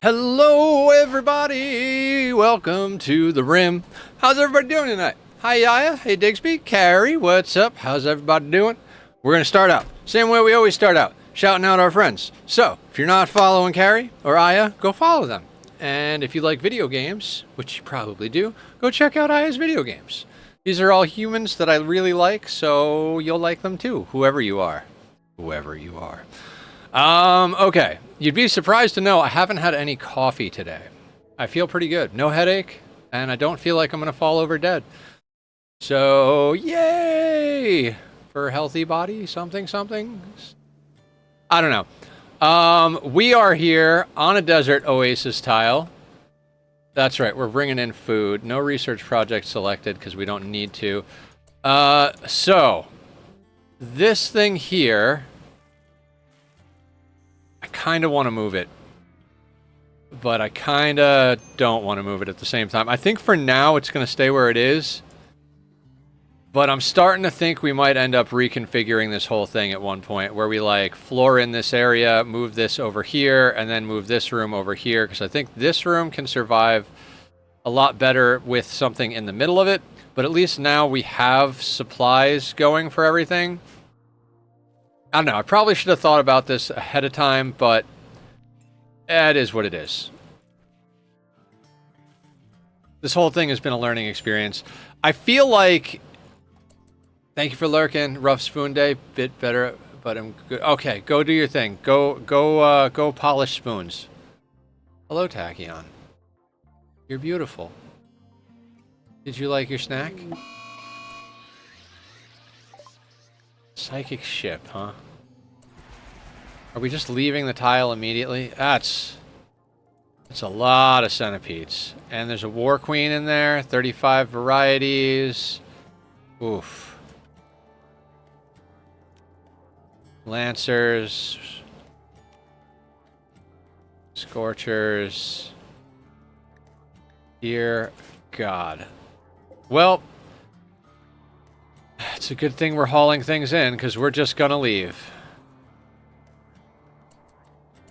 Hello, everybody! Welcome to the Rim. How's everybody doing tonight? Hi, Yaya. Hey, Digsby. Carrie, what's up? How's everybody doing? We're going to start out. Same way we always start out, shouting out our friends. So, if you're not following Carrie or Aya, go follow them. And if you like video games, which you probably do, go check out Aya's video games. These are all humans that I really like, so you'll like them too, whoever you are. Whoever you are. Okay. You'd be surprised to know I haven't had any coffee today. I feel pretty good. No headache, and I don't feel like I'm going to fall over dead. So, yay! For a healthy body, something. I don't know. We are here on a desert oasis tile. That's right, we're bringing in food. No research project selected because we don't need to. So, this thing here, I kind of want to move it, but I kind of don't want to move it at the same time. I think for now it's going to stay where it is, but I'm starting to think we might end up reconfiguring this whole thing at one point where we like floor in this area, move this over here, and then move this room over here, because I think this room can survive a lot better with something in the middle of it, but at least now we have supplies going for everything. I don't know, I probably should have thought about this ahead of time, but it is what it is. This whole thing has been a learning experience. I feel like... Thank you for lurking. Rough spoon day. Bit better, but I'm good. Okay, go do your thing. Go polish spoons. Hello, Tachyon. You're beautiful. Did you like your snack? Psychic ship, huh? Are we just leaving the tile immediately? That's a lot of centipedes. And there's a war queen in there. 35 varieties. Oof. Lancers. Scorchers. Dear God. Well, it's a good thing we're hauling things in, because we're just gonna leave.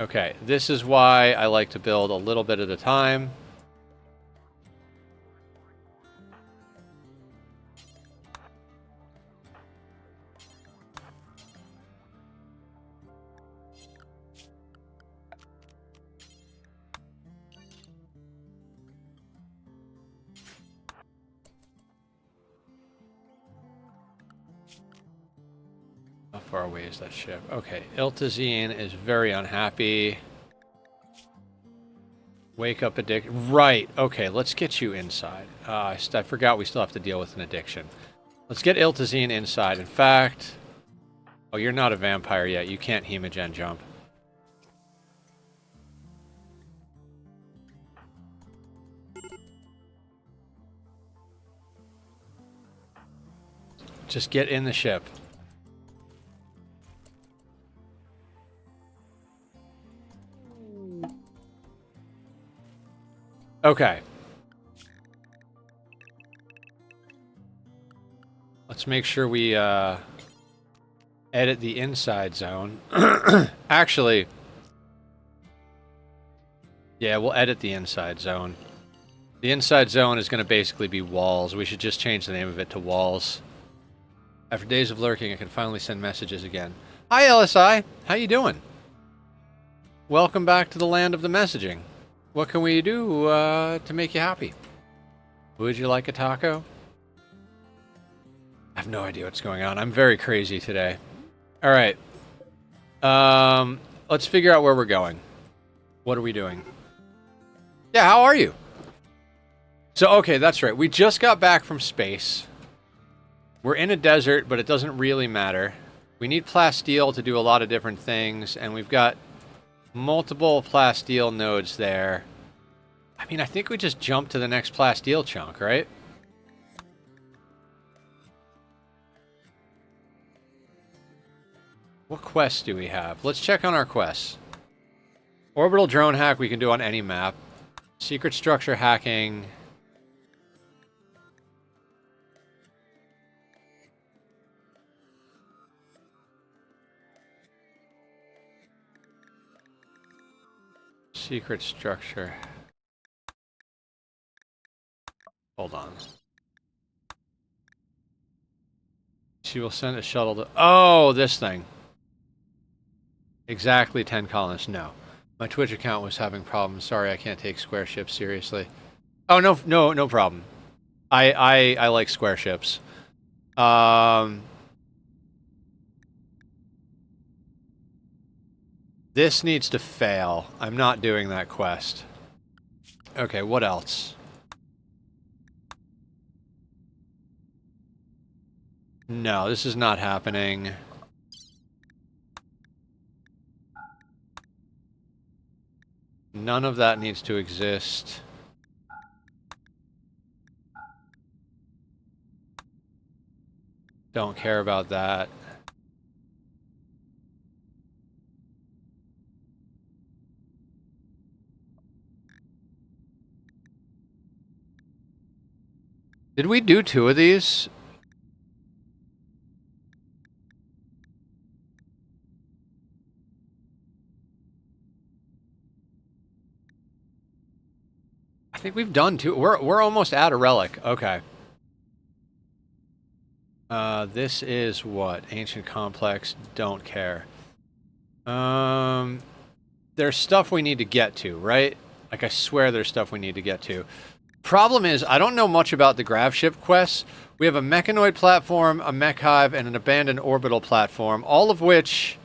Okay, this is why I like to build a little bit at a time. How far away is that ship? Okay, Iltazine is very unhappy. Wake up addiction. Right, okay, let's get you inside. I forgot we still have to deal with an addiction. Let's get Iltazine inside. In fact... Oh, you're not a vampire yet. You can't hemogen jump. Just get in the ship. Okay. Let's make sure we edit the inside zone. Actually, yeah, we'll edit the inside zone. The inside zone is going to basically be walls. We should just change the name of it to walls. After days of lurking, I can finally send messages again. Hi, LSI. How you doing? Welcome back to the land of the messaging. What can we do to make you happy? Would you like a taco? I have no idea what's going on. I'm very crazy today. All right. Let's figure out where we're going. What are we doing? Yeah, how are you? So, okay, that's right. We just got back from space. We're in a desert, but it doesn't really matter. We need Plasteel to do a lot of different things, and we've got multiple Plasteel nodes there. I mean, I think we just jump to the next Plasteel chunk, right? What quests do we have? Let's check on our quests. Orbital drone hack we can do on any map. Secret structure hacking. Secret structure. Hold on. She will send a shuttle to... Oh, this thing. Exactly 10 colonists. No. My Twitch account was having problems. Sorry, I can't take square ships seriously. Oh, no problem. I like square ships. This needs to fail. I'm not doing that quest. Okay, what else? No, this is not happening. None of that needs to exist. Don't care about that. Did we do 2 of these? I think we've done 2. We're almost at a relic. Okay. This is what? Ancient complex. Don't care. There's stuff we need to get to, right? Like, I swear there's stuff we need to get to. Problem is, I don't know much about the Gravship quests. We have a mechanoid platform, a mech hive, and an abandoned orbital platform, all of which...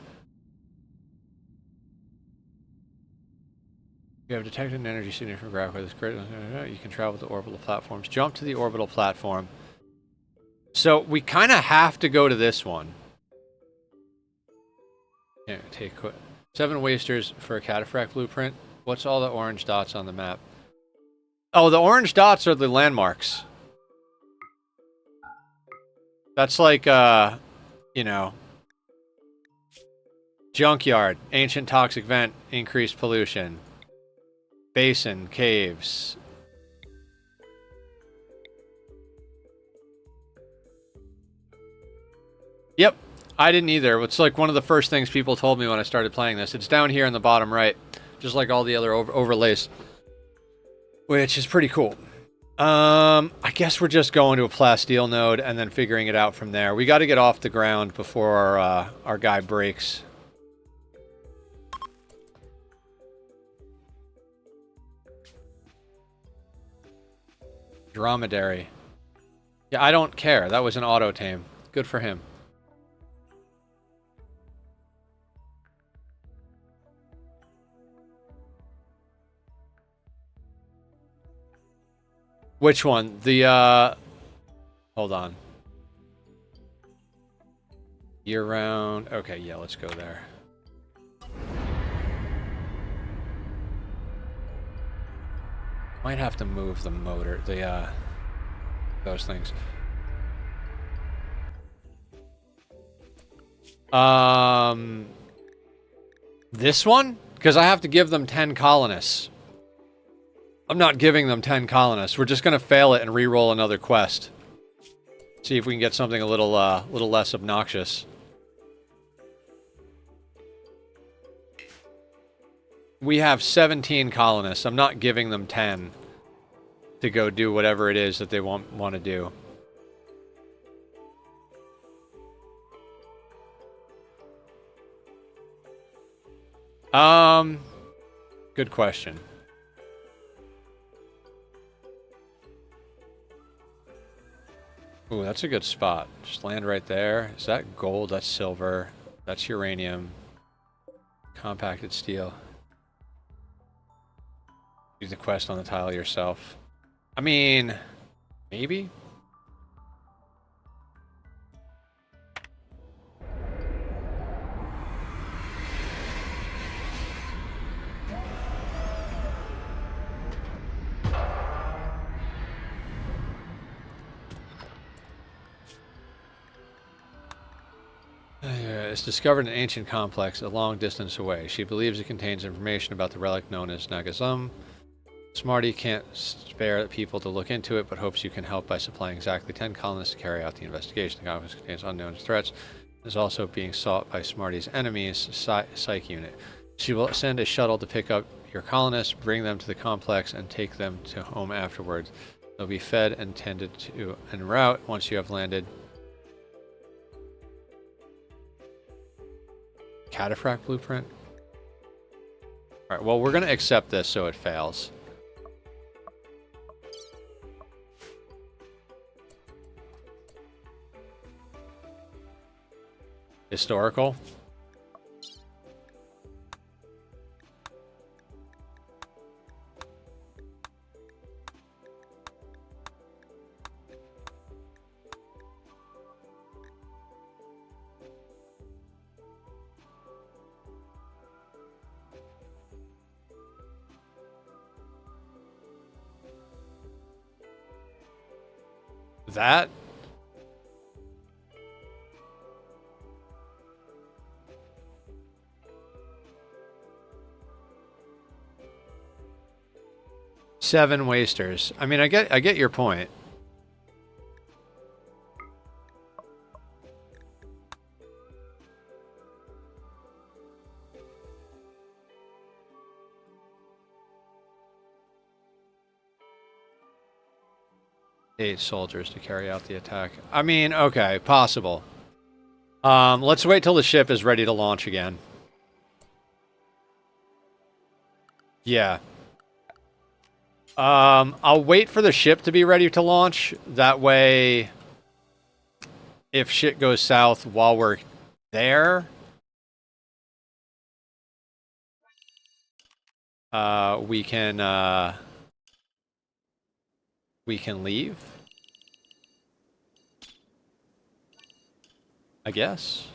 You have detected an energy signature from grav with this great... You can travel to orbital platforms. Jump to the orbital platform. So, we kind of have to go to this one. Yeah, take 7 wasters for a cataphract blueprint. What's all the orange dots on the map? Oh, the orange dots are the landmarks. That's like, you know... Junkyard, ancient toxic vent, increased pollution. Basin, caves. Yep, I didn't either. It's like one of the first things people told me when I started playing this. It's down here in the bottom right, just like all the other overlays, which is pretty cool. I guess we're just going to a Plasteel node and then figuring it out from there. We got to get off the ground before our guy breaks. Dromedary. Yeah, I don't care. That was an auto tame. Good for him. Which one? The, hold on. Year-round. Okay, yeah, let's go there. Might have to move the motor, those things. This one? Because I have to give them 10 colonists. I'm not giving them 10 colonists. We're just going to fail it and re-roll another quest. See if we can get something a little less obnoxious. We have 17 colonists. I'm not giving them 10 to go do whatever it is that they want to do. Good question. Ooh, that's a good spot. Just land right there. Is that gold? That's silver. That's uranium. Compacted steel. Do the quest on the tile yourself. I mean, maybe? It's discovered an ancient complex a long distance away. She believes it contains information about the relic known as Nagazum. Smarty can't spare people to look into it, but hopes you can help by supplying exactly 10 colonists to carry out the investigation. The complex contains unknown threats. It is also being sought by Smarty's enemies, Psych Unit. She will send a shuttle to pick up your colonists, bring them to the complex, and take them to home afterwards. They'll be fed and tended to en route once you have landed. Cataphract blueprint? Alright, well, we're going to accept this so it fails. Historical? That? Seven wasters. I mean, I get your point. Eight soldiers to carry out the attack. I mean, okay, possible. Let's wait till the ship is ready to launch again. Yeah. I'll wait for the ship to be ready to launch. That way, if shit goes south while we're there, we can leave, I guess.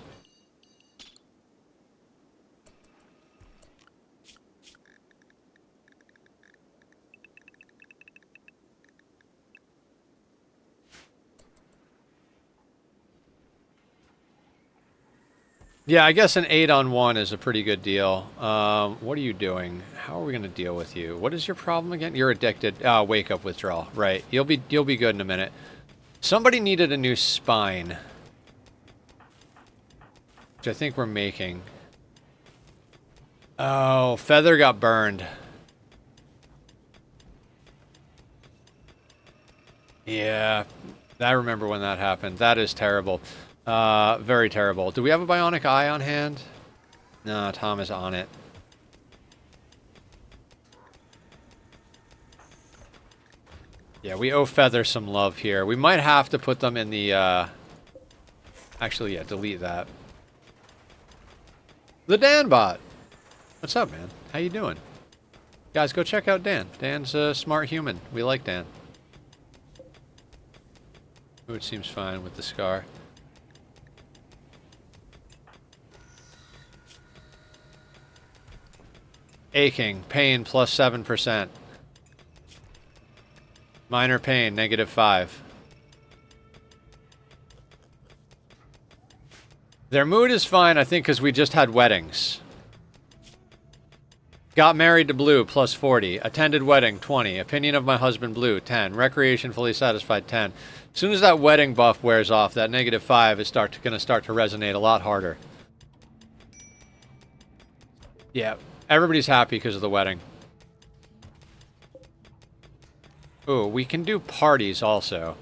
Yeah, I guess an 8-on-1 is a pretty good deal. What are you doing? How are we going to deal with you? What is your problem again? You're addicted. Wake up withdrawal. Right. You'll be good in a minute. Somebody needed a new spine, which I think we're making. Oh, feather got burned. Yeah, I remember when that happened. That is terrible. Very terrible. Do we have a bionic eye on hand? No, Tom is on it. Yeah, we owe Feather some love here. We might have to put them in the, Actually, yeah, delete that. The Dan bot! What's up, man? How you doing? Guys, go check out Dan. Dan's a smart human. We like Dan. Mood seems fine with the scar. Aching. Pain plus 7%. Minor pain, -5. Their mood is fine, I think, because we just had weddings. Got married to Blue, plus 40. Attended wedding, 20. Opinion of my husband, Blue, 10. Recreation fully satisfied, 10. As soon as that wedding buff wears off, that -5 is going to start to resonate a lot harder. Yeah, everybody's happy because of the wedding. Ooh, we can do parties also.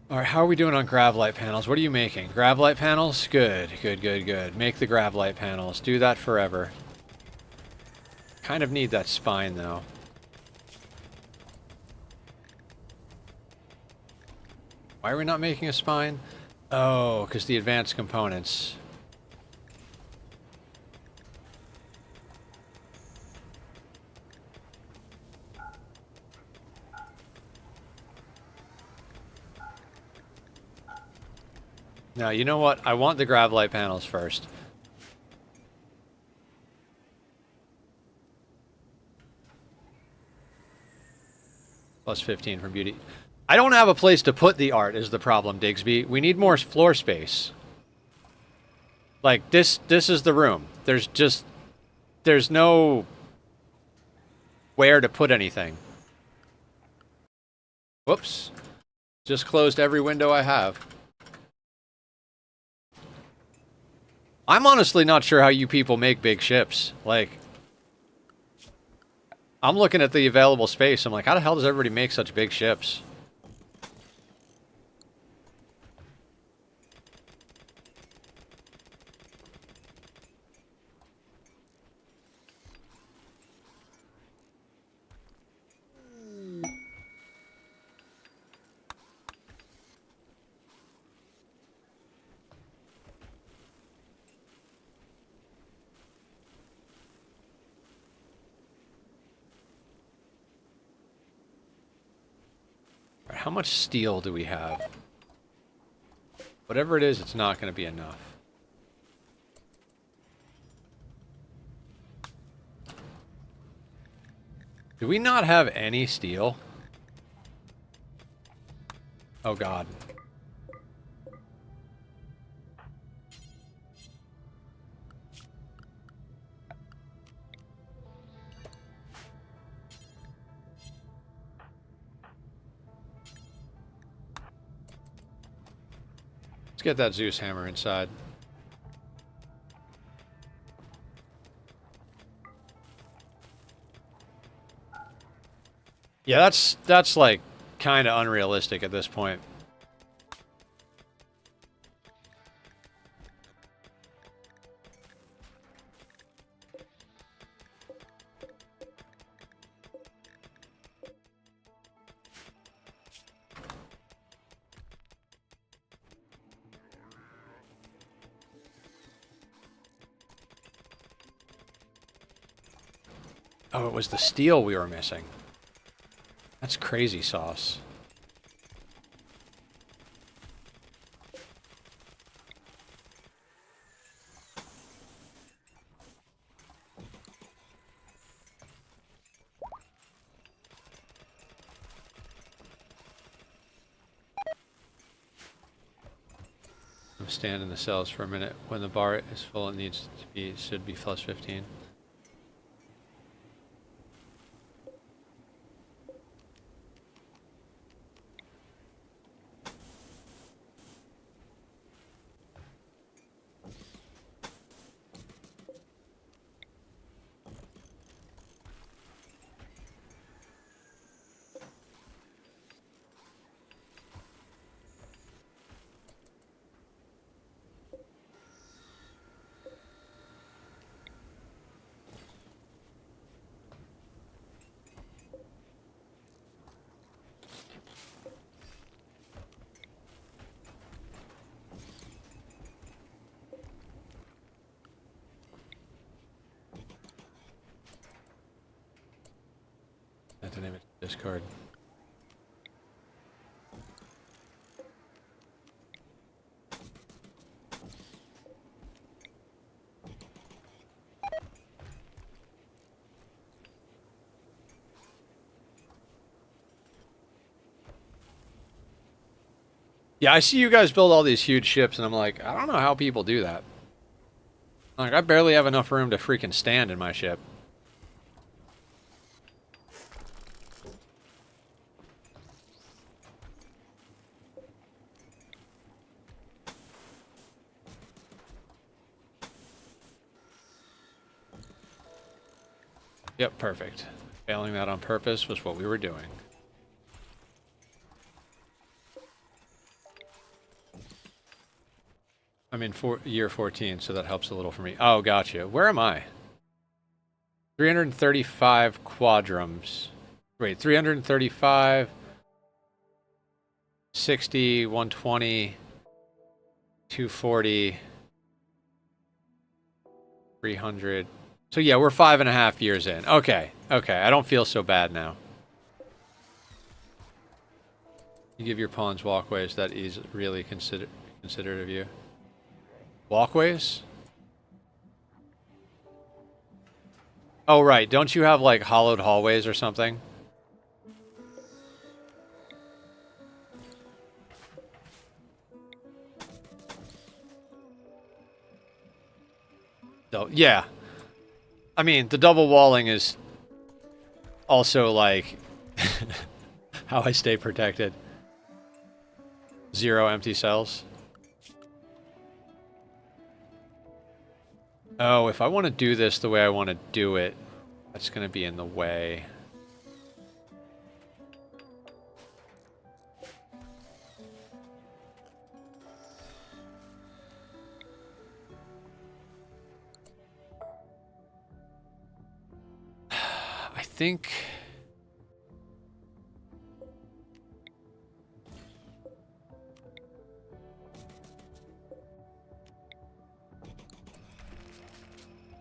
Alright, how are we doing on grav light panels? What are you making? Grav light panels? Good, good, good, good. Make the grav light panels. Do that forever. Kind of need that spine, though. Why are we not making a spine? Oh, because the advanced components. Now, you know what? I want the grav light panels first. Plus 15 for beauty. I don't have a place to put the art is the problem, Digsby. We need more floor space. Like, this is the room. There's no where to put anything. Whoops. Just closed every window I have. I'm honestly not sure how you people make big ships. Like, I'm looking at the available space. I'm like, how the hell does everybody make such big ships? How much steel do we have? Whatever it is, it's not going to be enough. Do we not have any steel? Oh god. Let's get that Zeus hammer inside. Yeah, that's like kind of unrealistic at this point. Oh, it was the steel we were missing. That's crazy sauce. I'm standing in the cells for a minute. When the bar is full, it needs to be, should be plus 15. That's the name of discard. Yeah, I see you guys build all these huge ships, and I'm like, I don't know how people do that. Like, I barely have enough room to freaking stand in my ship. Yep, perfect. Failing that on purpose was what we were doing. I'm in year 14, so that helps a little for me. Oh, gotcha. Where am I? 335 quadrums. Wait, 335, 60, 120, 240, 300. So yeah, we're 5.5 years in. Okay, okay. I don't feel so bad now. You give your pawns walkways. That is really considerate of you. Walkways? Oh, right. Don't you have, like, hollowed hallways or something? So, yeah. I mean, the double walling is also, like, how I stay protected. 0 empty cells. Oh, if I want to do this the way I want to do it, that's going to be in the way. I think...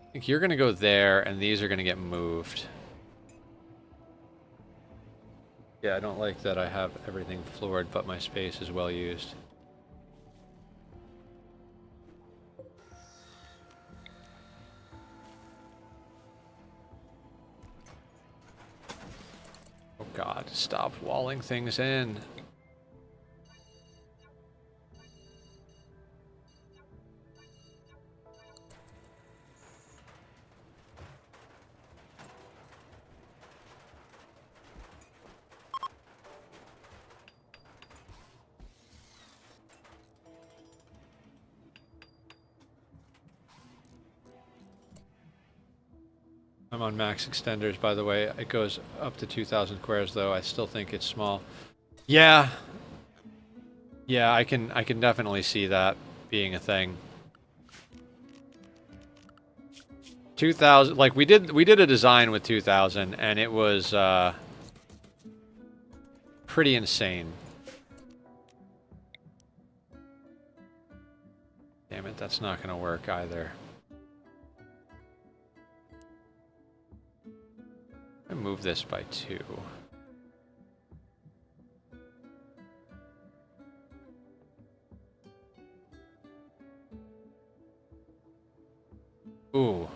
I think you're going to go there, and these are going to get moved. Yeah, I don't like that I have everything floored, but my space is well used. Oh god, stop walling things in. I'm on max extenders, by the way. It goes up to 2,000 squares, though. I still think it's small. Yeah. Yeah, I can definitely see that being a thing. 2,000, like we did a design with 2,000, and it was pretty insane. Damn it, that's not gonna work either. I move this by 2. Ooh.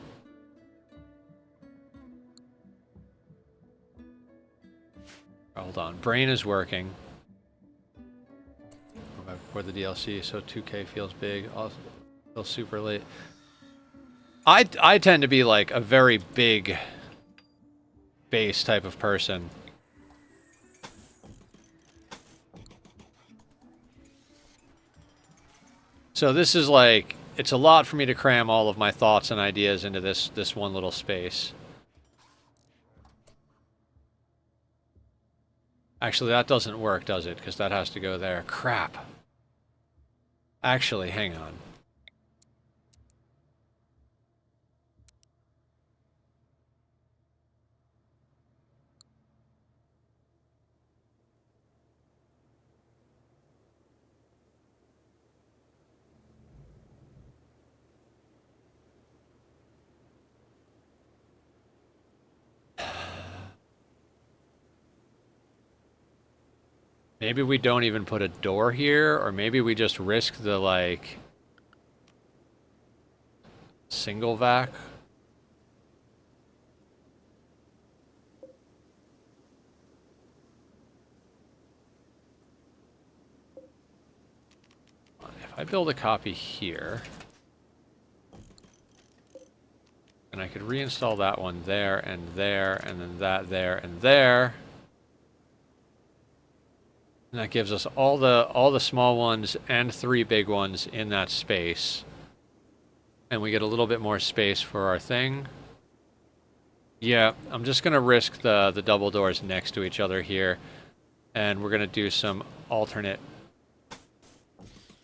Hold on. Brain is working. Before the DLC, so 2K feels big. Also feels super late. I tend to be like a very big base type of person. So this is like, it's a lot for me to cram all of my thoughts and ideas into this one little space. Actually, that doesn't work, does it? Because that has to go there. Crap. Actually, hang on. Maybe we don't even put a door here, or maybe we just risk the, like, single vac. If I build a copy here, and I could reinstall that one there, and then that there, and there. And that gives us all the small ones and 3 big ones in that space. And we get a little bit more space for our thing. Yeah, I'm just gonna risk the double doors next to each other here. And we're gonna do some alternate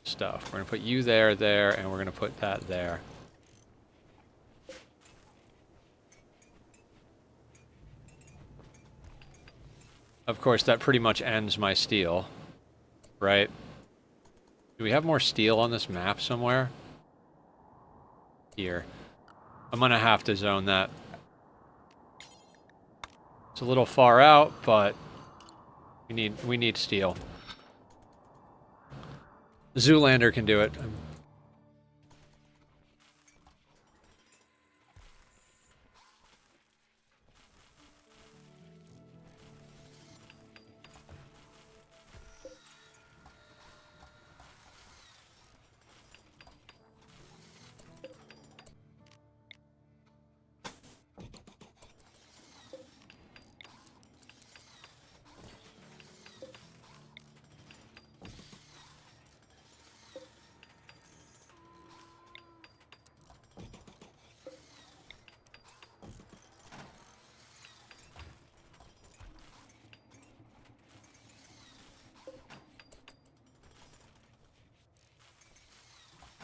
stuff. We're gonna put you there, and we're gonna put that there. Of course, that pretty much ends my steel, right? Do we have more steel on this map somewhere? Here. I'm gonna have to zone that. It's a little far out, but we need steel. Zoolander can do it.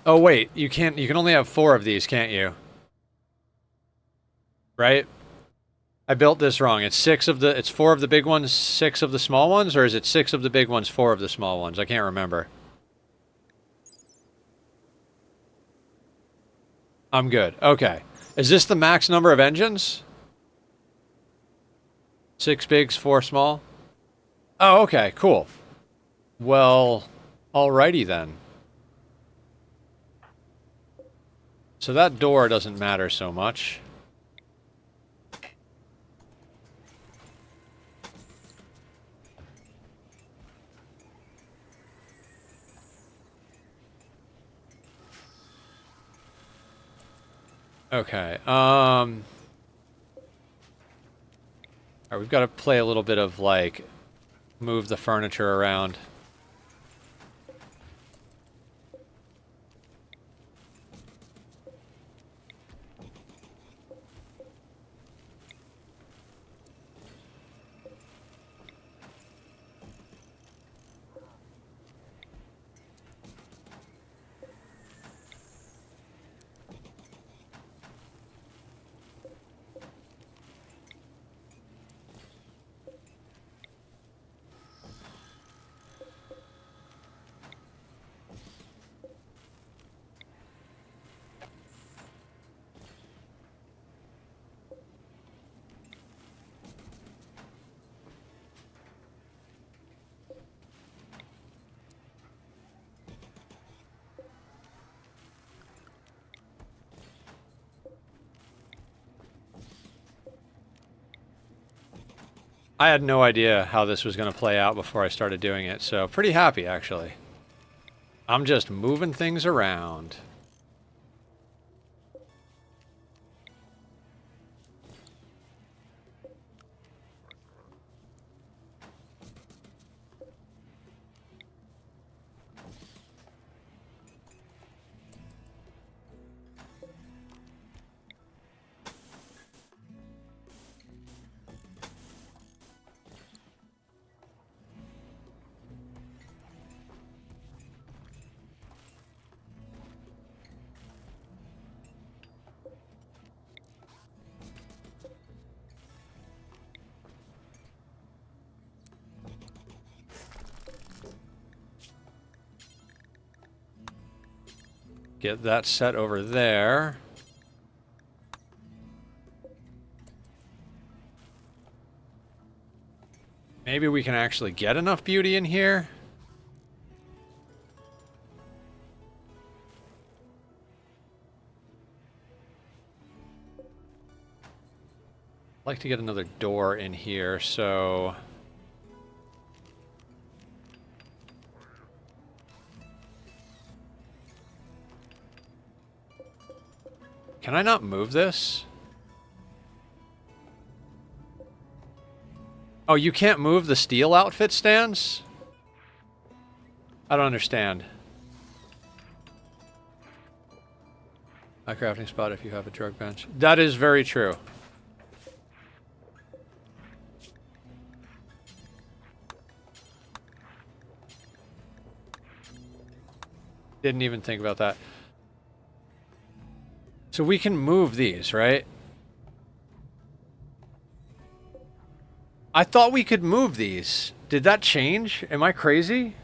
Oh wait, you can't. You can only have 4 of these, can't you? Right? I built this wrong. It's 6 of the. It's 4 of the big ones, 6 of the small ones, or is it 6 of the big ones, 4 of the small ones? I can't remember. I'm good. Okay. Is this the max number of engines? 6 bigs, 4 small? Oh, okay. Cool. Well, alrighty then. So that door doesn't matter so much. Okay, alright, we've got to play a little bit of, like, move the furniture around. I had no idea how this was going to play out before I started doing it, so pretty happy, actually. I'm just moving things around. Get that set over there. Maybe we can actually get enough beauty in here. I'd like to get another door in here, so... Can I not move this? Oh, you can't move the steel outfit stands? I don't understand. A crafting spot if you have a drug bench. That is very true. Didn't even think about that. So we can move these, right? I thought we could move these. Did that change? Am I crazy?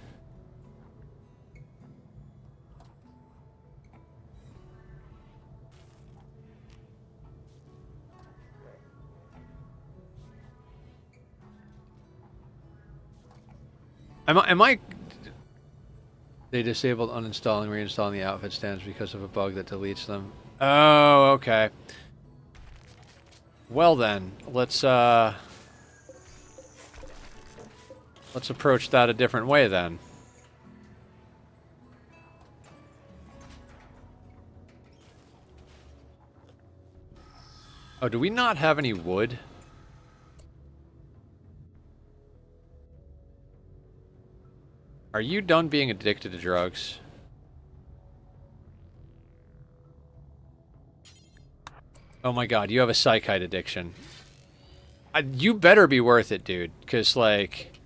Am I... They disabled uninstalling, reinstalling the outfit stands because of a bug that deletes them. Oh, okay. Well then, let's approach that a different way then. Oh, do we not have any wood? Are you done being addicted to drugs? Oh my god, you have a psychite addiction. You better be worth it, dude. Because, like,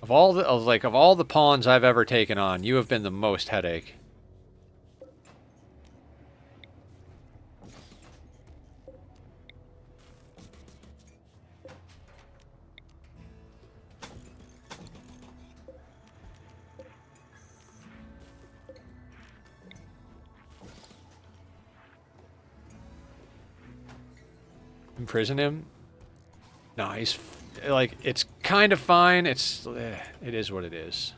of all the pawns I've ever taken on, you have been the most headache. imprison him. No, he's like, it's kind of fine. It is what it is.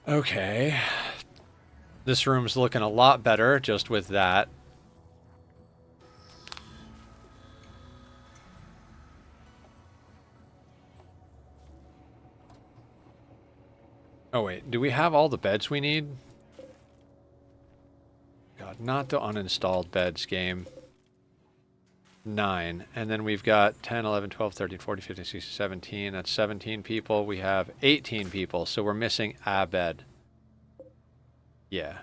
Okay. This room's looking a lot better just with that. Oh wait, do we have all the beds we need? God, not the uninstalled beds game. 9. And then we've got 10, 11, 12, 13, 14, 15, 16, 17. That's 17 people. We have 18 people, so we're missing a bed. Yeah.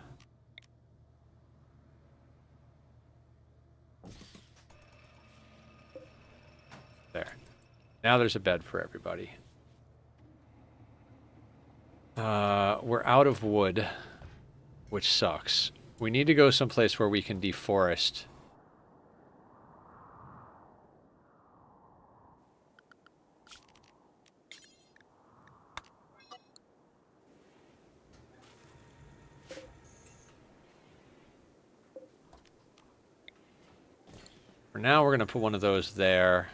There. Now there's a bed for everybody. We're out of wood, which sucks. We need to go someplace where we can deforest. For now, we're going to put one of those there.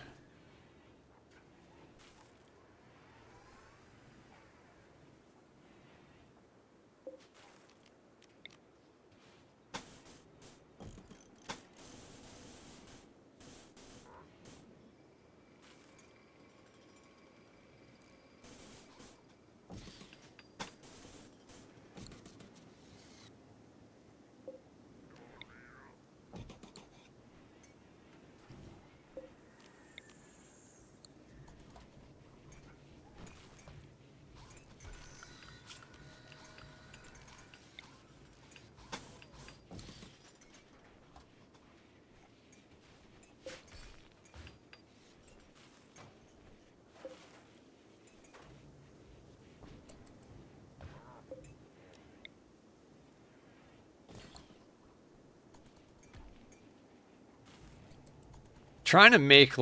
Trying to make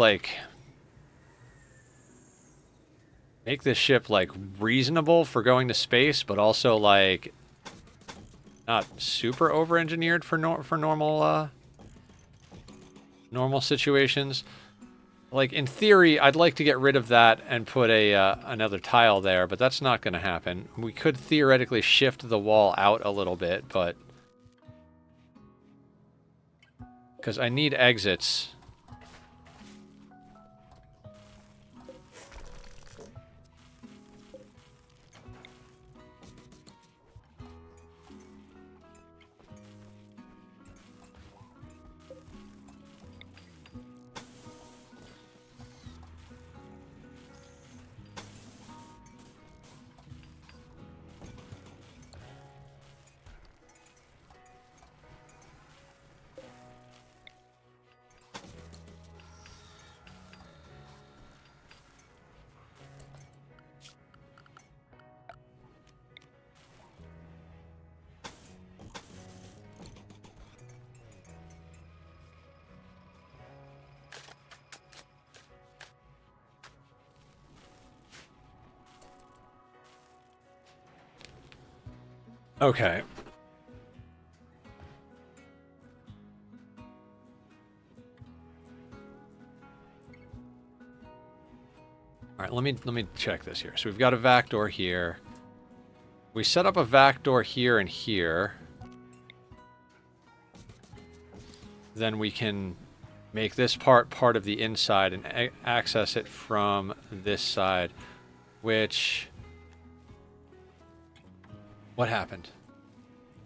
this ship like reasonable for going to space, but also like not super over-engineered for normal normal situations. Like in theory, I'd like to get rid of that and put a another tile there, but that's not going to happen. We could theoretically shift the wall out a little bit, but because I need exits. Okay. All right, let me check this here. So we've got a vac door here. We set up a vac door here and here. Then we can make this part of the inside and access it from this side, which... What happened?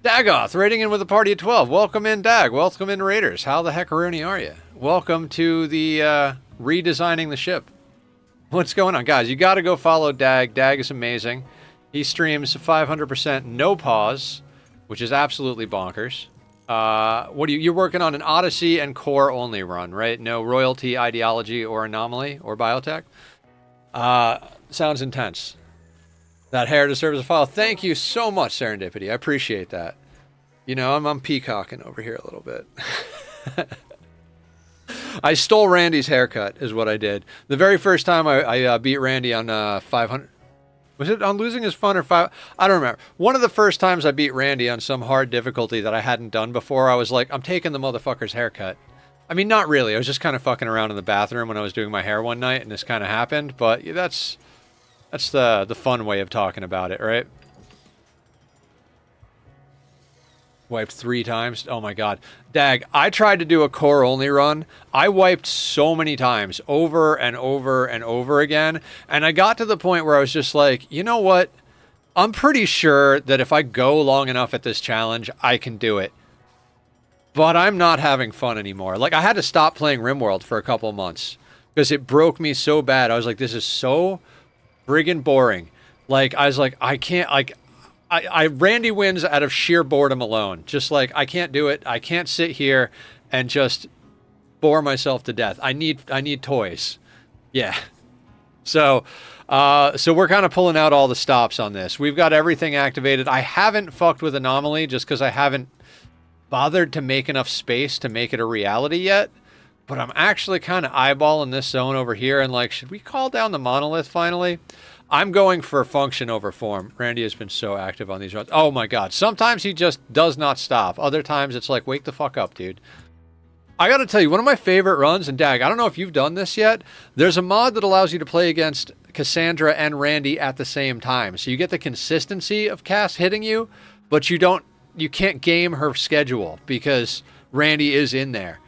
Dagoth, raiding in with a party of 12. Welcome in, Dag. Welcome in, Raiders. How the heckaroonie are you? Welcome to the redesigning the ship. What's going on? Guys, you got to go follow Dag. Dag is amazing. He streams 500% no pause, which is absolutely bonkers. What are you're working on an Odyssey and core only run, right? No royalty, ideology, or anomaly, or biotech? Sounds intense. That hair deserves a follow. Thank you so much, Serendipity. I appreciate that. You know, I'm peacocking over here a little bit. I stole Randy's haircut, is what I did. The very first time I beat Randy on 500... Was it on Losing Is Fun or 5... I don't remember. One of the first times I beat Randy on some hard difficulty that I hadn't done before, I was like, I'm taking the motherfucker's haircut. I mean, not really. I was just kind of fucking around in the bathroom when I was doing my hair one night, and this kind of happened. But that's the fun way of talking about it, right? Wiped 3 times. Oh my god. Dag, I tried to do a core only run. I wiped so many times, over and over and over again. And I got to the point where I was just like, you know what? I'm pretty sure that if I go long enough at this challenge, I can do it. But I'm not having fun anymore. Like, I had to stop playing Rimworld for a couple months because it broke me so bad. I was like, this is so friggin' boring. Like, I was like, I can't, like, Randy wins out of sheer boredom alone. Just like, I can't do it. I can't sit here and just bore myself to death. I need toys. Yeah. So we're kind of pulling out all the stops on this. We've got everything activated. I haven't fucked with Anomaly just because I haven't bothered to make enough space to make it a reality yet. But I'm actually kind of eyeballing this zone over here and like, should we call down the monolith finally? I'm going for function over form. Randy has been so active on these runs. Oh my god. Sometimes he just does not stop. Other times it's like, wake the fuck up, dude. I gotta tell you, one of my favorite runs, and Dag, I don't know if you've done this yet, there's a mod that allows you to play against Cassandra and Randy at the same time. So you get the consistency of Cass hitting you, but you can't game her schedule because Randy is in there.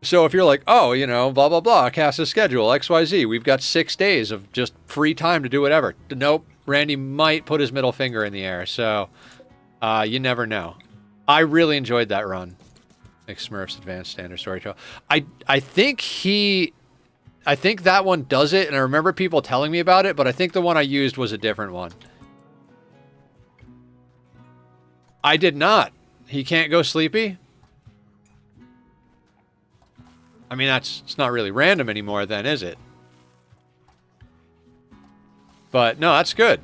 So if you're like, oh, you know, blah, blah, blah, Cass's schedule, XYZ, we've got 6 days of just free time to do whatever. Nope, Randy might put his middle finger in the air, so you never know. I really enjoyed that run. Like Smurfs Advanced Standard Storyteller. I think that one does it, and I remember people telling me about it, but I think the one I used was a different one. I did not. He can't go sleepy? I mean, it's not really random anymore then, is it? But, no, that's good.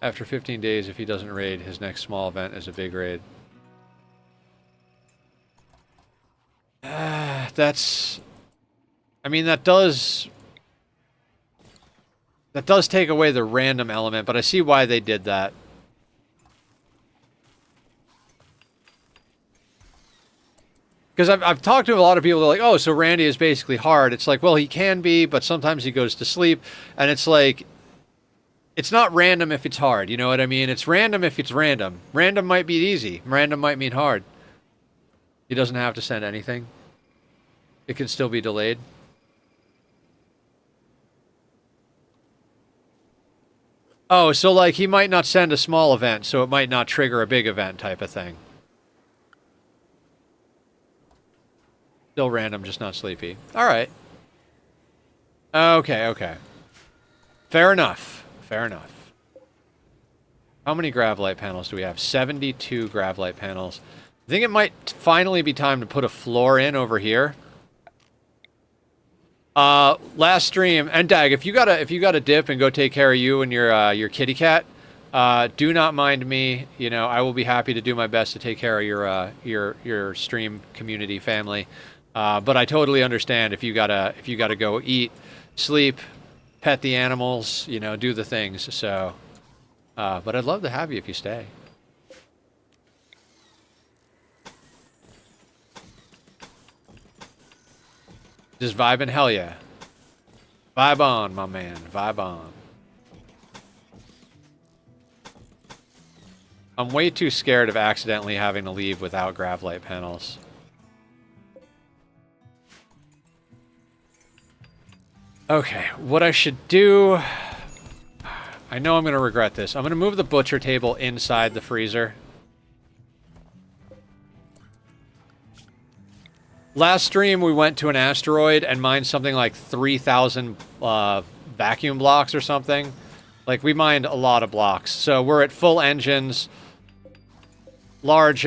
After 15 days, if he doesn't raid, his next small event is a big raid. That's... I mean, that does take away the random element, but I see why they did that. Because I've talked to a lot of people, they're like, oh, so Randy is basically hard. It's like, well, he can be, but sometimes he goes to sleep. And it's like, it's not random if it's hard, you know what I mean? It's random if it's random. Random might be easy. Random might mean hard. He doesn't have to send anything. It can still be delayed. Oh, so like he might not send a small event, so it might not trigger a big event type of thing. Still random, just not sleepy. Alright. Okay, okay. Fair enough. Fair enough. How many Gravlight panels do we have? 72 Gravlight panels. I think it might finally be time to put a floor in over here. Last stream, and Dag, if you gotta dip and go take care of you and your kitty cat, do not mind me. You know, I will be happy to do my best to take care of your stream community family. But I totally understand if you gotta go eat, sleep, pet the animals, you know, do the things. So, but I'd love to have you if you stay. Just vibing, hell yeah. Vibe on, my man. Vibe on. I'm way too scared of accidentally having to leave without Gravlight panels. Okay, what I should do... I know I'm going to regret this. I'm going to move the butcher table inside the freezer. Last stream, we went to an asteroid and mined something like 3,000 vacuum blocks or something. Like, we mined a lot of blocks. So we're at full engines, large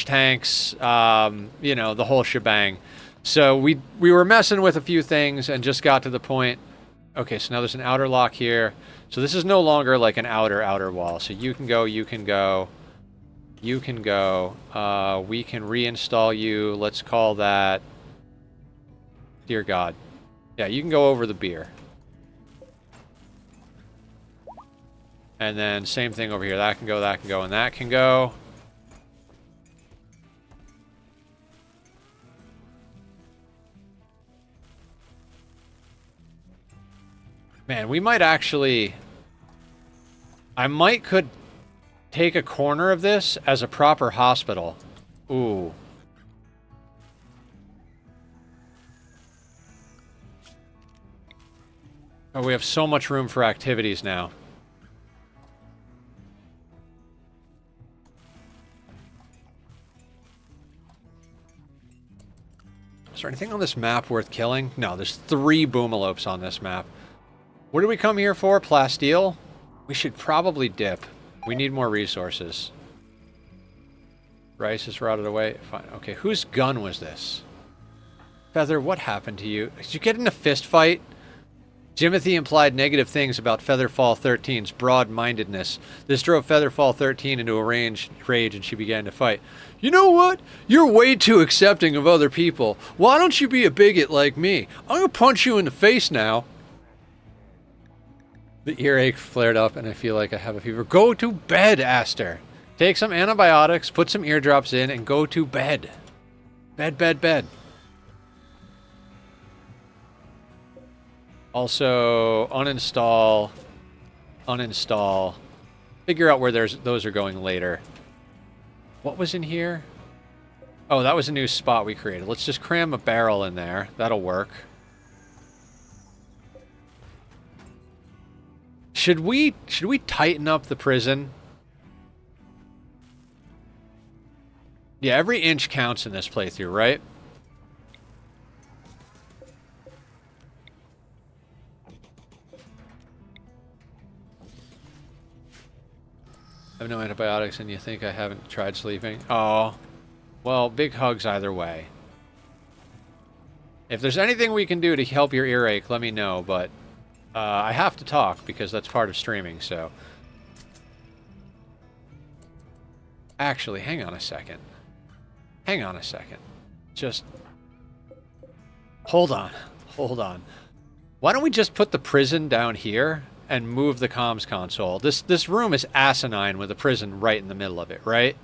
tanks, you know, the whole shebang. So we were messing with a few things and just got to the point. Okay, so now there's an outer lock here. So this is no longer like an outer wall. So you can go, you can go, you can go. We can reinstall you. Let's call that... Dear God. Yeah, you can go over the beer. And then same thing over here. That can go, and that can go. Man, we might actually... could take a corner of this as a proper hospital. Ooh. Oh, we have so much room for activities now. Is there anything on this map worth killing? No, there's 3 boomalopes on this map. What did we come here for? Plasteel? We should probably dip. We need more resources. Rice is rotted away. Fine. Okay, whose gun was this? Feather, what happened to you? Did you get in a fist fight? Jimothy implied negative things about Featherfall 13's broad-mindedness. This drove Featherfall 13 into a rage and she began to fight. You know what? You're way too accepting of other people. Why don't you be a bigot like me? I'm gonna punch you in the face now. The earache flared up and I feel like I have a fever. Go to bed, Aster. Take some antibiotics, put some eardrops in, and go to bed. Bed, bed, bed. Also, uninstall, uninstall. Figure out where those are going later. What was in here? Oh, that was a new spot we created. Let's just cram a barrel in there. That'll work. Should we tighten up the prison? Yeah, every inch counts in this playthrough, right? I have no antibiotics and you think I haven't tried sleeping? Oh, well, big hugs either way. If there's anything we can do to help your earache, let me know, but I have to talk because that's part of streaming, so... Actually, hang on a second. Hang on a second. Just... Hold on. Hold on. Why don't we just put the prison down here and move the comms console? This room is asinine with a prison right in the middle of it, right?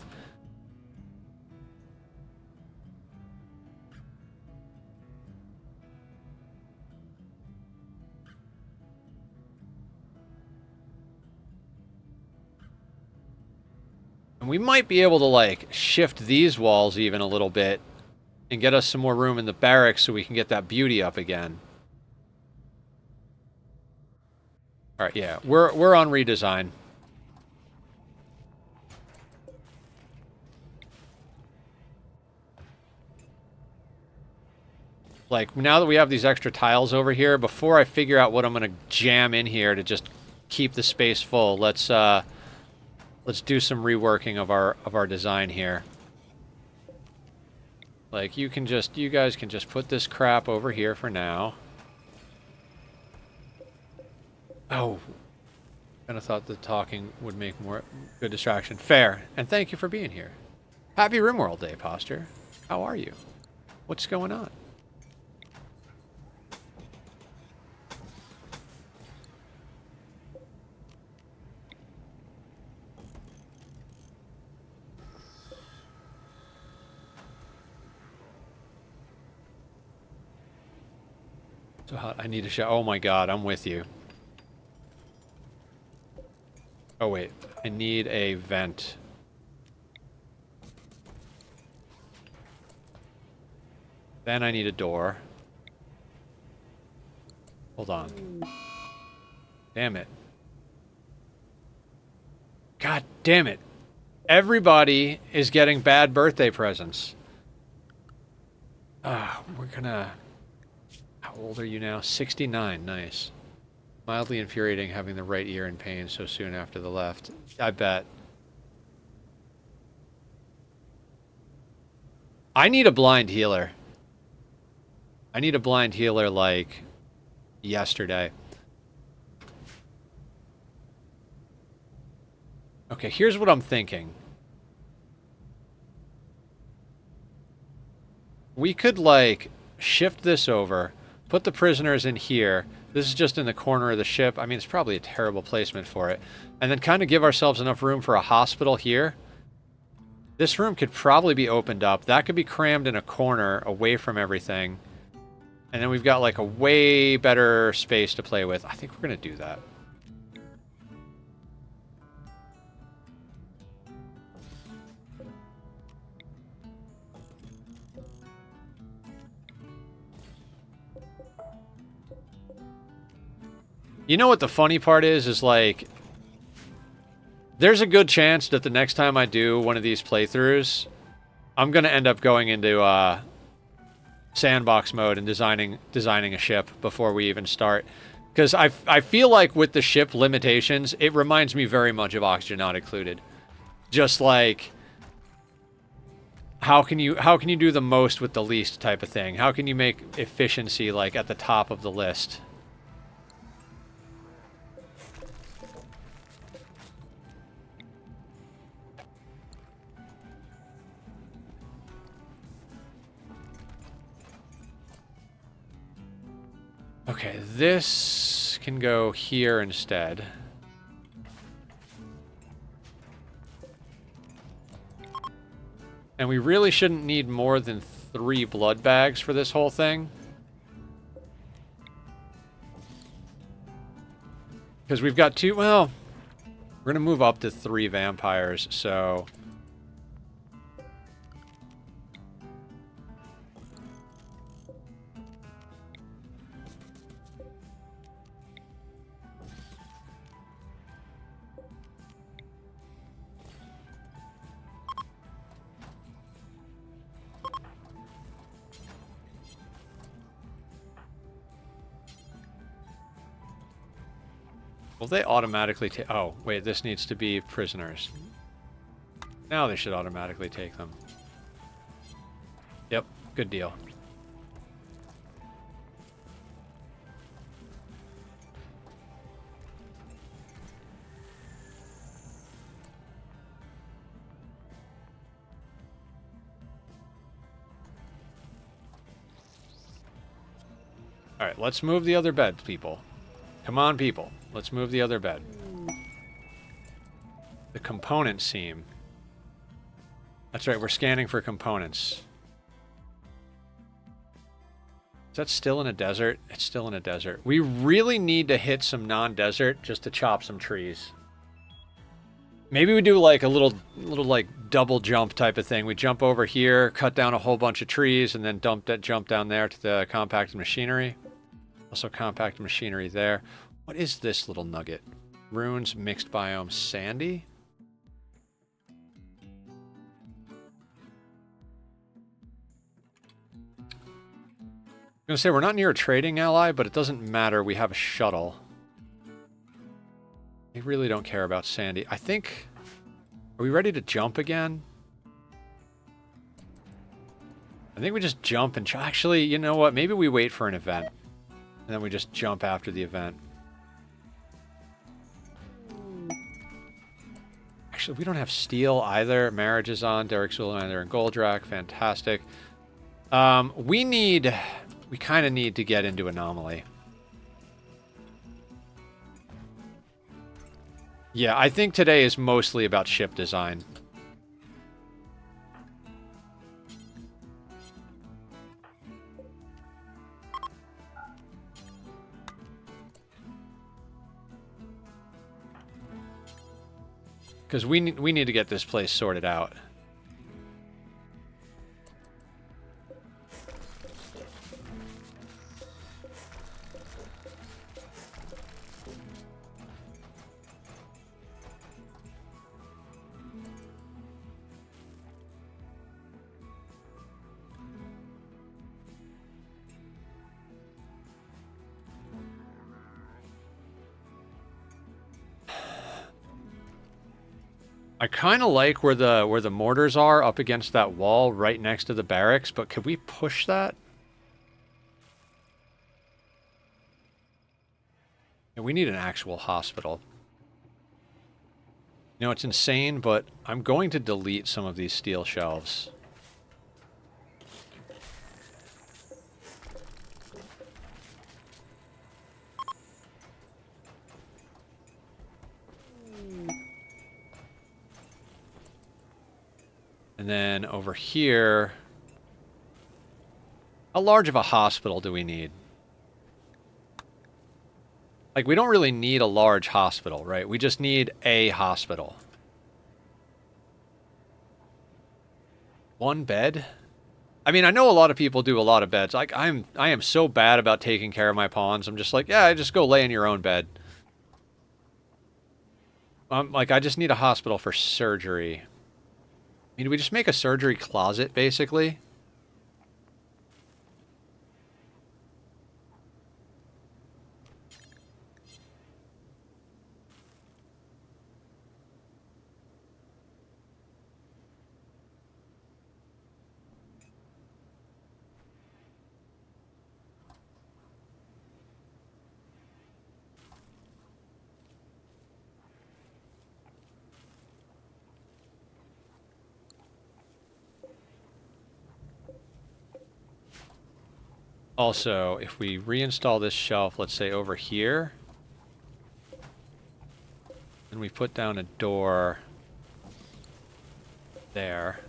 And we might be able to, like, shift these walls even a little bit and get us some more room in the barracks so we can get that beauty up again. Alright, yeah. We're on redesign. Like, now that we have these extra tiles over here, before I figure out what I'm gonna jam in here to just keep the space full, let's do some reworking of our design here. Like, you guys can just put this crap over here for now. Oh, kind of thought the talking would make more good distraction. Fair, and thank you for being here. Happy Rimworld Day, Posture. How are you? What's going on? So hot. I need to show. Oh my God, I'm with you. Oh wait, I need a vent. Then I need a door. Hold on. Damn it. God damn it. Everybody is getting bad birthday presents. We're gonna... How old are you now? 69. Nice. Mildly infuriating having the right ear in pain so soon after the left. I bet. I need a blind healer. I need a blind healer like yesterday. Okay, here's what I'm thinking. We could, like, shift this over, put the prisoners in here. This is just in the corner of the ship. I mean, it's probably a terrible placement for it. And then kind of give ourselves enough room for a hospital here. This room could probably be opened up. That could be crammed in a corner away from everything. And then we've got, like, a way better space to play with. I think we're going to do that. You know what the funny part is like, there's a good chance that the next time I do one of these playthroughs, I'm going to end up going into sandbox mode and designing a ship before we even start. Because I feel like with the ship limitations, it reminds me very much of Oxygen Not Included. Just like, how can you do the most with the least type of thing? How can you make efficiency like at the top of the list? Okay, this can go here instead. And we really shouldn't need more than 3 blood bags for this whole thing. Because we've got 2, well, we're going to move up to 3 vampires, so... Will they automatically take... Oh, wait, this needs to be prisoners. Now they should automatically take them. Yep, good deal. Alright, let's move the other bed, people. Come on, people. Let's move the other bed. The component seam. That's right, we're scanning for components. Is that still in a desert? It's still in a desert. We really need to hit some non-desert just to chop some trees. Maybe we do like a little like double jump type of thing. We jump over here, cut down a whole bunch of trees, and then jump down there to the compacted machinery. Also compacted machinery there. What is this little nugget? Runes, mixed biome, sandy? I'm gonna say we're not near a trading ally, but it doesn't matter. We have a shuttle. I really don't care about sandy. I think... Are we ready to jump again? I think we just jump and... Actually, you know what? Maybe we wait for an event. And then we just jump after the event. Actually, we don't have steel either. Marriage is on. Derek's either in Goldrak. Fantastic. We kind of need to get into Anomaly. Yeah, I think today is mostly about ship design. Because we need to get this place sorted out. I kind of like where the mortars are up against that wall right next to the barracks, but could we push that? Yeah, we need an actual hospital. You know, it's insane, but I'm going to delete some of these steel shelves. And then over here, how large of a hospital do we need? Like, we don't really need a large hospital, right? We just need a hospital. One bed? I mean, I know a lot of people do a lot of beds. Like, I am so bad about taking care of my pawns. I'm just like, yeah, just go lay in your own bed. Like, I just need a hospital for surgery. I mean, do we just make a surgery closet, basically? Also, if we reinstall this shelf, let's say over here, and we put down a door there,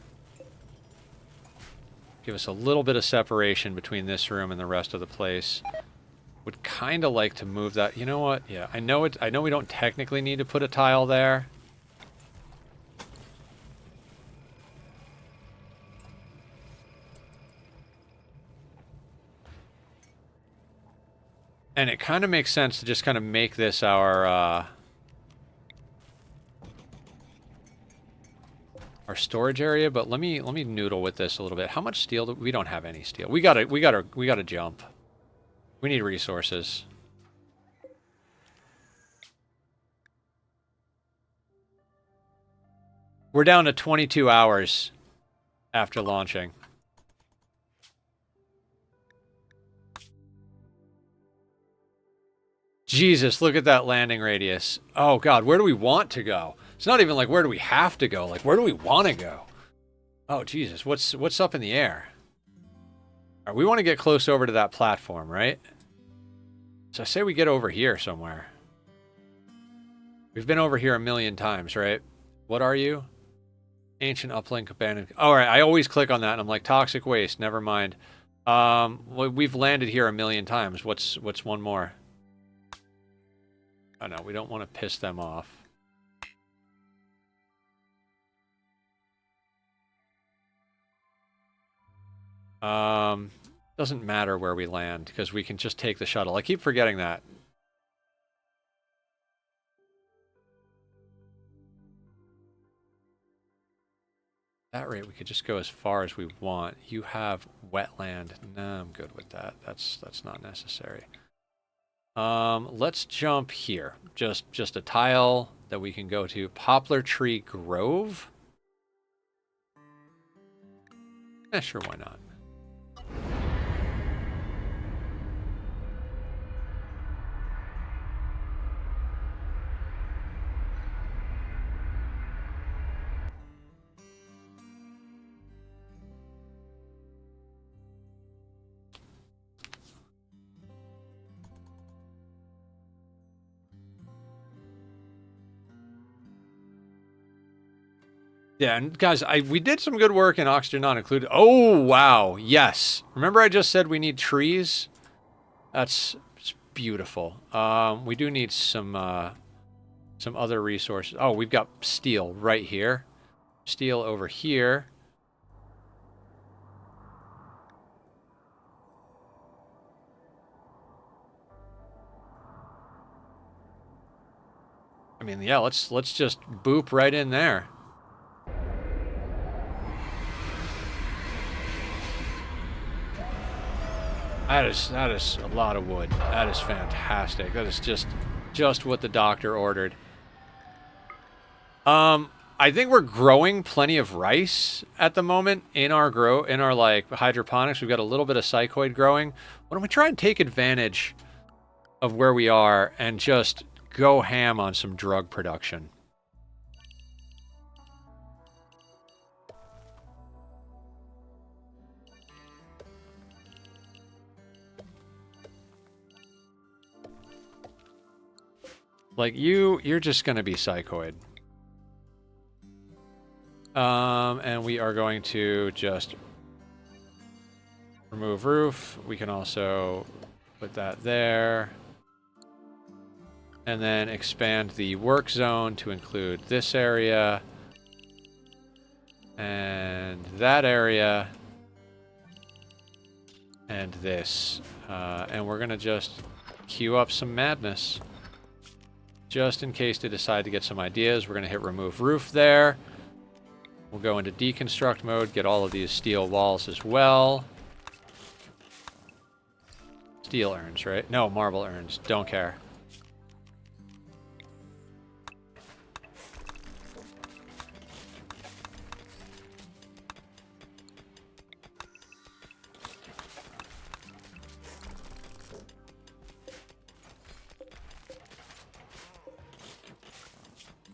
give us a little bit of separation between this room and the rest of the place. Would kind of like to move that. You know what? Yeah, I know it. I know we don't technically need to put a tile there. And it kind of makes sense to just kind of make this our storage area, but let me noodle with this a little bit. How much steel do we don't have any steel. We gotta jump. We need resources. We're down to 22 hours after launching. Jesus, look at that landing radius. Oh god, where do we want to go? It's not even like where do we have to go, like where do we want to go? Oh Jesus, what's up in the air? All right, we want to get close over to that platform, right? So I say we get over here somewhere. We've been over here a million times, right? What are you? Ancient uplink abandoned. All right, I always click on that and I'm like, toxic waste, never mind. We've landed here a million times. What's one more? Oh no, we don't want to piss them off. Doesn't matter where we land because we can just take the shuttle. I keep forgetting that. At that rate, we could just go as far as we want. You have wetland. No, I'm good with that. That's not necessary. Let's jump here. Just a tile that we can go to. Poplar Tree Grove? Eh, sure, why not? Yeah, and guys, we did some good work in Oxygen Not Included. Oh, wow. Yes. Remember I just said we need trees? That's beautiful. We do need some other resources. Oh, we've got steel right here. Steel over here. I mean, yeah, let's just boop right in there. That is a lot of wood. That is fantastic. That is just what the doctor ordered. I think we're growing plenty of rice at the moment in our like hydroponics. We've got a little bit of psychoid growing. Why don't we try and take advantage of where we are and just go ham on some drug production? Like you're just gonna be psychoid. And we are going to just remove roof. We can also put that there. And then expand the work zone to include this area. And that area. And this. And we're going to just queue up some madness. Just in case they decide to get some ideas, we're going to hit remove roof there. We'll go into deconstruct mode, get all of these steel walls as well. Steel urns, right? No, marble urns. Don't care.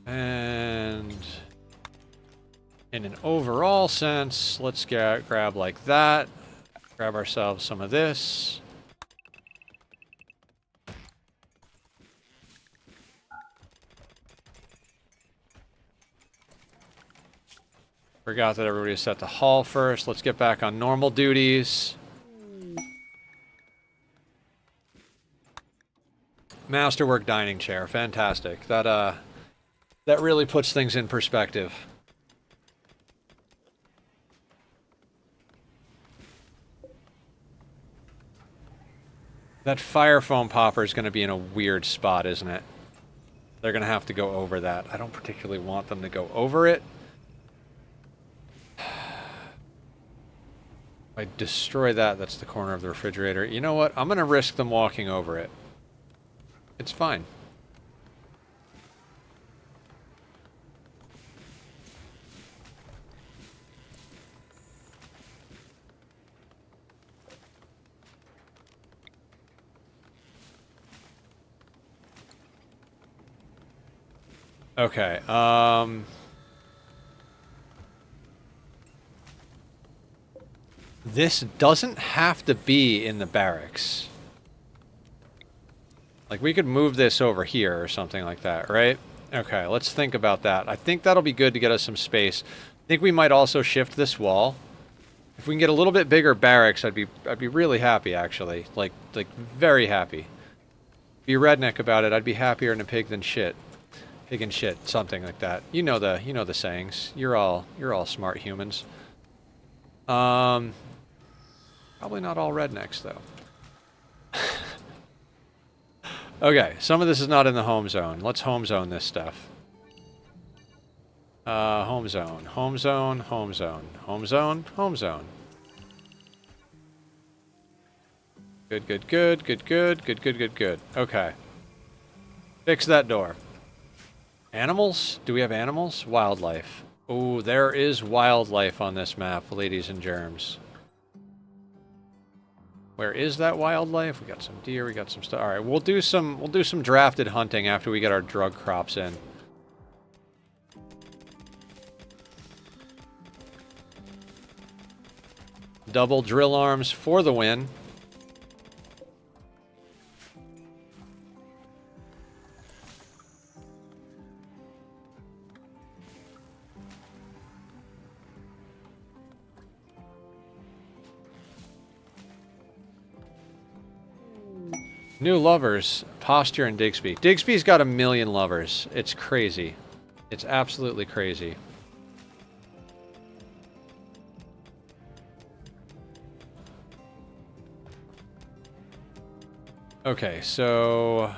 And in an overall sense, let's grab like that. Grab ourselves some of this. Forgot that everybody set the hall first. Let's get back on normal duties. Masterwork dining chair, fantastic. That really puts things in perspective. That fire foam popper is going to be in a weird spot, isn't it? They're going to have to go over that. I don't particularly want them to go over it. If I destroy that, that's the corner of the refrigerator. You know what? I'm going to risk them walking over it. It's fine. Okay, this doesn't have to be in the barracks. Like, we could move this over here or something like that, right? Okay, let's think about that. I think that'll be good to get us some space. I think we might also shift this wall. If we can get a little bit bigger barracks, I'd be really happy, actually. Like very happy. Be redneck about it. I'd be happier in a pig than shit. Pig and shit, something like that. You know the sayings. You're all smart humans. Probably not all rednecks though. Okay, some of this is not in the home zone. Let's home zone this stuff. Home zone, home zone, home zone, home zone, home zone. Good, good, good, good, good, good, good, good, good. Okay. Fix that door. Animals? Do we have animals? Wildlife. Oh, there is wildlife on this map, ladies and germs. Where is that wildlife? We got some deer, we got some stuff. All right, we'll do some drafted hunting after we get our drug crops in. Double drill arms for the win. New lovers, Posture and Digsby. Digsby's got 1 million lovers. It's crazy. It's absolutely crazy. Okay, so...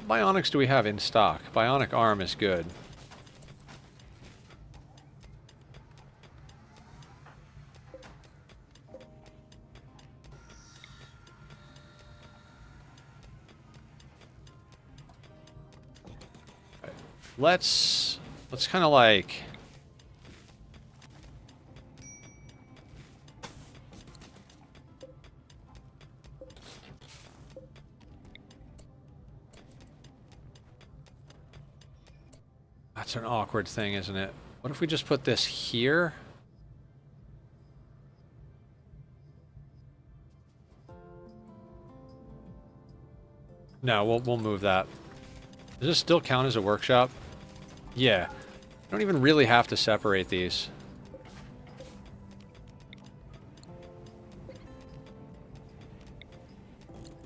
What bionics do we have in stock? Bionic arm is good. Let's kind of like... That's an awkward thing, isn't it? What if we just put this here? No, we'll move that. Does this still count as a workshop? Yeah. You don't even really have to separate these.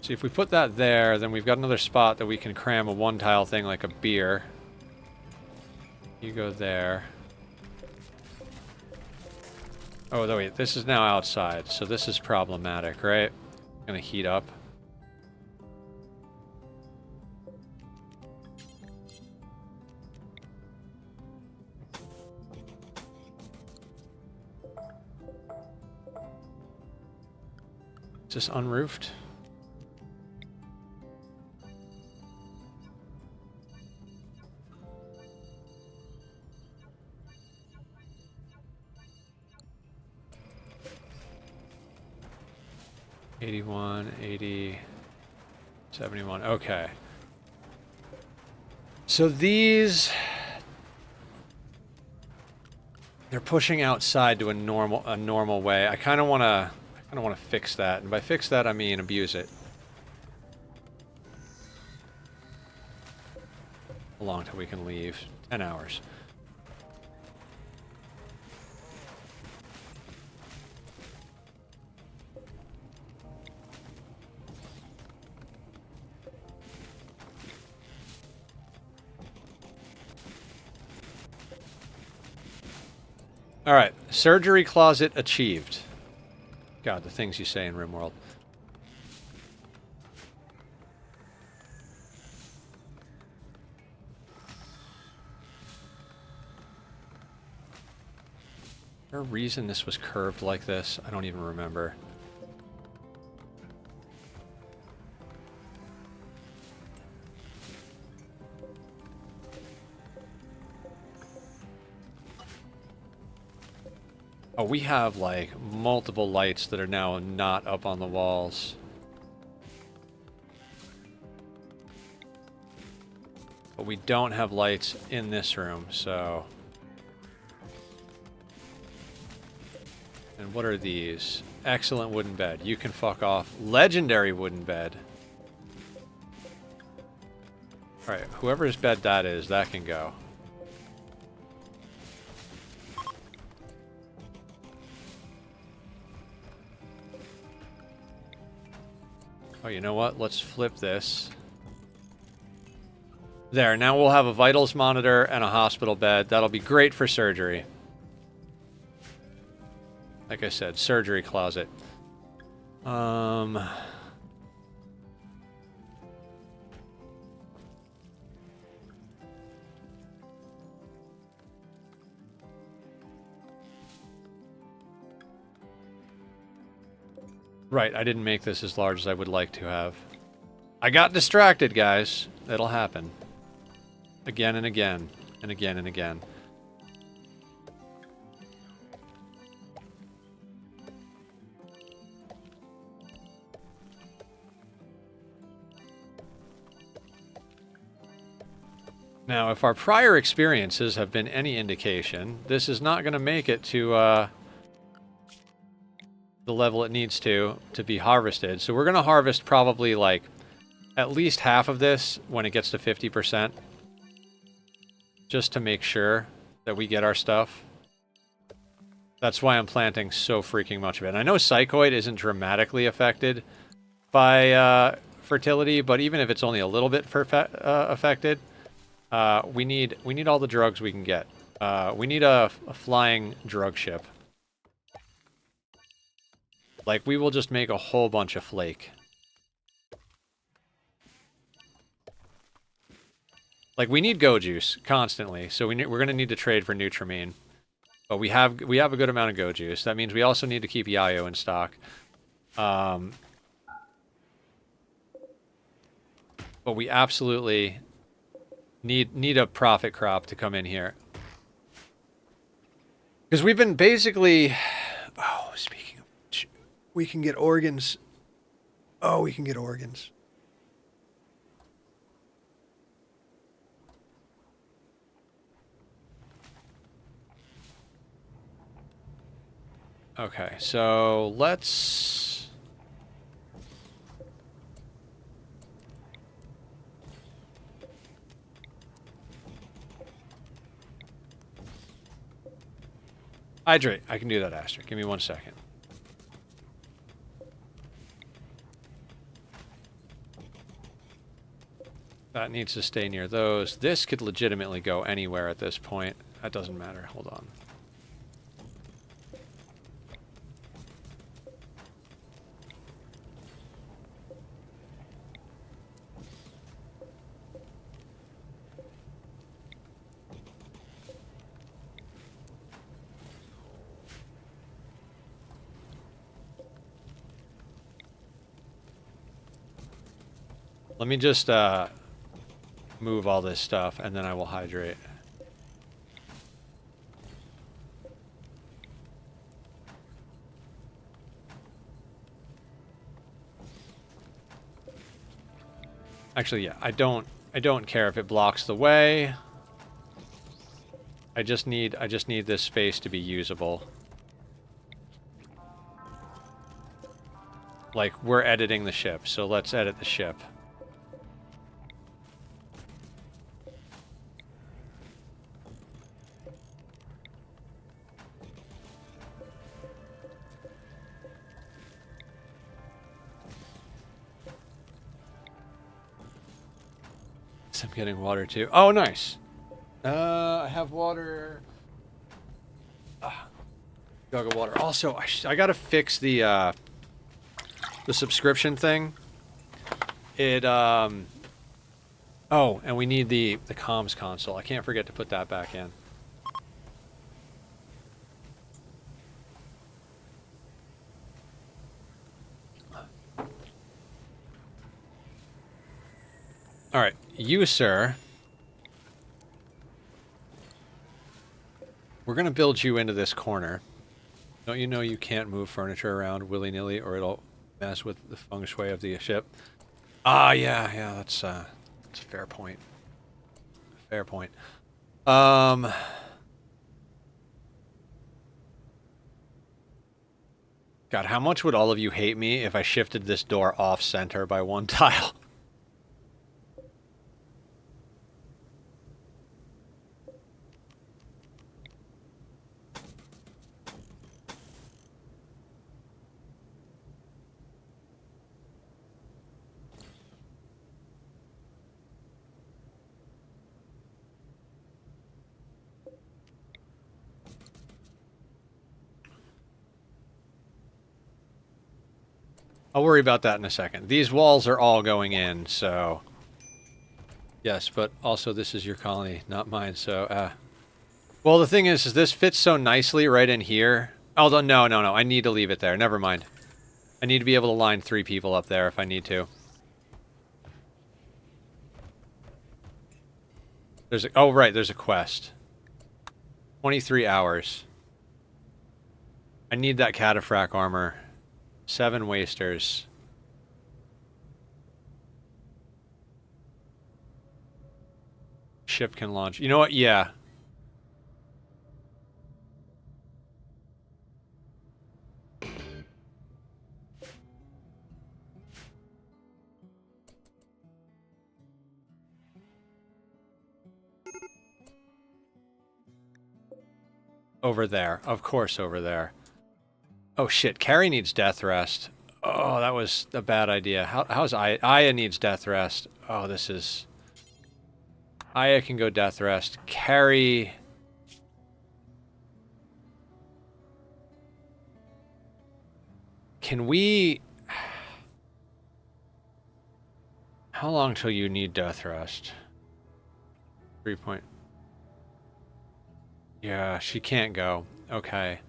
See, if we put that there, then we've got another spot that we can cram a one-tile thing like a beer. You go there. Oh, no, wait, this is now outside, so this is problematic, right? Gonna heat up. Is this unroofed? $81, $80, $71. Okay. So these, they're pushing outside to a normal way. I kind of want to fix that, and by fix that I mean abuse it. How long till we can leave? 10 hours. Alright, surgery closet achieved. God, the things you say in Rimworld. Is there a reason this was curved like this? I don't even remember. Oh, we have, like, multiple lights that are now not up on the walls. But we don't have lights in this room, so... And what are these? Excellent wooden bed. You can fuck off. Legendary wooden bed. Alright, whoever's bed that is, that can go. Oh, you know what? Let's flip this. There, now we'll have a vitals monitor and a hospital bed. That'll be great for surgery. Like I said, surgery closet. Right, I didn't make this as large as I would like to have. I got distracted, guys. It'll happen. Again and again. And again and again. Now, if our prior experiences have been any indication, this is not going to make it to the level it needs to be harvested. So we're going to harvest probably like at least half of this when it gets to 50%. Just to make sure that we get our stuff. That's why I'm planting so freaking much of it. And I know Psychoid isn't dramatically affected by fertility, but even if it's only a little bit affected, we need all the drugs we can get. We need a flying drug ship. Like, we will just make a whole bunch of flake. Like, we need go juice constantly, so we're going to need to trade for Nutramine. But we have a good amount of go juice. That means we also need to keep Yayo in stock. But we absolutely need a profit crop to come in here. Because we've been basically... Oh, speaking of which, we can get organs. Oh, we can get organs. Okay, so let's... Hydrate. I can do that, Aster. Give me 1 second. That needs to stay near those. This could legitimately go anywhere at this point. That doesn't matter. Hold on. Let me just move all this stuff, and then I will hydrate. Actually, yeah, I don't care if it blocks the way. I just need this space to be usable. Like, we're editing the ship, so let's edit the ship. I'm getting water too. Oh, nice. I have water. Jug of water. Also, I gotta fix the subscription thing. It oh, and we need the comms console. I can't forget to put that back in. All right, you, sir. We're going to build you into this corner. Don't you know you can't move furniture around willy-nilly or it'll mess with the feng shui of the ship? Ah, yeah, that's a fair point. Fair point. God, how much would all of you hate me if I shifted this door off-center by 1 tile? I'll worry about that in a second. These walls are all going in, so... Yes, but also this is your colony, not mine, so, Well, the thing is this fits so nicely right in here. Although, no, I need to leave it there. Never mind. I need to be able to line 3 people up there if I need to. There's a... Oh, right, there's a quest. 23 hours. I need that cataphract armor. 7 wasters. Ship can launch. You know what? Yeah. Over there. Of course over there. Oh shit, Carrie needs death rest. Oh, that was a bad idea. How's Aya needs death rest. Oh, this is... Aya can go death rest. Carrie... Can we... How long till you need death rest? 3 point. Yeah, she can't go. Okay.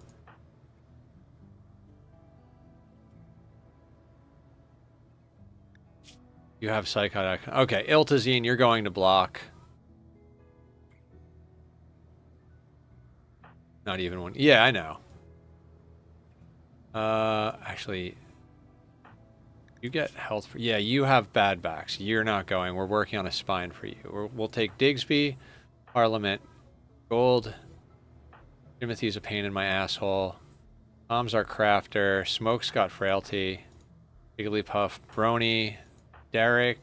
You have psychotic. Okay, Iltazine, you're going to block. Not even one. Yeah, I know. Actually, you get health for... Yeah, you have bad backs. You're not going. We're working on a spine for you. We'll take Digsby, Parliament, Gold. Timothy's a pain in my asshole. Tom's our crafter. Smoke's got frailty. Jigglypuff, Brony, Derek.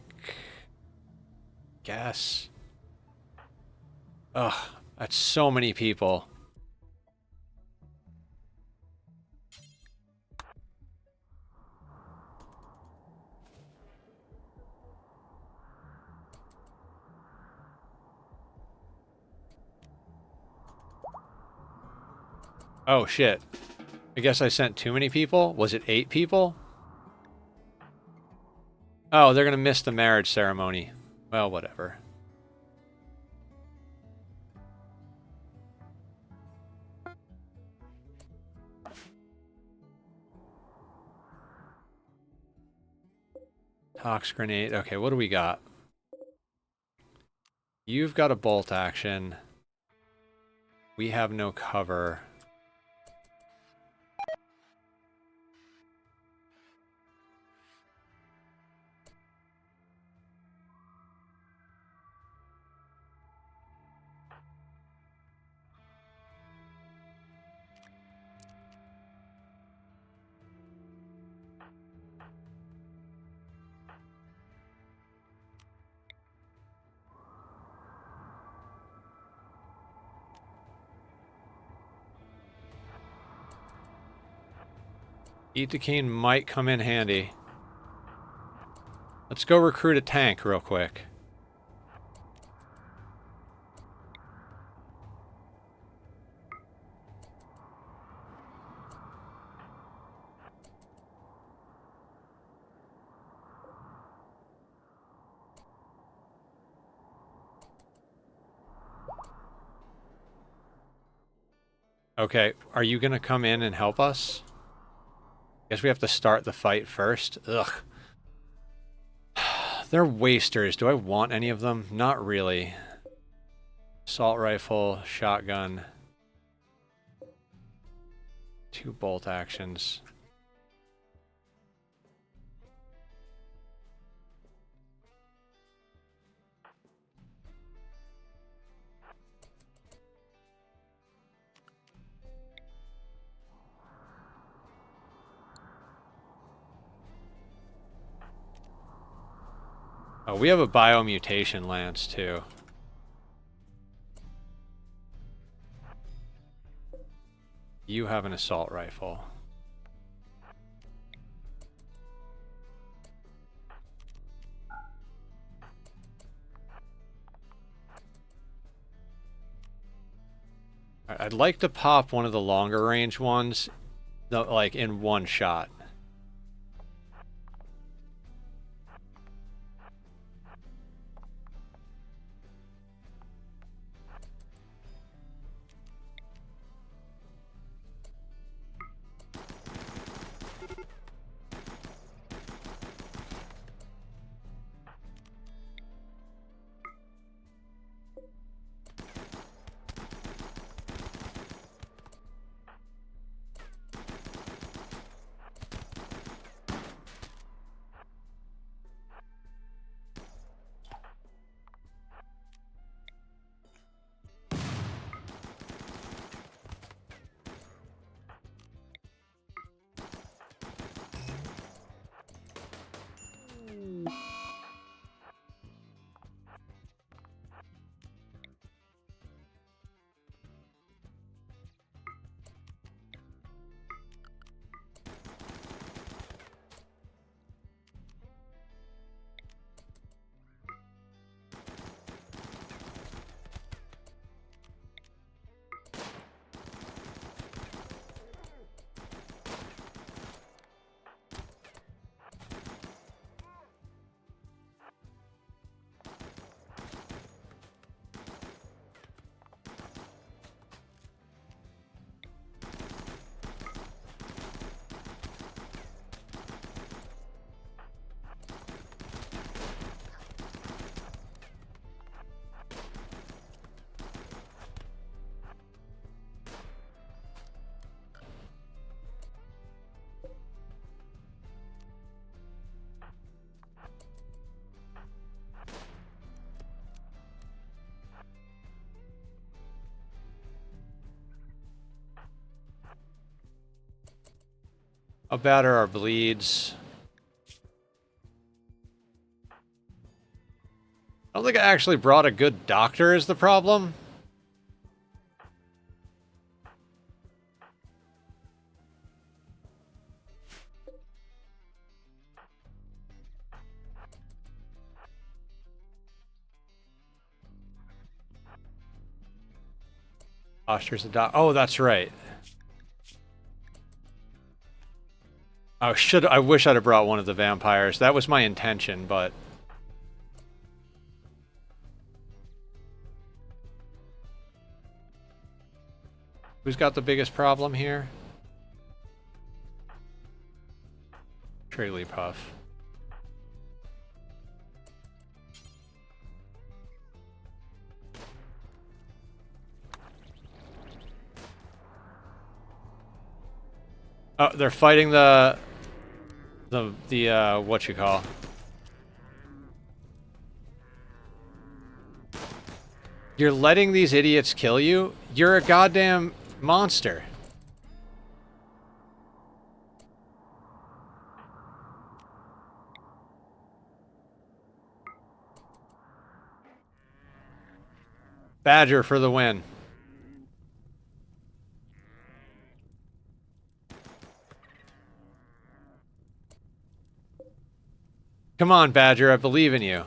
Guess. Ugh, that's so many people. Oh, shit. I guess I sent too many people? Was it 8 people? Oh, they're gonna miss the marriage ceremony. Well, whatever. Tox grenade. Okay, what do we got? You've got a bolt action. We have no cover. Eat the cane might come in handy. Let's go recruit a tank real quick. Okay, are you gonna come in and help us? Guess we have to start the fight first. Ugh. They're wasters. Do I want any of them? Not really. Assault rifle, shotgun. 2 bolt actions. Oh, we have a biomutation lance too. You have an assault rifle. I'd like to pop one of the longer range ones, like in one shot. How bad are our bleeds? I don't think I actually brought a good doctor is the problem. Posture's a doc. Oh, that's right. I wish I'd have brought one of the vampires. That was my intention, but who's got the biggest problem here? Trailee Puff. Oh, they're fighting the what you call? You're letting these idiots kill you? You're a goddamn monster. Badger for the win. Come on, Badger, I believe in you.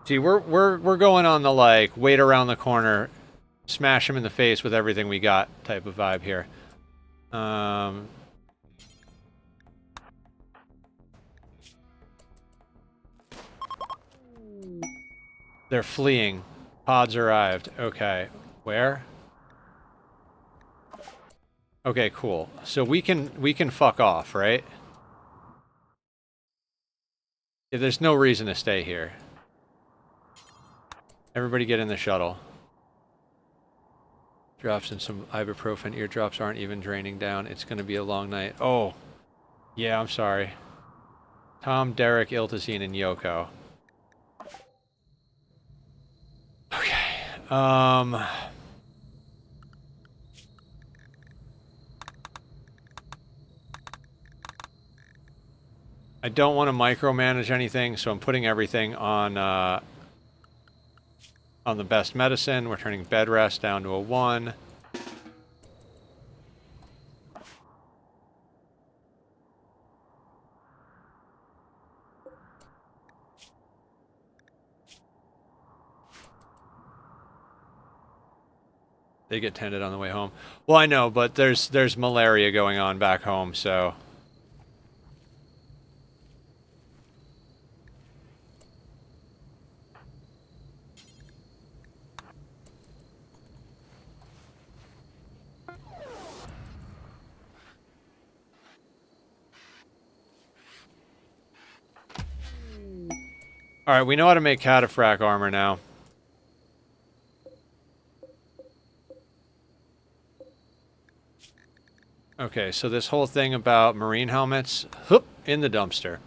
See, we're going on the like wait around the corner, smash him in the face with everything we got type of vibe here. They're fleeing. Pods arrived. Okay. Where? Okay, cool. So we can fuck off, right? Yeah, there's no reason to stay here. Everybody get in the shuttle. Drops and some ibuprofen. Eardrops aren't even draining down. It's going to be a long night. Oh. Yeah, I'm sorry. Tom, Derek, Iltazine, and Yoko. Okay. I don't want to micromanage anything, so I'm putting everything on the best medicine. We're turning bed rest down to a 1. They get tended on the way home. Well, I know, but there's malaria going on back home, so... Alright, we know how to make cataphract armor now. Okay, so this whole thing about marine helmets, whoop, in the dumpster.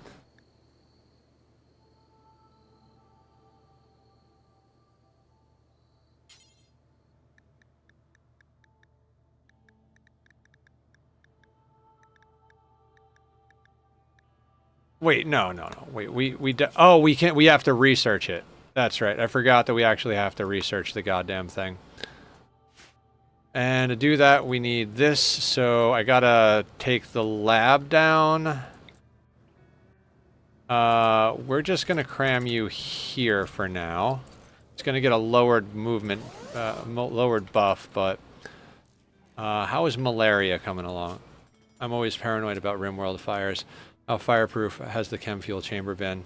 Wait, no. Wait, we have to research it. That's right. I forgot that we actually have to research the goddamn thing. And to do that, we need this, so I gotta take the lab down. We're just gonna cram you here for now. It's gonna get a lowered movement, lowered buff, but... how is malaria coming along? I'm always paranoid about Rimworld fires. How fireproof has the chem fuel chamber been?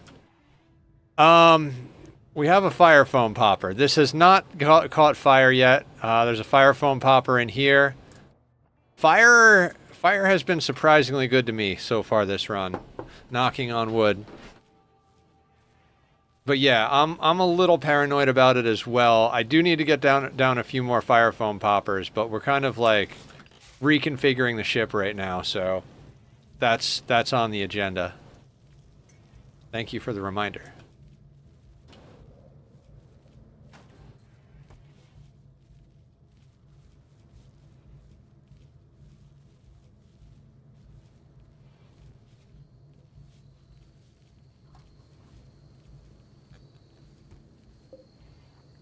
We have a fire foam popper. This has not caught fire yet. There's a fire foam popper in here. Fire has been surprisingly good to me so far this run. Knocking on wood. But yeah, I'm a little paranoid about it as well. I do need to get down a few more fire foam poppers, but we're kind of like reconfiguring the ship right now, so that's on the agenda. Thank you for the reminder.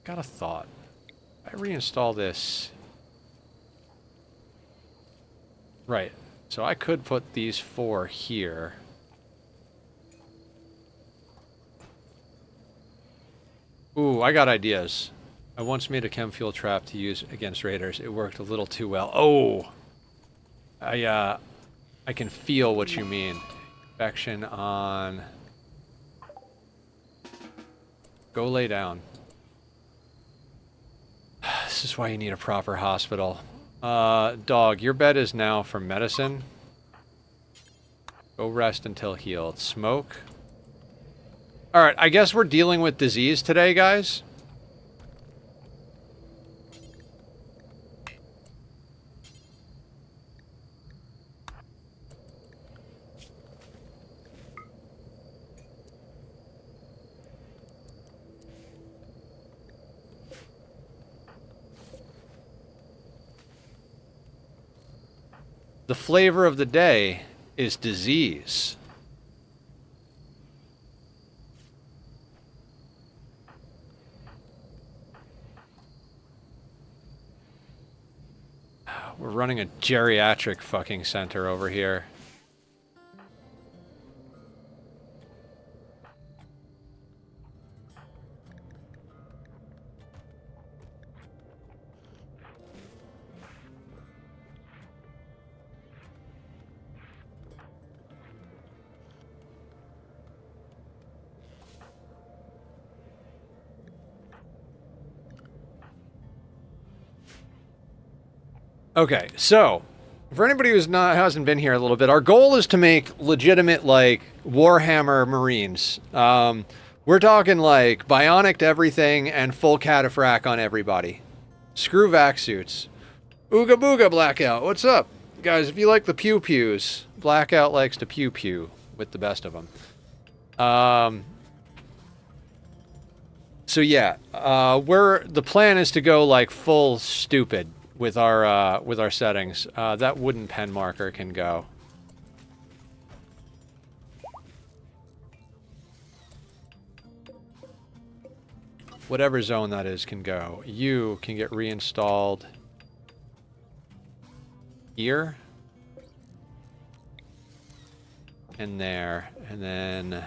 Got a thought. I reinstall this. Right. So I could put these 4 here. Ooh, I got ideas. I once made a chem fuel trap to use against raiders. It worked a little too well. Oh! I can feel what you mean. Infection on... Go lay down. This is why you need a proper hospital. Dog, your bed is now for medicine. Go rest until healed. Smoke. Alright, I guess we're dealing with disease today, guys. The flavor of the day is disease. We're running a geriatric fucking center over here. Okay, so for anybody who's hasn't been here a little bit, our goal is to make legitimate like Warhammer Marines. We're talking like bionic to everything and full cataphract on everybody. Screw vac suits. Ooga booga Blackout, what's up? Guys, if you like the pew pews, Blackout likes to pew pew with the best of them. So yeah, the plan is to go like full stupid with our settings. That wooden pen marker can go. Whatever zone that is can go. You can get reinstalled here and there, and then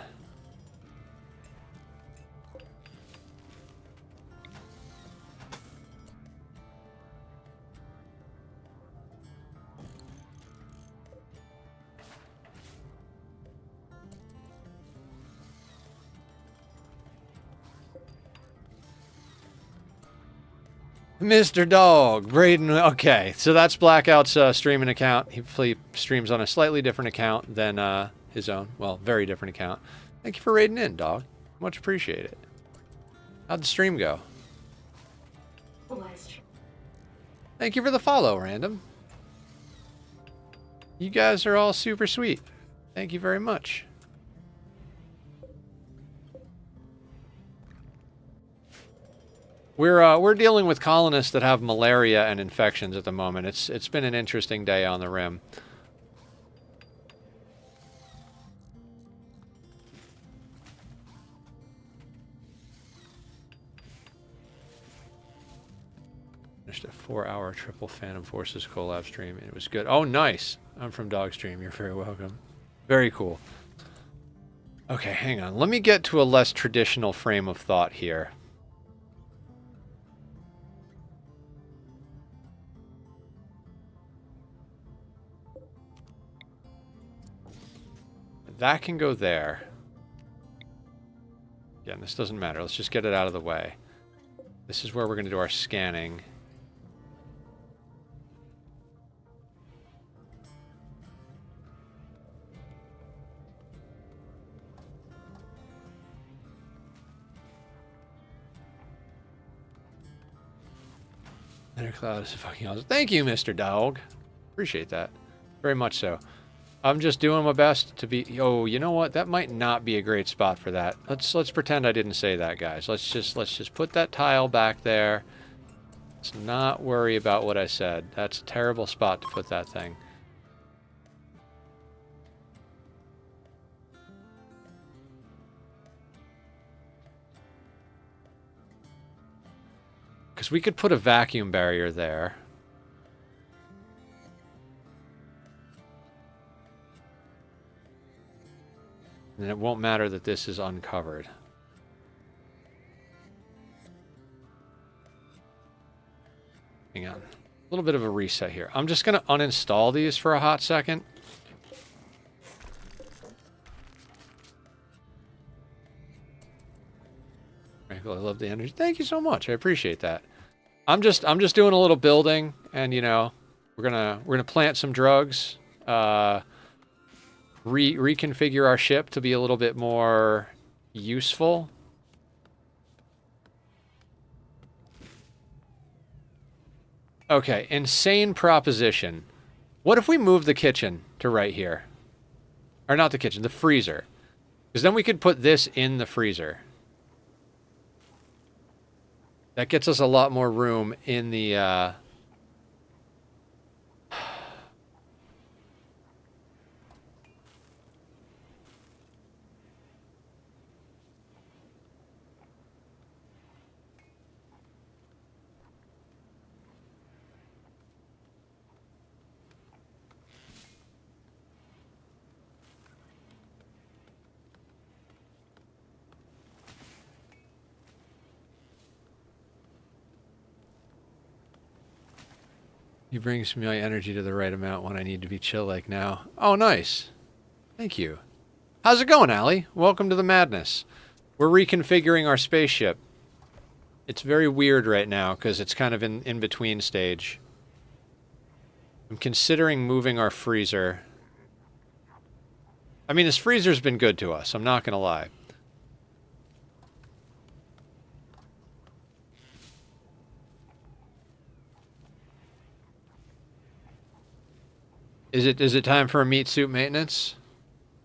Mr. Dog, Braden. Okay, so that's Blackout's streaming account. He streams on a slightly different account than his own. Well, very different account. Thank you for raiding in, Dog. Much appreciated. How'd the stream go? Thank you for the follow, Random. You guys are all super sweet. Thank you very much. We're dealing with colonists that have malaria and infections at the moment. It's been an interesting day on the Rim. Finished a 4-hour triple Phantom Forces collab stream, and it was good. Oh, nice! I'm from Dogstream. You're very welcome. Very cool. Okay, hang on. Let me get to a less traditional frame of thought here. That can go there. Again, this doesn't matter. Let's just get it out of the way. This is where we're going to do our scanning. Cloud is fucking awesome. Thank you, Mr. Dog. Appreciate that. Very much so. I'm just doing my best to be... Oh, you know what? That might not be a great spot for that. Let's pretend I didn't say that, guys. Let's just put that tile back there. Let's not worry about what I said. That's a terrible spot to put that thing. Because we could put a vacuum barrier there. And it won't matter that this is uncovered. Hang on. A little bit of a reset here. I'm just going to uninstall these for a hot second. I love the energy. Thank you so much. I appreciate that. I'm just doing a little building, and you know, we're gonna plant some drugs, reconfigure our ship to be a little bit more useful. Okay, insane proposition. What if we move the kitchen to right here? Or not the kitchen, the freezer. Because then we could put this in the freezer. That gets us a lot more room in the, He brings my energy to the right amount when I need to be chill like now. Oh, nice. Thank you. How's it going, Allie? Welcome to the madness. We're reconfiguring our spaceship. It's very weird right now because it's kind of in between stage. I'm considering moving our freezer. I mean, this freezer's been good to us. I'm not going to lie. Is it time for a meat suit maintenance?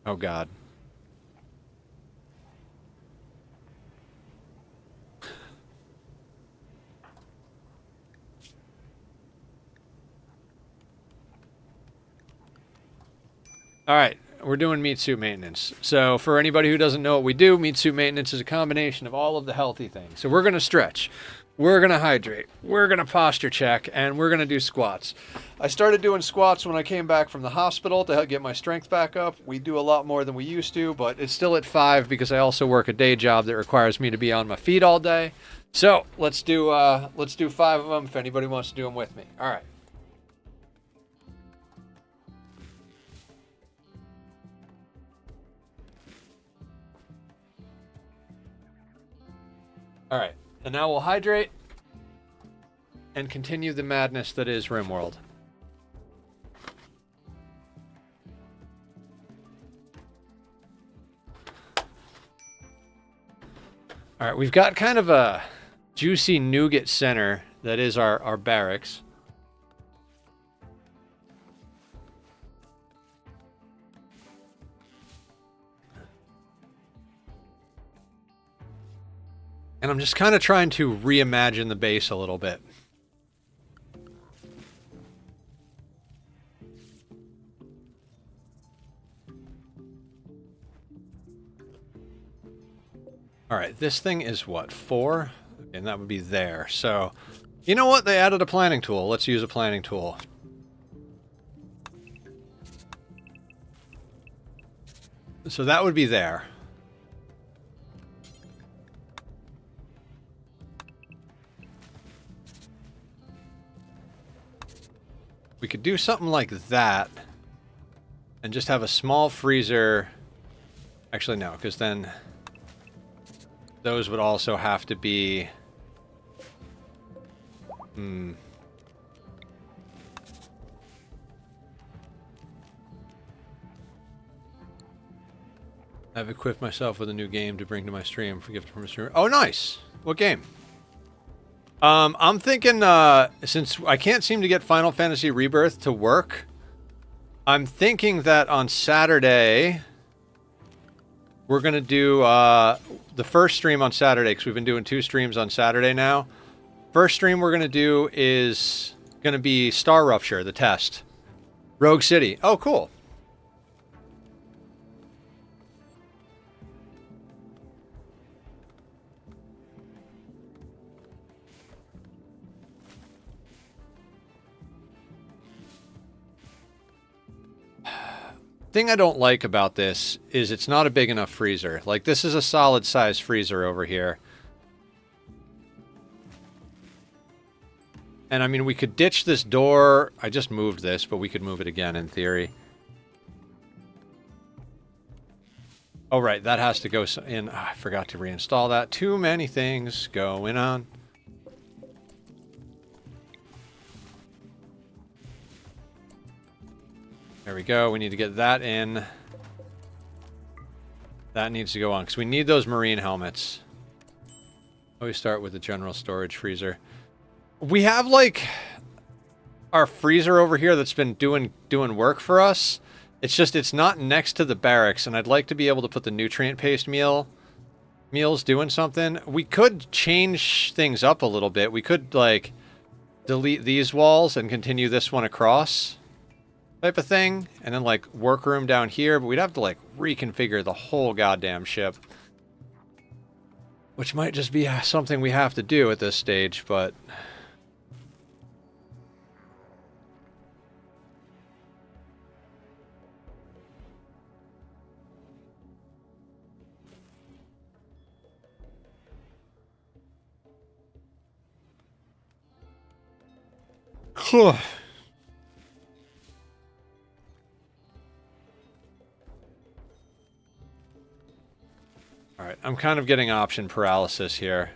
Oh God. All right, we're doing meat suit maintenance. So for anybody who doesn't know what we do, meat suit maintenance is a combination of all of the healthy things. So we're going to stretch. We're going to hydrate. We're going to posture check. And we're going to do squats. I started doing squats when I came back from the hospital to help get my strength back up. We do a lot more than we used to, but it's still at 5 because I also work a day job that requires me to be on my feet all day. So let's do 5 of them if anybody wants to do them with me. All right. All right. And now we'll hydrate and continue the madness that is Rimworld. All right, we've got kind of a juicy nougat center that is our barracks. And I'm just kind of trying to reimagine the base a little bit. All right, this thing is what, 4? And that would be there. So, you know what? They added a planning tool. Let's use a planning tool. So that would be there. We could do something like that and just have a small freezer. Actually, no, because then those would also have to be... I've equipped myself with a new game to bring to my stream for gift from a streamer. Oh, nice! What game? I'm thinking, since I can't seem to get Final Fantasy Rebirth to work, I'm thinking that on Saturday, we're going to do the first stream on Saturday, because we've been doing 2 streams on Saturday now. First stream we're going to do is going to be Star Rupture, the test. Rogue City. Oh, cool. Thing I don't like about this is it's not a big enough freezer. Like, this is a solid size freezer over here. And I mean, we could ditch this door. I just moved this, but we could move it again in theory. Oh, right. That has to go in. Oh, I forgot to reinstall that. Too many things going on. There we go. We need to get that in. That needs to go on, because we need those marine helmets. Always start with the general storage freezer. We have, like, our freezer over here that's been doing work for us. It's just, it's not next to the barracks, and I'd like to be able to put the nutrient paste meals doing something. We could change things up a little bit. We could, like, delete these walls and continue this one across, type of thing, and then, like, workroom down here, but we'd have to, like, reconfigure the whole goddamn ship, which might just be something we have to do at this stage, but Alright, I'm kind of getting option paralysis here.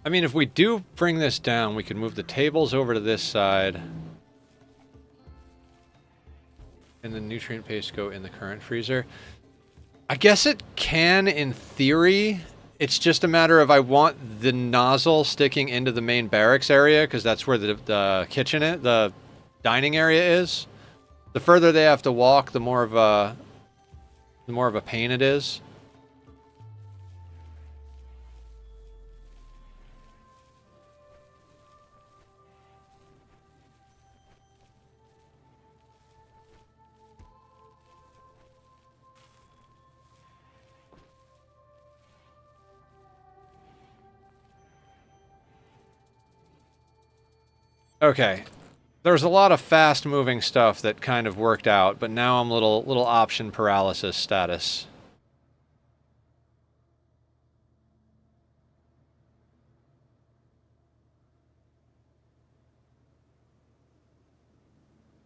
I mean, if we do bring this down, we can move the tables over to this side. And the nutrient paste go in the current freezer. I guess it can, in theory. It's just a matter of I want the nozzle sticking into the main barracks area, because that's where the kitchen is, the dining area is. The further they have to walk, the more of a pain it is. Okay. There's a lot of fast-moving stuff that kind of worked out, but now I'm little option paralysis status.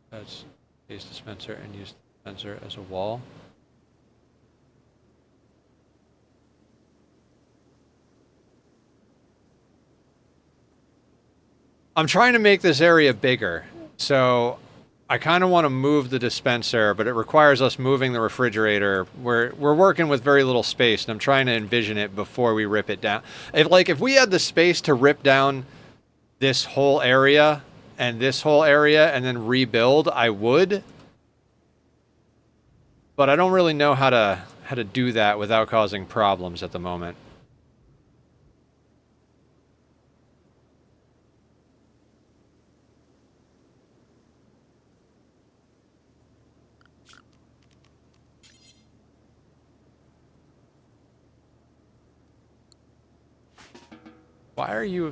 That's paste dispenser and use the dispenser as a wall. I'm trying to make this area bigger, so I kind of want to move the dispenser, but it requires us moving the refrigerator. We're working with very little space, and I'm trying to envision it before we rip it down. If we had the space to rip down this whole area and this whole area and then rebuild, I would. But I don't really know how to do that without causing problems at the moment. Why are you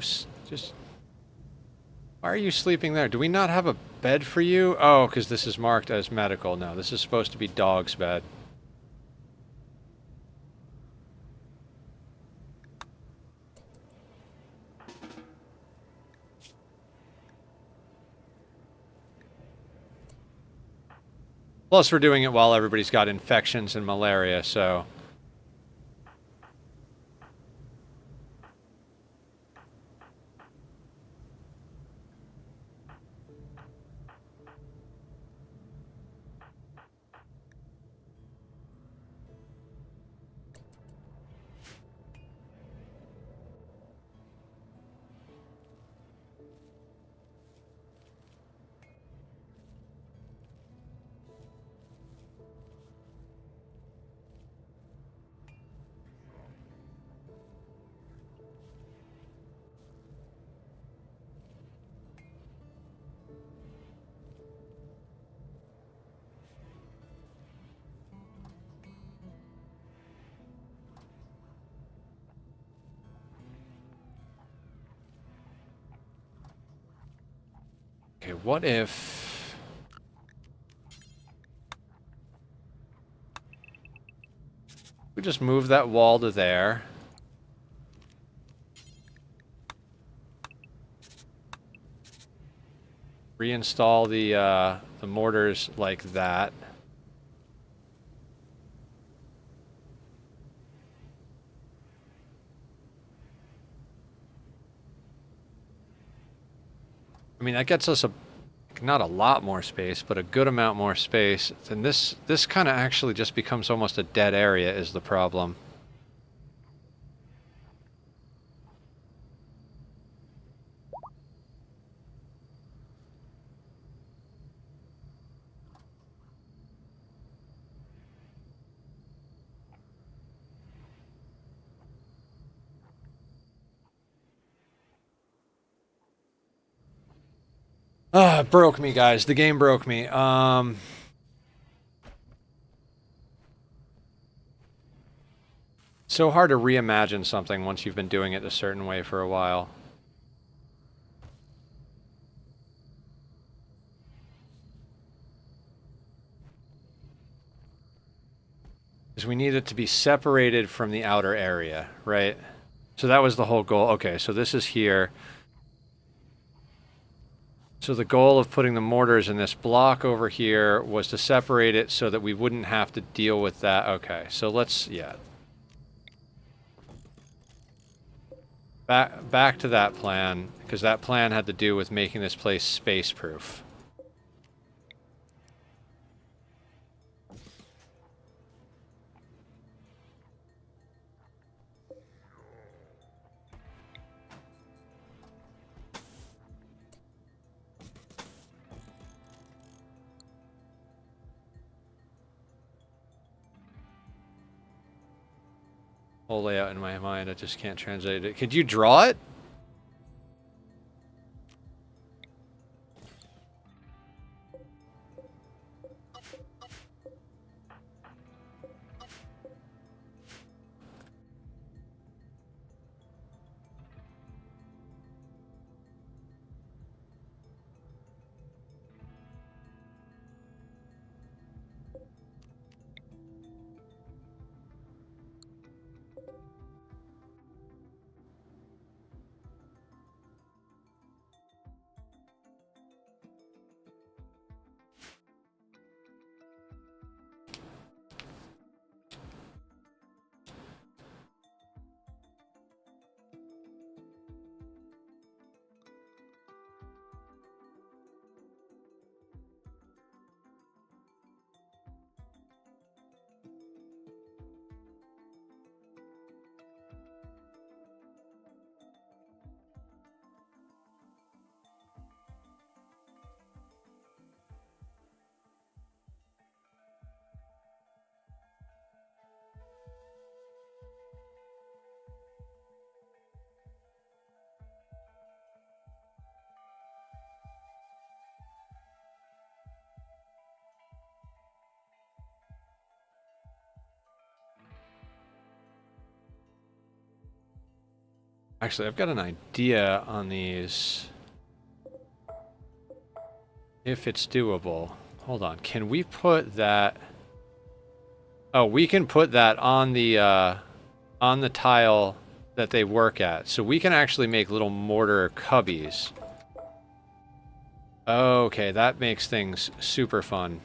sleeping there? Do we not have a bed for you? Oh, because this is marked as medical. No, this is supposed to be dog's bed. Plus, we're doing it while everybody's got infections and malaria, so... Okay, what if... we just move that wall to there. Reinstall the mortars like that. I mean, that gets us not a lot more space, but a good amount more space. Then this kind of actually just becomes almost a dead area is the problem. Ah, it broke me, guys. The game broke me. So hard to reimagine something once you've been doing it a certain way for a while. Because we need it to be separated from the outer area, right? So that was the whole goal. Okay, so this is here. So the goal of putting the mortars in this block over here was to separate it so that we wouldn't have to deal with that. Okay, so let's, yeah. Back to that plan, because that plan had to do with making this place space-proof. Whole layout in my mind, I just can't translate it. Could you draw it? Actually, I've got an idea on these. If it's doable. Hold on, can we put that... oh, we can put that on the tile that they work at. So we can actually make little mortar cubbies. Okay, that makes things super fun.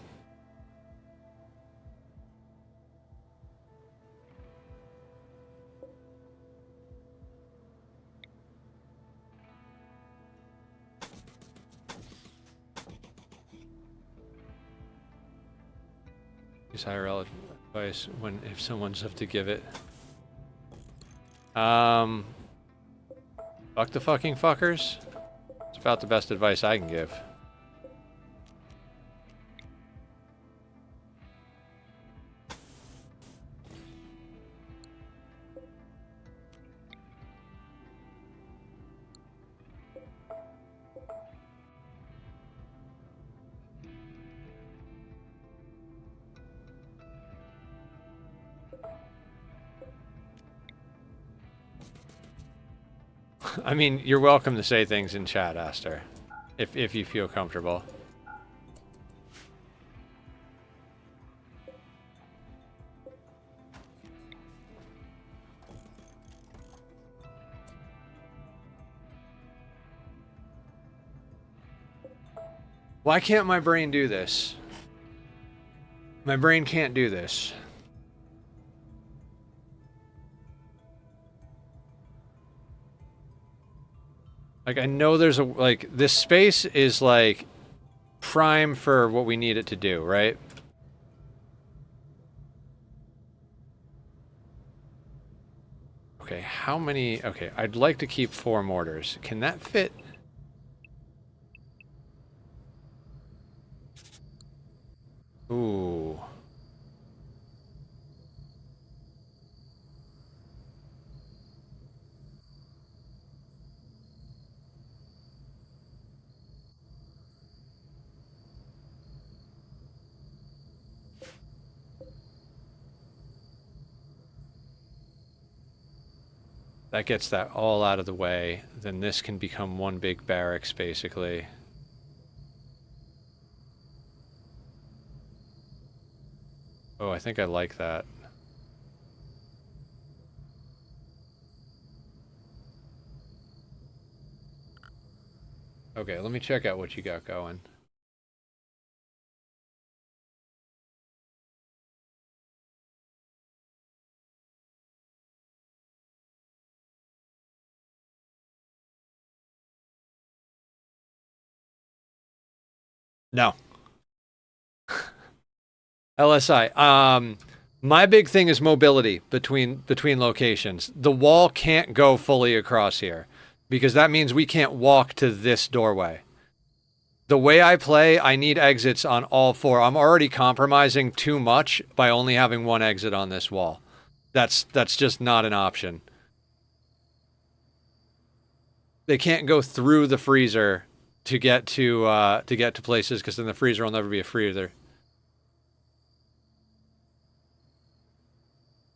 Use IRL advice if someone's up to give it. Fuck the fucking fuckers. It's about the best advice I can give. I mean, you're welcome to say things in chat, Aster. if you feel comfortable. Why can't my brain do this? My brain can't do this. Like, I know there's a, like, this space is, like, prime for what we need it to do, right? Okay, how many, okay, I'd like to keep 4 mortars. Can that fit? Ooh. That gets that all out of the way. Then this can become one big barracks, basically. Oh, I think I like that. Okay, let me check out what you got going. No. LSI. My big thing is mobility between locations. The wall can't go fully across here because that means we can't walk to this doorway. The way I play, I need exits on all 4. I'm already compromising too much by only having 1 exit on this wall. That's just not an option. They can't go through the freezer to get to places because then the freezer will never be a freezer.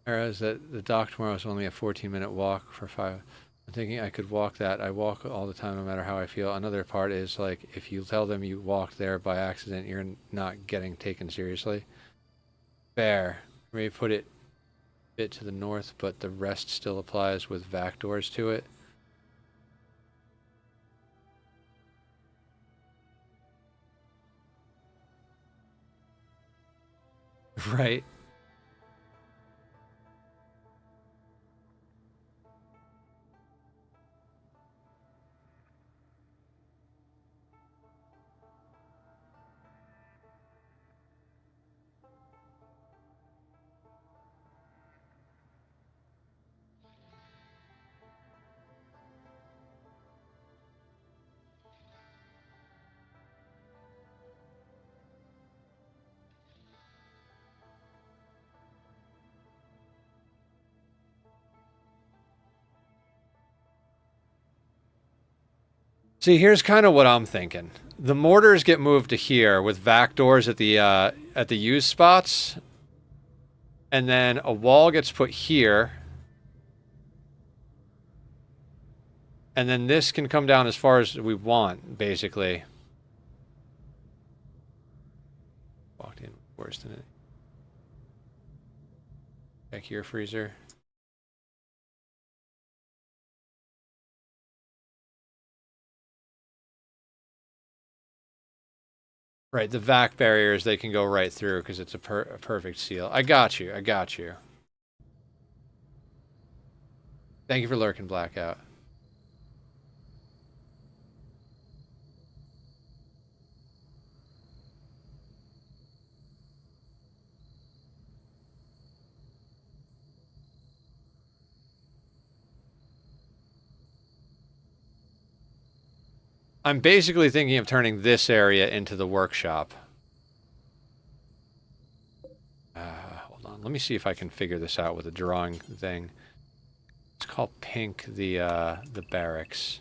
Is that the dock tomorrow is only a 14-minute walk for 5. I'm thinking I could walk that. I walk all the time no matter how I feel. Another part is like if you tell them you walked there by accident, you're not getting taken seriously. Fair. Maybe put it a bit to the north, but the rest still applies with back doors to it. Right. See, here's kind of what I'm thinking. The mortars get moved to here with vac doors at the used spots, and then a wall gets put here, and then this can come down as far as we want, basically. Walked in worse than it. Check here, freezer. Right, the vac barriers, they can go right through because it's a perfect seal. I got you. I got you. Thank you for lurking, Blackout. I'm basically thinking of turning this area into the workshop. Hold on. Let me see if I can figure this out with a drawing thing. Let's call pink the barracks.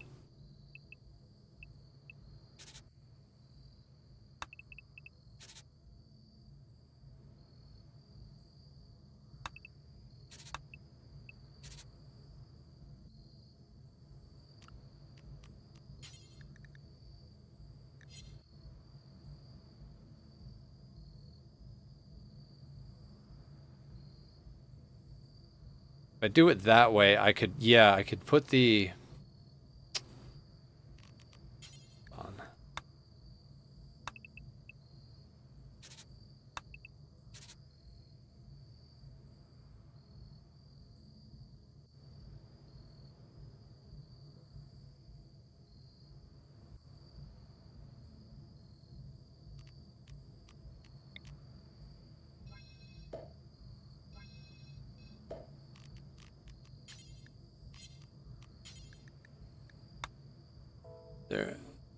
If I do it that way, I could, yeah, I could put the... on.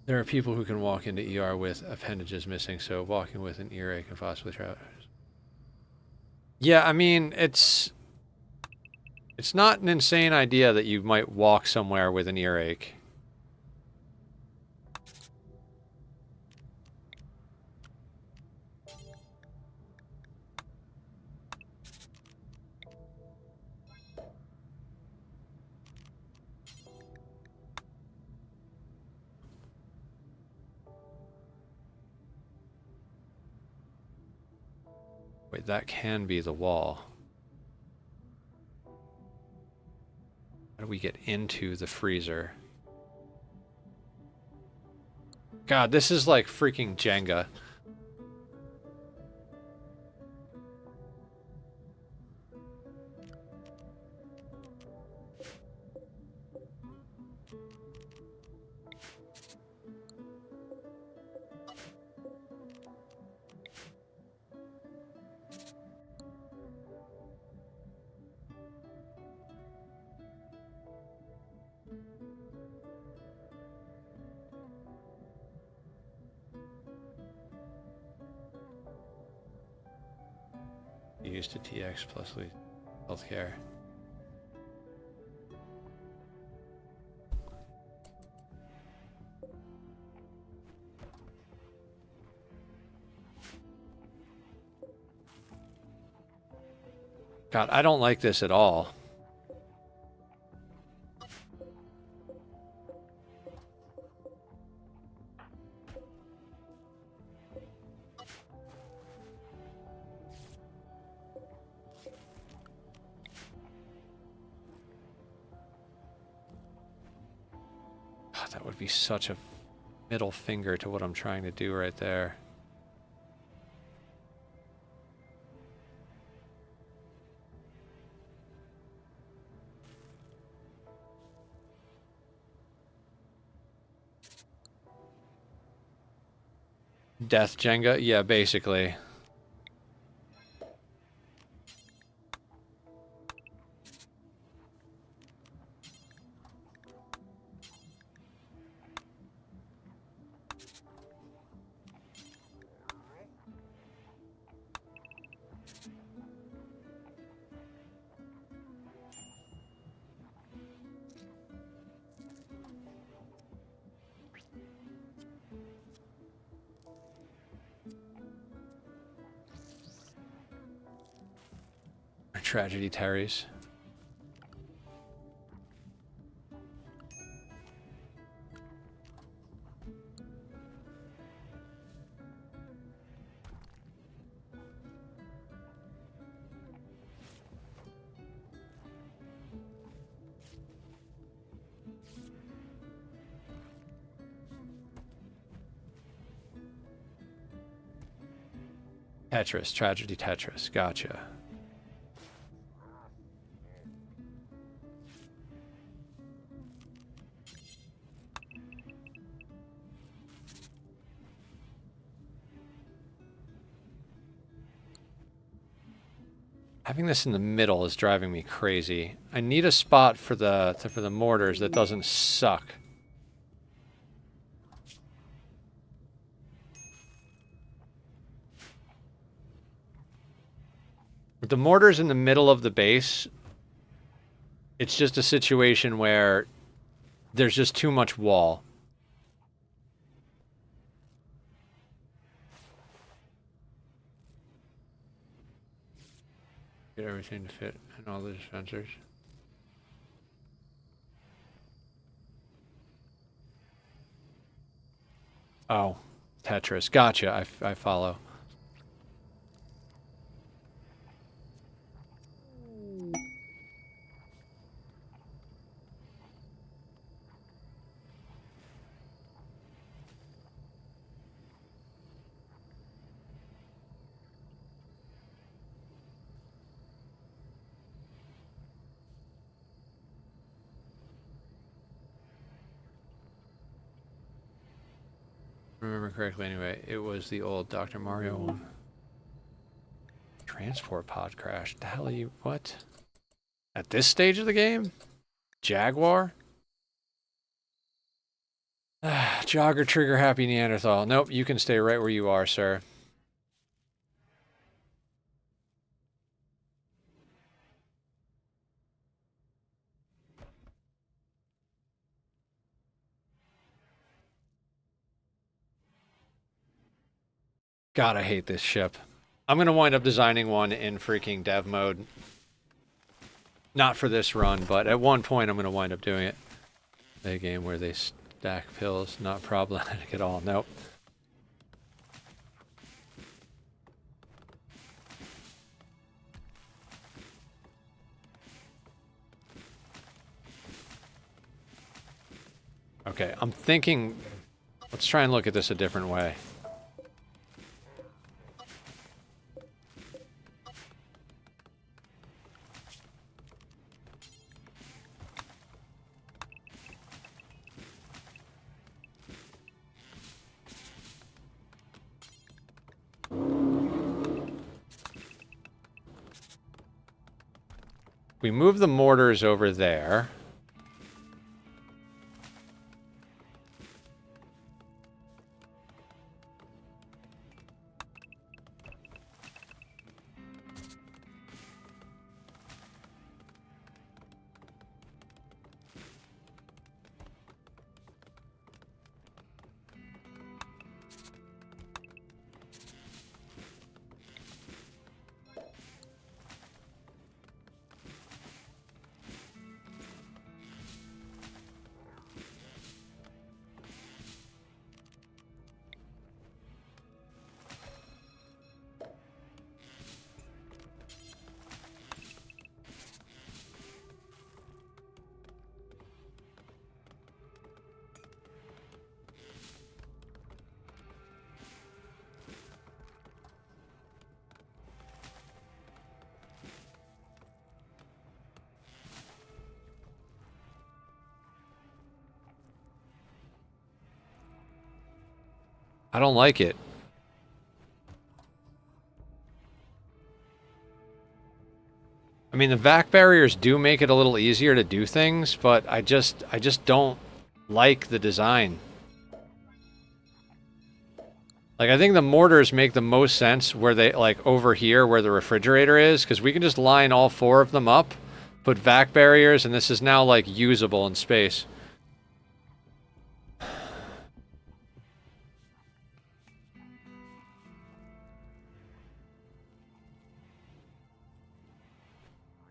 There are people who can walk into ER with appendages missing, so walking with an earache can possibly try. Yeah, I mean, it's not an insane idea that you might walk somewhere with an earache. Wait, that can be the wall. How do we get into the freezer? God, this is like freaking Jenga. Used to TX plus healthcare. God, I don't like this at all. That would be such a middle finger to what I'm trying to do right there. Death Jenga? Yeah, basically. Tragedy tarries. Tetris, tragedy Tetris, gotcha. Having this in the middle is driving me crazy. I need a spot for the mortars that doesn't suck. With the mortars in the middle of the base, it's just a situation where there's just too much wall. Get everything to fit in all the dispensers. Oh, Tetris. Gotcha. I follow. Remember correctly anyway, it was the old Dr. Mario one. Transport pod crash. The hell are you? What? At this stage of the game? Jaguar? Jogger trigger happy Neanderthal. Nope, you can stay right where you are, sir. God, I hate this ship. I'm going to wind up designing one in freaking dev mode. Not for this run, but at one point I'm going to wind up doing it. A game where they stack pills, not problematic at all. Nope. Okay, I'm thinking... Let's try and look at this a different way. We move the mortars over there. I don't like it. I mean, the vac barriers do make it a little easier to do things, but I just don't like the design. Like, I think the mortars make the most sense where they, like, over here where the refrigerator is, because we can just line all 4 of them up, put vac barriers, and this is now, like, usable in space.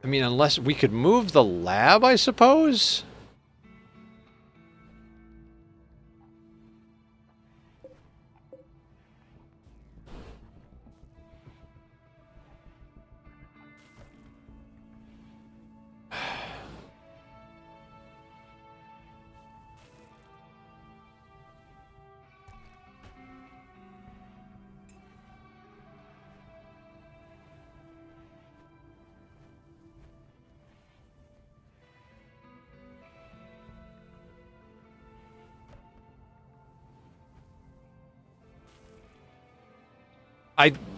I mean, unless we could move the lab, I suppose?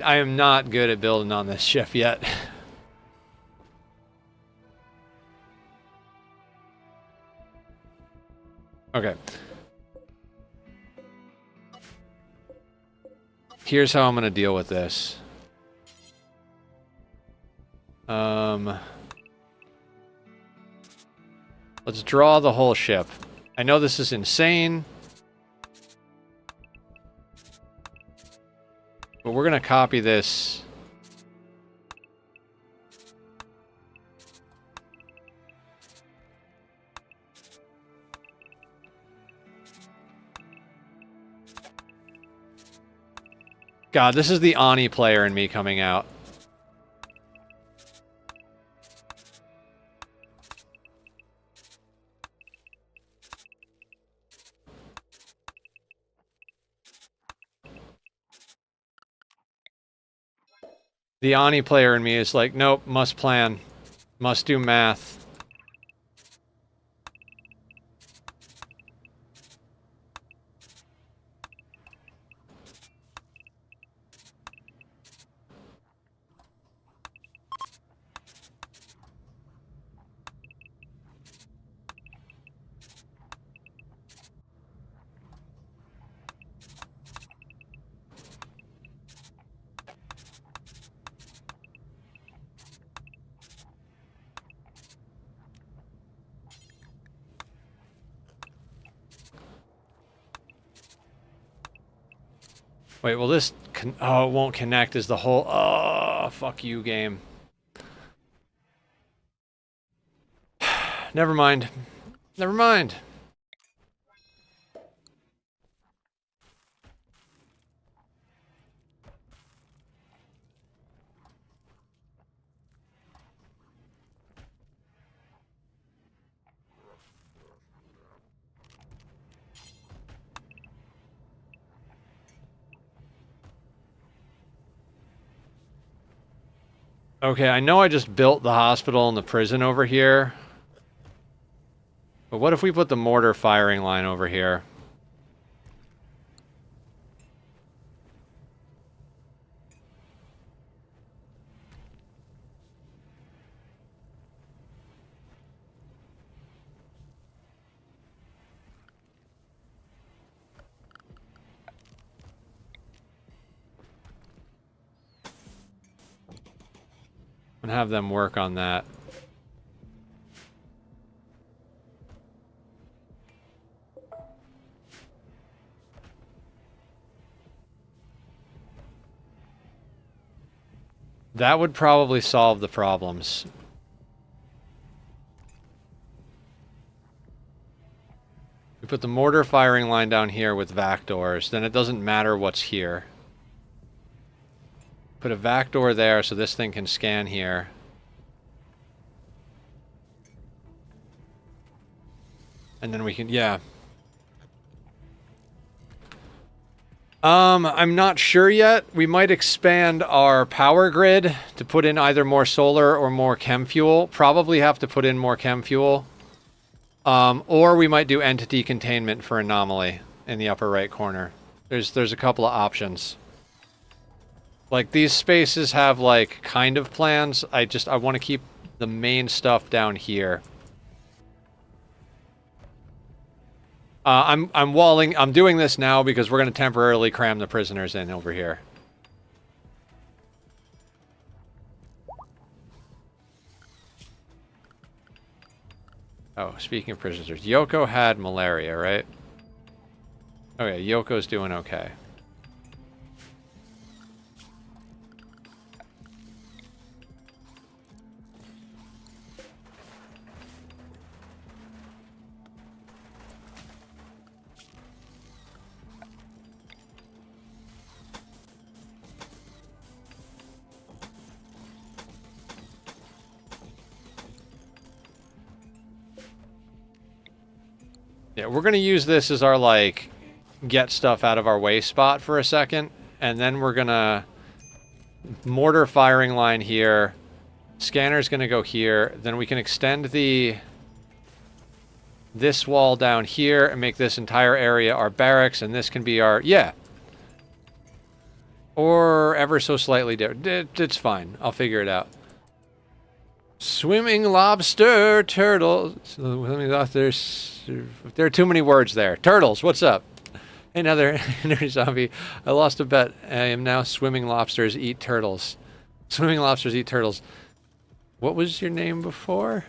I am not good at building on this ship yet. Okay. Here's how I'm going to deal with this. Let's draw the whole ship. I know this is insane, but we're going to copy this. God, this is the Ani player in me coming out. The Ani player in me is like, nope, must plan. Must do math. Wait, will this... oh, it won't connect is the whole... oh, fuck you, game. Never mind. Never mind. Okay, I know I just built the hospital and the prison over here. But what if we put the mortar firing line over here? And have them work on that. That would probably solve the problems. We put the mortar firing line down here with vac doors, then it doesn't matter what's here. Put a vac door there so this thing can scan here. And then we can, yeah. I'm not sure yet. We might expand our power grid to put in either more solar or more chem fuel. Probably have to put in more chem fuel. Or we might do entity containment for anomaly in the upper right corner. There's a couple of options. Like, these spaces have, like, kind of plans. I want to keep the main stuff down here. I'm doing this now because we're going to temporarily cram the prisoners in over here. Oh, speaking of prisoners, Yoko had malaria, right? Okay, Yoko's doing okay. Yeah, we're going to use this as our, like, get stuff out of our way spot for a second. And then we're going to mortar firing line here. Scanner's going to go here. Then we can extend this wall down here and make this entire area our barracks. And this can be our... yeah. Or ever so slightly different. It's fine. I'll figure it out. Swimming lobster, turtles. Swimming lobsters. There are too many words there. Turtles, what's up? Another energy zombie. I lost a bet. I am now swimming lobsters eat turtles. Swimming lobsters eat turtles. What was your name before?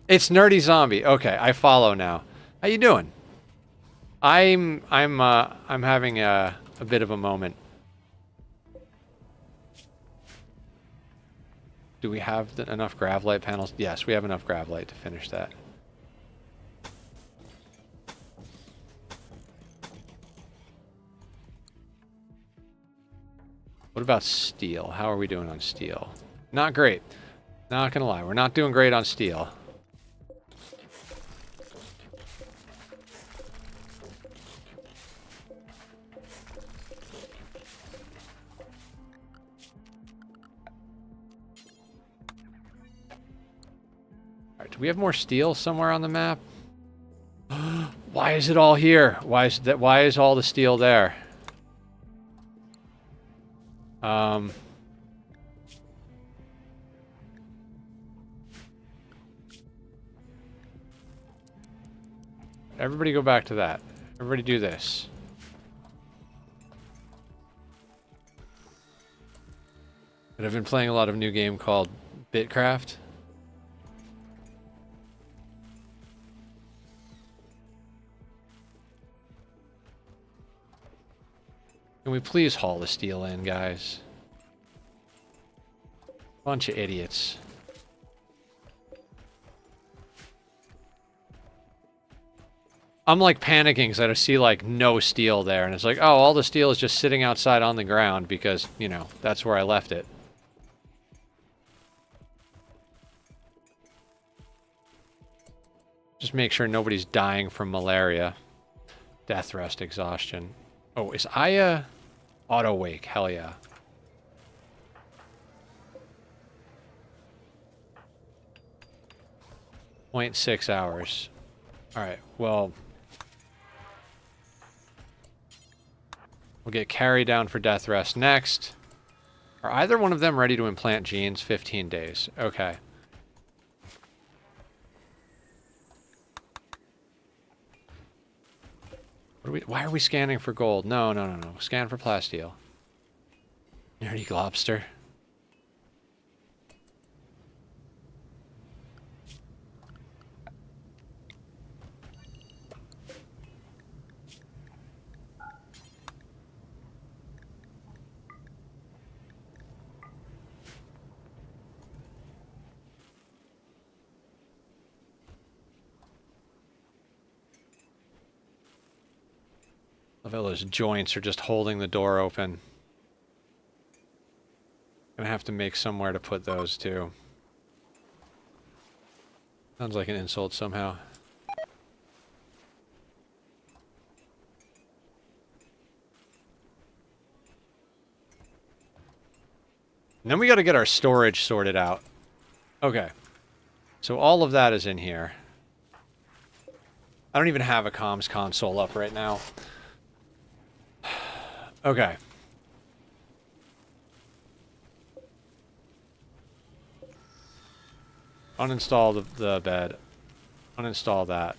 It's Nerdy Zombie. Okay, I follow now. How you doing? I'm having a bit of a moment. Do we have enough grav light panels? Yes, we have enough grav light to finish that. What about steel? How are we doing on steel? Not great. Not gonna lie, we're not doing great on steel. Do we have more steel somewhere on the map? Why is it all here? Why is all the steel there? Everybody go back to that. Everybody do this. And I've been playing a lot of new game called Bitcraft. Can we please haul the steel in, guys? Bunch of idiots. I'm like panicking because I see like no steel there, and it's like, oh, all the steel is just sitting outside on the ground because, you know, that's where I left it. Just make sure nobody's dying from malaria. Death rest, exhaustion. Oh, is Aya auto wake? Hell yeah. .6 hours. Alright, well, we'll get Carrie down for death rest next. Are either one of them ready to implant genes? 15 days. Okay. Why are we scanning for gold? No, no, no, no. Scan for plasteel. Nerdy globster. Those joints are just holding the door open. Gonna have to make somewhere to put those too. Sounds like an insult somehow. And then we gotta get our storage sorted out. Okay. So all of that is in here. I don't even have a comms console up right now. Okay. Uninstall the bed. Uninstall that.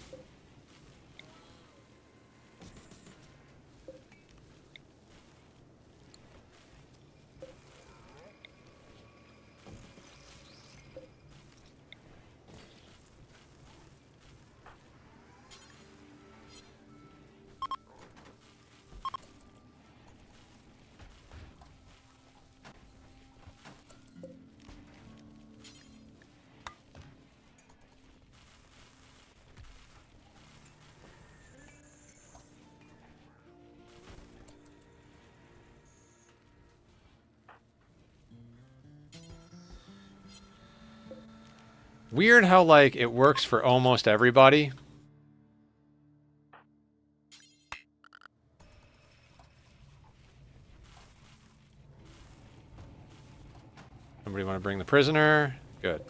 Weird how, like, it works for almost everybody. Somebody want to bring the prisoner? Good.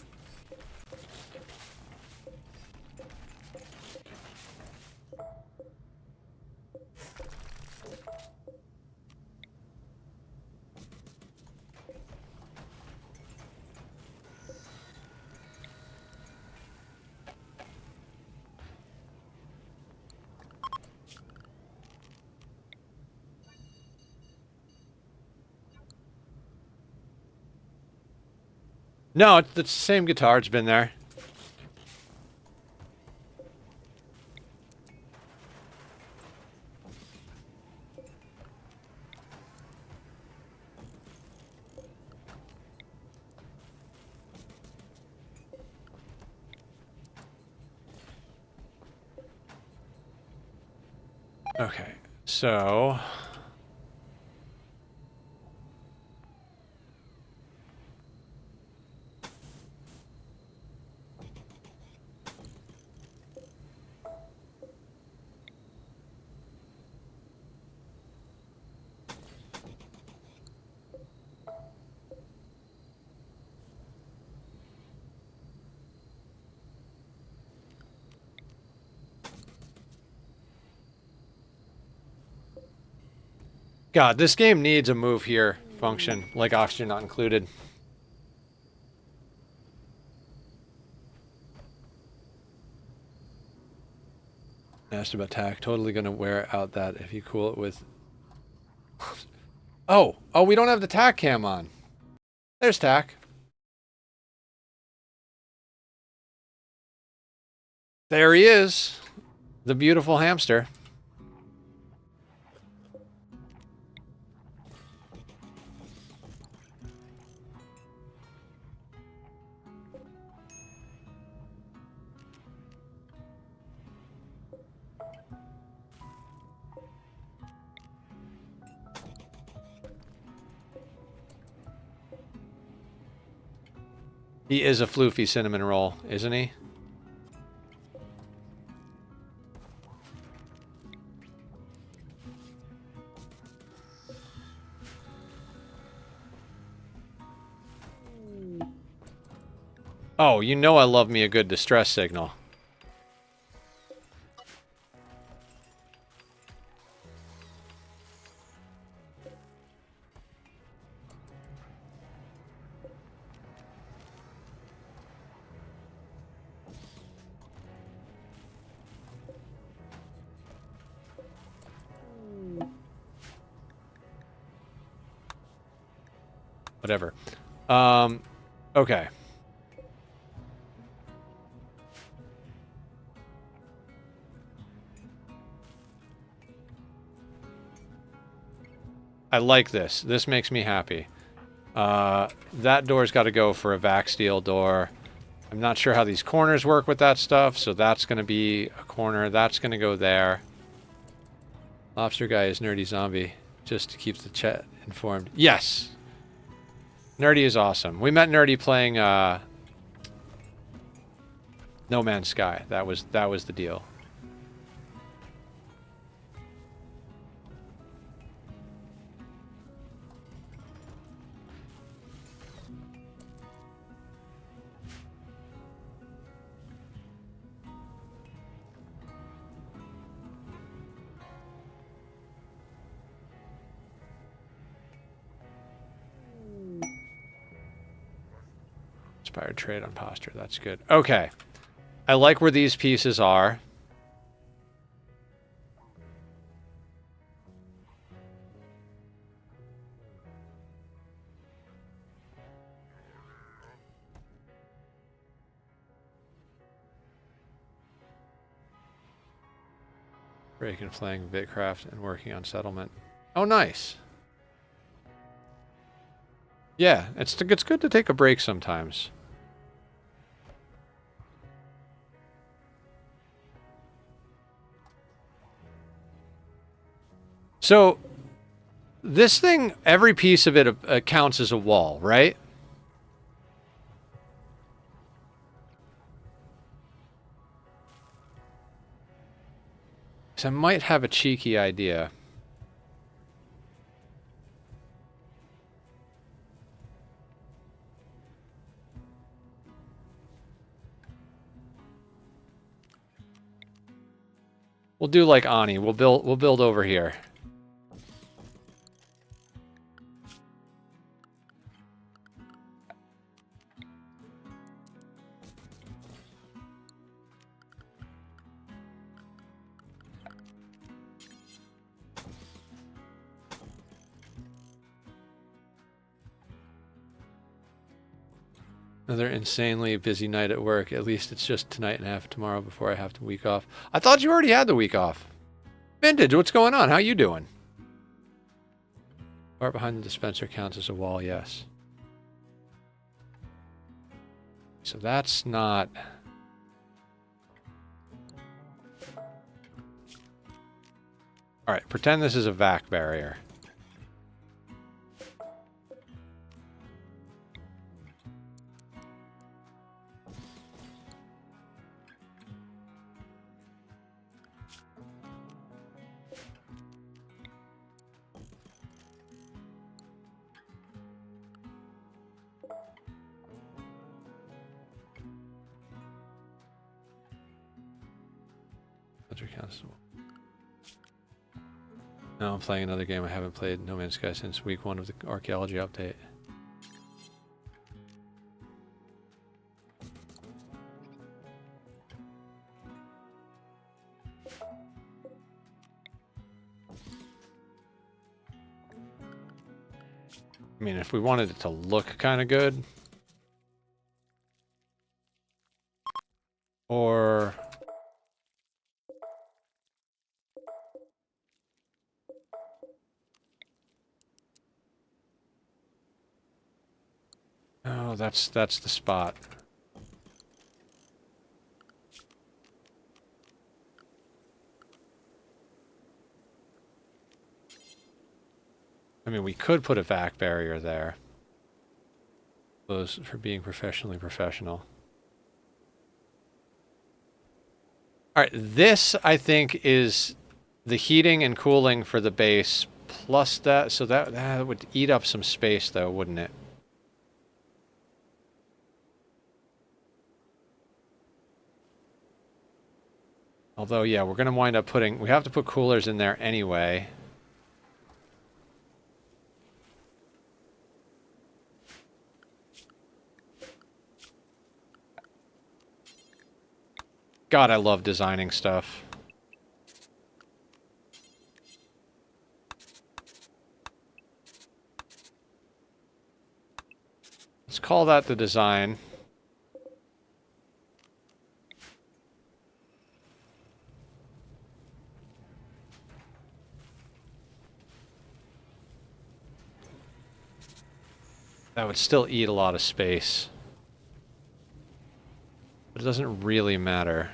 No, it's the same guitar. It's been there. Okay, so... God, this game needs a move here function, like oxygen not included. Asked about tack. Totally gonna wear out that if you cool it with... Oh, we don't have the tack cam on. There's tack. There he is. The beautiful hamster. He is a floofy cinnamon roll, isn't he? Oh, you know I love me a good distress signal. Whatever. Okay. I like this. This makes me happy. That door's got to go for a Plasteel door. I'm not sure how these corners work with that stuff, so that's going to be a corner. That's going to go there. Lobster guy is Nerdy Zombie, just to keep the chat informed. Yes! Nerdy is awesome. We met Nerdy playing No Man's Sky. That was the deal. Inspired trade on posture. That's good. Okay. I like where these pieces are. Breaking, playing Bitcraft, and working on settlement. Oh, nice. Yeah, it's good to take a break sometimes. So, this thing, every piece of it counts as a wall, right? So I might have a cheeky idea. We'll do like Ani. We'll build over here. Another insanely busy night at work. At least it's just tonight and a half tomorrow before I have the week off. I thought you already had the week off. Vintage, what's going on? How you doing? Part behind the dispenser counts as a wall, yes. So that's not... Alright, pretend this is a vac barrier. Now I'm playing another game. I haven't played No Man's Sky since week 1 of the archaeology update. I mean, if we wanted it to look kind of good. Or... Oh, that's the spot. I mean, we could put a vac barrier there. Those for being professionally professional. All right, this I think is the heating and cooling for the base plus that, so that would eat up some space though, wouldn't it? Although, yeah, we're going to wind up putting, we have to put coolers in there anyway. God, I love designing stuff. Let's call that the design. That would still eat a lot of space. But it doesn't really matter.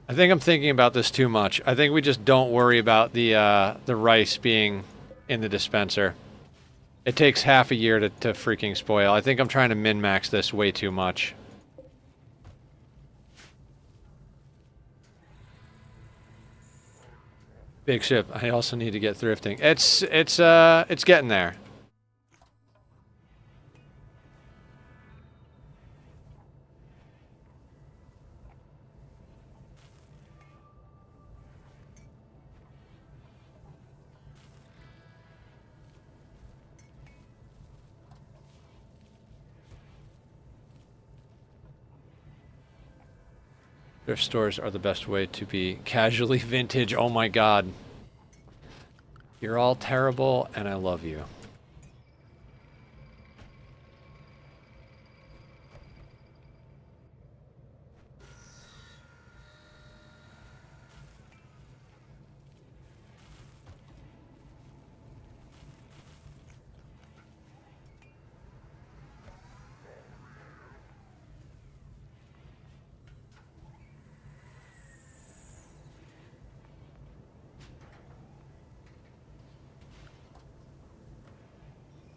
I think I'm thinking about this too much. I think we just don't worry about the rice being in the dispenser. It takes half a year to freaking spoil. I think I'm trying to min-max this way too much. Big ship. I also need to get thrifting. It's getting there. Thrift stores are the best way to be casually vintage. Oh my god. You're all terrible, and I love you.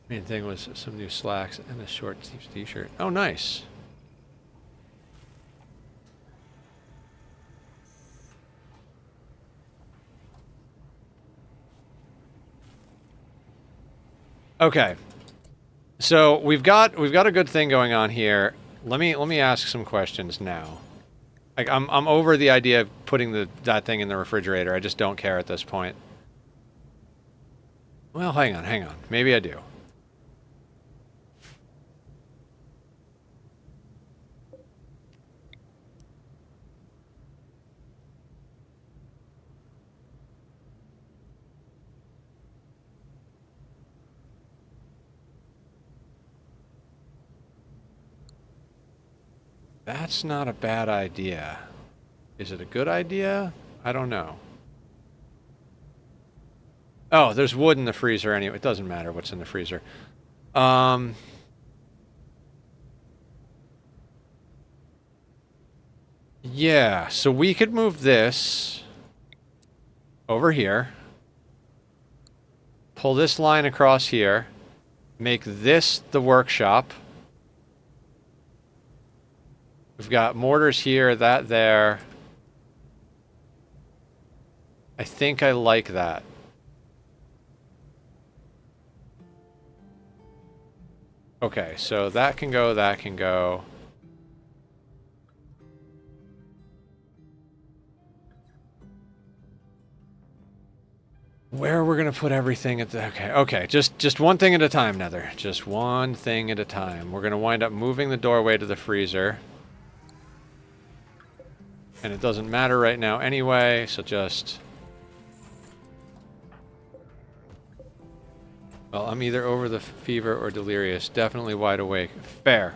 Main thing was some new slacks and a short t-shirt. Oh, nice. Okay. So we've got a good thing going on here. Let me ask some questions now. Like I'm over the idea of putting that thing in the refrigerator. I just don't care at this point. Well, hang on. Maybe I do. That's not a bad idea. Is it a good idea? I don't know. Oh, there's wood in the freezer anyway. It doesn't matter what's in the freezer. Yeah, so we could move this over here. Pull this line across here. Make this the workshop. We've got mortars here, that there. I think I like that. Okay, so that can go, that can go. Where we're gonna put everything at the... Okay, just one thing at a time, Nether. Just one thing at a time. We're gonna wind up moving the doorway to the freezer. And it doesn't matter right now anyway, so just... Well, I'm either over the fever or delirious. Definitely wide awake. Fair.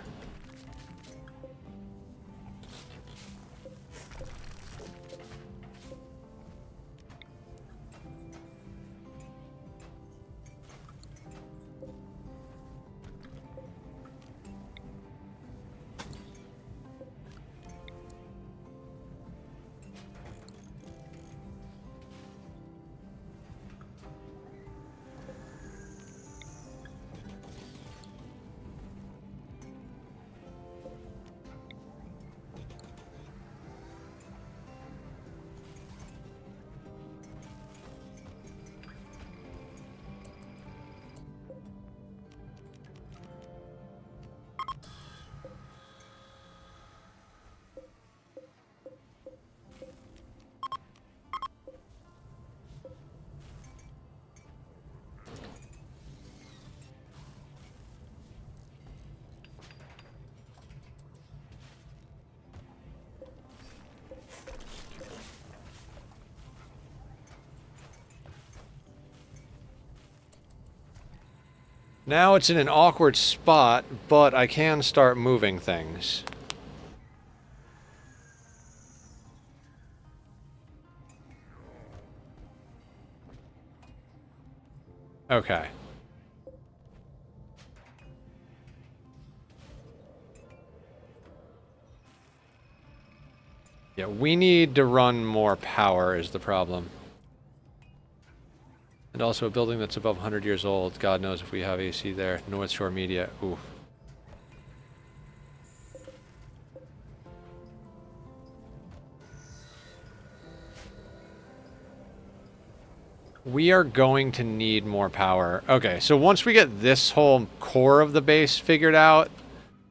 Now it's in an awkward spot, but I can start moving things. Okay. Yeah, we need to run more power is the problem. And also a building that's above 100 years old. God knows if we have AC there. North Shore Media. Ooh. We are going to need more power. Okay, so once we get this whole core of the base figured out,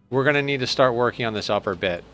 we're going to need to start working on this upper bit.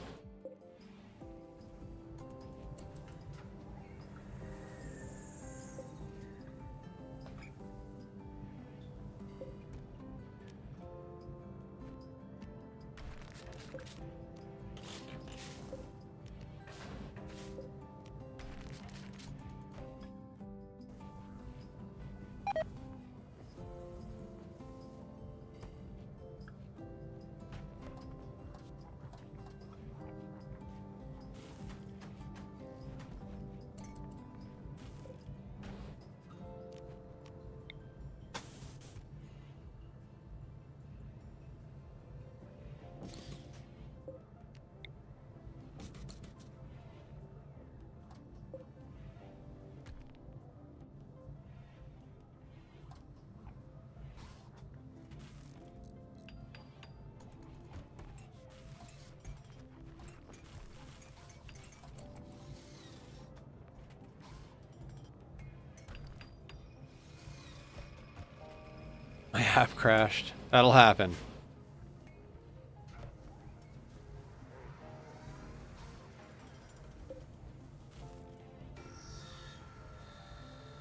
I have crashed. That'll happen.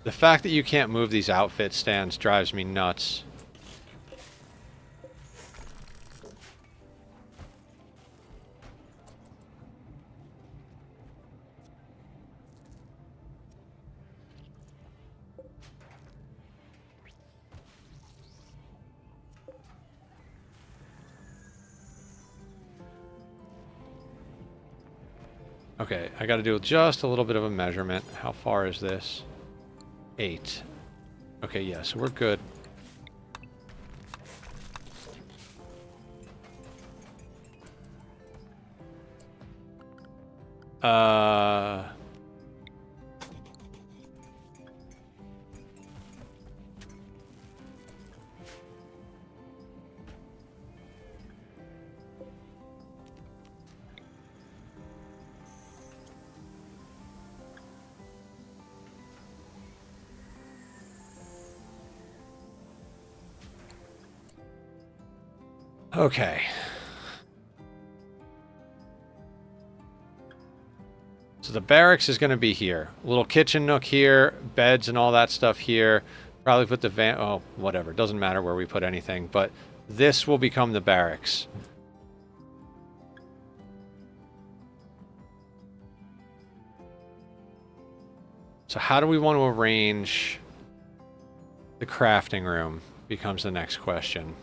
The fact that you can't move these outfit stands drives me nuts. Okay, I gotta do just a little bit of a measurement. How far is this? 8. Okay, yeah, so we're good. Okay. So the barracks is going to be here. Little kitchen nook here, beds and all that stuff here. Probably put the van... Oh, whatever. Doesn't matter where we put anything. But this will become the barracks. So how do we want to arrange the crafting room becomes the next question.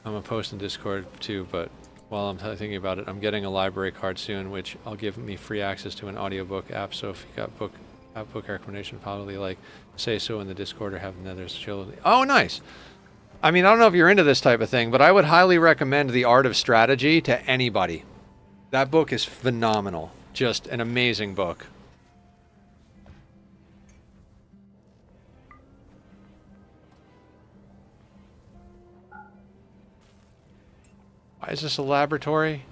I'm going to post in Discord too, but while I'm thinking about it, I'm getting a library card soon, which will give me free access to an audiobook app. So if you got book recommendation, probably like say so in the Discord or have another children. Oh, nice. I mean, I don't know if you're into this type of thing, but I would highly recommend The Art of Strategy to anybody. That book is phenomenal. Just an amazing book. Why is this a laboratory?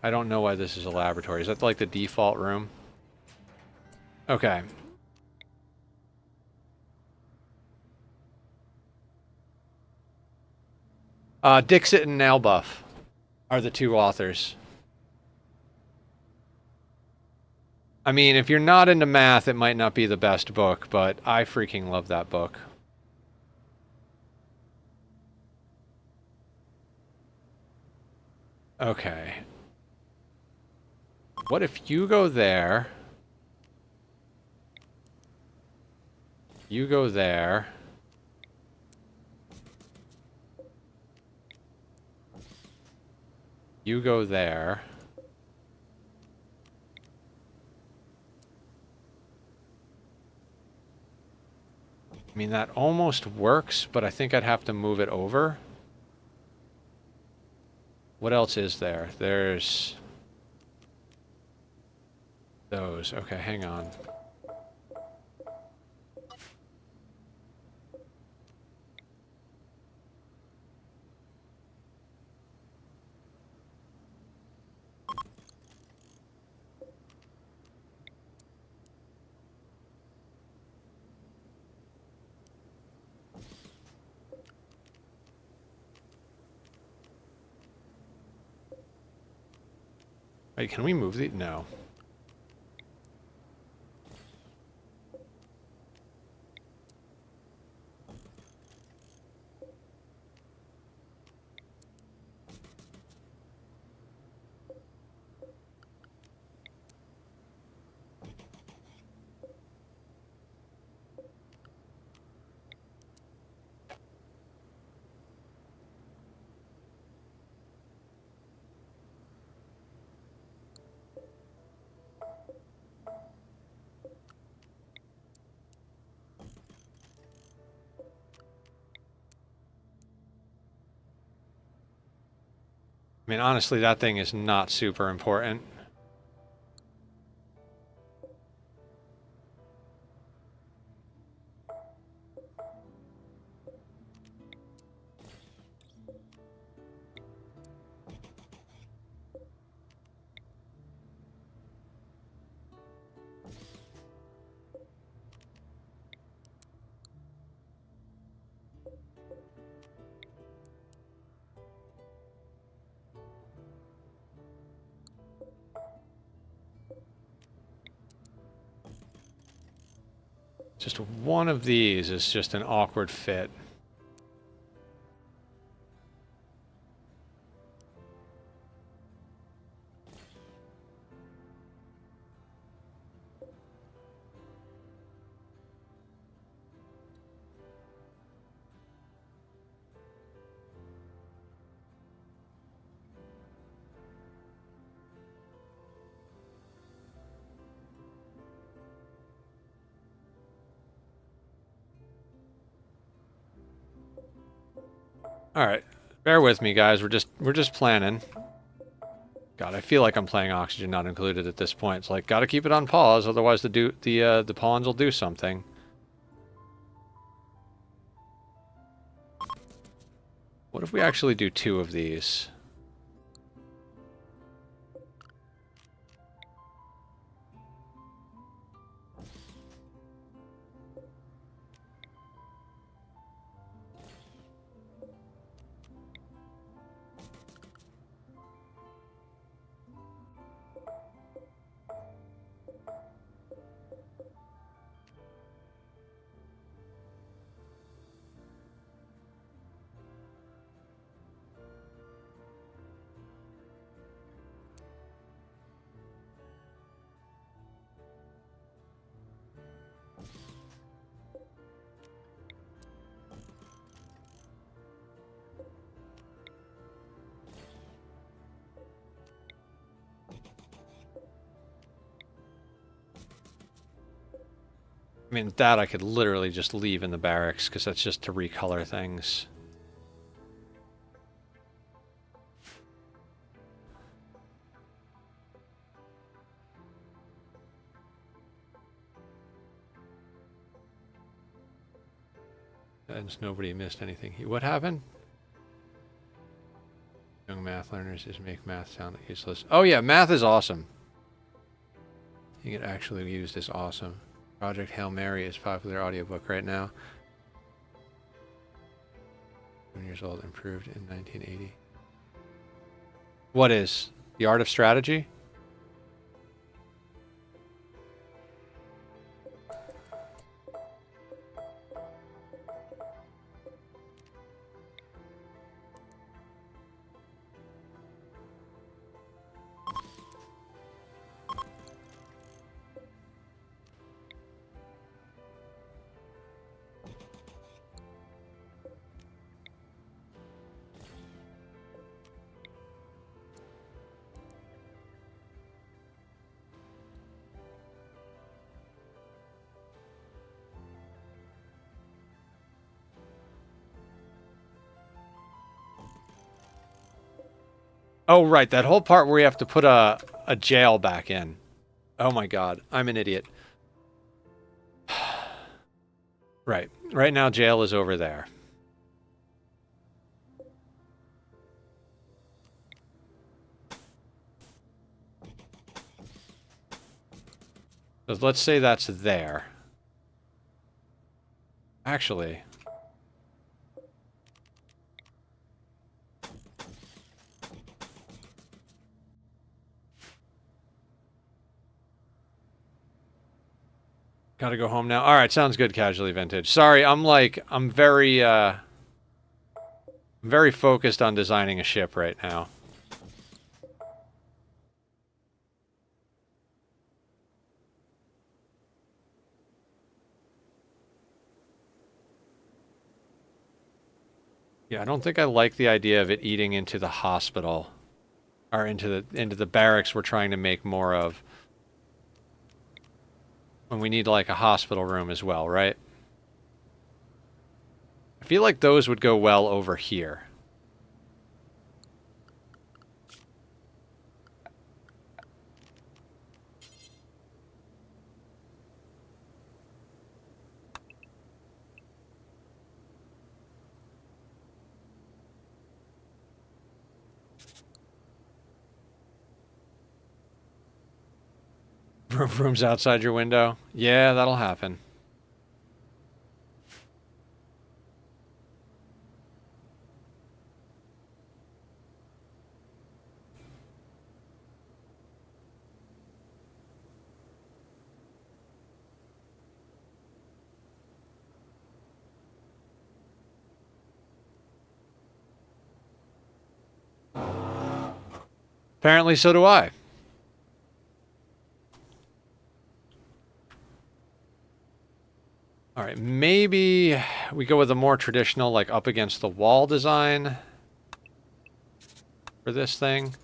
I don't know why this is a laboratory. Is that like the default room? Okay. Dixit and Nailbuff are the two authors. I mean, if you're not into math, it might not be the best book, but I freaking love that book. Okay. What if you go there? You go there. You go there. I mean, that almost works, but I think I'd have to move it over. What else is there? There's those. Okay, hang on. Wait, can we move the... No. I mean, honestly, that thing is not super important. Just one of these is just an awkward fit. All right, bear with me, guys. We're just planning. God, I feel like I'm playing Oxygen Not Included at this point. It's like, gotta keep it on pause, otherwise the pawns will do something. What if we actually do 2 of these? I mean, that I could literally just leave in the barracks, because that's just to recolor things. And nobody missed anything. What happened? Young math learners just make math sound useless. Oh yeah, math is awesome. You get actually used as awesome. Project Hail Mary is popular audiobook right now. 7 years old, improved in 1980. What is? The Art of Strategy? Oh, right. That whole part where we have to put a jail back in. Oh my god. I'm an idiot. Right. Right now, jail is over there. So let's say that's there. Actually... Gotta go home now. Alright, sounds good, Casually Vintage. Sorry, I'm very focused on designing a ship right now. Yeah, I don't think I like the idea of it eating into the hospital. Or into the barracks we're trying to make more of. When we need, like, a hospital room as well, right? I feel like those would go well over here. Rooms outside your window? Yeah, that'll happen. Apparently so do I. Alright, maybe we go with a more traditional, like, up against the wall design for this thing.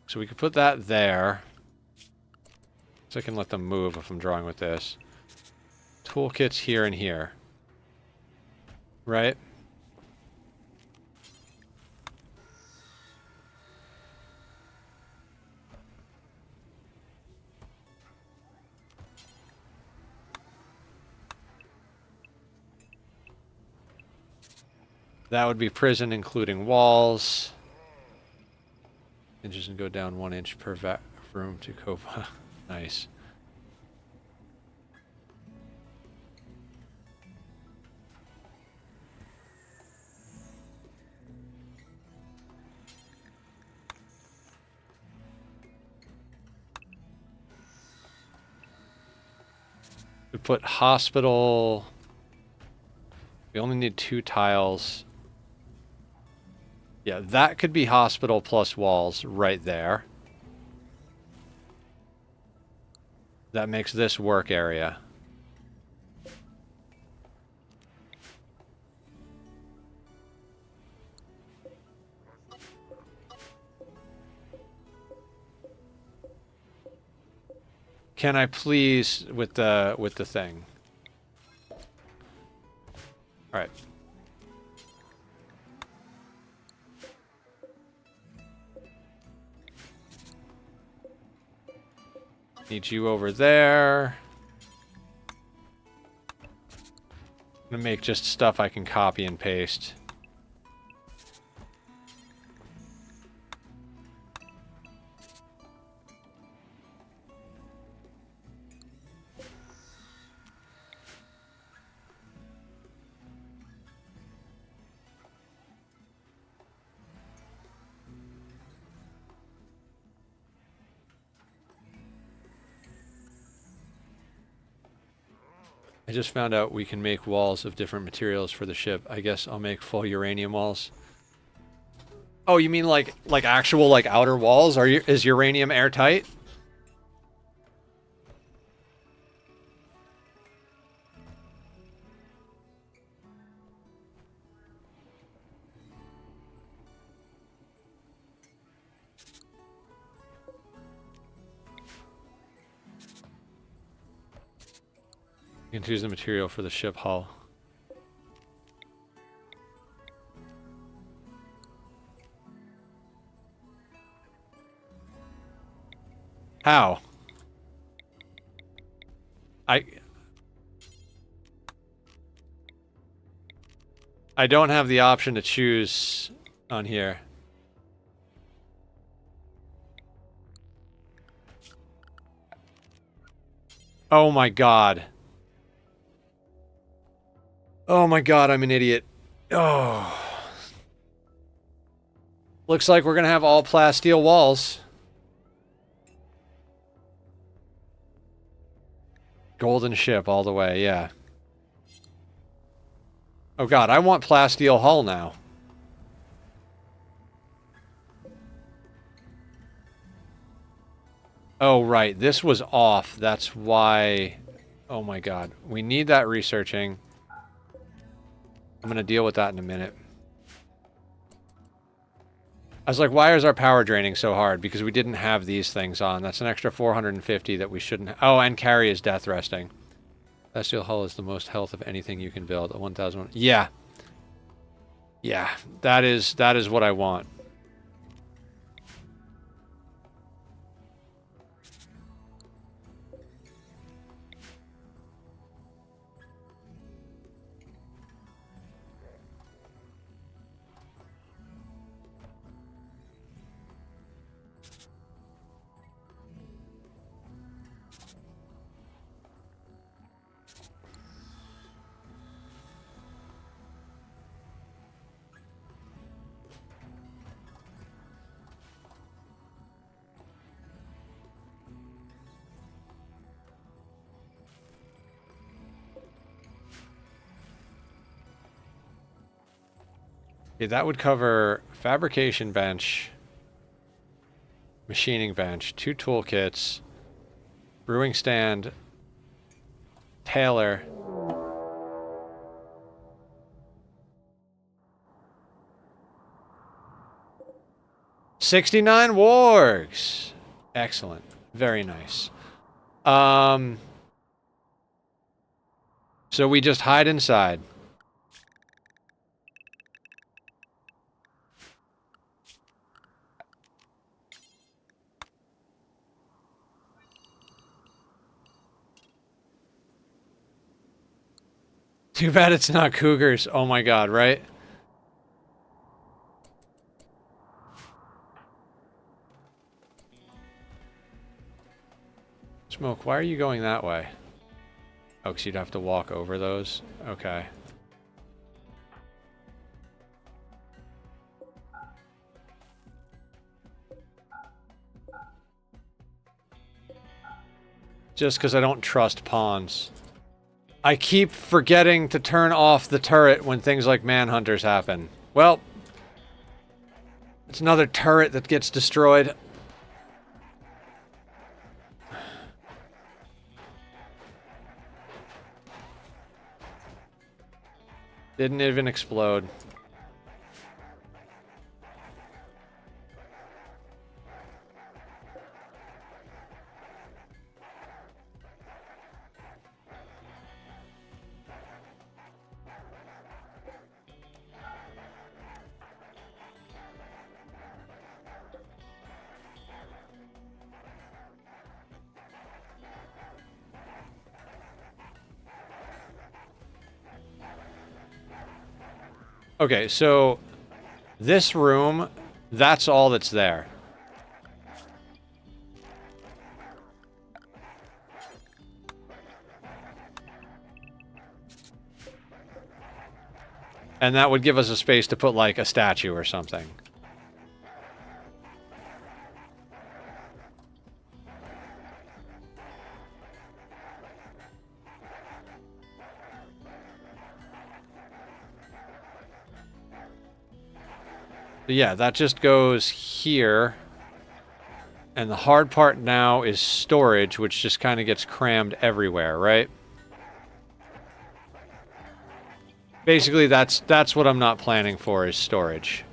So we could put that there. So I can let them move if I'm drawing with this. Toolkits here and here. Right? That would be prison, including walls. Inches and go down 1 inch per room to cope. Nice. We put hospital. We only need 2 tiles. Yeah, that could be hospital plus walls right there. That makes this work area. Can I please with the thing? All right. Need you over there. I'm gonna make just stuff I can copy and paste. I just found out we can make walls of different materials for the ship. I guess I'll make full uranium walls. Oh, you mean like actual like outer walls? Is uranium airtight? You can choose the material for the ship hull. How? I don't have the option to choose on here. Oh my god. Oh my god, I'm an idiot. Oh. Looks like we're gonna have all plasteel walls. Golden ship all the way, yeah. Oh god, I want plasteel hull now. Oh right, this was off. That's why... Oh my god. We need that researching. I'm gonna deal with that in a minute. I was like, why is our power draining so hard? Because we didn't have these things on. That's an extra 450 that we shouldn't... Oh, and carry is death resting. Plasteel hull is the most health of anything you can build. 1,000... Yeah. Yeah, that is what I want. Okay, that would cover fabrication bench, machining bench, 2 toolkits, brewing stand, tailor. $69 wargs. Excellent. Very nice. So we just hide inside. Too bad it's not cougars. Oh my god, right? Smoke, why are you going that way? Oh, because you'd have to walk over those? Okay. Just because I don't trust pawns. I keep forgetting to turn off the turret when things like manhunters happen. Well, it's another turret that gets destroyed. Didn't even explode. Okay, so this room, that's all that's there. And that would give us a space to put, like, a statue or something. But yeah, that just goes here. And the hard part now is storage, which just kind of gets crammed everywhere, right? Basically, that's what I'm not planning for, is storage.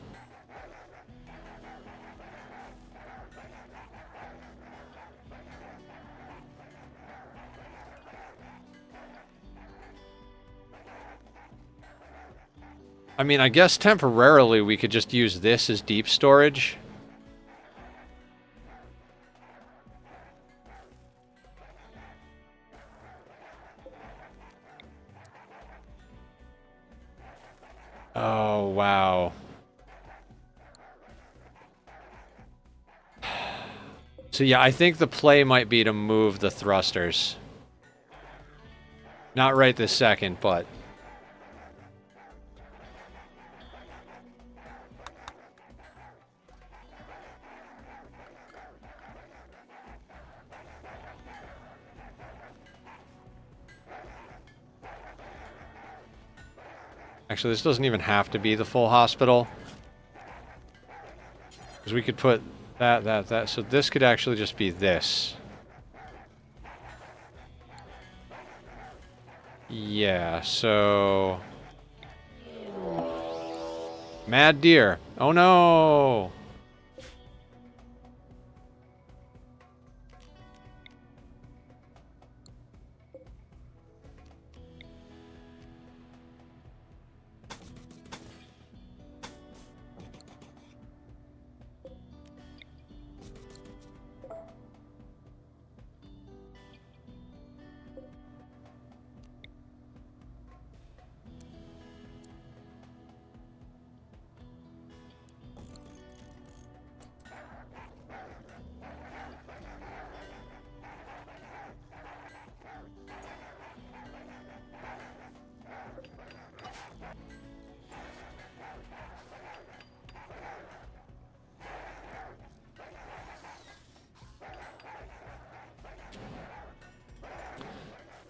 I mean, I guess temporarily we could just use this as deep storage. Oh, wow. So yeah, I think the play might be to move the thrusters. Not right this second, but... Actually, this doesn't even have to be the full hospital. Because we could put that. So this could actually just be this. Yeah, so... Mad deer. Oh no!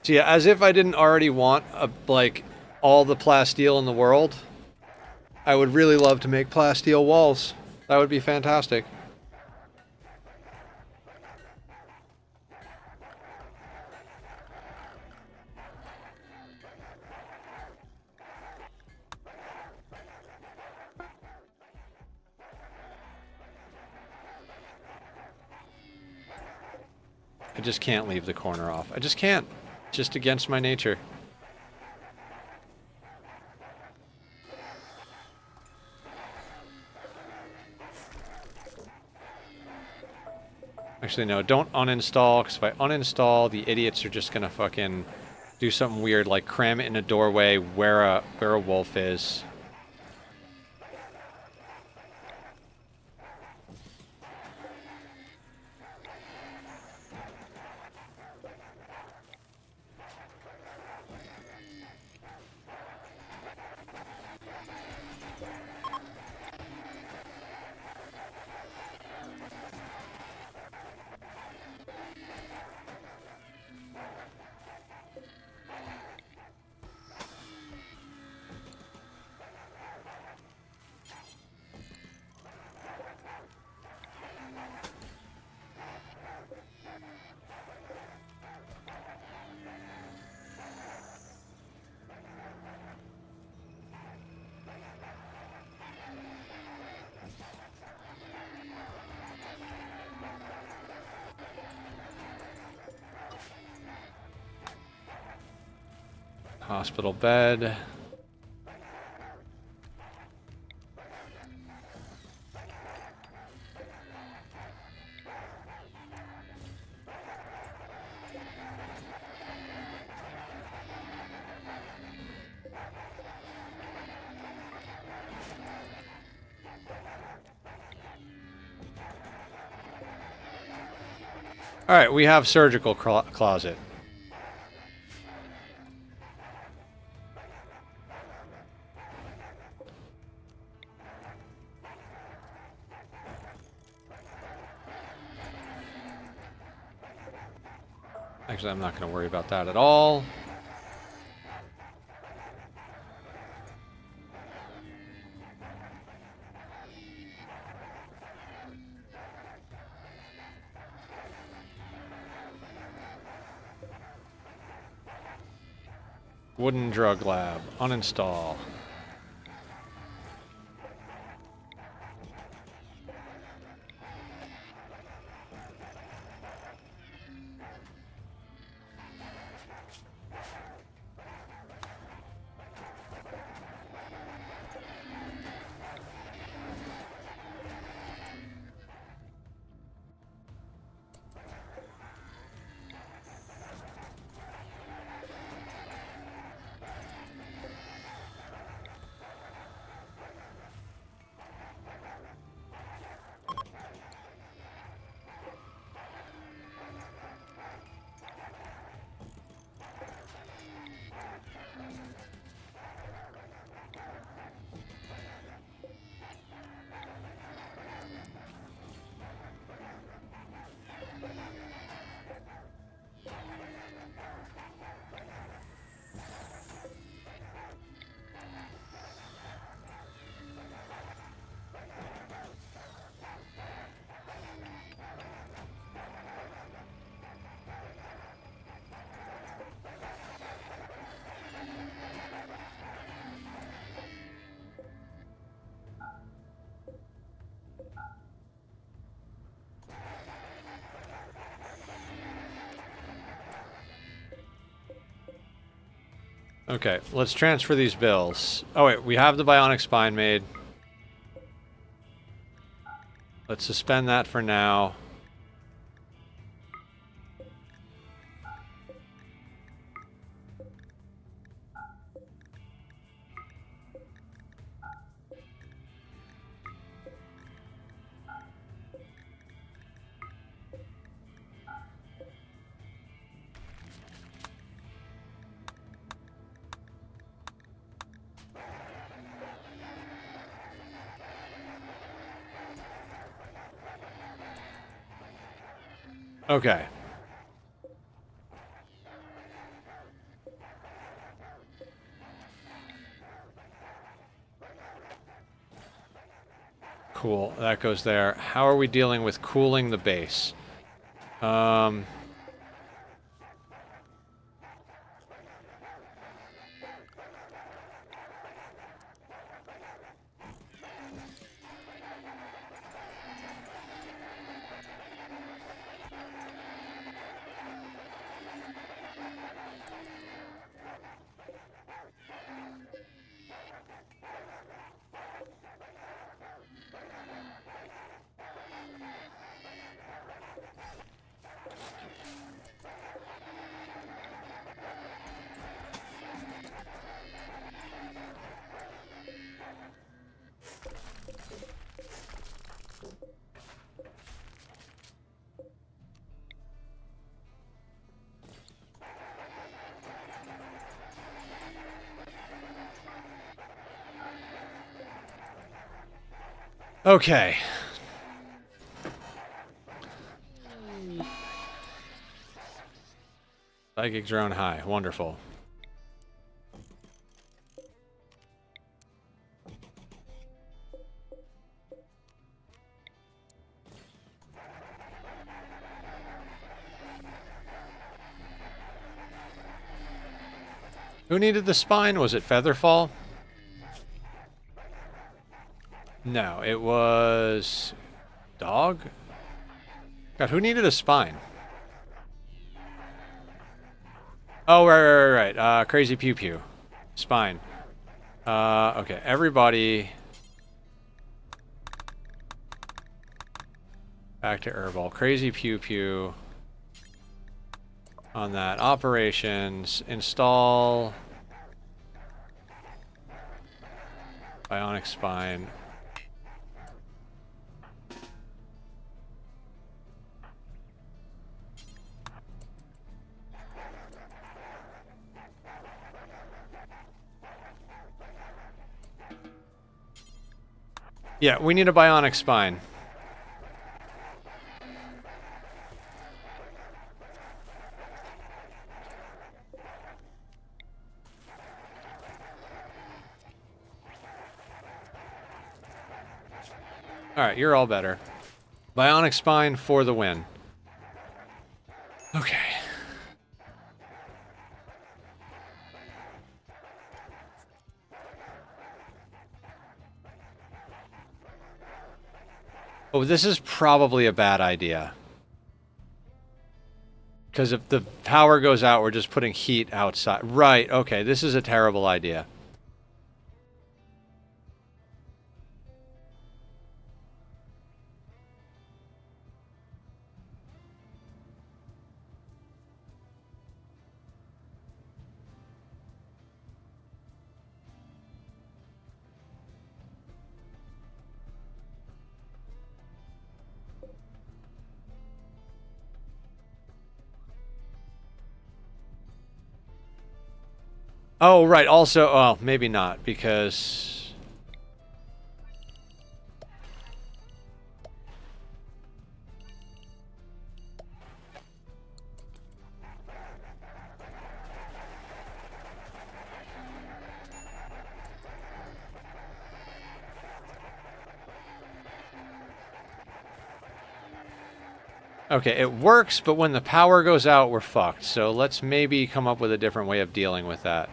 So yeah, as if I didn't already want, like, all the plasteel in the world, I would really love to make plasteel walls. That would be fantastic. I just can't leave the corner off. I just can't. Just against my nature. Actually, no, don't uninstall, because if I uninstall, the idiots are just gonna fucking do something weird, like cram it in a doorway where a wolf is. Hospital bed. Alright, we have surgical closet. Actually, I'm not going to worry about that at all. Wooden drug lab. Uninstall. Okay, let's transfer these bills. Oh wait, we have the bionic spine made. Let's suspend that for now. Okay. Cool, that goes there. How are we dealing with cooling the base? Okay. Psychic drone high. Wonderful. Who needed the spine? Was it Featherfall? No, it was... Dog? God, who needed a spine? Oh, right. Crazy Pew Pew. Spine. Okay, everybody... Back to Herbal. Crazy Pew Pew. On that. Operations. Install... Bionic spine. Yeah, we need a bionic spine. Alright, you're all better. Bionic spine for the win. Okay. Oh, this is probably a bad idea. Because if the power goes out, we're just putting heat outside. Right, okay, this is a terrible idea. Oh, right, also, well, maybe not, because... Okay, it works, but when the power goes out, we're fucked. So let's maybe come up with a different way of dealing with that.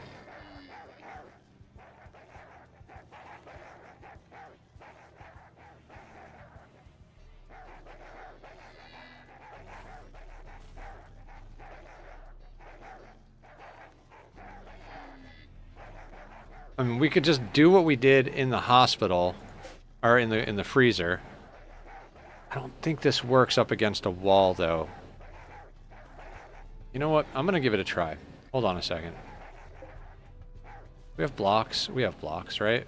I mean, we could just do what we did in the hospital, or in the freezer. I don't think this works up against a wall, though. You know what? I'm gonna give it a try. Hold on a second. We have blocks. We have blocks, right?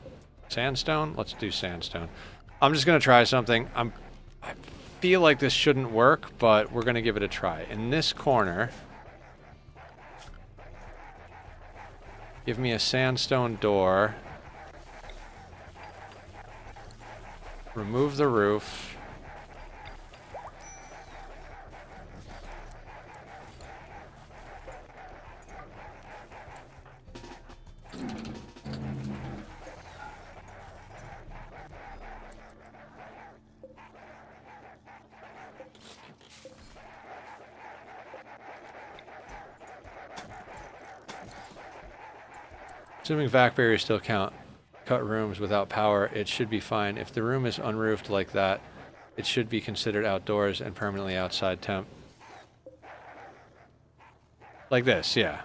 Sandstone? Let's do sandstone. I'm just gonna try something. I feel like this shouldn't work, but we're gonna give it a try. In this corner, give me a sandstone door. Remove the roof. Assuming vac barriers still count, cut rooms without power, it should be fine. If the room is unroofed like that, it should be considered outdoors and permanently outside temp. Like this, yeah.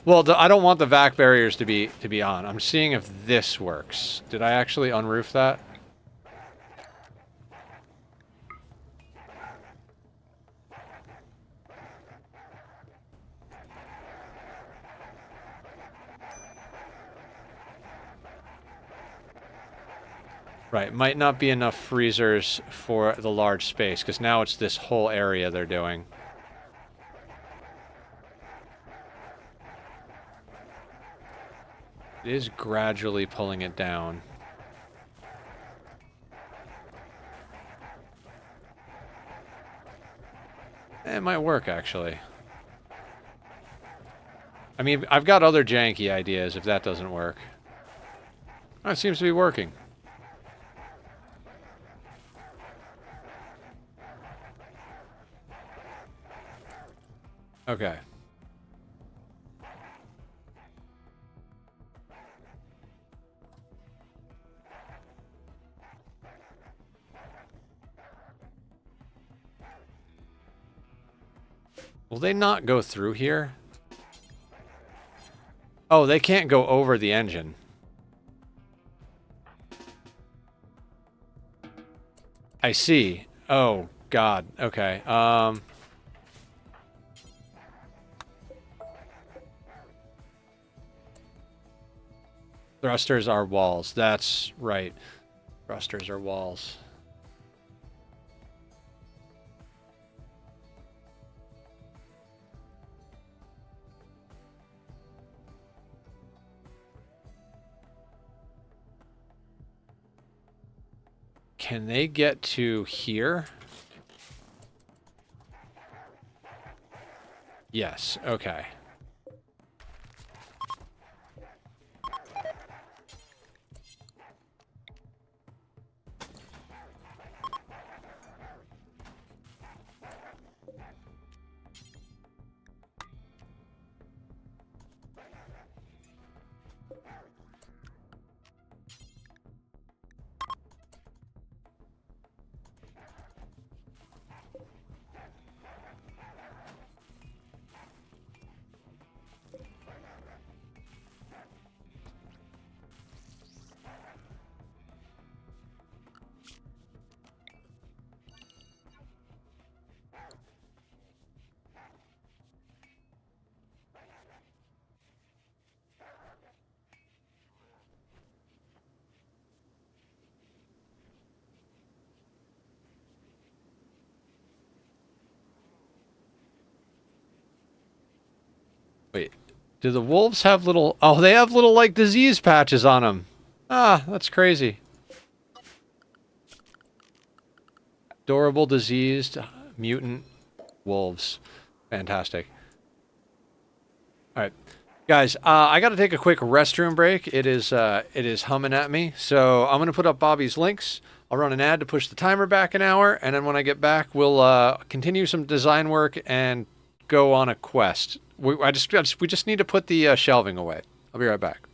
Well, I don't want the vac barriers to be on. I'm seeing if this works. Did I actually unroof that? Right, might not be enough freezers for the large space, because now it's this whole area they're doing. It is gradually pulling it down. It might work, actually. I mean, I've got other janky ideas if that doesn't work. Oh, it seems to be working. Okay. Will they not go through here? Oh, they can't go over the engine. I see. Oh, God. Okay. Thrusters are walls. That's right. Thrusters are walls. Can they get to here? Yes. Okay. Wait, do the wolves have little... Oh, they have little, like, disease patches on them. Ah, that's crazy. Adorable, diseased, mutant wolves. Fantastic. Alright. Guys, I gotta take a quick restroom break. It is humming at me. So I'm gonna put up Bobby's links. I'll run an ad to push the timer back an hour, and then when I get back, we'll continue some design work and go on a quest. We just need to put the shelving away. I'll be right back.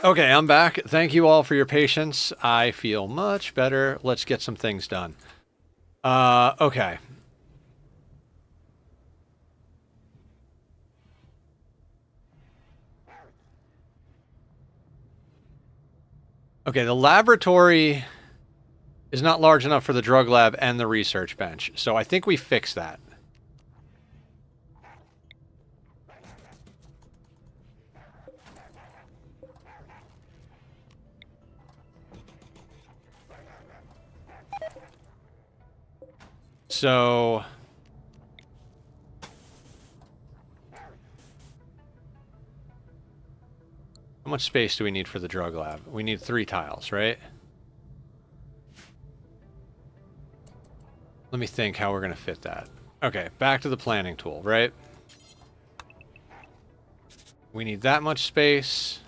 Okay, I'm back. Thank you all for your patience. I feel much better. Let's get some things done. Okay. Okay, the laboratory is not large enough for the drug lab and the research bench, so I think we fixed that. So... how much space do we need for the drug lab? We need 3 tiles, right? Let me think how we're going to fit that. Okay, back to the planning tool, right? We need that much space.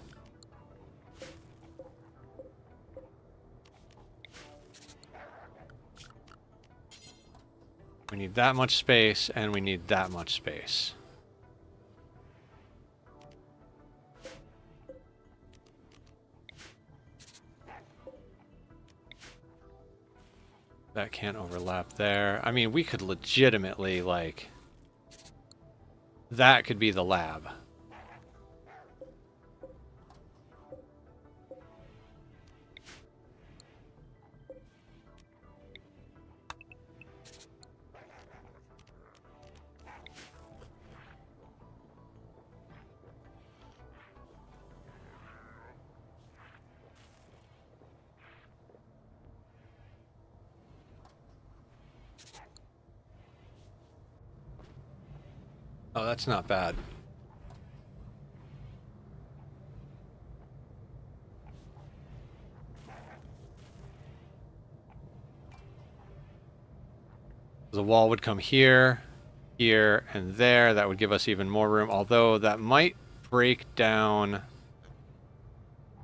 We need that much space, and we need that much space. That can't overlap there. I mean, we could legitimately, like... that could be the lab. Oh, that's not bad. The wall would come here, here, and there. That would give us even more room, although that might break down...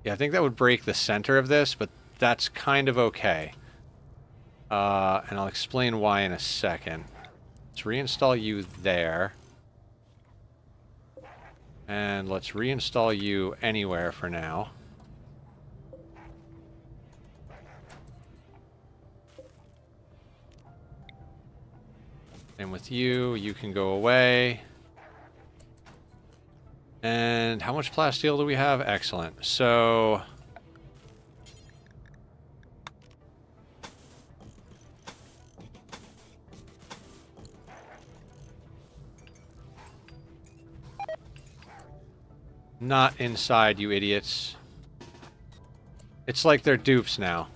yeah, I think that would break the center of this, but that's kind of okay. And I'll explain why in a second. Let's reinstall you there. And let's reinstall you anywhere for now. And with you, you can go away. And how much plasteel do we have? Excellent. So... not inside, you idiots. It's like they're dupes now.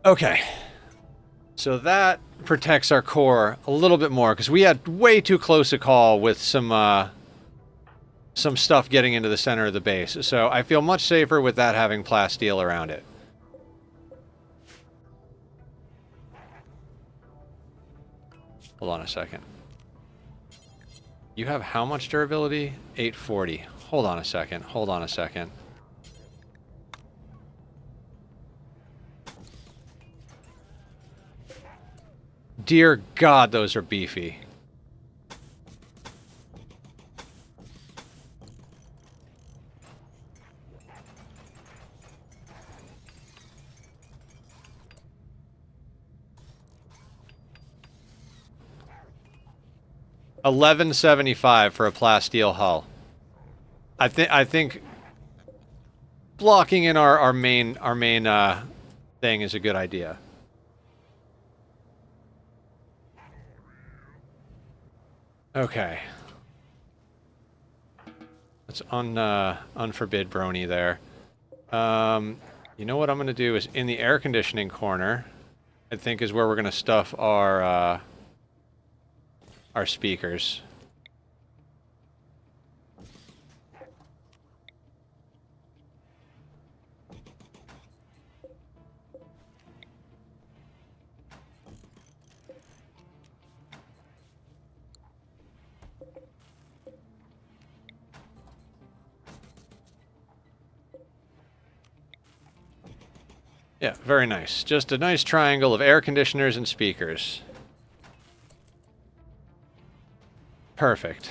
Okay. So that protects our core a little bit more, because we had way too close a call with some stuff getting into the center of the base. So I feel much safer with that having plasteel around it. Hold on a second. You have how much durability? 840. Hold on a second. Hold on a second. Dear God, those are beefy. $11.75 for a plasteel hull. I think blocking in our main thing is a good idea. Okay. Let's unforbid Brony there. You know what I'm going to do is in the air conditioning corner, I think is where we're going to stuff our speakers. Yeah, very nice. Just a nice triangle of air conditioners and speakers. Perfect.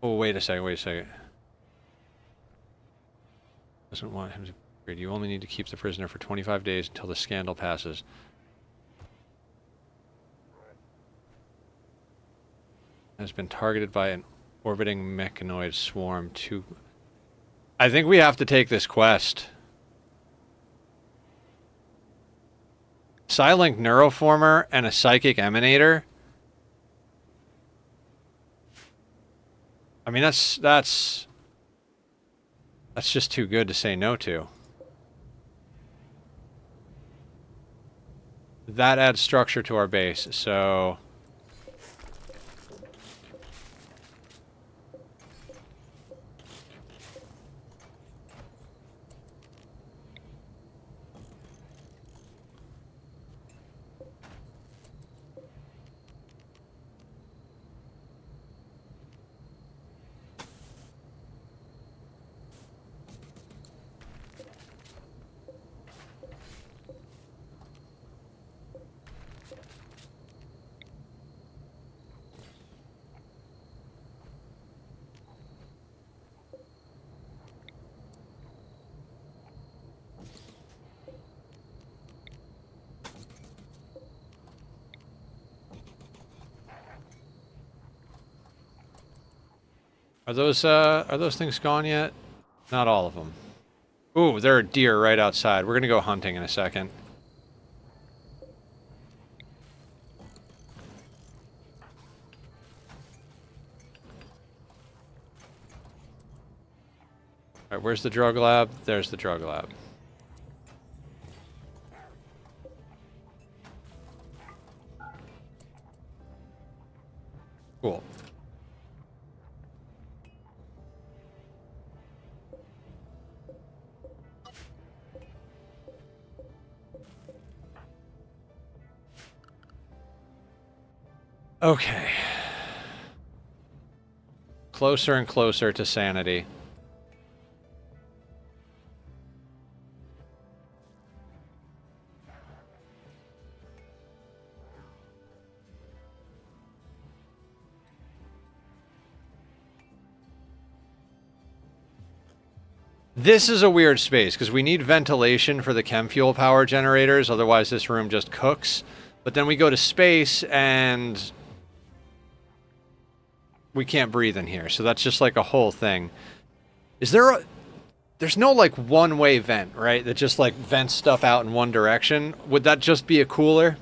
Oh, wait a second, wait a second. Doesn't want him to upgrade. You only need to keep the prisoner for 25 days until the scandal passes. Has been targeted by an orbiting mechanoid swarm. I think we have to take this quest. Psilink Neuroformer and a Psychic Emanator. I mean, that's just too good to say no to. That adds structure to our base, so... Are those things gone yet? Not all of them. Ooh, there are deer right outside. We're gonna go hunting in a second. Alright, where's the drug lab? There's the drug lab. Cool. Okay. Closer and closer to sanity. This is a weird space, because we need ventilation for the chem fuel power generators, otherwise this room just cooks. But then we go to space, and we can't breathe in here, so that's just like a whole thing. Is there a... There's no, like, one-way vent, right? That just, like, vents stuff out in one direction. Would that just be a cooler?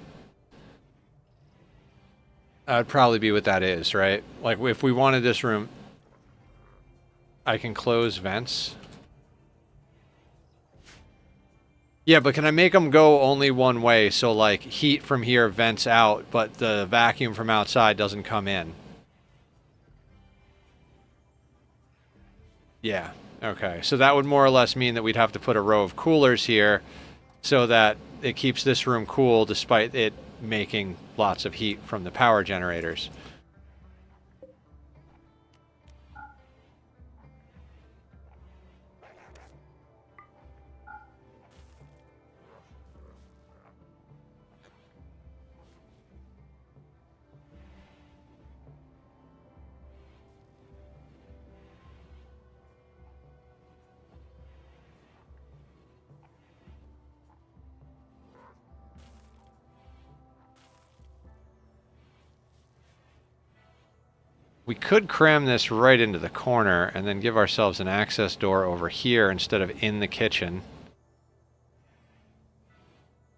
That would probably be what that is, right? Like, if we wanted this room... I can close vents. Yeah, but can I make them go only one way, so, like, heat from here vents out, but the vacuum from outside doesn't come in? Yeah, okay. So that would more or less mean that we'd have to put a row of coolers here so that it keeps this room cool despite it making lots of heat from the power generators. We could cram this right into the corner and then give ourselves an access door over here instead of in the kitchen.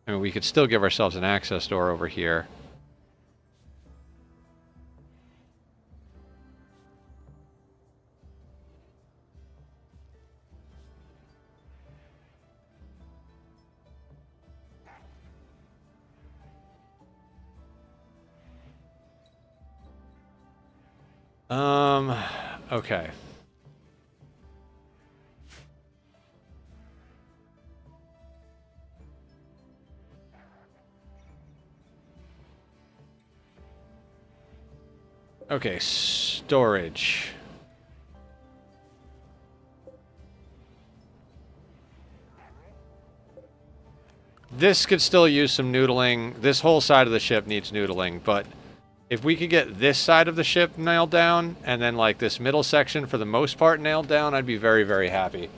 I mean, we could still give ourselves an access door over here. Okay. Okay, storage. This could still use some noodling. This whole side of the ship needs noodling, but If we could get this side of the ship nailed down, and then like this middle section for the most part nailed down, I'd be very, very happy.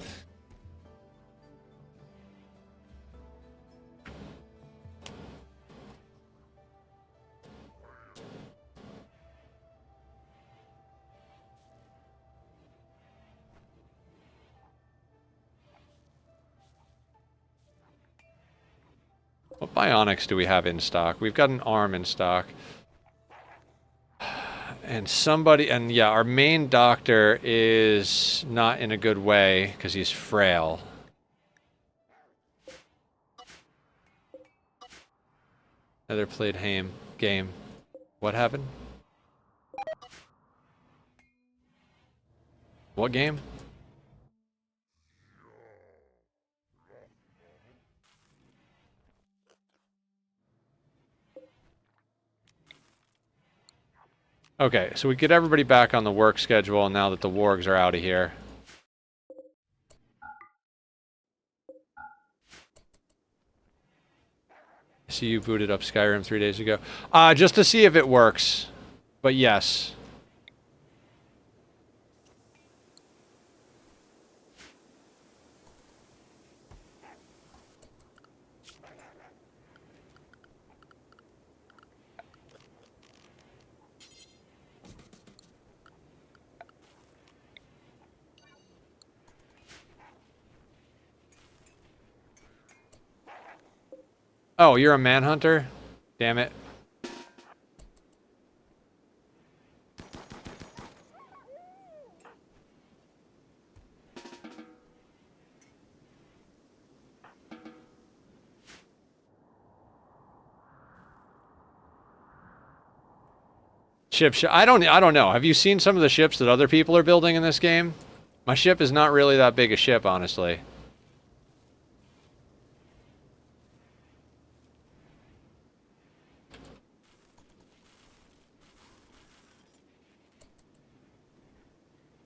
What bionics do we have in stock? We've got an arm in stock. And somebody, and yeah, our main doctor is not in a good way because he's frail. Another played game. What happened? What game? Okay, so we get everybody back on the work schedule now that the wargs are out of here. I see you booted up Skyrim 3 days ago. Just to see if it works. But yes. Oh, you're a manhunter? Damn it. I don't know. Have you seen some of the ships that other people are building in this game? My ship is not really that big a ship, honestly.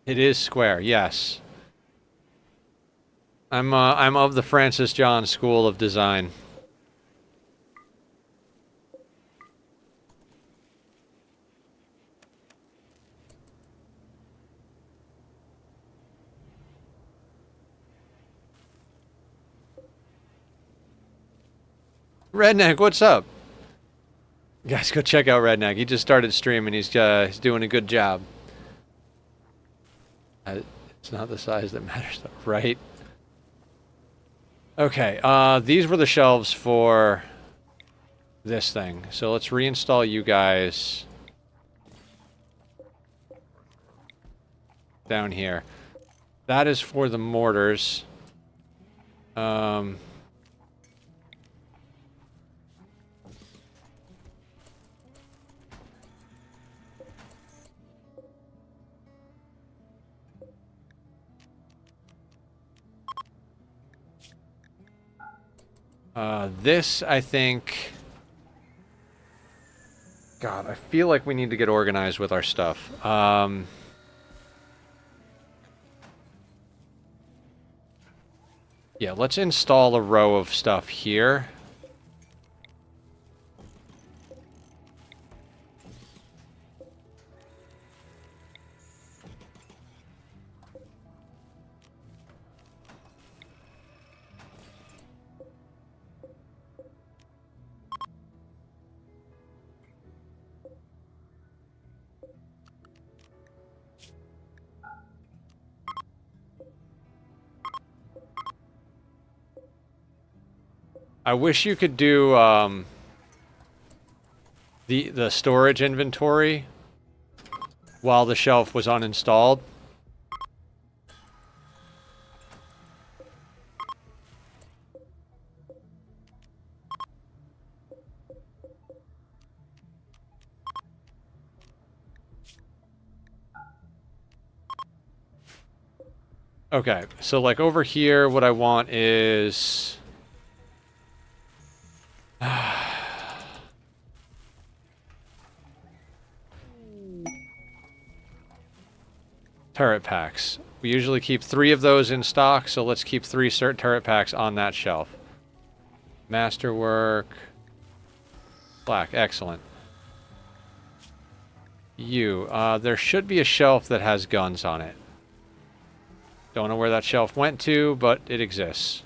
It is square, yes. I'm of the Francis John School of Design. Redneck, what's up? Guys, go check out Redneck. He just started streaming. He's doing a good job. It's not the size that matters, though, right? Okay, these were the shelves for this thing. So let's reinstall you guys down here. That is for the mortars. This, I think... God, I feel like we need to get organized with our stuff. Yeah, let's install a row of stuff here. I wish you could do the storage inventory while the shelf was uninstalled. Okay, so like over here, what I want is... turret packs. We usually keep 3 of those in stock, so let's keep 3 turret packs on that shelf. Masterwork. Black, excellent. You. There should be a shelf that has guns on it. Don't know where that shelf went to, but it exists.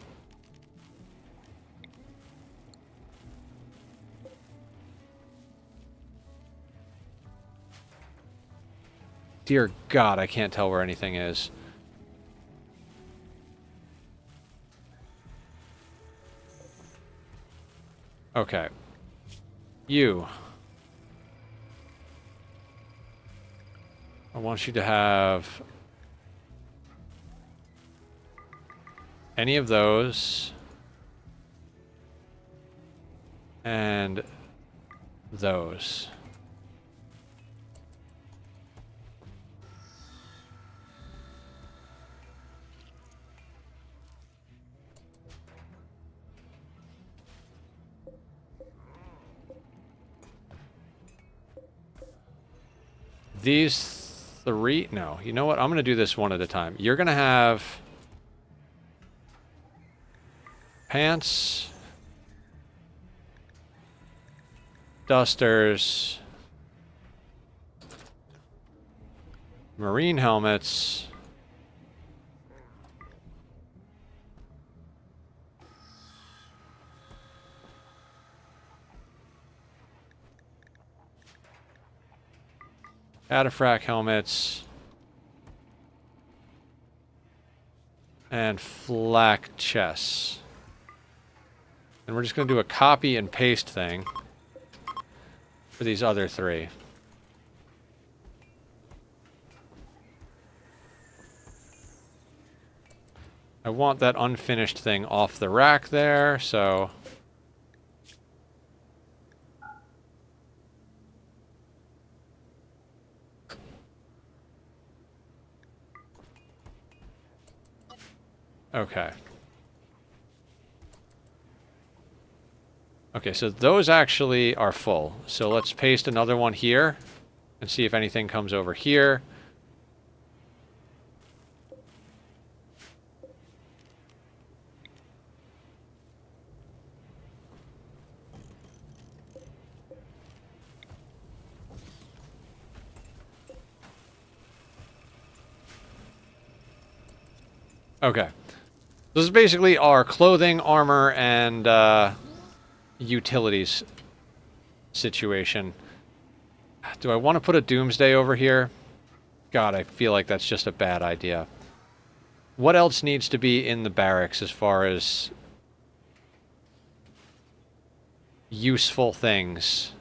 Dear God, I can't tell where anything is. Okay. You. I want you to have any of those and those. These three, no, you know what? I'm going to do this one at a time. You're going to have pants, dusters, marine helmets, cataphract helmets, and flak chests. And we're just going to do a copy and paste thing for these other three. I want that unfinished thing off the rack there, so... Okay. Okay, so those actually are full. So let's paste another one here and see if anything comes over here. Okay. This is basically our clothing, armor, and utilities situation. Do I want to put a doomsday over here? God, I feel like that's just a bad idea. What else needs to be in the barracks as far as useful things?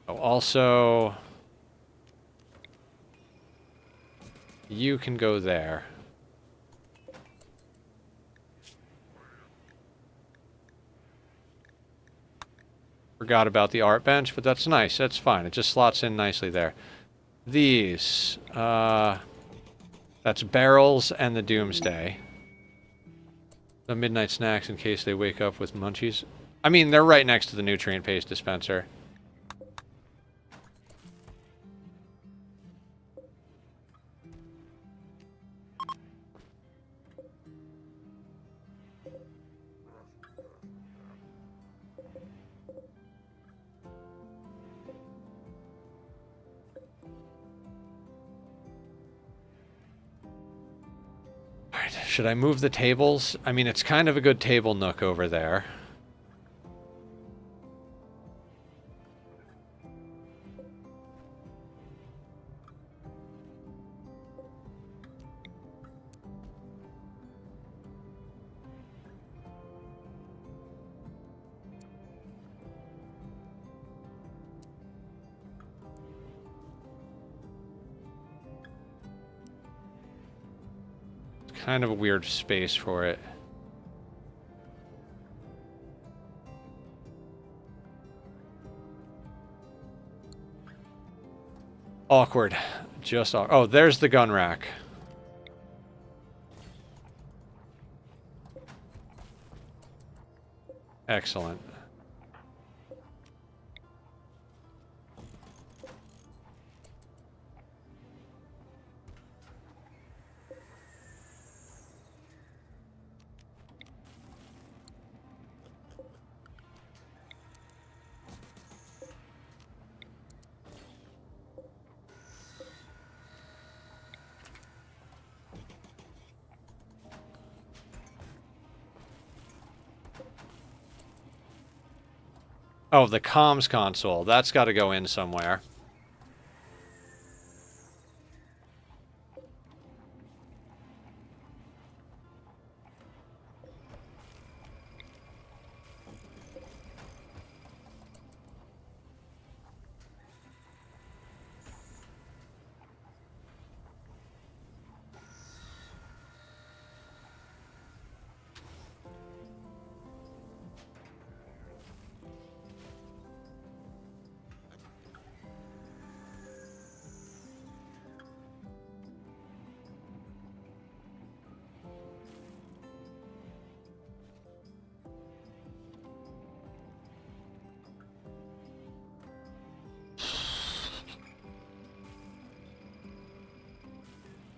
Oh, also... you can go there. Forgot about the art bench, but that's nice. That's fine. It just slots in nicely there. These. That's barrels and the doomsday. The midnight snacks in case they wake up with munchies. I mean, they're right next to the nutrient paste dispenser. Should I move the tables? I mean, it's kind of a good table nook over there. Kind of a weird space for it. Awkward. Just oh, there's the gun rack. Excellent. Oh, the comms console. That's got to go in somewhere.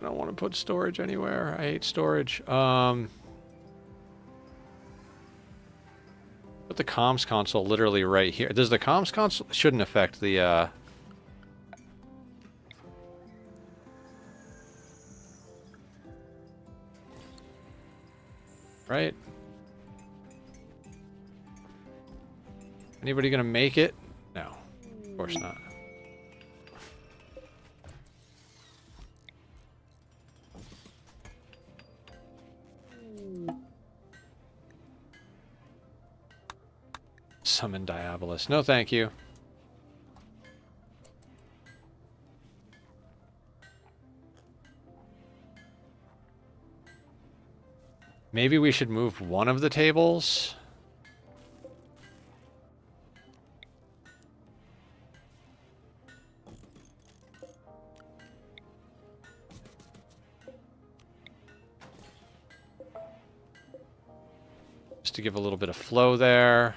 I don't want to put storage anywhere. I hate storage. Put the comms console literally right here. Does the comms console... Shouldn't affect the, Right? Anybody gonna make it? No. Of course not. Summon Diabolus. No, thank you. Maybe we should move one of the tables. Just to give a little bit of flow there.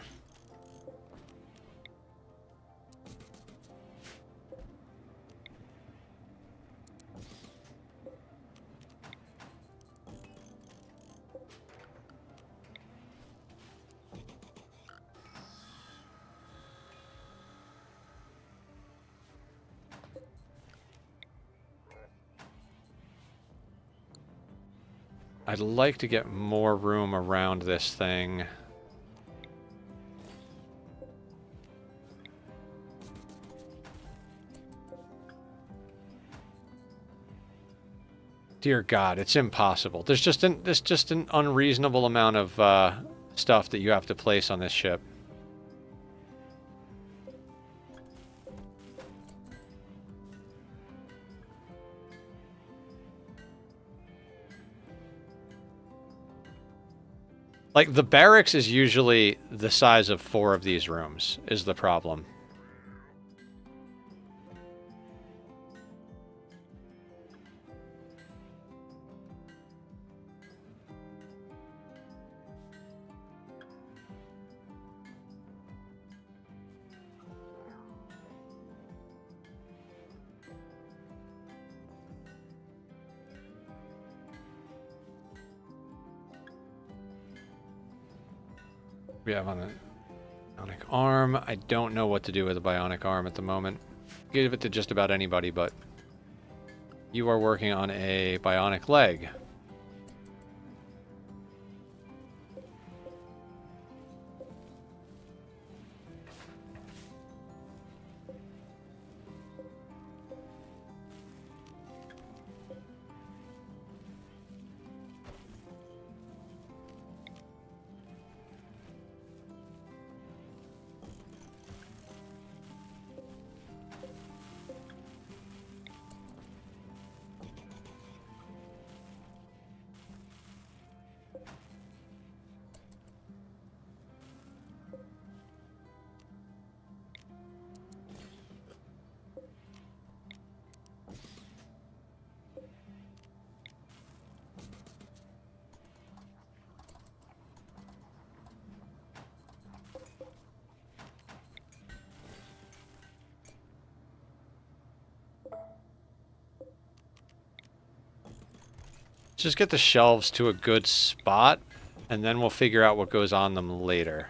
I'd like to get more room around this thing. Dear God, it's impossible. There's just an unreasonable amount of stuff that you have to place on this ship. Like, the barracks is usually the size of 4 of these rooms, is the problem. We have on the bionic arm. I don't know what to do with a bionic arm at the moment. Give it to just about anybody, but you are working on a bionic leg. Just get the shelves to a good spot, and then we'll figure out what goes on them later.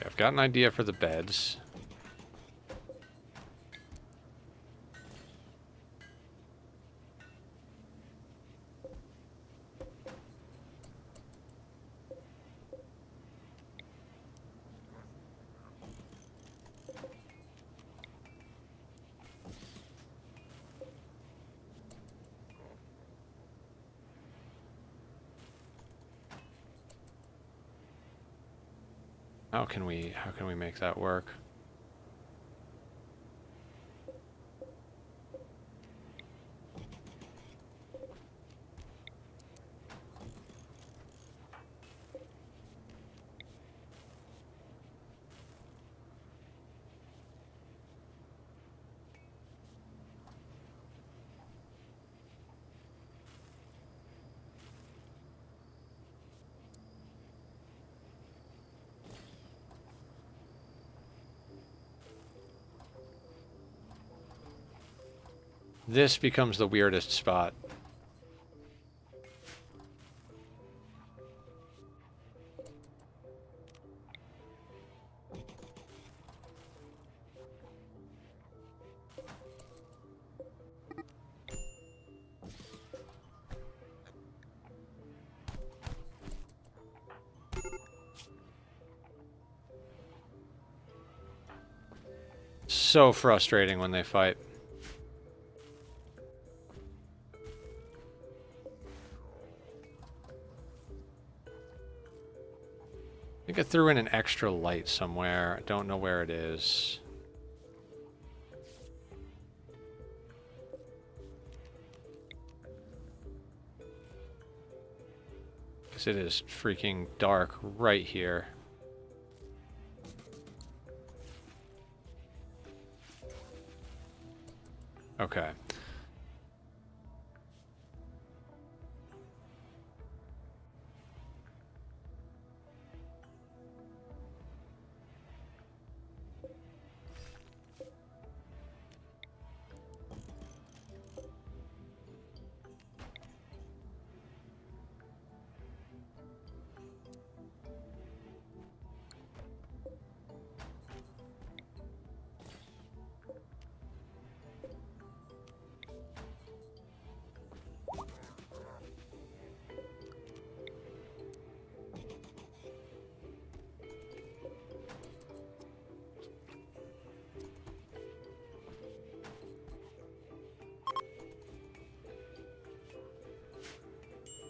Okay, I've got an idea for the beds. How can we make that work? This becomes the weirdest spot. So frustrating when they fight. I think I threw in an extra light somewhere. I don't know where it is. Because it is freaking dark right here. Okay.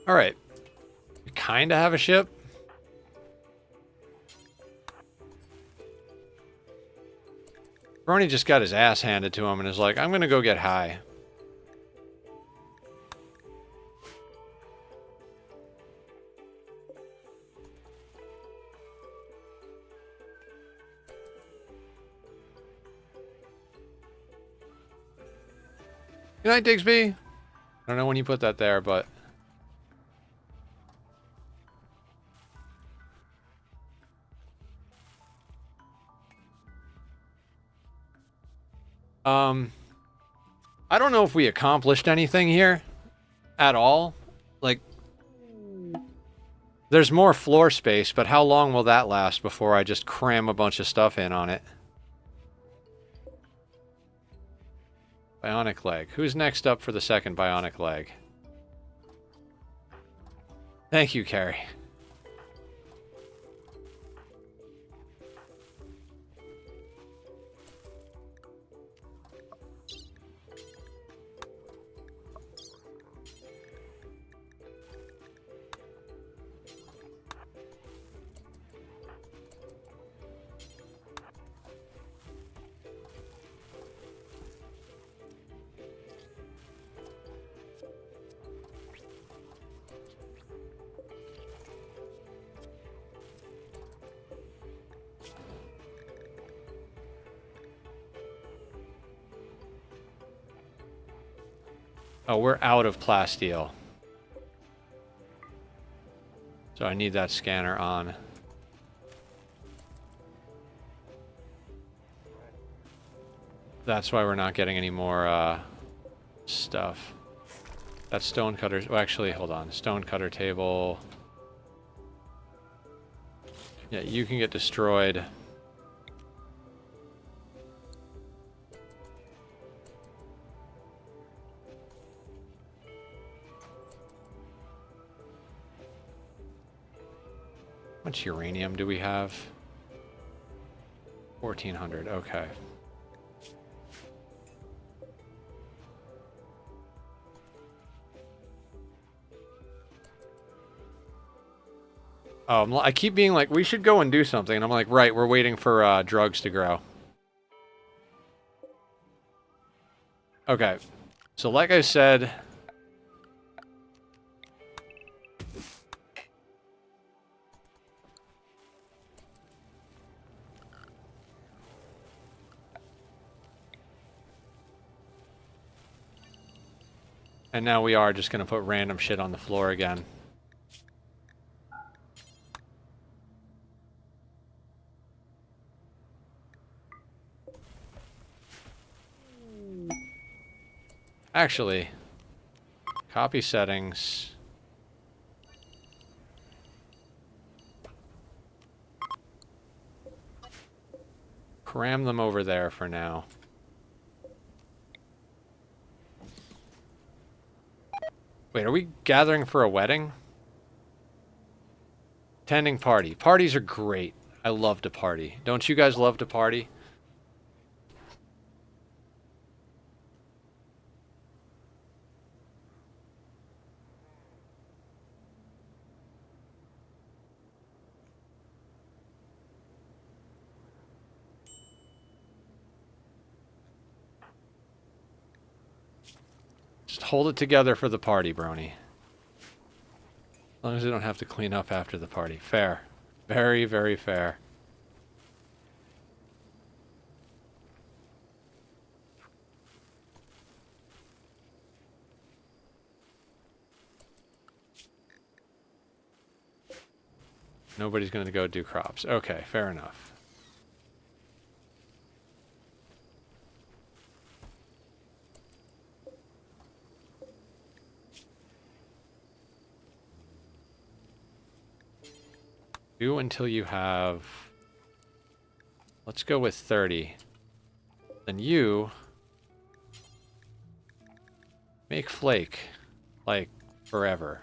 Alright. We kinda have a ship. Brony just got his ass handed to him and is like, I'm gonna go get high. Good night, Digsby. I don't know when you put that there, but... I don't know if we accomplished anything here at all. Like, there's more floor space, but how long will that last before I just cram a bunch of stuff in on it? Bionic leg. Who's next up for the second bionic leg? Thank you, Carrie. Oh, we're out of Plasteel. So I need that scanner on. That's why we're not getting any more stuff. That stone cutter... Oh, actually, hold on. Stone cutter table... Yeah, you can get destroyed. How much uranium do we have? 1,400, okay. Oh, I keep being like, we should go and do something. And I'm like, right, we're waiting for drugs to grow. Okay. So like I said... And now we are just going to put random shit on the floor again. Actually, copy settings. Cram them over there for now. Wait, are we gathering for a wedding? Attending party. Parties are great. I love to party. Don't you guys love to party? Just hold it together for the party, Brony. As long as we don't have to clean up after the party. Fair. Very, very fair. Nobody's going to go do crops. Okay, fair enough. Do until you have... Let's go with 30. Then you... make flake. Like, forever.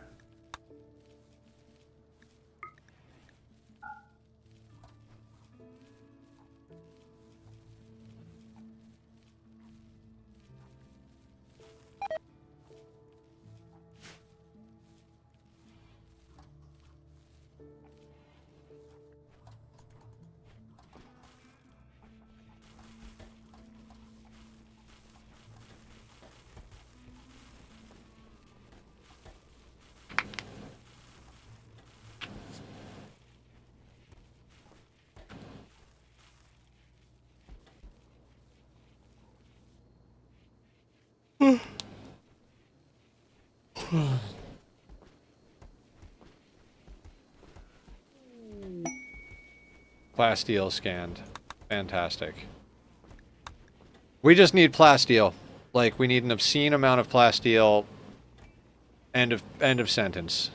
Plasteel scanned. Fantastic. We just need plasteel. Like, we need an obscene amount of plasteel. End of sentence.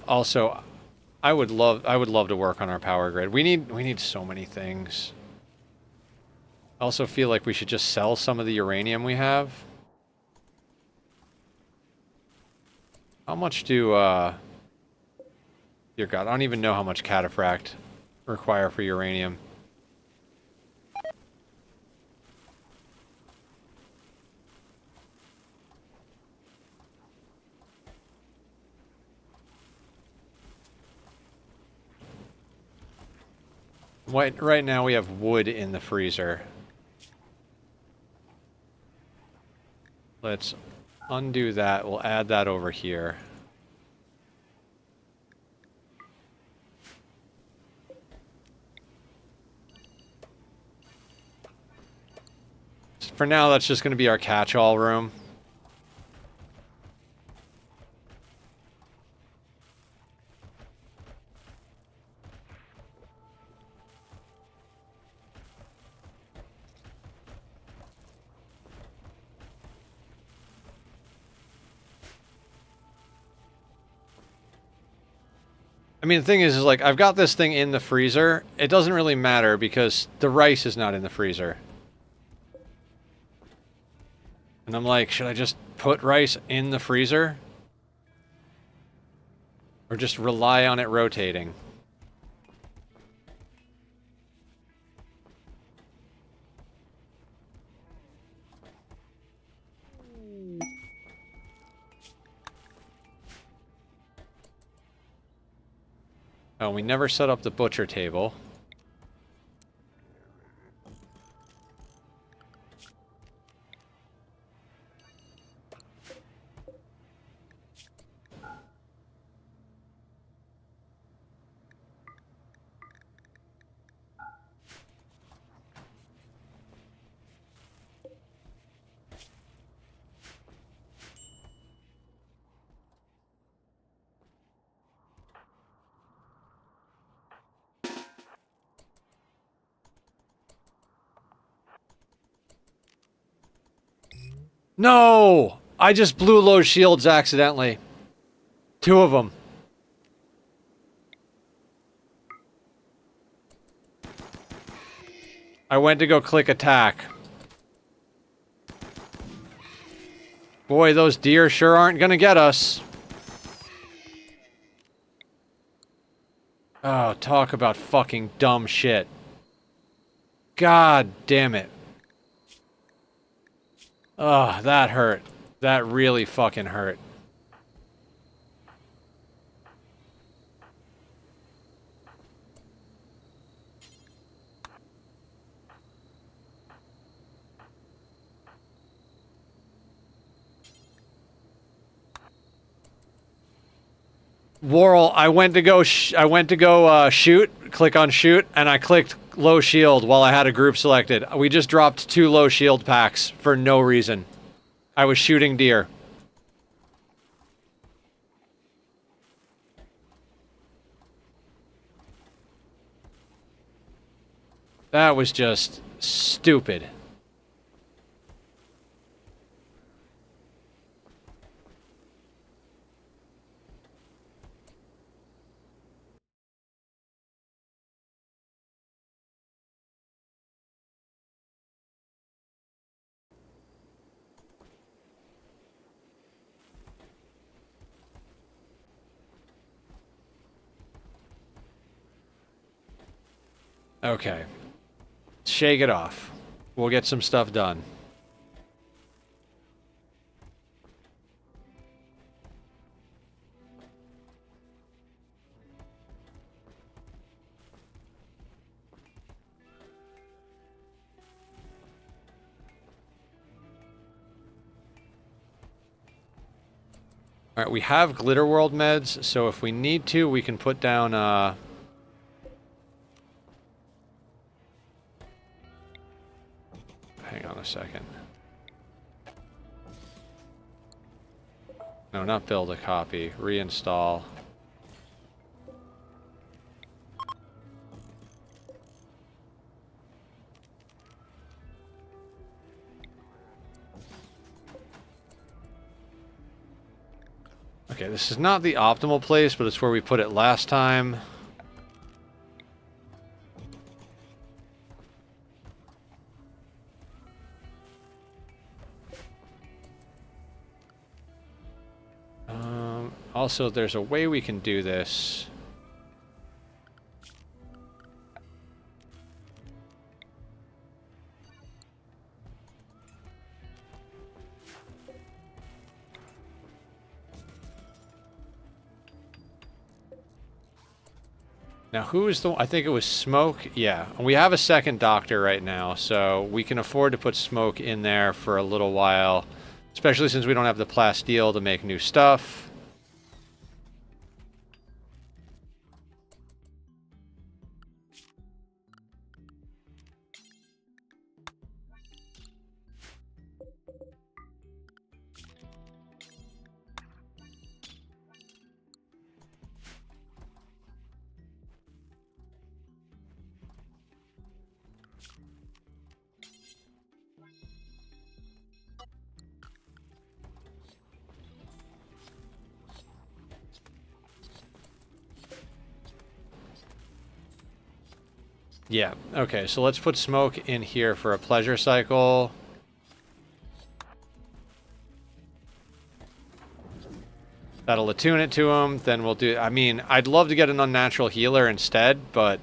Also, I would love to work on our power grid. We need so many things. I also feel like we should just sell some of the uranium we have. How much do dear God, I don't even know how much cataphract require for uranium. Right now we have wood in the freezer. Let's undo that. We'll add that over here. For now, that's just going to be our catch-all room. I mean, the thing is like, I've got this thing in the freezer. It doesn't really matter because the rice is not in the freezer. And I'm like, should I just put rice in the freezer? Or just rely on it rotating? Oh, we never set up the butcher table. No! I just blew low shields accidentally. 2 of them. I went to go click attack. Boy, those deer sure aren't gonna get us. Oh, talk about fucking dumb shit. God damn it. Oh, that hurt. That really fucking hurt. Worrell, I went to go shoot, click on shoot, and I clicked low shield while I had a group selected. We just dropped 2 low shield packs for no reason. I was shooting deer. That was just stupid. Okay. Shake it off. We'll get some stuff done. Alright, we have Glitter World meds, so if we need to, we can put down, hang on a second. No, not build a copy. Reinstall. Okay, this is not the optimal place, but it's where we put it last time. Also, there's a way we can do this. Now, who is the... I think it was Smoke. Yeah, we have a second doctor right now, so we can afford to put Smoke in there for a little while. Especially since we don't have the Plasteel to make new stuff. Yeah, okay, so let's put smoke in here for a pleasure cycle. That'll attune it to him, then we'll do... I mean, I'd love to get an unnatural healer instead, but...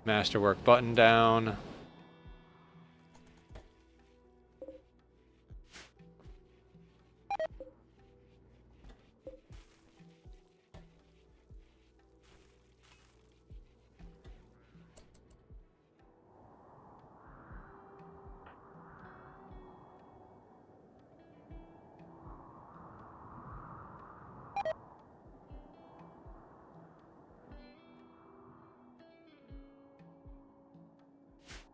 Masterwork button down.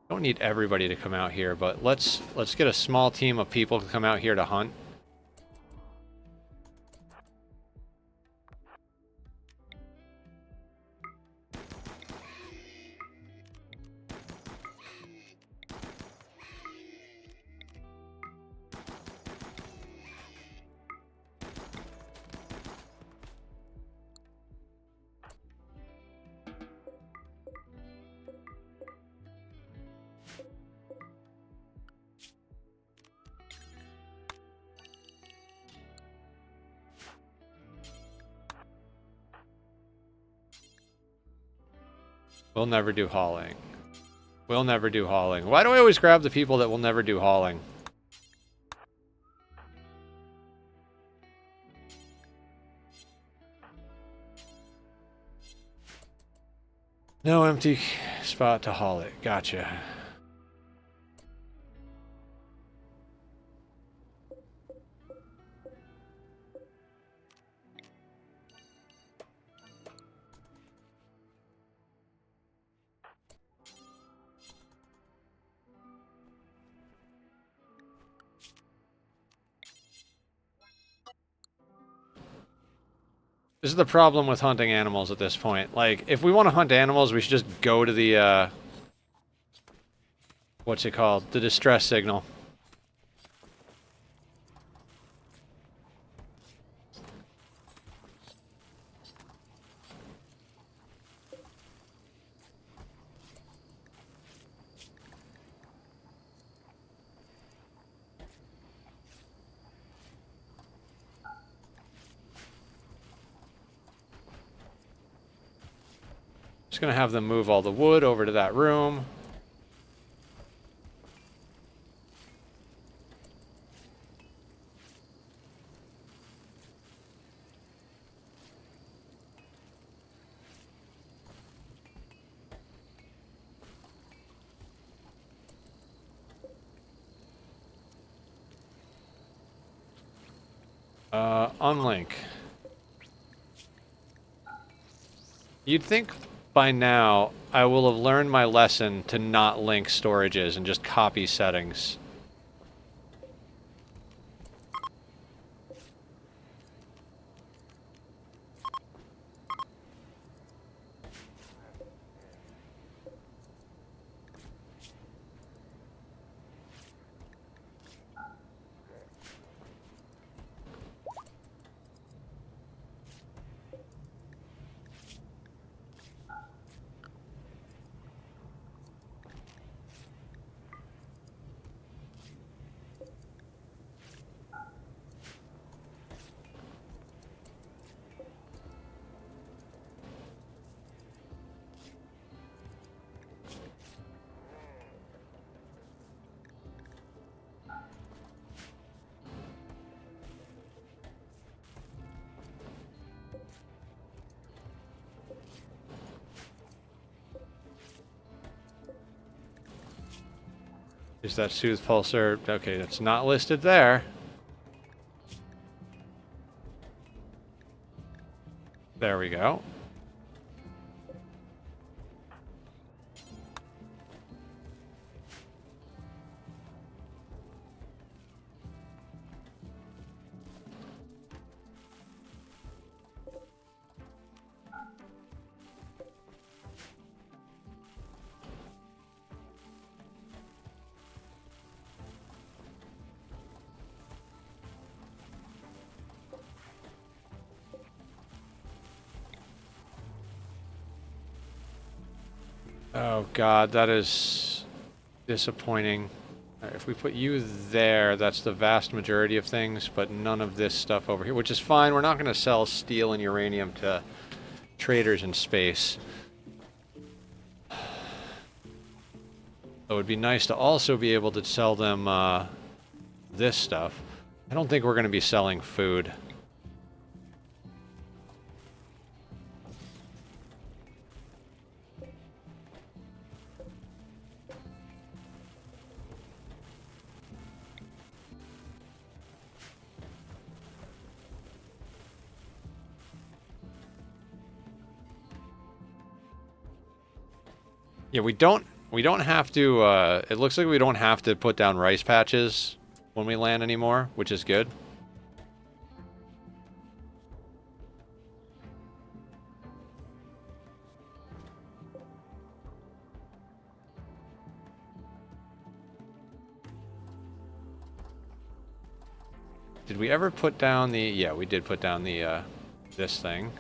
Don't need everybody to come out here, but let's get a small team of people to come out here to hunt. We'll never do hauling. We'll never do hauling. Why do I always grab the people that will never do hauling? No empty spot to haul it. Gotcha. This is the problem with hunting animals at this point. Like, if we want to hunt animals, we should just go to the, what's it called? The distress signal. Just gonna have them move all the wood over to that room. Unlink. You'd think by now I will have learned my lesson to not link storages and just copy settings. Is that Soothe Pulsar? Okay, that's not listed there. There we go. Oh god, that is disappointing. If we put you there, that's the vast majority of things, but none of this stuff over here, which is fine. We're not going to sell steel and uranium to traders in space. So it would be nice to also be able to sell them this stuff. I don't think we're going to be selling food. Yeah, we don't have to, it looks like we don't have to put down rice patches when we land anymore, which is good. Did we ever put down the, yeah, we did put down the, this thing.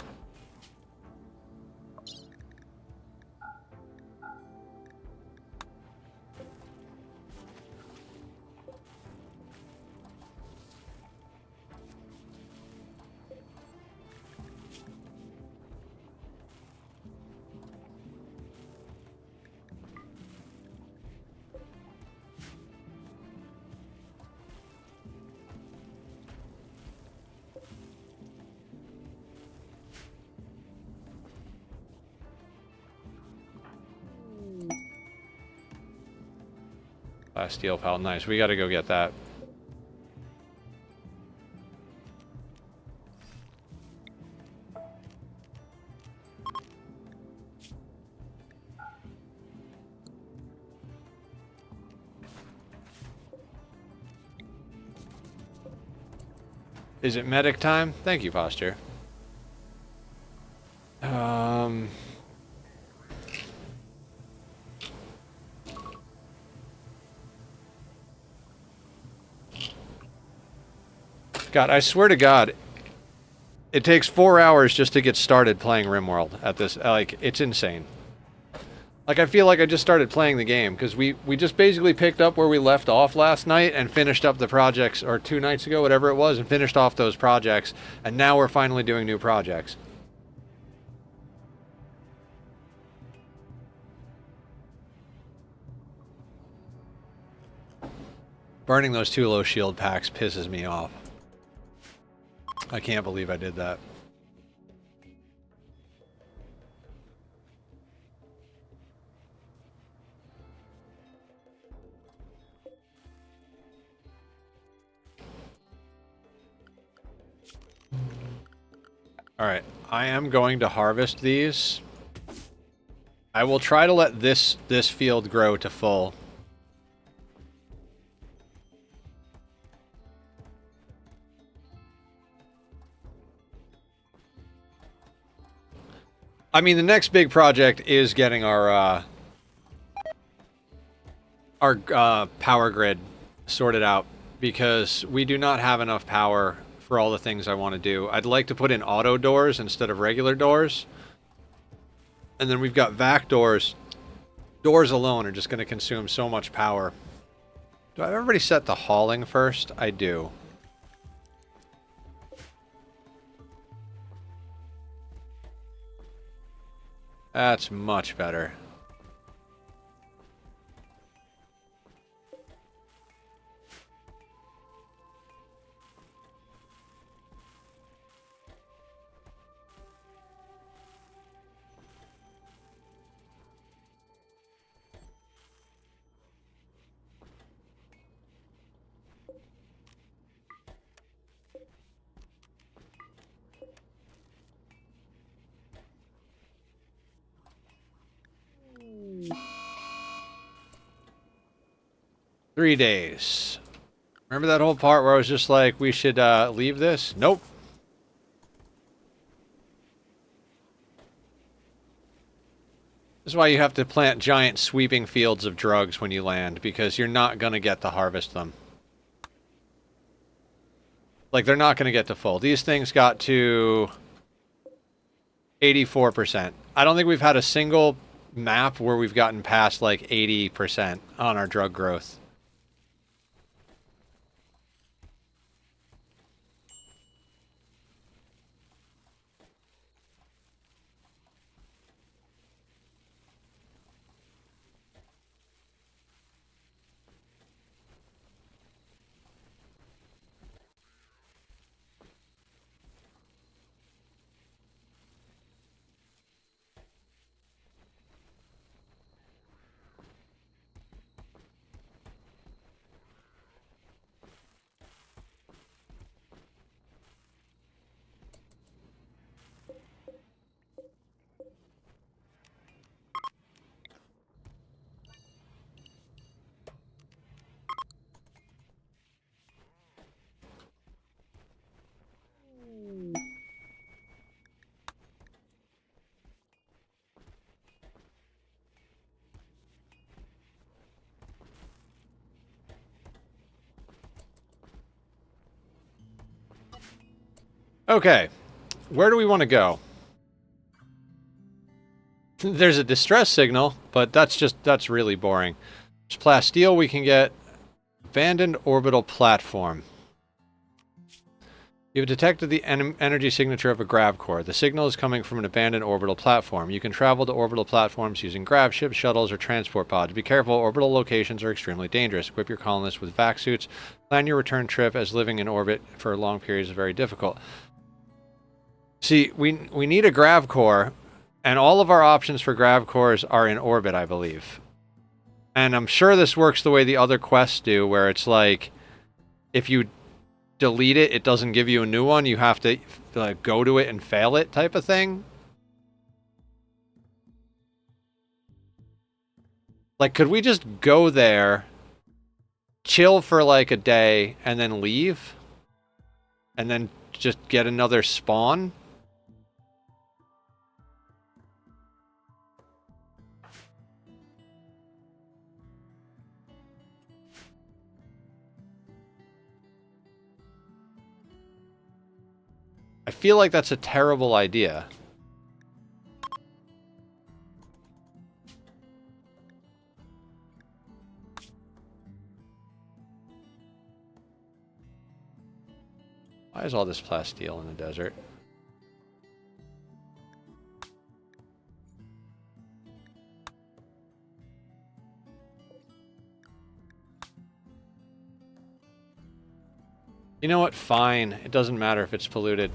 Plasteel pallet, nice. We gotta go get that. Is it medic time? Thank you, Posture. God, I swear to God, it takes 4 hours just to get started playing Rimworld at this. Like, it's insane. Like, I feel like I just started playing the game, because we just basically picked up where we left off last night and finished up the projects, or 2 nights ago, whatever it was, and finished off those projects, and now we're finally doing new projects. Burning those 2 low shield packs pisses me off. I can't believe I did that. Alright, I am going to harvest these. I will try to let this field grow to full. I mean, the next big project is getting our power grid sorted out, because we do not have enough power for all the things I want to do. I'd like to put in auto doors instead of regular doors. And then we've got vac doors. Doors alone are just going to consume so much power. Do I have everybody set the hauling first? I do. That's much better. Three days. Remember that whole part where I was just like, we should leave this? Nope. This is why you have to plant giant sweeping fields of drugs when you land, because you're not going to get to harvest them. Like, they're not going to get to full. These things got to 84%. I don't think we've had a single map where we've gotten past like 80% on our drug growth. Okay, where do we want to go? There's a distress signal, but that's really boring. There's Plasteel we can get. Abandoned orbital platform. You have detected the energy signature of a grav core. The signal is coming from an abandoned orbital platform. You can travel to orbital platforms using grav ships, shuttles, or transport pods. Be careful, orbital locations are extremely dangerous. Equip your colonists with vac suits. Plan your return trip, as living in orbit for long periods is very difficult. See, we need a grav core, and all of our options for grav cores are in orbit, I believe. And I'm sure this works the way the other quests do, where it's like, if you delete it, it doesn't give you a new one. You have to go to it and fail it type of thing. Like, could we just go there, chill for like a day, and then leave? And then just get another spawn? I feel like that's a terrible idea. Why is all this plasteel in the desert? You know what? Fine. It doesn't matter if it's polluted.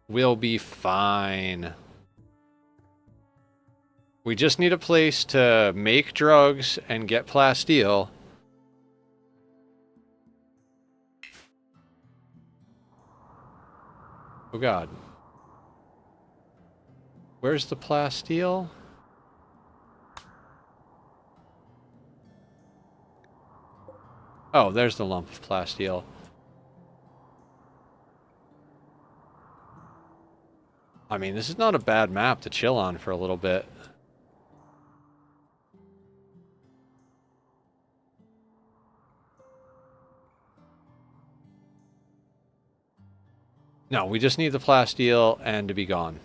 We'll be fine. We just need a place to make drugs and get plasteel. Oh god. Where's the plasteel? Oh, there's the lump of plasteel. I mean, this is not a bad map to chill on for a little bit. No, we just need the plasteel and to be gone.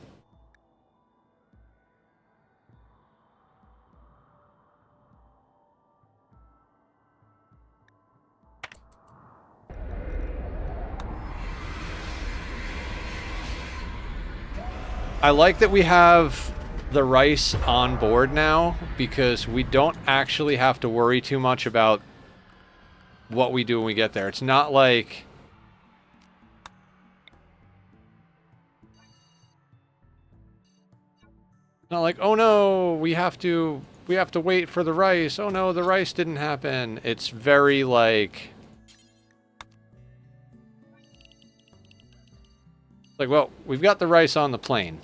I like that we have the rice on board now, because we don't actually have to worry too much about what we do when we get there. It's not like... Not like, oh no, we have to wait for the rice. Oh no, the rice didn't happen. It's very like... Like, well, we've got the rice on the plane.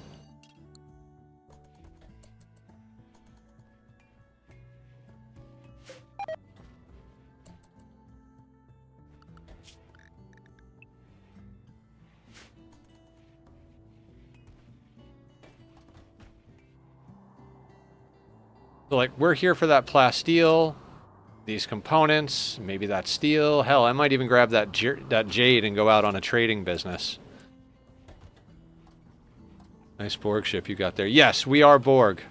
So, like, we're here for that plasteel. these components. Maybe that steel. Hell, I might even grab that jade and go out on a trading business. Nice Borg ship you got there. Yes, we are Borg.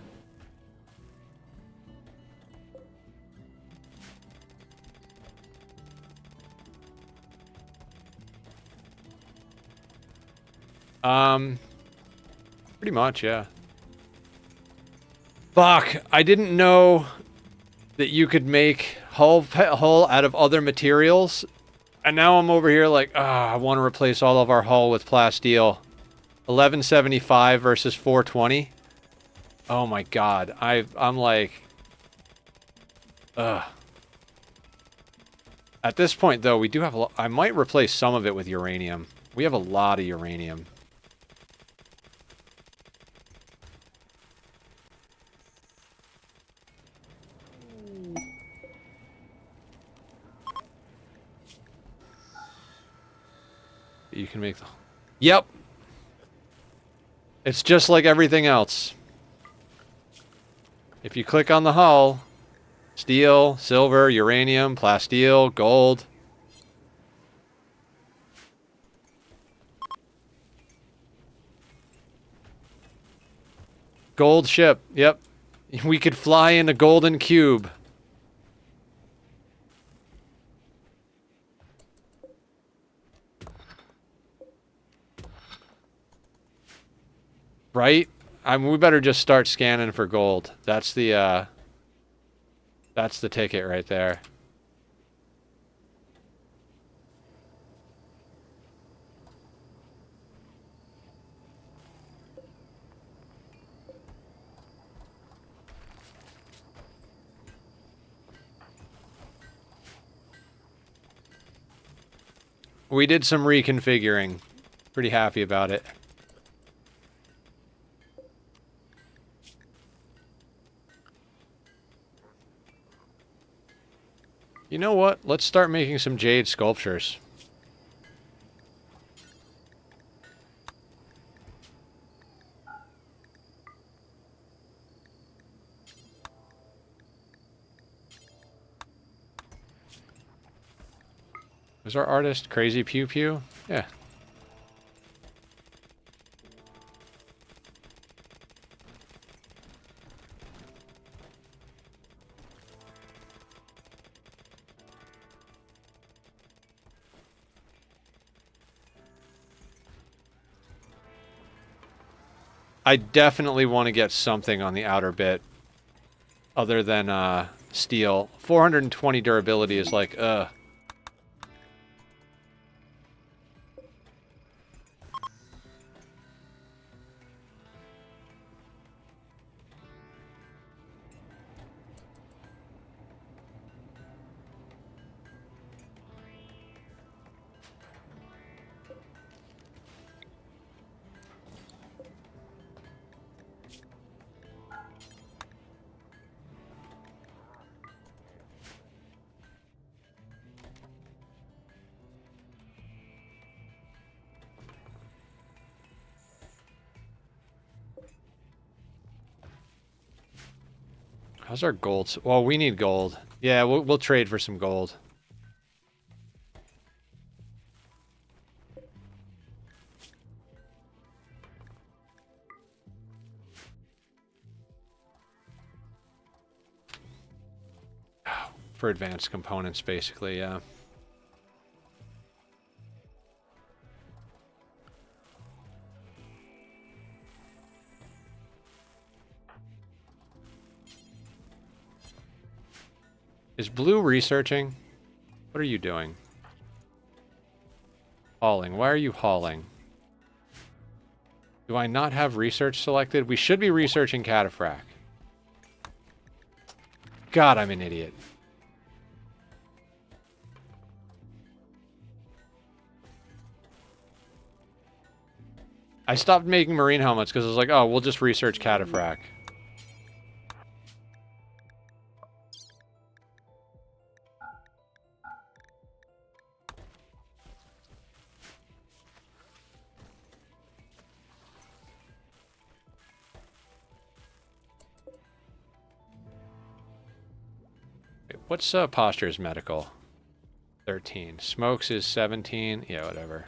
Pretty much, yeah. Fuck, I didn't know that you could make hull out of other materials. And now I'm over here like, I want to replace all of our hull with Plasteel. 1175 versus 420. Oh my god, I'm like, ugh. At this point, though, we do have I might replace some of it with uranium. We have a lot of uranium. You can make the... Yep! It's just like everything else. If you click on the hull, steel, silver, uranium, plasteel, gold. Gold ship, yep. We could fly in a golden cube. Right? I mean, we better just start scanning for gold. That's the ticket right there. We did some reconfiguring. Pretty happy about it. You know what? Let's start making some jade sculptures. Was our artist Crazy Pew Pew? Yeah. I definitely want to get something on the outer bit other than steel. 420 durability is like, how's our gold? Well, we need gold. Yeah, we'll trade for some gold. For advanced components, basically, yeah. Is Blue researching? What are you doing? Hauling. Why are you hauling? Do I not have research selected? We should be researching cataphract. God, I'm an idiot. I stopped making marine helmets because I was like, oh, we'll just research cataphract. What's Posture's medical? 13. Smokes is 17. Yeah, whatever.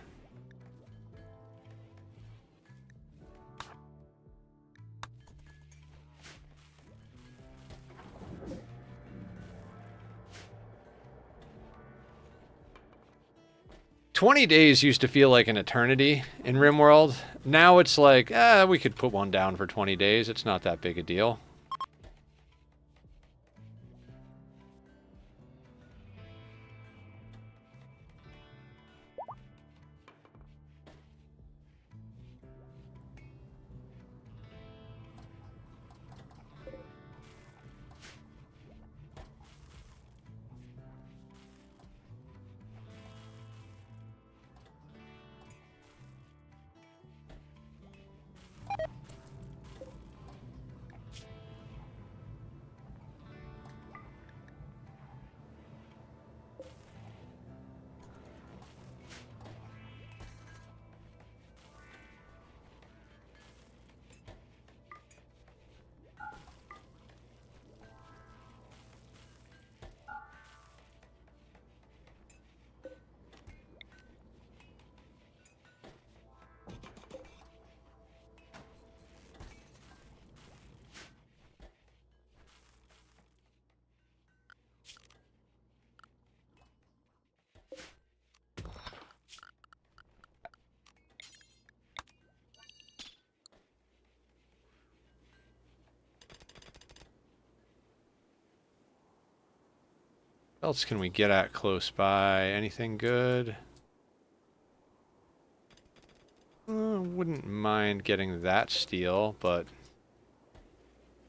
$20 used to feel like an eternity in Rimworld. Now it's like, we could put one down for 20 days. It's not that big a deal. What else can we get at close by? Anything good? Wouldn't mind getting that steel, but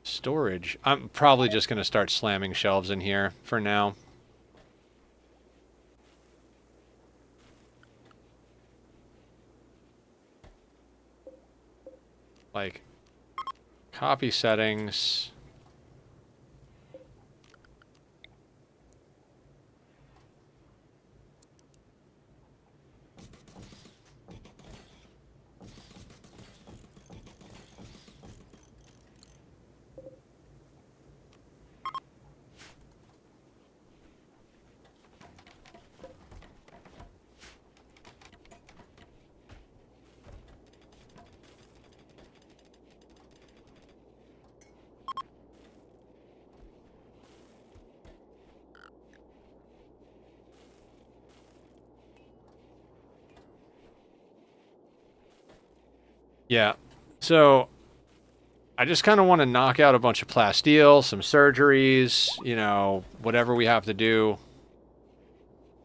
storage. I'm probably just going to start slamming shelves in here for now. Like, copy settings. Yeah, so I just kind of want to knock out a bunch of plasteel, some surgeries, you know, whatever we have to do.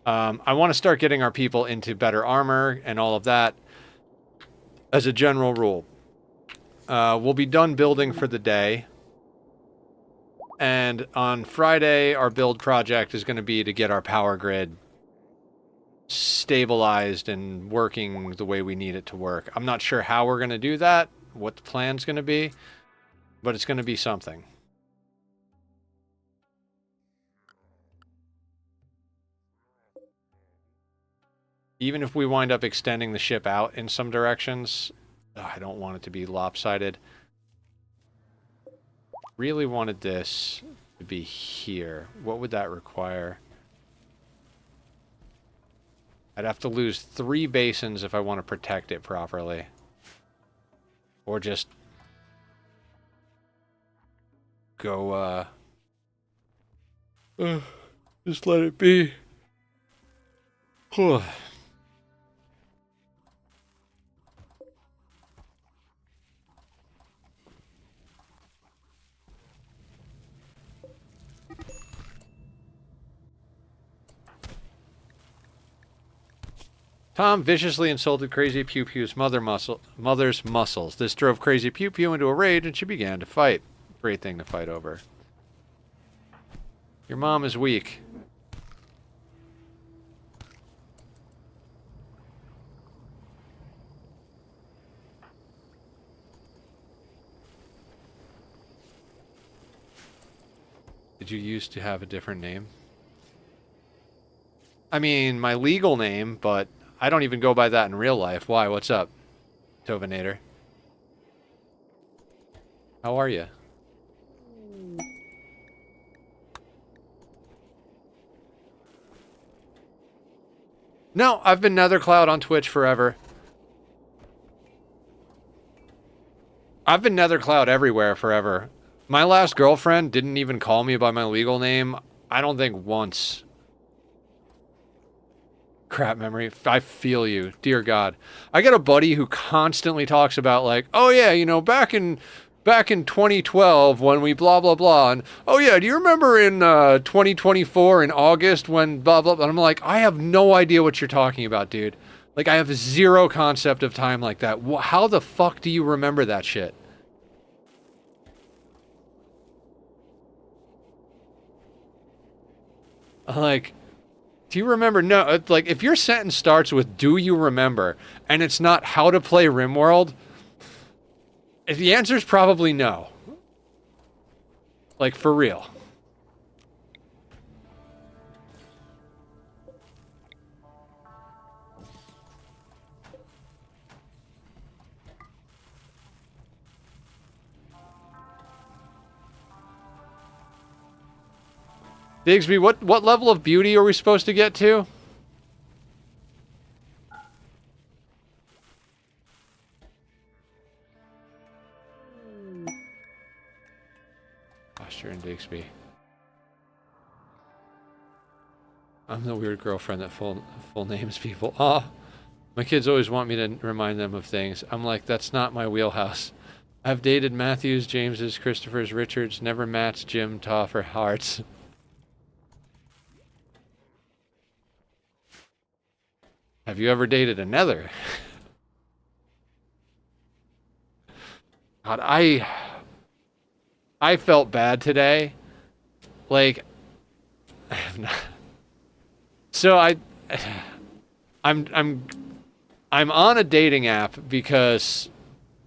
I want to start getting our people into better armor and all of that as a general rule. We'll be done building for the day. And on Friday, our build project is going to be to get our power grid stabilized and working the way we need it to work. I'm not sure how we're going to do that, what the plan's going to be, but it's going to be something. Even if we wind up extending the ship out in some directions, I don't want it to be lopsided. Really wanted this to be here. What would that require? I'd have to lose 3 basins if I want to protect it properly. Or just go, just let it be. Tom viciously insulted Crazy Pew Pew's mother's muscles. This drove Crazy Pew Pew into a rage and she began to fight. Great thing to fight over. Your mom is weak. Did you used to have a different name? I mean, my legal name, but I don't even go by that in real life. Why? What's up, Tovinator? How are you? No, I've been Nethercloud on Twitch forever. I've been Nethercloud everywhere forever. My last girlfriend didn't even call me by my legal name, I don't think once. Crap memory. I feel you. Dear God. I got a buddy who constantly talks about like, oh yeah, you know, back in 2012 when we blah blah blah, and oh yeah, do you remember in 2024 in August when blah blah blah? And I'm like, I have no idea what you're talking about, dude. Like I have zero concept of time like that. How the fuck do you remember that shit? Like, do you remember? No, like if your sentence starts with "Do you remember?" and it's not how to play Rimworld, the answer is probably no. Like for real. Digsby, what level of beauty are we supposed to get to? Posture and Digsby. I'm the weird girlfriend that full names people. Ah, my kids always want me to remind them of things. I'm like, that's not my wheelhouse. I've dated Matthews, Jameses, Christophers, Richards, never Matts, Jim, Toff, or Hearts. Have you ever dated a Nether? God, I felt bad today. Like, I have not. So I'm on a dating app because,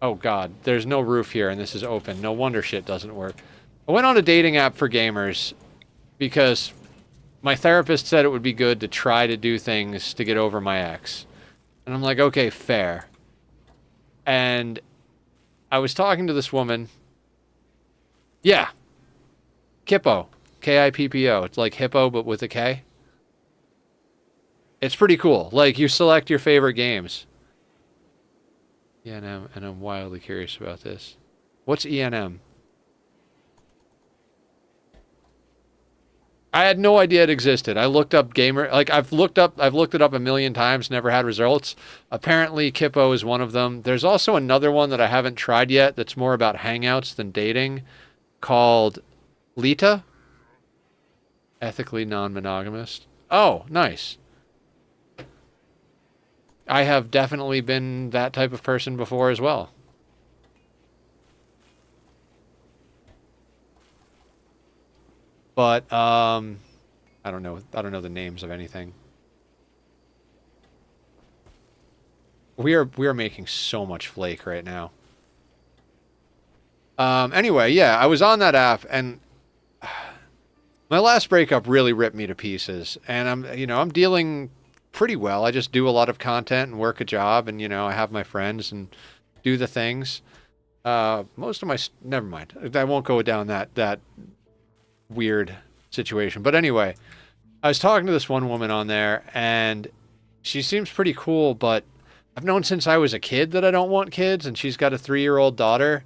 oh God, there's no roof here and this is open. No wonder shit doesn't work. I went on a dating app for gamers because my therapist said it would be good to try to do things to get over my ex. And I'm like, okay, fair. And I was talking to this woman. Yeah. Kippo. K-I-P-P-O. It's like hippo, but with a K. It's pretty cool. Like, you select your favorite games. ENM, and I'm wildly curious about this. What's ENM? I had no idea it existed. I looked up gamer, like I've looked it up a million times, never had results. Apparently Kippo is one of them. There's also another one that I haven't tried yet that's more about hangouts than dating, called Lita. Ethically non-monogamous. Oh, nice. I have definitely been that type of person before as well. But I don't know the names of anything. We are making so much flake right now. Anyway, yeah, I was on that app and my last breakup really ripped me to pieces, and I'm dealing pretty well. I just do a lot of content and work a job, and I have my friends and do the things. Most of my never mind. I won't go down that weird situation. But anyway, I was talking to this one woman on there, and she seems pretty cool, but I've known since I was a kid that I don't want kids, and she's got a 3-year-old daughter.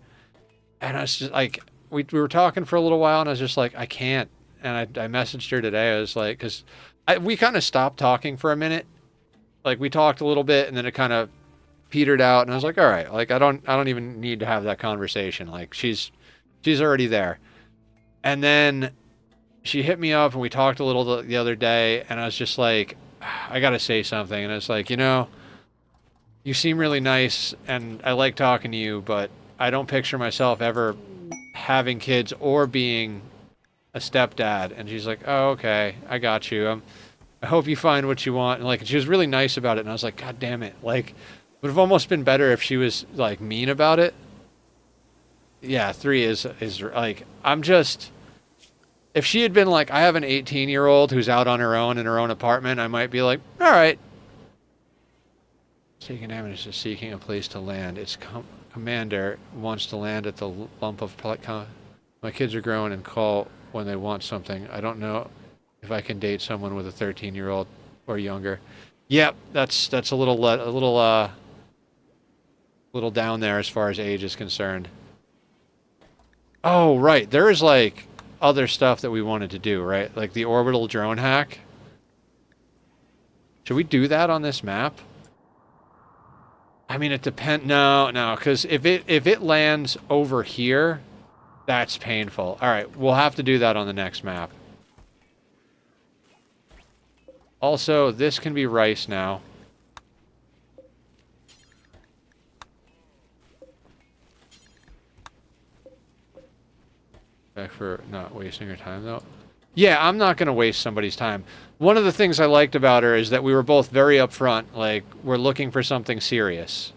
And I was just like, we were talking for a little while, and I was just like, I can't. And I messaged her today. I was like, because we kind of stopped talking for a minute. Like, we talked a little bit, and then it kind of petered out, and I was like, all right, like I don't even need to have that conversation. Like, she's already there. And then she hit me up, and we talked a little the other day, and I was just like, I gotta say something. And I was like, you seem really nice, and I like talking to you, but I don't picture myself ever having kids or being a stepdad. And she's like, oh, okay, I got you. I hope you find what you want. And like, she was really nice about it. And I was like, God damn it. Like, would have almost been better if she was like mean about it. Yeah, 3 is like, if she had been like, I have an 18-year-old who's out on her own in her own apartment, I might be like, all right. Taking damage is seeking a place to land. Its commander wants to land at the lump of... My kids are grown and call when they want something. I don't know if I can date someone with a 13-year-old or younger. Yep, that's a little down there as far as age is concerned. Oh, right. There is like other stuff that we wanted to do, right? Like the orbital drone hack. Should we do that on this map? I mean, it depends. No, no, because if it lands over here, that's painful. All right, we'll have to do that on the next map. Also, this can be rice now. Back for not wasting her time, though. Yeah, I'm not going to waste somebody's time. One of the things I liked about her is that we were both very upfront. Like, we're looking for something serious.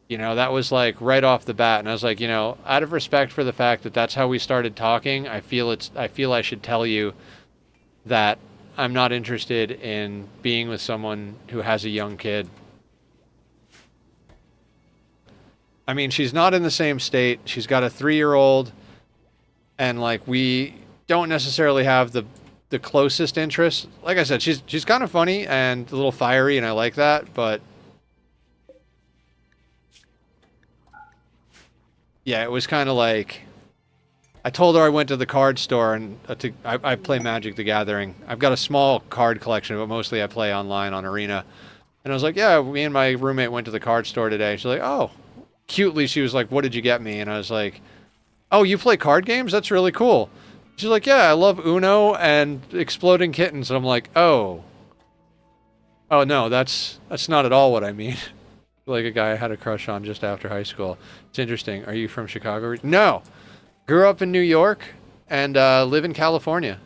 You know, that was like right off the bat. And I was like, you know, out of respect for the fact that that's how we started talking, I feel I should tell you that I'm not interested in being with someone who has a young kid. I mean, she's not in the same state. She's got a 3-year-old. And like, we don't necessarily have the closest interests. Like I said, she's kind of funny and a little fiery, and I like that, but yeah, it was kind of like, I told her I went to the card store and I play Magic the Gathering. I've got a small card collection, but mostly I play online on Arena. And I was like, yeah, me and my roommate went to the card store today. She's like, oh, cutely, she was like, what did you get me? And I was like, oh, you play card games? That's really cool. She's like, yeah, I love Uno and Exploding Kittens. And I'm like, oh. Oh, no, that's not at all what I mean. Like a guy I had a crush on just after high school. It's interesting. Are you from Chicago? No. Grew up in New York and live in California.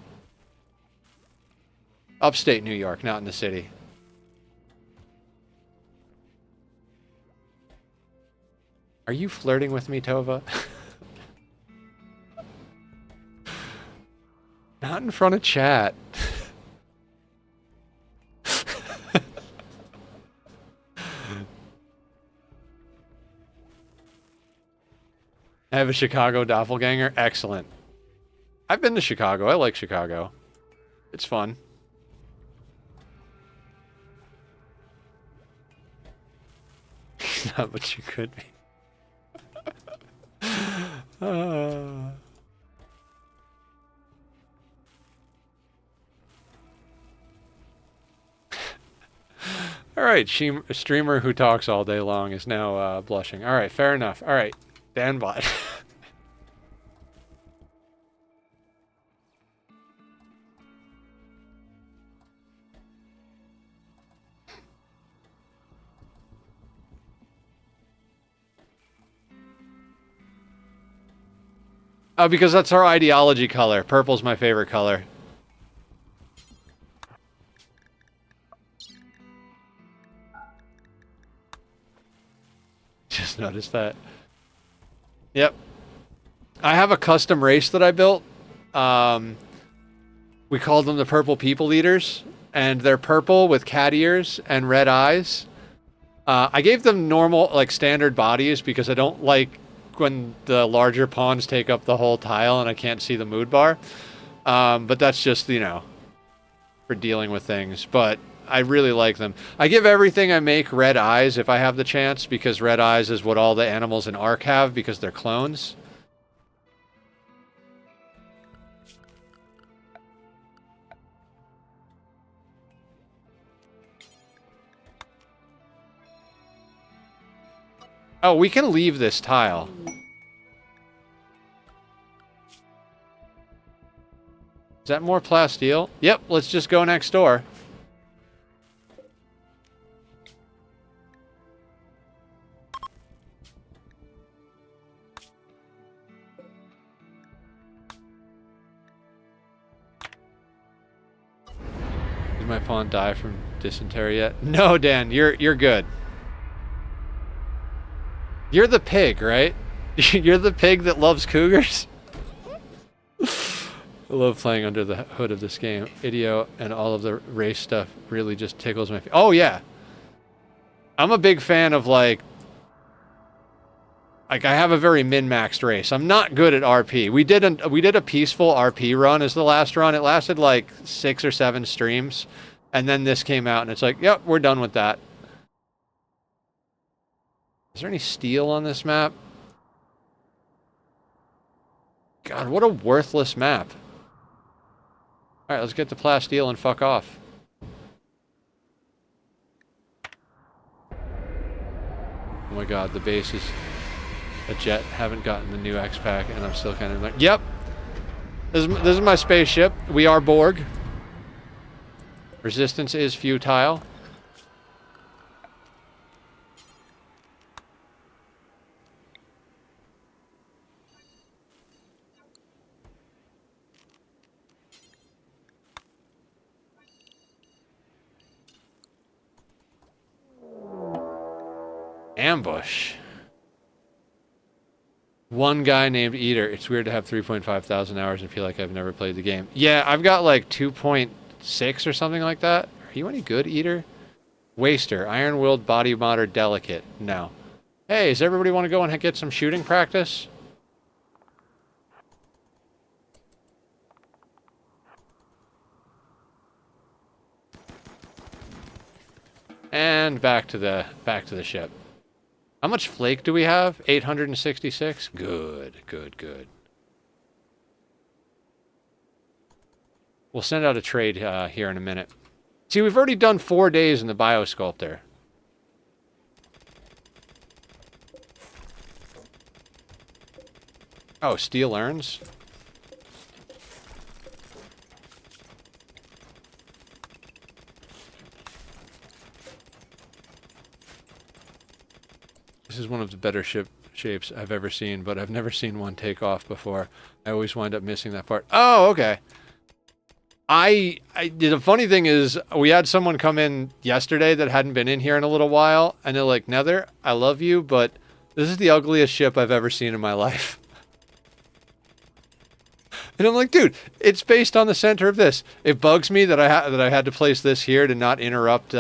Upstate New York, not in the city. Are you flirting with me, Tova? Not in front of chat. I have a Chicago doppelganger. Excellent. I've been to Chicago. I like Chicago. It's fun. Not what you could be. All right, a streamer who talks all day long is now blushing. All right, fair enough. All right, Danbot. Oh, because that's our ideology color. Purple's my favorite color. Just noticed that. Yep. I have a custom race that I built. We called them the Purple People Eaters, and they're purple with cat ears and red eyes. I gave them normal, like standard bodies because I don't like when the larger pawns take up the whole tile and I can't see the mood bar. But that's just, you know, for dealing with things. But I really like them. I give everything I make red eyes if I have the chance, because red eyes is what all the animals in Ark have because they're clones. Oh, we can leave this tile. Is that more plasteel? Yep, let's just go next door. Did my pawn die from dysentery yet? No, Dan, you're good. You're the pig, right? You're the pig that loves cougars? I love playing under the hood of this game. Ideo and all of the race stuff really just tickles my... Oh, yeah. I'm a big fan of, like, I have a very min-maxed race. I'm not good at RP. We did a peaceful RP run as the last run. It lasted, like, 6 or 7 streams. And then this came out, and it's like, yep, we're done with that. Is there any steel on this map? God, what a worthless map. Alright, let's get to Plasteel and fuck off. Oh my god, the base is a jet. Haven't gotten the new X-Pack, and I'm still kind of like, yep. This is my spaceship. We are Borg. Resistance is futile. Ambush. One guy named Eater. It's weird to have 3.5 thousand hours and feel like I've never played the game. Yeah, I've got like 2.6 or something like that. Are you any good, Eater? Waster. Iron-willed, body modder, delicate. No. Hey, does everybody want to go and get some shooting practice? And back to the ship. How much flake do we have? 866? Good, good, good. We'll send out a trade here in a minute. See, we've already done 4 days in the biosculptor. Oh, steel urns? This is one of the better shapes I've ever seen, but I've never seen one take off before. I always wind up missing that part. Oh, okay. The funny thing is, we had someone come in yesterday that hadn't been in here in a little while, and they're like, Nether, I love you, but this is the ugliest ship I've ever seen in my life. And I'm like, dude, it's based on the center of this. It bugs me that I had to place this here to not interrupt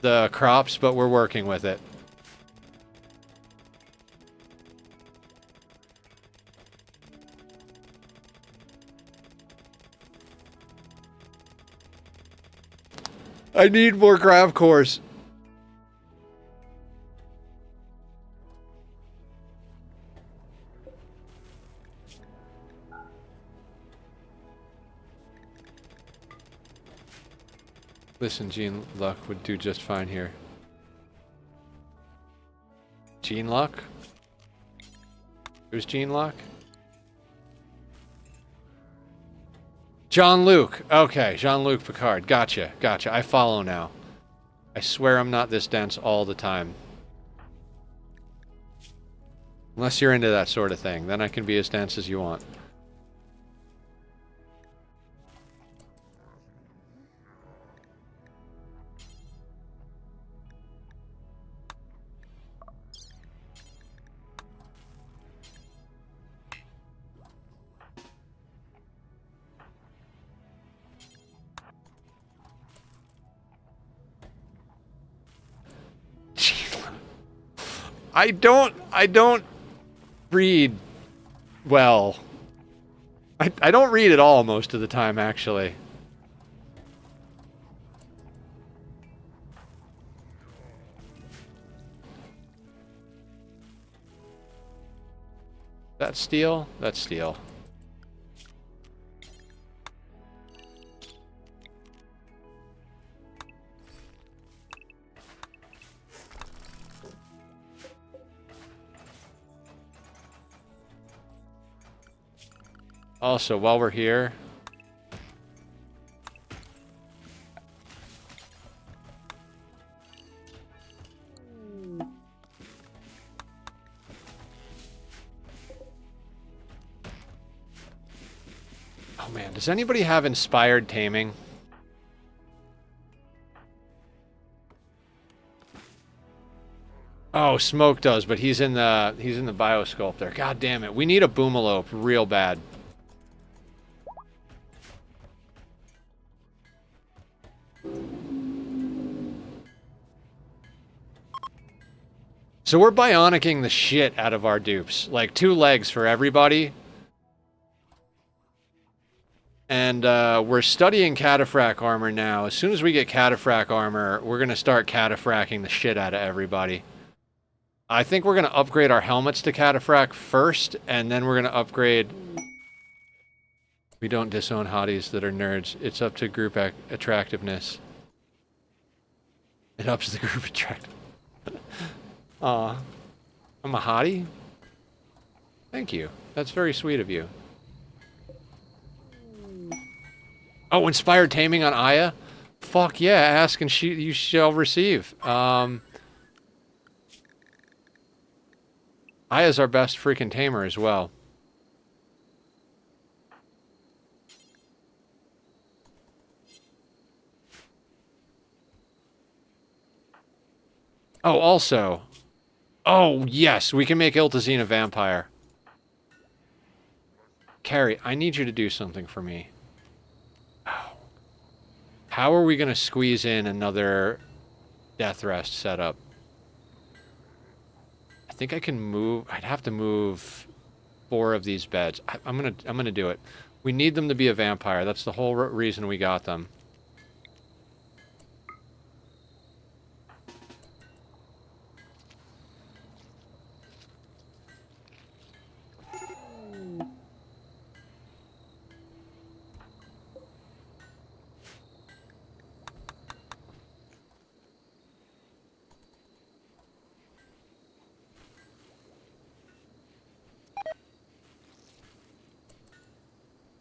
the crops, but we're working with it. I need more grav cores. Listen, Gene Luck would do just fine here. Gene Luck? Who's Gene Luck? Jean-Luc. Okay, Jean-Luc Picard. Gotcha, gotcha. I follow now. I swear I'm not this dense all the time. Unless you're into that sort of thing. Then I can be as dense as you want. I don't read well. I don't read at all most of the time, actually. That's steel? That's steel. Also, while we're here... Oh man, does anybody have inspired taming? Oh, Smoke does, but he's in the biosculptor. God damn it. We need a boomalope real bad. So we're bionicking the shit out of our dupes. Like 2 legs for everybody. And we're studying cataphract armor now. As soon as we get cataphract armor, we're going to start cataphracting the shit out of everybody. I think we're going to upgrade our helmets to cataphract first, and then we're going to upgrade... We don't disown hotties that are nerds. It's up to group attractiveness. It ups the group attractiveness. Aw. I'm a hottie? Thank you. That's very sweet of you. Oh, inspired taming on Aya? Fuck yeah, ask and you shall receive. Aya's our best freaking tamer as well. Oh, also. Oh, yes, we can make Iltazine a vampire. Carrie, I need you to do something for me. How are we going to squeeze in another death rest setup? I think I can move... I'd have to move 4 of these beds. I'm gonna do it. We need them to be a vampire. That's the whole reason we got them.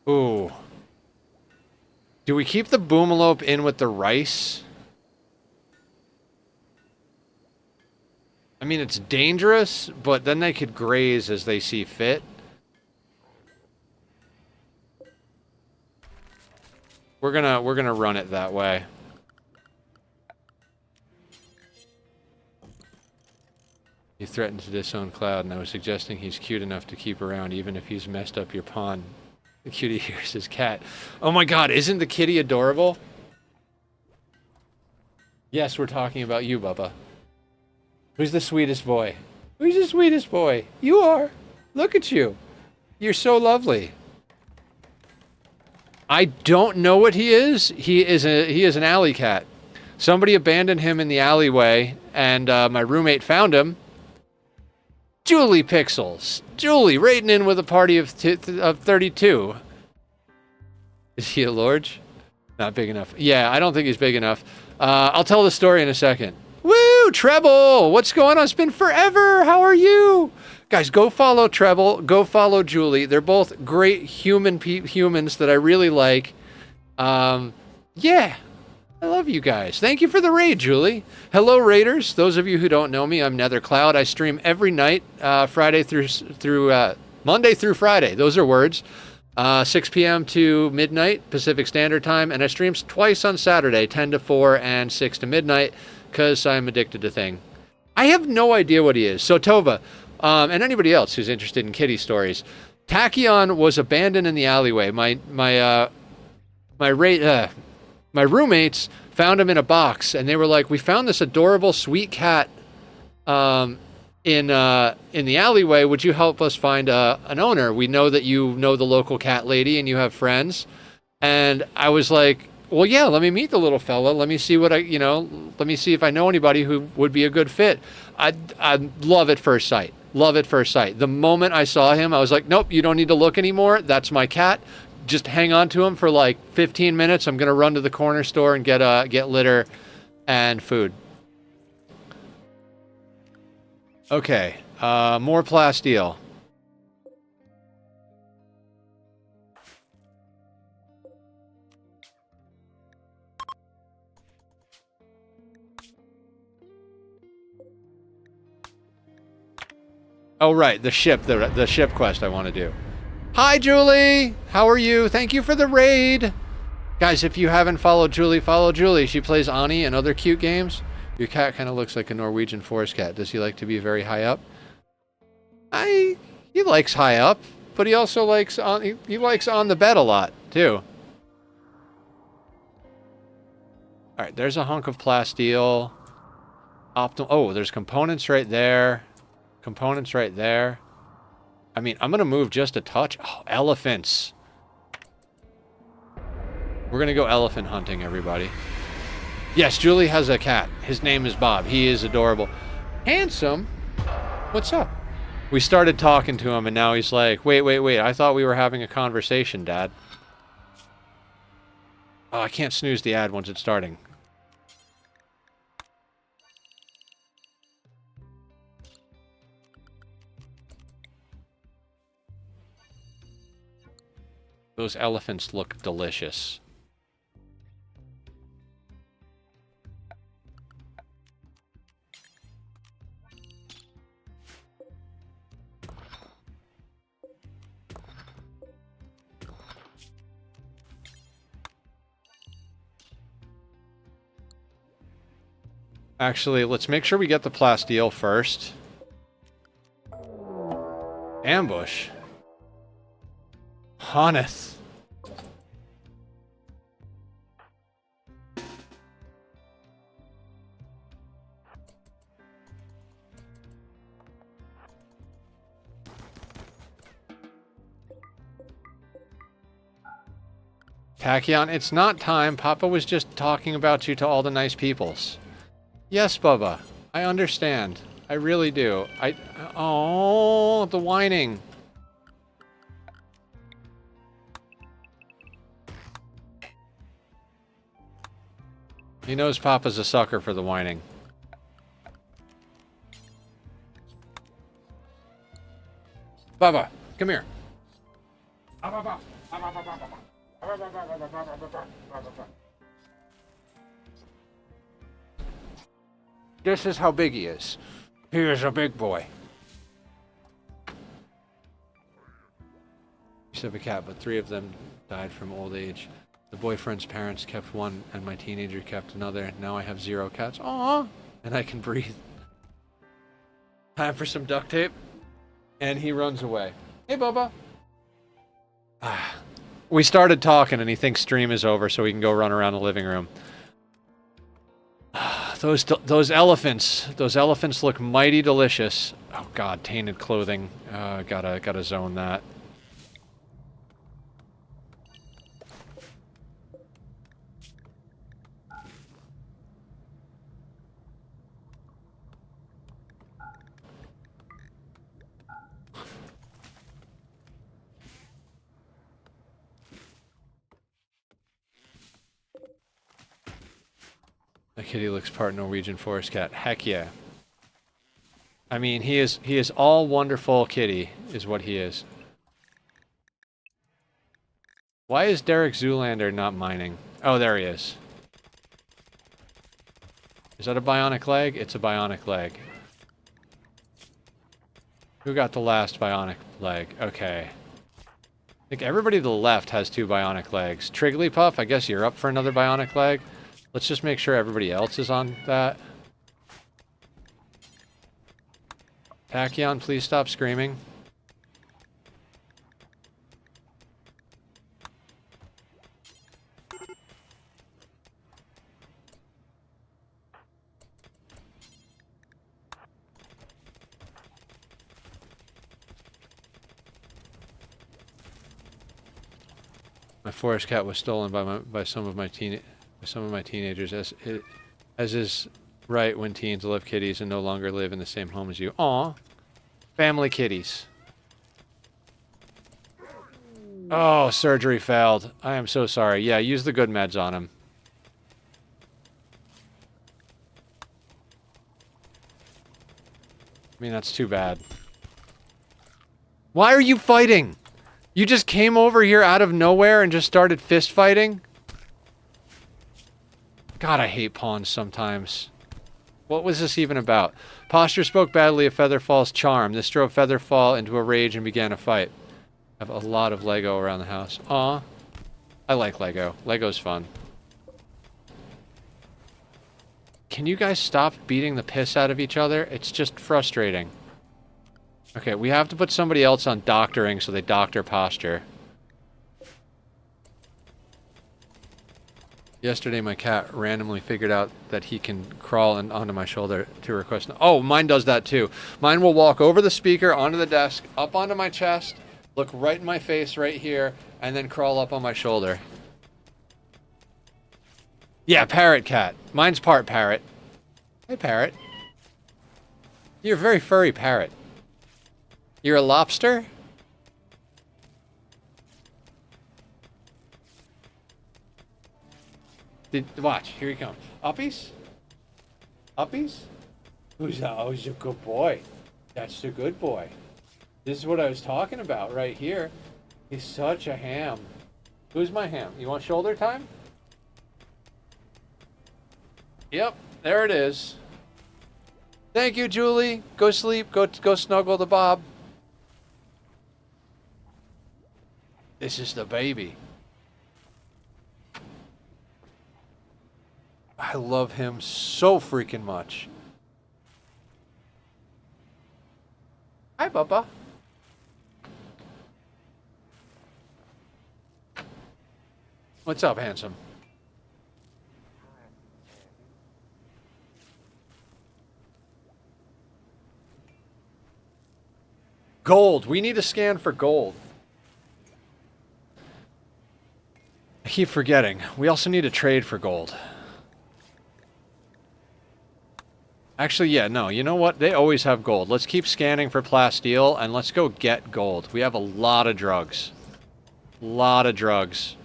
Ooh. Do we keep the boomalope in with the rice? I mean, it's dangerous, but then they could graze as they see fit. We're gonna run it that way. You threatened to disown Cloud, and I was suggesting he's cute enough to keep around, even if he's messed up your pond. The cutie here's his cat. Oh my god, isn't the kitty adorable? Yes, we're talking about you, Bubba. Who's the sweetest boy? Who's the sweetest boy? You are. Look at you. You're so lovely. I don't know what he is. He is an alley cat. Somebody abandoned him in the alleyway, and my roommate found him. Julie Pixels. Julie, raiding in with a party of 32. Is he a large? Not big enough. Yeah, I don't think he's big enough. I'll tell the story in a second. Woo! Treble! What's going on? It's been forever! How are you? Guys, go follow Treble. Go follow Julie. They're both great humans that I really like. Yeah. I love you guys. Thank you for the raid, Julie. Hello, raiders. Those of you who don't know me, I'm Nethercloud. I stream every night, Monday through Friday. Those are words. 6 p.m. to midnight Pacific Standard Time, and I stream twice on Saturday, 10 to 4 and 6 to midnight, because I'm addicted to Thing. I have no idea what he is. So Tova, and anybody else who's interested in kitty stories, Tachyon was abandoned in the alleyway. My roommates found him in a box, and they were like, "We found this adorable, sweet cat in the alleyway. Would you help us find an owner? We know that you know the local cat lady and you have friends." And I was like, "Well, yeah, let me meet the little fella. Let me see let me see if I know anybody who would be a good fit." I love at first sight. Love at first sight. The moment I saw him, I was like, "Nope, you don't need to look anymore. That's my cat. Just hang on to him for like 15 minutes. I'm going to run to the corner store and get litter and food." Okay, more Plasteel. Oh right, the ship quest I want to do. Hi Julie, how are you? Thank you for the raid. Guys, if you haven't followed Julie, follow Julie. She plays Ani and other cute games. Your cat kind of looks like a Norwegian forest cat. Does he like to be very high up? He likes high up, but he also likes he likes on the bed a lot too. All right, there's a hunk of Plasteel. Oh, there's components right there. Components right there. I mean, I'm gonna move just a touch. Oh, elephants. We're gonna go elephant hunting, everybody. Yes, Julie has a cat. His name is Bob. He is adorable. Handsome? What's up? We started talking to him, and now he's like, wait, wait, wait. I thought we were having a conversation, Dad. Oh, I can't snooze the ad once it's starting. Those elephants look delicious. Actually, let's make sure we get the plasteel first. Ambush. Honest. Tachyon, it's not time. Papa was just talking about you to all the nice peoples. Yes, Bubba. I understand. I really do. Oh, the whining. He knows Papa's a sucker for the whining. Bubba, come here. This is how big he is. He is a big boy. Used to have a cat, but 3 of them died from old age. The boyfriend's parents kept one, and my teenager kept another. Now I have 0 cats. Aww! And I can breathe. Time for some duct tape. And he runs away. Hey, Bubba. We started talking, and he thinks stream is over, so we can go run around the living room. Those elephants look mighty delicious. Oh God, tainted clothing. Gotta zone that. The kitty looks part Norwegian forest cat. Heck yeah. I mean, he is all wonderful kitty, is what he is. Why is Derek Zoolander not mining? Oh, there he is. Is that a bionic leg? It's a bionic leg. Who got the last bionic leg? Okay. I think everybody to the left has 2 bionic legs. Trigglypuff, I guess you're up for another bionic leg. Let's just make sure everybody else is on that. Tachyon, please stop screaming. My forest cat was stolen by some of my teenagers, as is right when teens love kitties and no longer live in the same home as you. Aw. Family kitties. Oh, surgery failed. I am so sorry. Yeah, use the good meds on him. I mean, that's too bad. Why are you fighting? You just came over here out of nowhere and just started fist fighting? God, I hate pawns sometimes. What was this even about? Posture spoke badly of Featherfall's charm. This drove Featherfall into a rage and began a fight. I have a lot of Lego around the house. Aw. I like Lego. Lego's fun. Can you guys stop beating the piss out of each other? It's just frustrating. Okay, we have to put somebody else on doctoring so they doctor posture. Yesterday, my cat randomly figured out that he can crawl onto my shoulder to request... Oh, mine does that too. Mine will walk over the speaker, onto the desk, up onto my chest, look right in my face right here, and then crawl up on my shoulder. Yeah, parrot cat. Mine's part parrot. Hey, parrot. You're a very furry parrot. You're a lobster? Watch, here he comes. Uppies? Uppies? Who's that? Oh, he's a good boy. That's the good boy. This is what I was talking about right here. He's such a ham. Who's my ham? You want shoulder time? Yep, there it is. Thank you, Julie. Go sleep. Go snuggle the Bob. This is the baby. I love him so freaking much. Hi, Bubba. What's up, handsome? Gold. We need a scan for gold. I keep forgetting. We also need a trade for gold. Actually, yeah, no. You know what? They always have gold. Let's keep scanning for Plasteel, and let's go get gold. We have a lot of drugs. Lot of drugs.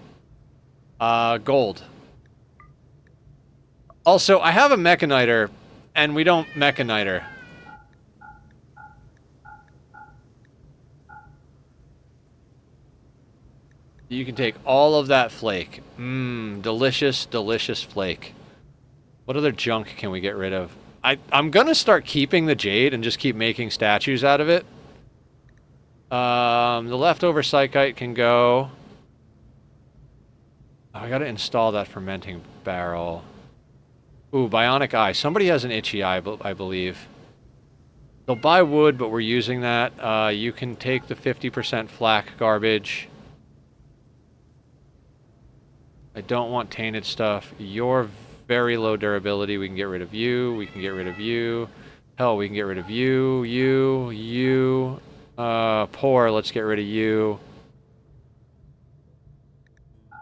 Gold. Also, I have a mechanoider, and we don't mechanoider. You can take all of that flake. Mmm, delicious, delicious flake. What other junk can we get rid of? I'm gonna start keeping the jade and just keep making statues out of it. The leftover psychite can go. Oh, I gotta install that fermenting barrel. Ooh, bionic eye. Somebody has an itchy eye, I believe. They'll buy wood, but we're using that. You can take the 50% flak garbage. I don't want tainted stuff. You're very low durability. We can get rid of you. We can get rid of you. Hell, we can get rid of you. You. Poor. Let's get rid of you.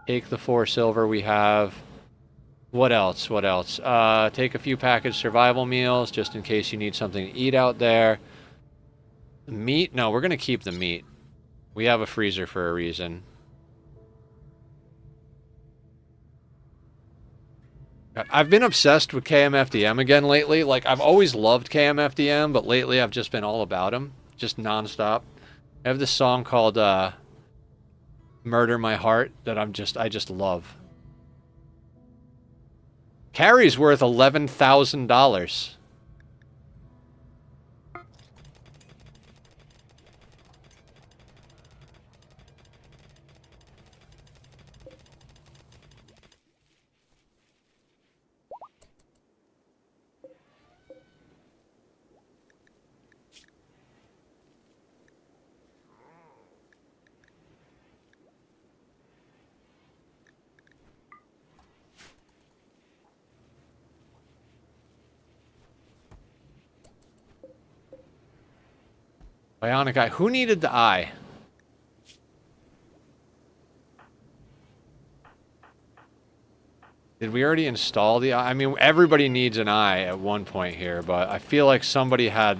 Take the 4 silver we have. What else? What else? Take a few packaged survival meals just in case you need something to eat out there. Meat? No, we're going to keep the meat. We have a freezer for a reason. I've been obsessed with KMFDM again lately. Like, I've always loved KMFDM, but lately I've just been all about him. Just nonstop. I have this song called Murder My Heart that I just love. Carrie's worth $11,000. Bionic eye. Who needed the eye? Did we already install the eye? I mean, everybody needs an eye at one point here, but I feel like somebody had...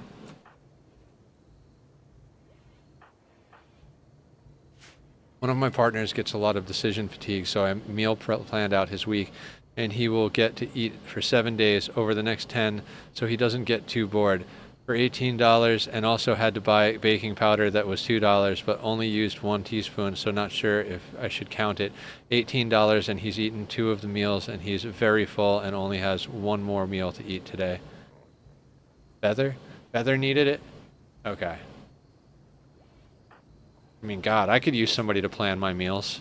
One of my partners gets a lot of decision fatigue, so I meal planned out his week, and he will get to eat for 7 days over the next 10, so he doesn't get too bored. For $18, and also had to buy baking powder that was $2, but only used 1 teaspoon, so not sure if I should count it. $18, and he's eaten 2 of the meals, and he's very full and only has 1 more meal to eat today. Feather? Feather needed it? Okay. I mean, God, I could use somebody to plan my meals.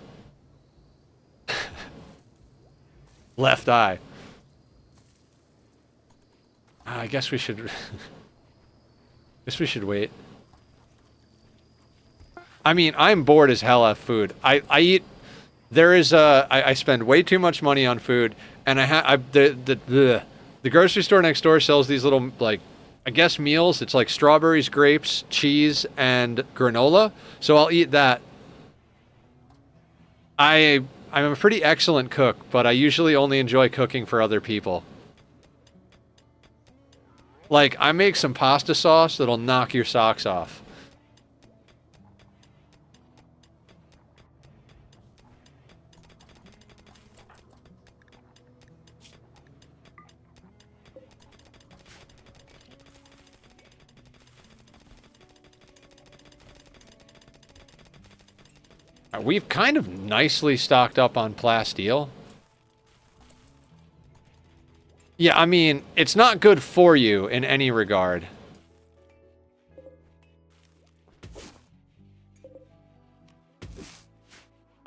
Left eye. I guess we should... Guess we should wait. I mean, I'm bored as hell of food. I eat... There is a... I spend way too much money on food, and the grocery store next door sells these little, like, I guess meals. It's like strawberries, grapes, cheese, and granola. So I'll eat that. I I'm a pretty excellent cook, but I usually only enjoy cooking for other people. Like, I make some pasta sauce that'll knock your socks off. We've kind of nicely stocked up on Plasteel. Yeah, I mean, it's not good for you in any regard.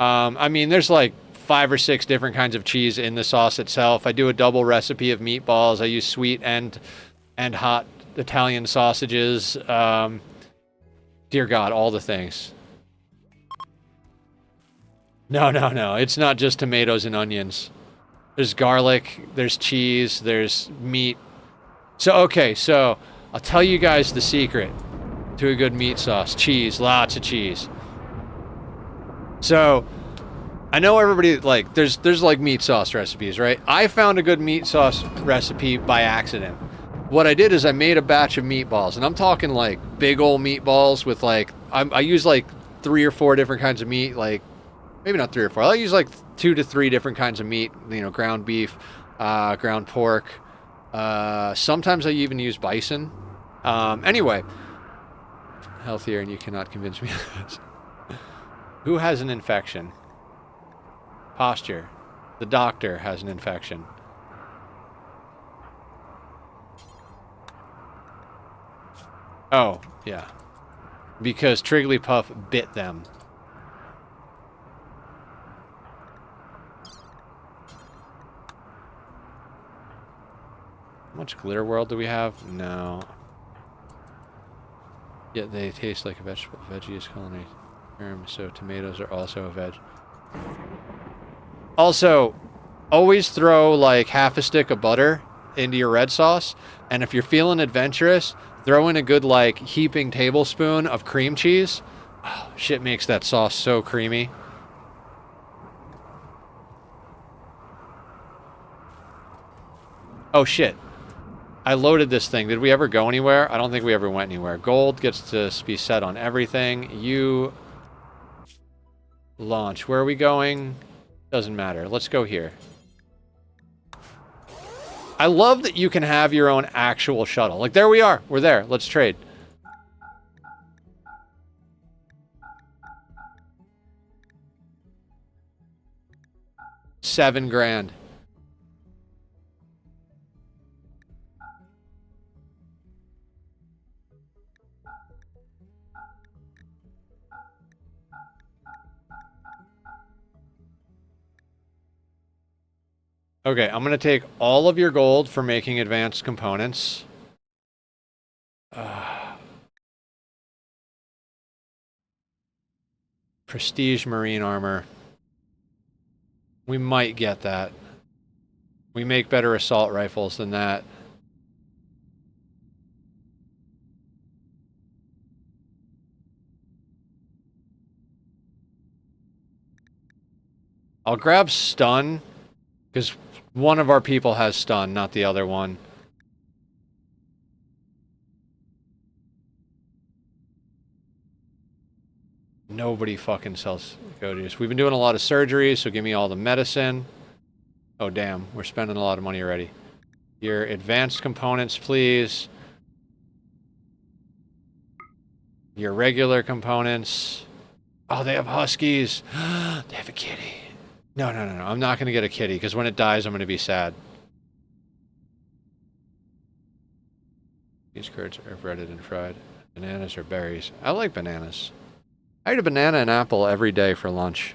I mean, there's like 5 or 6 different kinds of cheese in the sauce itself. I do a double recipe of meatballs. I use sweet and hot Italian sausages. Dear God, all the things. No. It's not just tomatoes and onions. There's garlic, there's cheese, there's meat. So, okay, so I'll tell you guys the secret to a good meat sauce. Cheese, lots of cheese. So, I know everybody, like, there's like meat sauce recipes, right? I found a good meat sauce recipe by accident. What I did is I made a batch of meatballs, and I'm talking like big old meatballs with like, I use like 3 or 4 different kinds of meat, like, maybe not 3 or 4. I'll use like 2 to 3 different kinds of meat, you know, ground beef, ground pork. Sometimes I even use bison. Anyway, healthier, and you cannot convince me of this. Who has an infection? Posture. The doctor has an infection. Oh, yeah. Because Trigglypuff bit them. How much glitter world do we have? No. Yet they taste like a vegetable. Veggie is culinary term, so tomatoes are also a veg. Also, always throw like half a stick of butter into your red sauce, and if you're feeling adventurous, throw in a good like heaping tablespoon of cream cheese. Oh, shit makes that sauce so creamy. Oh shit. I loaded this thing. Did we ever go anywhere? I don't think we ever went anywhere. Gold gets to be set on everything. You launch. Where are we going? Doesn't matter. Let's go here. I love that you can have your own actual shuttle. Like, there we are. We're there. Let's trade. $7 grand. Okay, I'm going to take all of your gold for making advanced components. Prestige marine armor. We might get that. We make better assault rifles than that. I'll grab stun, because one of our people has stun, not the other one. Nobody fucking sells go juice. We've been doing a lot of surgeries, so give me all the medicine. Oh, damn. We're spending a lot of money already. Your advanced components, please. Your regular components. Oh, they have huskies. They have a kitty. No. I'm not going to get a kitty, because when it dies, I'm going to be sad. These curds are breaded and fried. Bananas or berries. I like bananas. I eat a banana and apple every day for lunch.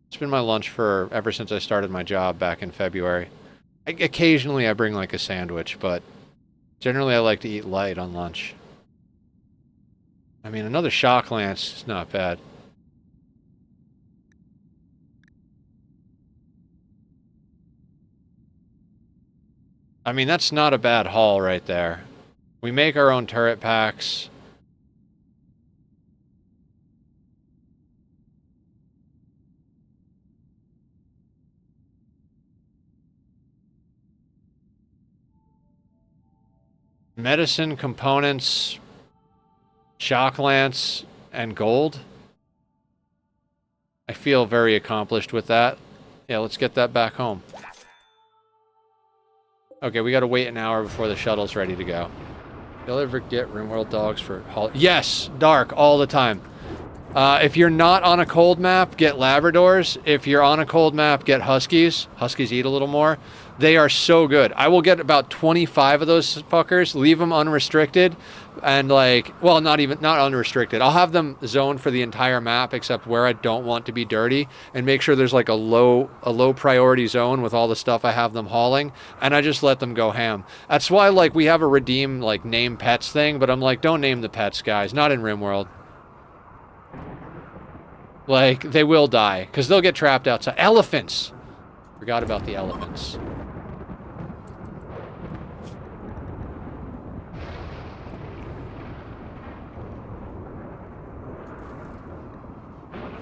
It's been my lunch for ever since I started my job back in February. Occasionally I bring like a sandwich, but generally I like to eat light on lunch. I mean, another shock lance is not bad. I mean, that's not a bad haul right there. We make our own turret packs. Medicine, components, shock lance, and gold. I feel very accomplished with that. Yeah, let's get that back home. Okay, we gotta wait an hour before the shuttle's ready to go. You'll ever get Rimworld dogs for Yes, dark, all the time. If you're not on a cold map, get Labradors. If you're on a cold map, get Huskies. Huskies eat a little more. They are so good. I will get about 25 of those fuckers, leave them unrestricted, and like, well, not unrestricted. I'll have them zoned for the entire map except where I don't want to be dirty, and make sure there's like a low priority zone with all the stuff I have them hauling, and I just let them go ham. That's why like we have a redeem like name pets thing, but I'm like, don't name the pets, guys. Not in Rimworld. Like, they will die, because they'll get trapped outside. Elephants! Forgot about the elephants.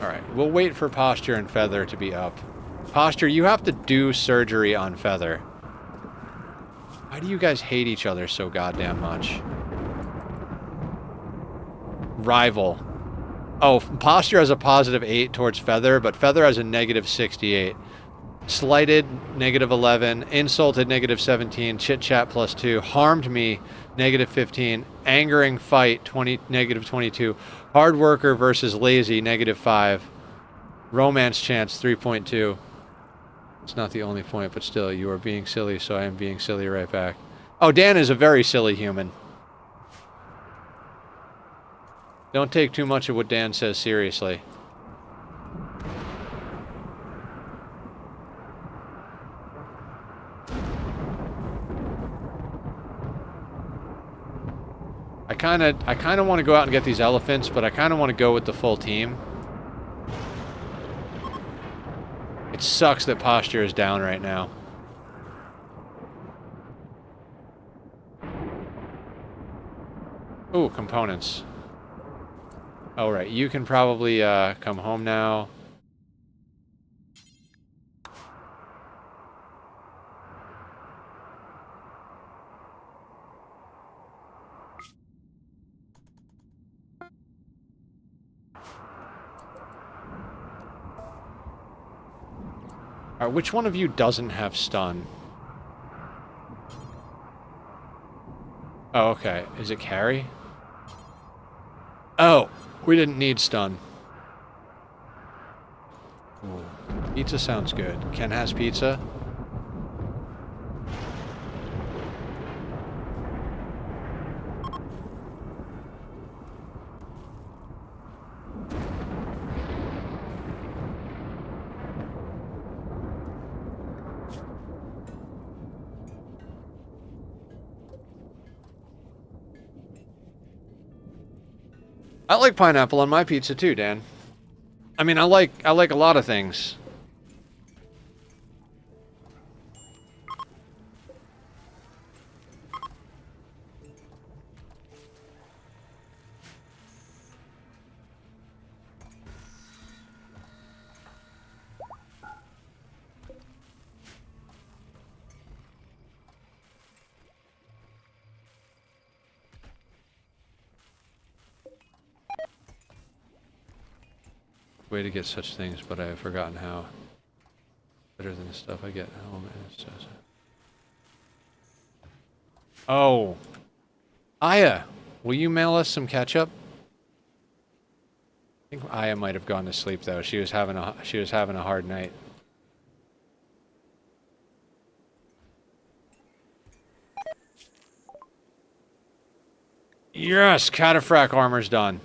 Alright, we'll wait for Posture and Feather to be up. Posture, you have to do surgery on Feather. Why do you guys hate each other so goddamn much? Rival. Oh, Posture has a positive 8 towards Feather, but Feather has a negative 68. Slighted, negative 11. Insulted, negative 17. Chit-chat, plus 2. Harmed me, negative 15. Angering fight, negative 22. Hard worker versus lazy, negative 5. Romance chance, 3.2. It's not the only point, but still, you are being silly, so I am being silly right back. Oh, Dan is a very silly human. Don't take too much of what Dan says seriously. I kind of want to go out and get these elephants, but I kind of want to go with the full team. It sucks that Posture is down right now. Ooh, components. Oh, right. You can probably come home now. Alright, which one of you doesn't have stun? Oh, okay. Is it Carrie? Oh! We didn't need stun. Ooh. Pizza sounds good. Ken has pizza. I like pineapple on my pizza too, Dan. I mean, I like a lot of things. Way to get such things, but I have forgotten how. Better than the stuff I get home. Oh. Aya, will you mail us some ketchup? I think Aya might have gone to sleep though. She was having a hard night. Yes, cataphract armor's done.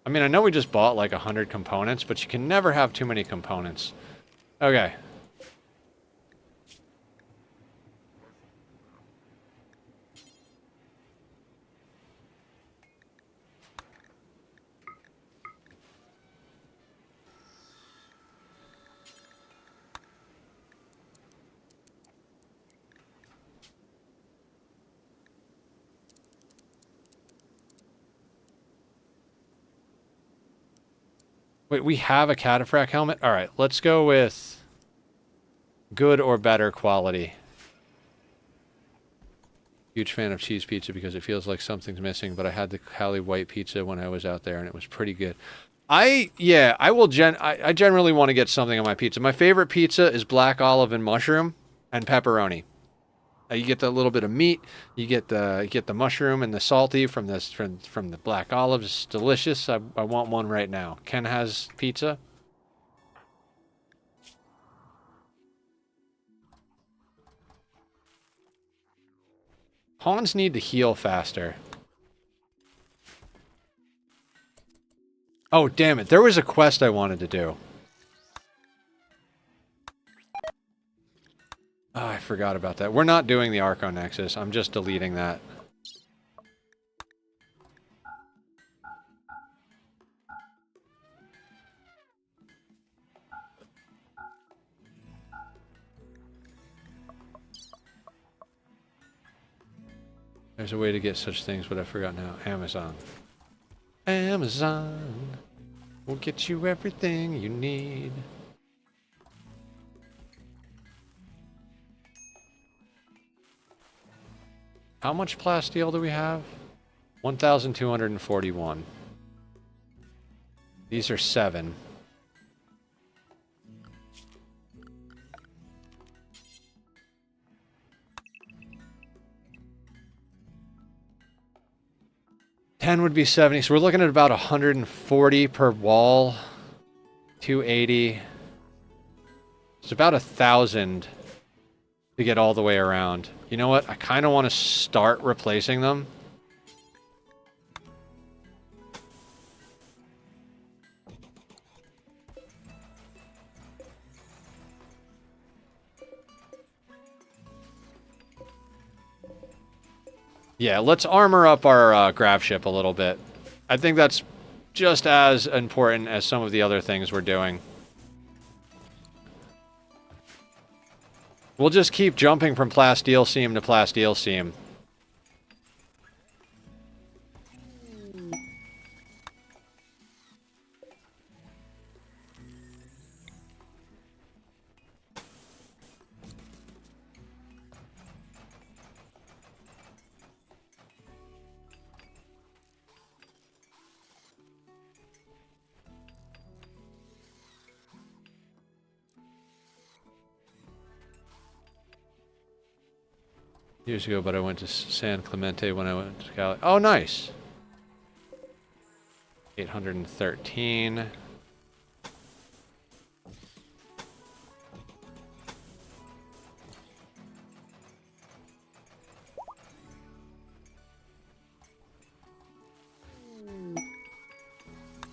I mean, I know we just bought like 100 components, but you can never have too many components. Okay. Wait, we have a cataphract helmet? Alright, let's go with good or better quality. Huge fan of cheese pizza because it feels like something's missing, but I had the Cali white pizza when I was out there and it was pretty good. I generally want to get something on my pizza. My favorite pizza is black olive and mushroom and pepperoni. You get the little bit of meat, you get the mushroom and the salty from this from the black olives. It's delicious. I want one right now. Ken has pizza. Pawns need to heal faster. Oh, damn it. There was a quest I wanted to do. Oh, I forgot about that. We're not doing the Arco Nexus. I'm just deleting that. There's a way to get such things, but I forgot now. Amazon. Amazon will get you everything you need. How much plasteel do we have? 1,241. These are 7. $10 would be 70, so we're looking at about 140 per wall. 280. It's about 1,000 to get all the way around. You know what? I kind of want to start replacing them. Yeah, let's armor up our Gravship a little bit. I think that's just as important as some of the other things we're doing. We'll just keep jumping from Plasteel Seam to Plasteel Seam. Years ago, but I went to San Clemente when I went to Cali. Oh, nice. 813.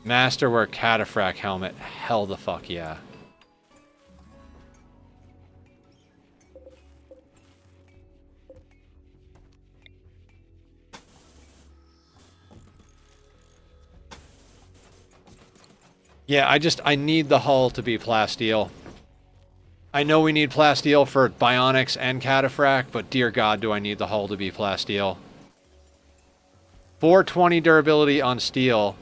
Masterwork Cataphract helmet. Hell the fuck yeah. Yeah, I need the hull to be Plasteel. I know we need Plasteel for Bionics and Cataphract, but dear God, do I need the hull to be Plasteel. 420 durability on steel,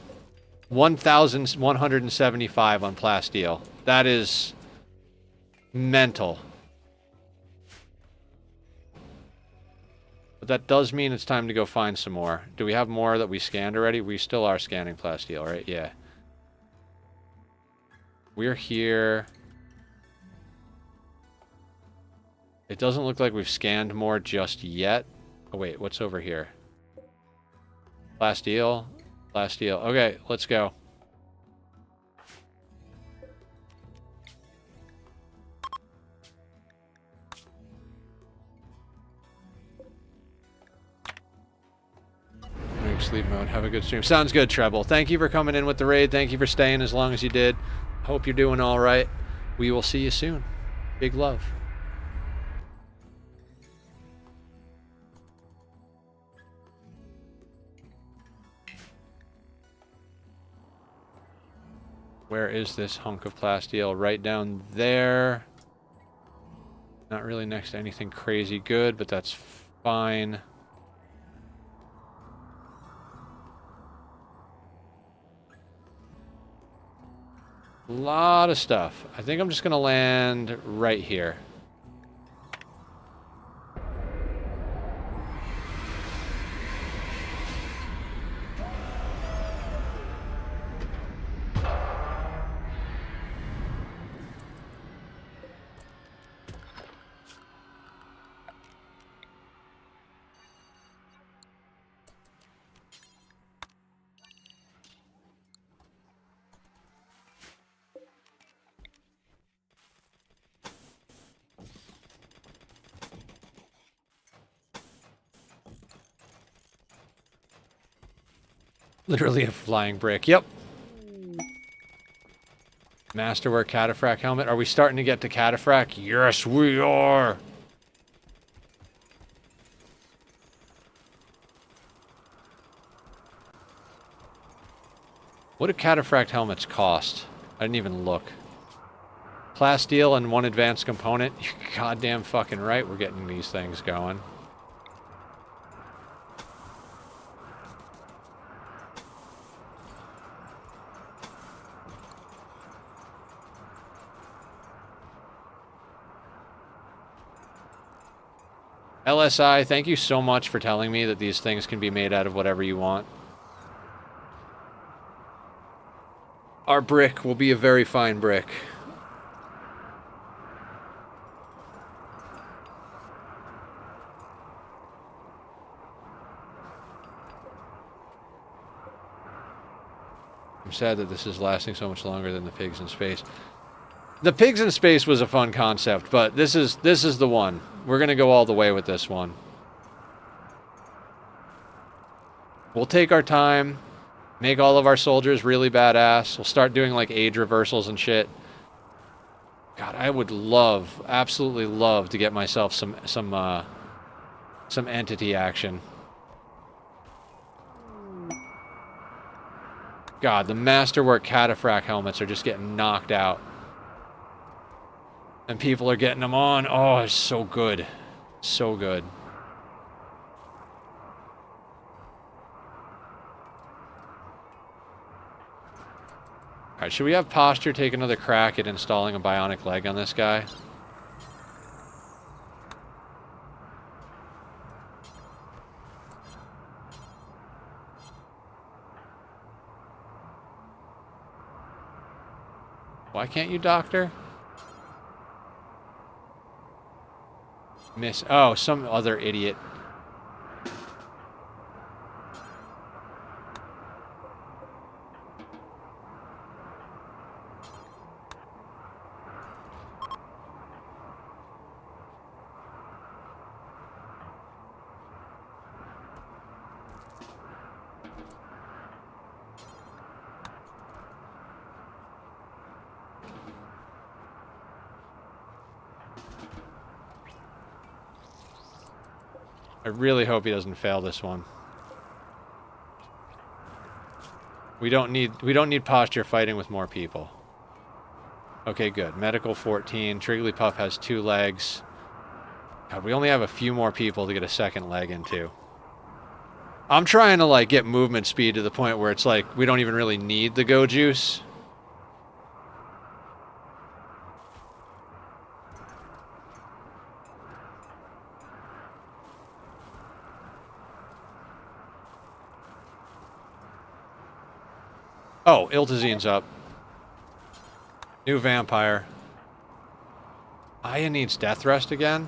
1,175 on Plasteel. That is mental. But that does mean it's time to go find some more. Do we have more that we scanned already? We still are scanning Plasteel, right? Yeah. We're here. It doesn't look like we've scanned more just yet. Oh wait, what's over here? Plasteel. Plasteel. Okay, let's go. Sleep mode. Have a good stream. Sounds good, Treble. Thank you for coming in with the raid. Thank you for staying as long as you did. Hope you're doing all right. We will see you soon. Big love. Where is this hunk of Plasteel? Right down there. Not really next to anything crazy good, but that's fine. A lot of stuff. I think I'm just going to land right here. Literally a flying brick. Yep. Masterwork cataphract helmet. Are we starting to get to cataphract? Yes, we are. What do cataphract helmets cost? I didn't even look. Plasteel and 1 advanced component. You're goddamn fucking right we're getting these things going. LSI, thank you so much for telling me that these things can be made out of whatever you want. Our brick will be a very fine brick. I'm sad that this is lasting so much longer than the pigs in space. The pigs in space was a fun concept, but this is the one. We're gonna go all the way with this one. We'll take our time, make all of our soldiers really badass. We'll start doing like age reversals and shit. God, I would love, absolutely love to get myself some entity action. God, the Masterwork cataphract helmets are just getting knocked out. And people are getting them on. Oh, it's so good. So good. Alright, should we have Posture take another crack at installing a bionic leg on this guy? Why can't you, Doctor? Miss. Oh, some other idiot. I really hope he doesn't fail this one. We don't need posture fighting with more people. Okay, good. Medical 14. Trigglypuff has 2 legs. God, we only have a few more people to get a second leg into. I'm trying to like get movement speed to the point where it's like we don't even really need the go juice. Oh, Iltazine's up. New vampire. Aya needs death rest again.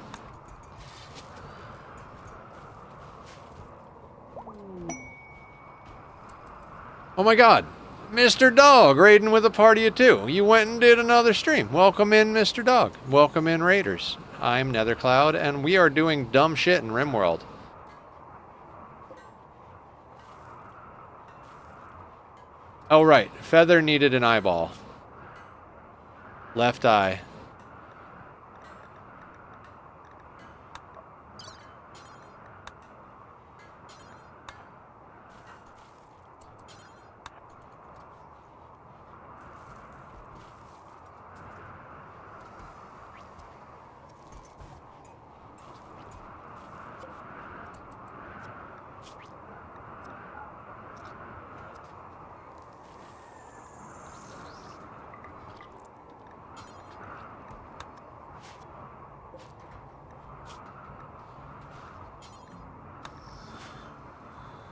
Oh my god. Mr. Dog raiding with a party of 2. You went and did another stream. Welcome in, Mr. Dog. Welcome in, Raiders. I'm Nethercloud, and we are doing dumb shit in Rimworld. Oh, right. Feather needed an eyeball. Left eye.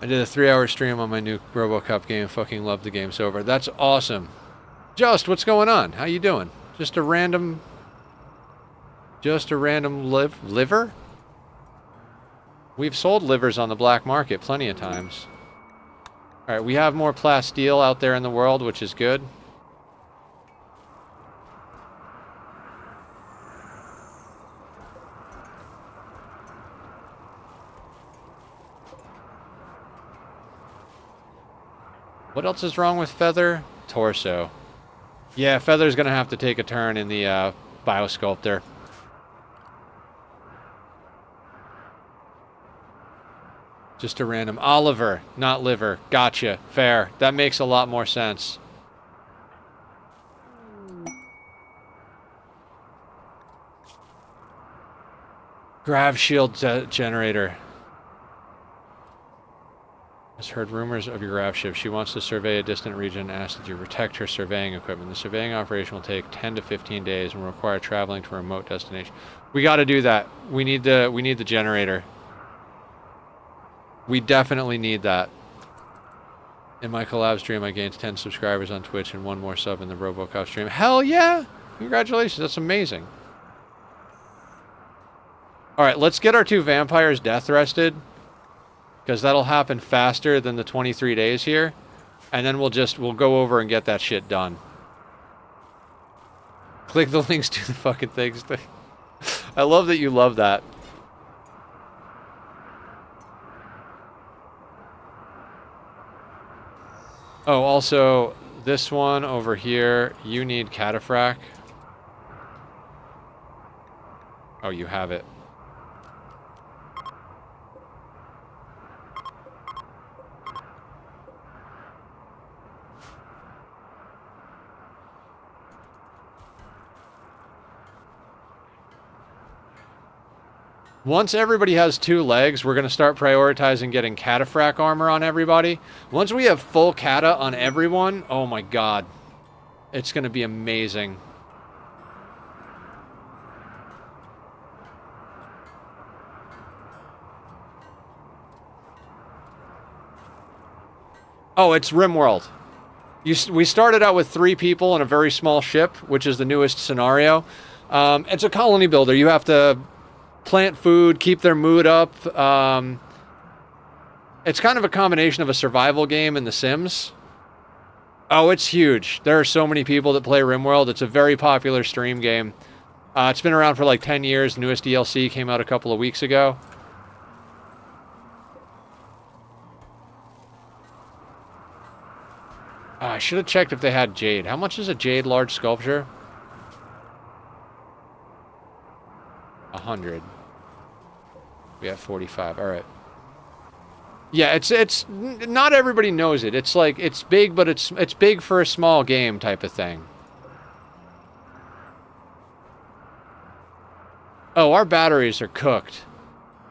I did a 3-hour stream on my new RoboCop game. Fucking love the game so far. That's awesome. Just, what's going on? How you doing? Just a random liver? We've sold livers on the black market plenty of times. Alright, we have more plasteel out there in the world, which is good. What else is wrong with Feather? Torso. Yeah, Feather's gonna have to take a turn in the Biosculptor. Just a random Oliver, not liver. Gotcha. Fair. That makes a lot more sense. Grav shield generator. Has heard rumors of your grav ship. She wants to survey a distant region and asks that you protect her surveying equipment. The surveying operation will take 10 to 15 days and will require traveling to a remote destination. We got to do that. We need the generator. We definitely need that. In my collab stream, I gained 10 subscribers on Twitch and 1 more sub in the RoboCop stream. Hell yeah! Congratulations, that's amazing. Alright, let's get our 2 vampires death rested. Because that'll happen faster than the 23 days here. And then we'll go over and get that shit done. Click the links to the fucking things. I love that you love that. Oh, also, this one over here, you need cataphract. Oh, you have it. Once everybody has 2 legs, we're going to start prioritizing getting cataphract armor on everybody. Once we have full cata on everyone, oh my god. It's going to be amazing. Oh, it's Rimworld. We started out with 3 people in a very small ship, which is the newest scenario. It's a colony builder. You have to plant food, keep their mood up. It's kind of a combination of a survival game and The Sims. Oh, it's huge. There are so many people that play Rimworld. It's a very popular stream game. It's been around for like 10 years. Newest DLC came out a couple of weeks ago. I should have checked if they had jade. How much is a jade large sculpture? 100. We have 45. All right. Yeah, it's not everybody knows it. It's like it's big, but it's big for a small game type of thing. Oh, our batteries are cooked.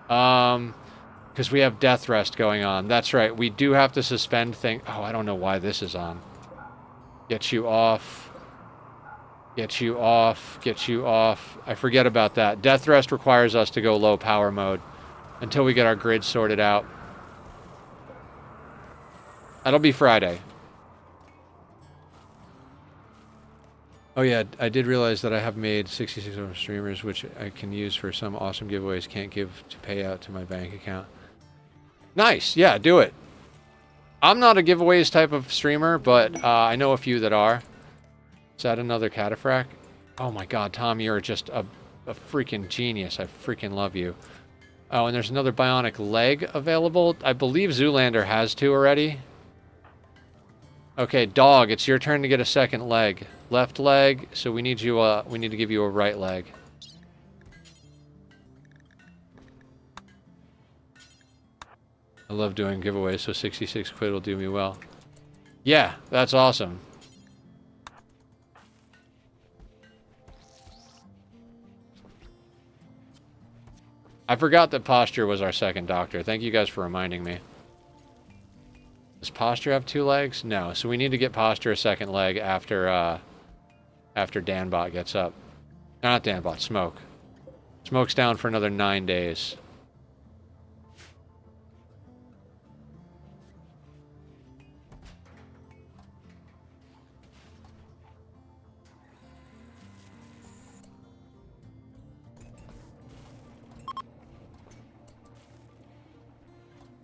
Because we have death rest going on. That's right. We do have to suspend things. Oh, I don't know why this is on. Get you off. Get you off. Get you off. I forget about that. Death rest requires us to go low power mode until we get our grid sorted out. That'll be Friday. Oh yeah, I did realize that I have made 66 of streamers, which I can use for some awesome giveaways. Can't give to pay out to my bank account. Nice, yeah, do it. I'm not a giveaways type of streamer, but I know a few that are. Is that another cataphract? Oh my god, Tom, you're just a freaking genius. I freaking love you. Oh, and there's another bionic leg available. I believe Zoolander has 2 already. Okay, dog, it's your turn to get a second leg. Left leg, so we need to give you a right leg. I love doing giveaways, so 66 quid will do me well. Yeah, that's awesome. I forgot that Posture was our second doctor. Thank you guys for reminding me. Does Posture have 2 legs? No, so we need to get Posture a second leg after Danbot gets up. No, not Danbot, Smoke. Smoke's down for another 9 days.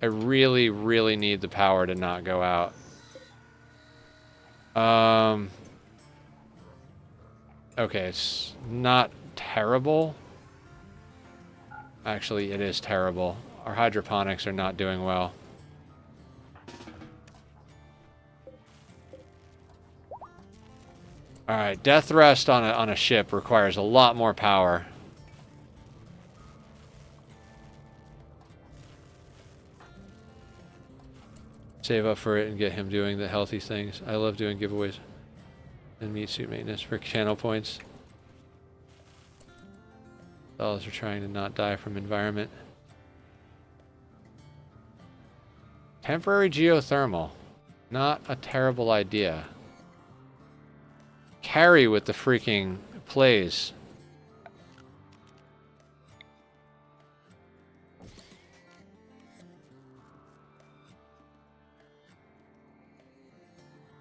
I really, really need the power to not go out. Okay, it's not terrible. Actually, it is terrible. Our hydroponics are not doing well. All right, death rest on a ship requires a lot more power. Save up for it and get him doing the healthy things. I love doing giveaways and meat suit maintenance for channel points. Fellas are trying to not die from environment. Temporary geothermal. Not a terrible idea. Carry with the freaking plays.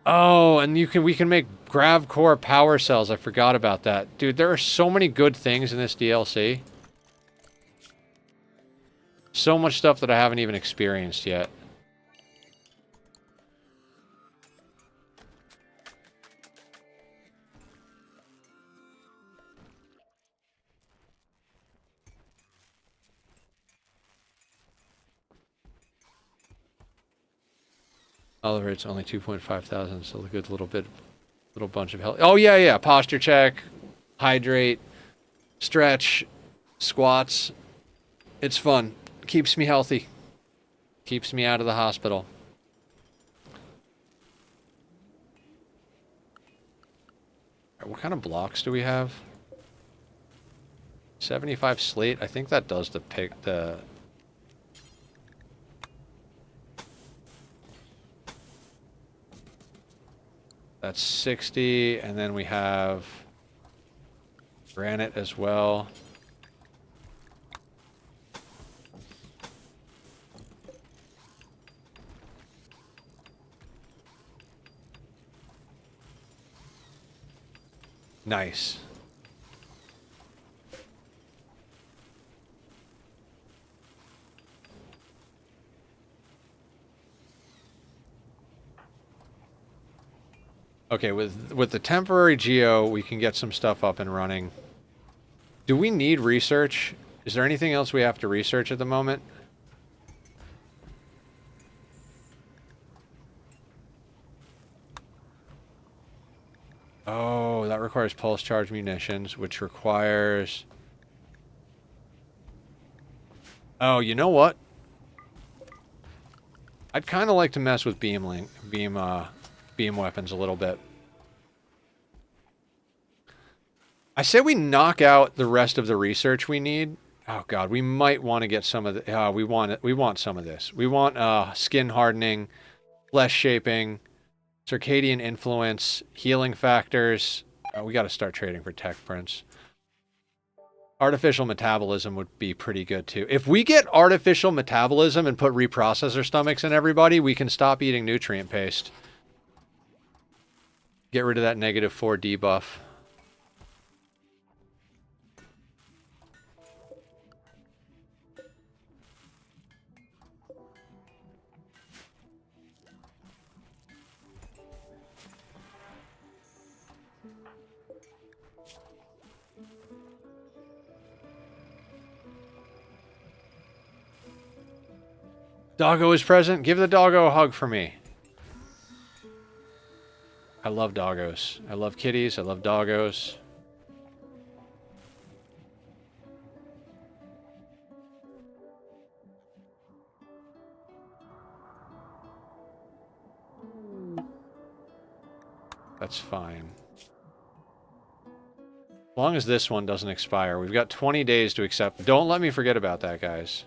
Oh, and we can make grav core power cells. I forgot about that. Dude, there are so many good things in this DLC. So much stuff that I haven't even experienced yet. Oliver, it's only 2,500, so a good little bunch of health. Oh, yeah. Posture check, hydrate, stretch, squats. It's fun. Keeps me healthy. Keeps me out of the hospital. What kind of blocks do we have? 75 slate. I think that does the That's 60, and then we have granite as well. Nice. Okay, with the temporary geo, we can get some stuff up and running. Do we need research? Is there anything else we have to research at the moment? Oh, that requires pulse charge munitions, which requires... Oh, you know what? I'd kind of like to mess with beam weapons a little bit. I say we knock out the rest of the research we need. Oh god, we might want to get some of the... we want some of this. We want skin hardening, flesh shaping, circadian influence, healing factors. We got to start trading for tech prints. Artificial metabolism would be pretty good too. If we get artificial metabolism and put reprocessor stomachs in everybody, we can stop eating nutrient paste. Get rid of that -4 debuff. Doggo is present. Give the doggo a hug for me. I love doggos. I love kitties. I love doggos. That's fine. As long as this one doesn't expire. We've got 20 days to accept. Don't let me forget about that, guys.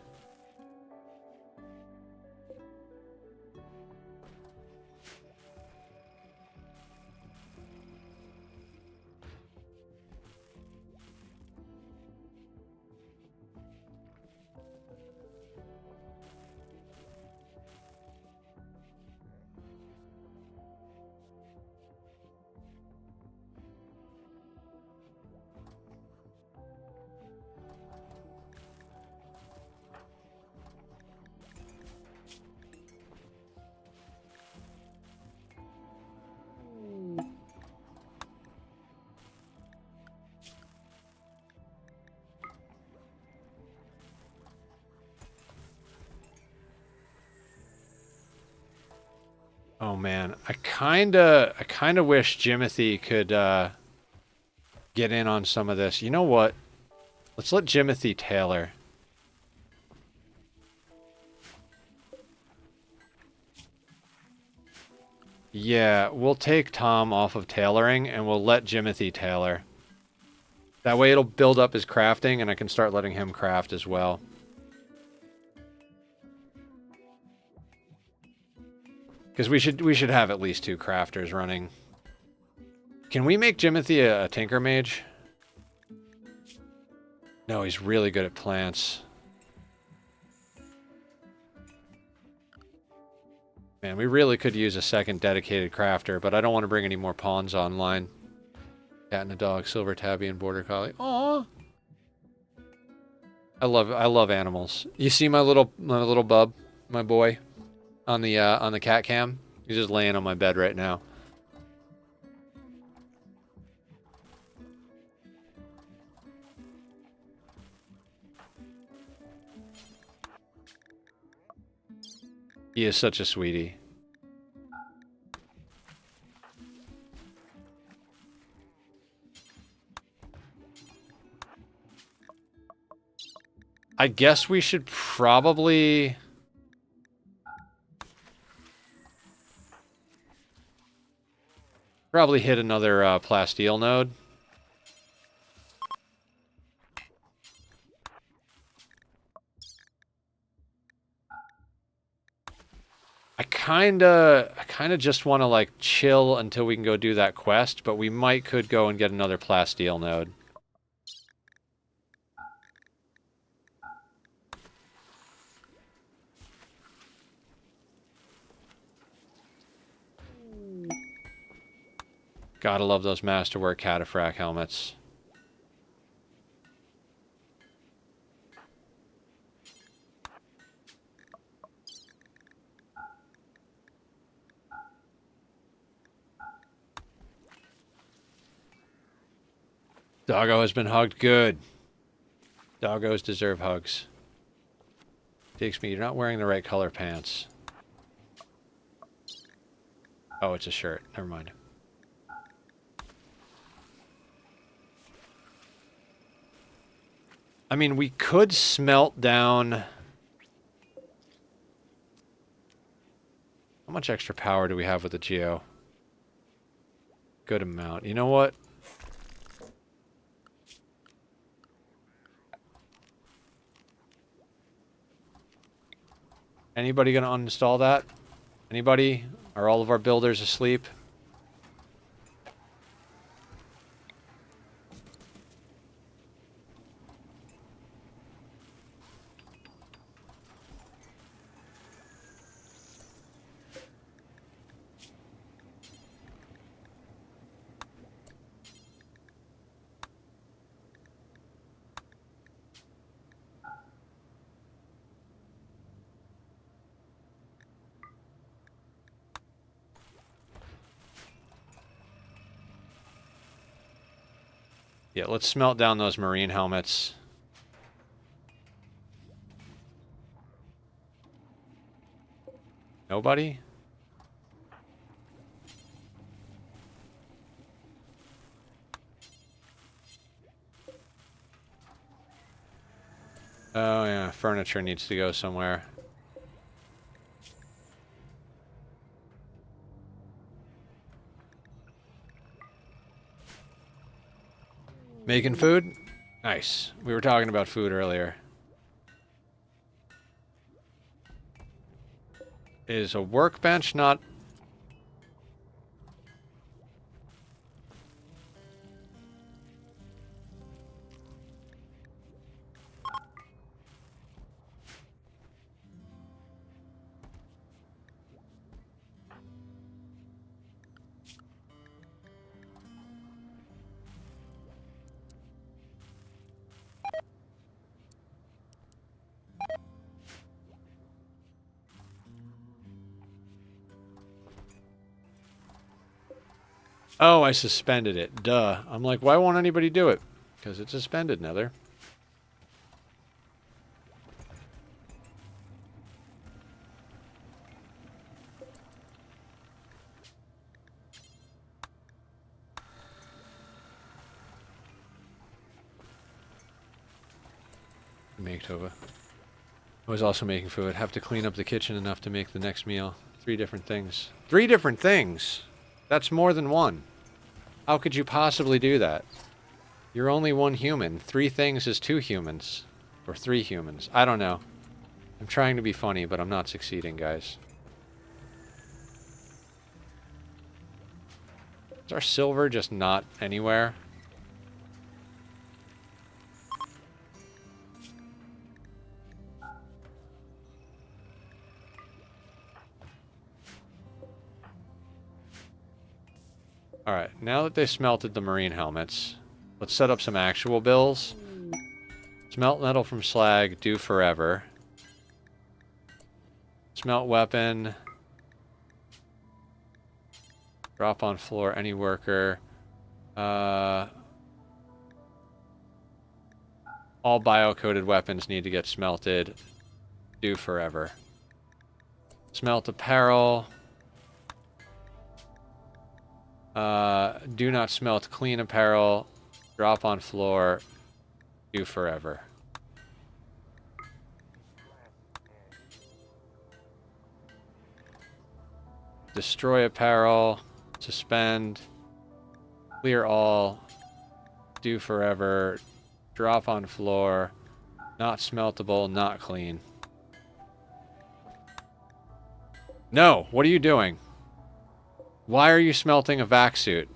Oh man, I kinda wish Jimothy could get in on some of this. You know what? Let's let Jimothy tailor. Yeah, we'll take Tom off of tailoring and we'll let Jimothy tailor. That way it'll build up his crafting and I can start letting him craft as well. Because we should have at least 2 crafters running. Can we make Jimothy a tinker mage? No, he's really good at plants. Man, we really could use a second dedicated crafter, but I don't want to bring any more pawns online. Cat and a dog, silver tabby, and border collie. Aww. I love animals. You see my little bub, my boy, on the cat cam? He's just laying on my bed right now. He is such a sweetie. I guess we should probably hit another Plasteel node. I kinda just want to like chill until we can go do that quest, but we could go and get another Plasteel node. Gotta love those Masterwork Cataphract helmets. Doggo has been hugged. Good. Doggos deserve hugs. Takes me, you're not wearing the right color pants. Oh, it's a shirt. Never mind. I mean, we could smelt down... How much extra power do we have with the Geo? Good amount. You know what? Anybody gonna uninstall that? Anybody? Are all of our builders asleep? Yeah, let's smelt down those marine helmets. Nobody? Oh yeah, furniture needs to go somewhere. Making food? Nice. We were talking about food earlier. Is a workbench not... Oh, I suspended it. Duh. I'm like, why won't anybody do it? Because it's suspended, Nether. Make Tova. I was also making food. Have to clean up the kitchen enough to make the next meal. 3 different things. 3 different things? That's more than one. How could you possibly do that? You're only 1 human. 3 things is 2 humans. Or 3 humans. I don't know. I'm trying to be funny, but I'm not succeeding, guys. Is our silver just not anywhere? Alright, now that they smelted the marine helmets, let's set up some actual bills. Smelt metal from slag, do forever. Smelt weapon. Drop on floor, any worker. All bio-coated weapons need to get smelted. Do forever. Smelt apparel. Do not smelt clean apparel. Drop on floor. Do forever. Destroy apparel. Suspend. Clear all. Do forever. Drop on floor. Not smeltable. Not clean. No! What are you doing? Why are you smelting a vac suit?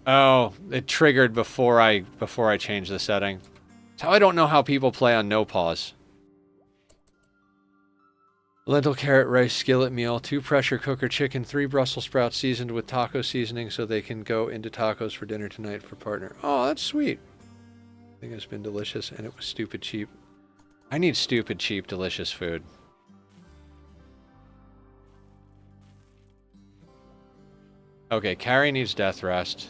Oh, it triggered before I changed the setting. That's how I don't know how people play on no pause. Lentil, carrot, rice, skillet meal, 2 pressure cooker chicken, 3 Brussels sprouts seasoned with taco seasoning so they can go into tacos for dinner tonight for partner. Oh, that's sweet. I think it's been delicious and it was stupid cheap. I need stupid cheap delicious food. Okay, Carrie needs death rest.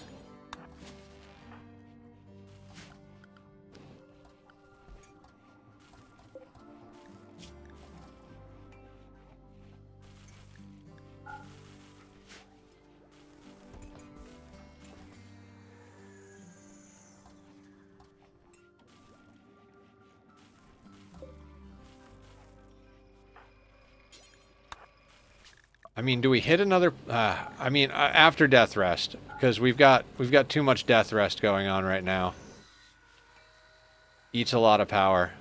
I mean, do we hit another? I mean, after death rest, because we've got too much death rest going on right now. Eats a lot of power.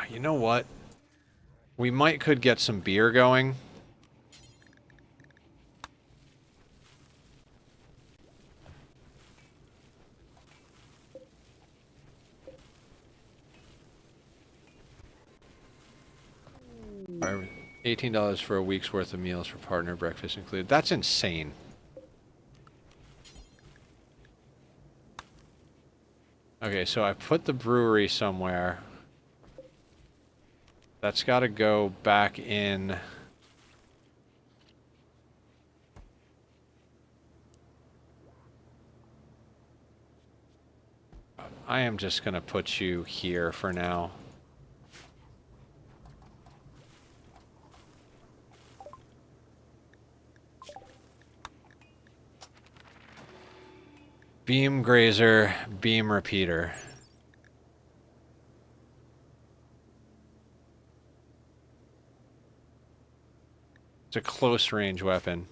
You know what? We could get some beer going. $18 for a week's worth of meals for partner, breakfast included. That's insane. Okay, so I put the brewery somewhere. That's got to go back in. I am just going to put you here for now. Beam grazer, beam repeater. It's a close range weapon.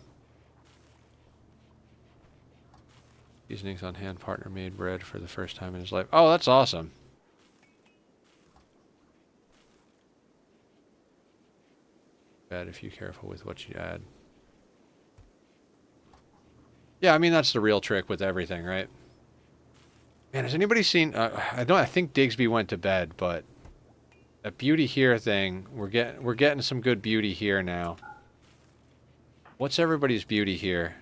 Seasonings on hand, partner made bread for the first time in his life. Oh, that's awesome. Bad if you're careful with what you add. Yeah, I mean, that's the real trick with everything, right? Man, has anybody seen... I think Digsby went to bed, but... that beauty here thing, we're getting some good beauty here now. What's everybody's beauty here?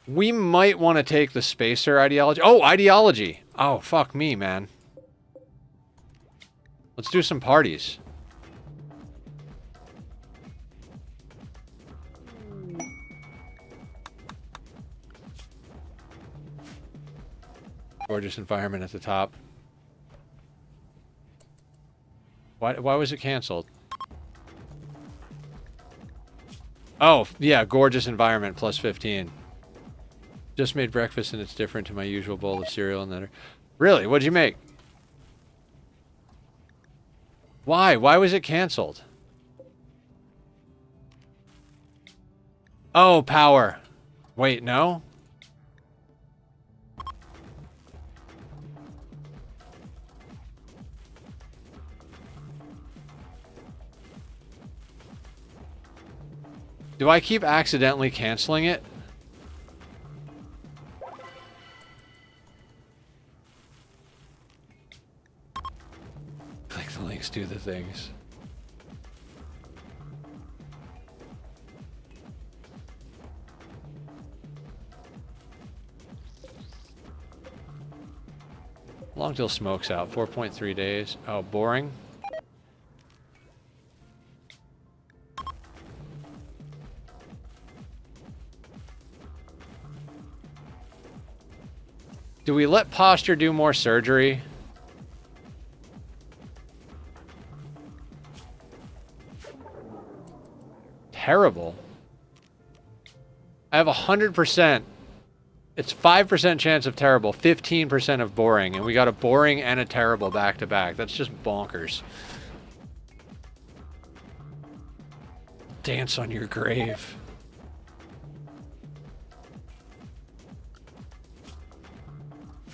We might want to take the spacer ideology. Oh, ideology. Oh, fuck me, man. Let's do some parties. Gorgeous environment at the top. Why was it canceled? Oh, yeah, gorgeous environment plus 15. Just made breakfast and it's different to my usual bowl of cereal and then. Really? What'd you make? Why? Why was it canceled? Oh, power. Wait, no? Do I keep accidentally canceling it? Click the links, do the things. Long till smoke's out. 4.3 days. Oh, boring. Do we let posture do more surgery? Terrible. I have 100%. It's 5% chance of terrible, 15% of boring, and we got a boring and a terrible back to back. That's just bonkers. Dance on your grave.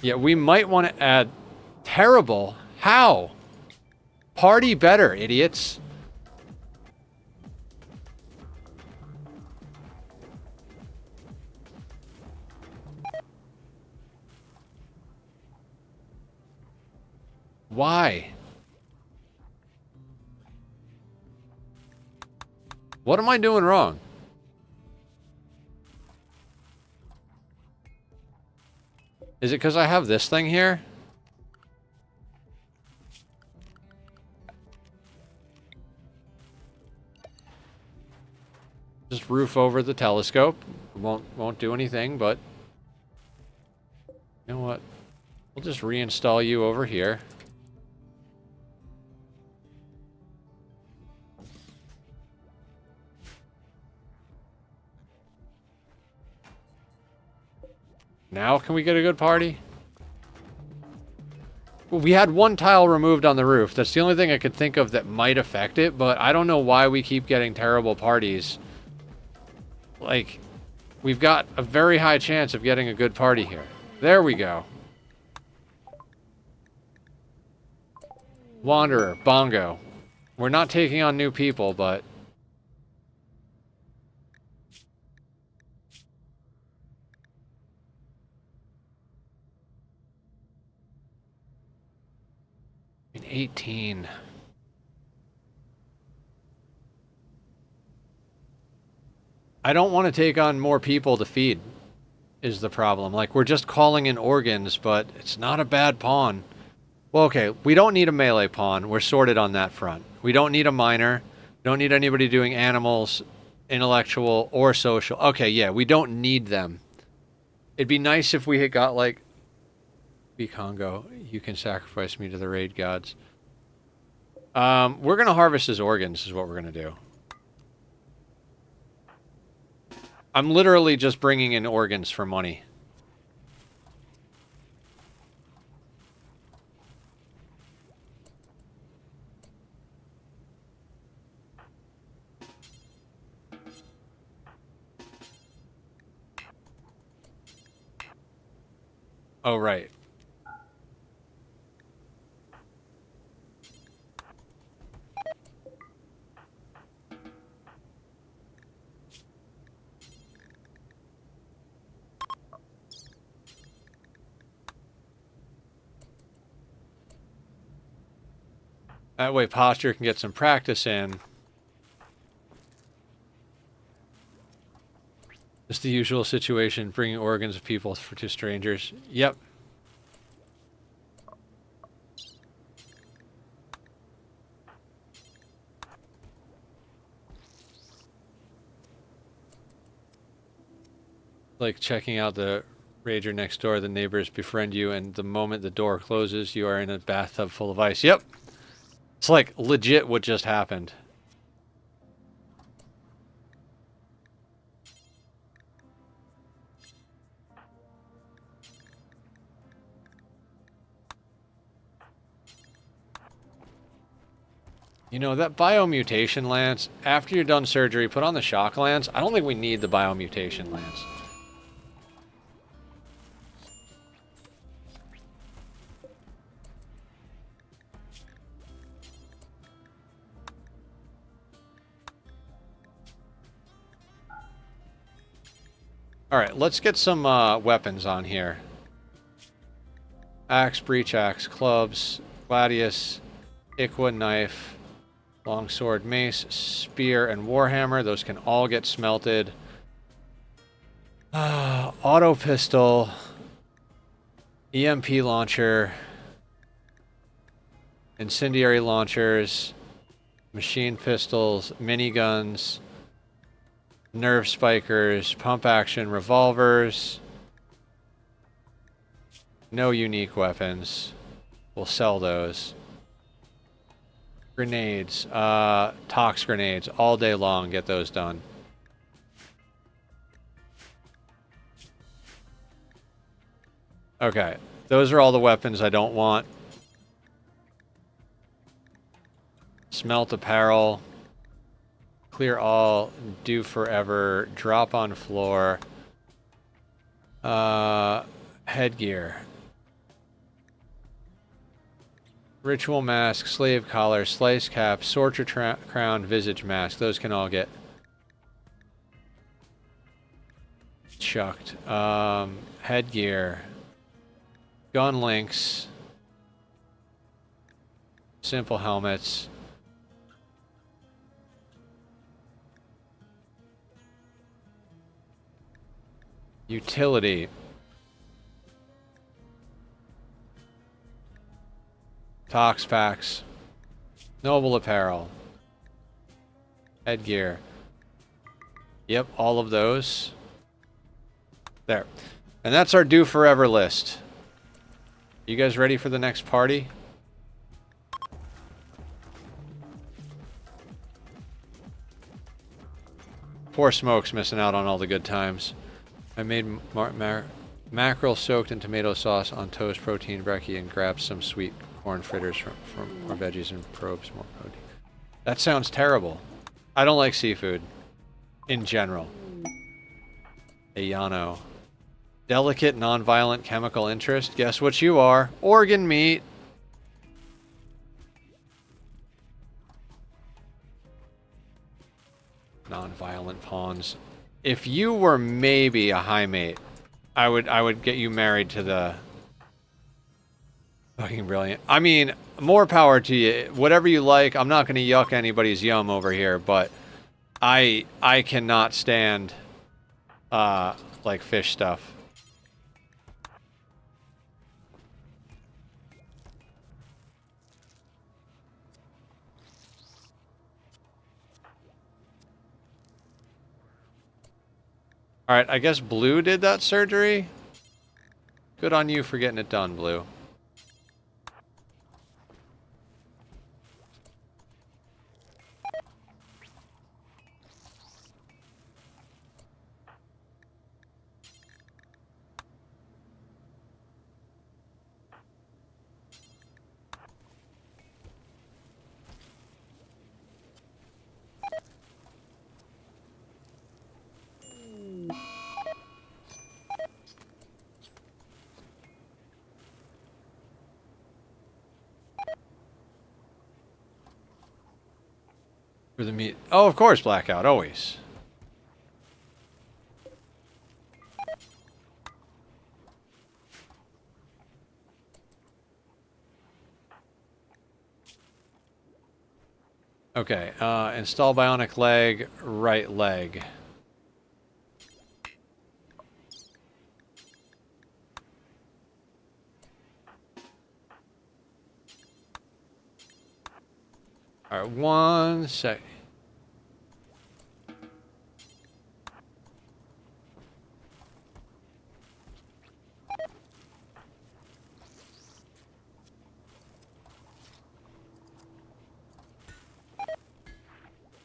Yeah, we might want to add terrible. How? Party better, idiots. Why? What am I doing wrong? Is it because I have this thing here? Just roof over the telescope. Won't do anything, but you know what? We'll just reinstall you over here. Now can we get a good party? We had one tile removed on the roof. That's the only thing I could think of that might affect it, but I don't know why we keep getting terrible parties. Like, we've got a very high chance of getting a good party here. There we go. Wanderer, Bongo. We're not taking on new people, but... in 18. I don't want to take on more people to feed, is the problem. Like, we're just calling in organs, but it's not a bad pawn. Well, okay, we don't need a melee pawn. We're sorted on that front. We don't need a miner. We don't need anybody doing animals, intellectual, or social. Okay, yeah, we don't need them. It'd be nice if we had got, like... Be Congo. You can sacrifice me to the raid gods. We're going to harvest his organs, is what we're going to do. I'm literally just bringing in organs for money. Oh, right. That way posture can get some practice in. Just the usual situation, bringing organs of people to strangers. Yep. Like checking out the rager next door, the neighbors befriend you, and the moment the door closes, you are in a bathtub full of ice. Yep. It's like legit what just happened. You know, that biomutation lance, after you're done surgery, put on the shock lance. I don't think we need the biomutation lance. Alright, let's get some weapons on here. Axe, breach axe, clubs, gladius, Iqua knife, longsword, mace, spear, and warhammer. Those can all get smelted. Auto pistol, EMP launcher, incendiary launchers, machine pistols, miniguns, nerve spikers, pump action revolvers. No unique weapons. We'll sell those. Grenades, tox grenades, all day long. Get those done. Okay, those are all the weapons I don't want. Smelt apparel. Clear all. Do forever. Drop on floor. Headgear. Ritual mask, slave collar, slice cap, sorcerer crown, visage mask. Those can all get chucked. Headgear. Gun links. Simple helmets. Utility. Tox packs. Noble apparel. Headgear. Yep, all of those. There. And that's our do forever list. You guys ready for the next party? Poor Smoke's missing out on all the good times. I made mackerel soaked in tomato sauce on toast, protein brekkie, and grabbed some sweet corn fritters from more veggies and probes more protein. That sounds terrible. I don't like seafood in general. Ayano. Delicate, non-violent chemical interest. Guess what you are? Organ meat. Non-violent pawns. If you were maybe a high mate, I would get you married to the fucking brilliant. I mean, more power to you. Whatever you like. I'm not going to yuck anybody's yum over here, but I cannot stand like fish stuff. Alright, I guess Blue did that surgery. Good on you for getting it done, Blue. For the meat. Oh, of course, Blackout, always. Okay, install bionic leg, right leg. All right, 1 sec.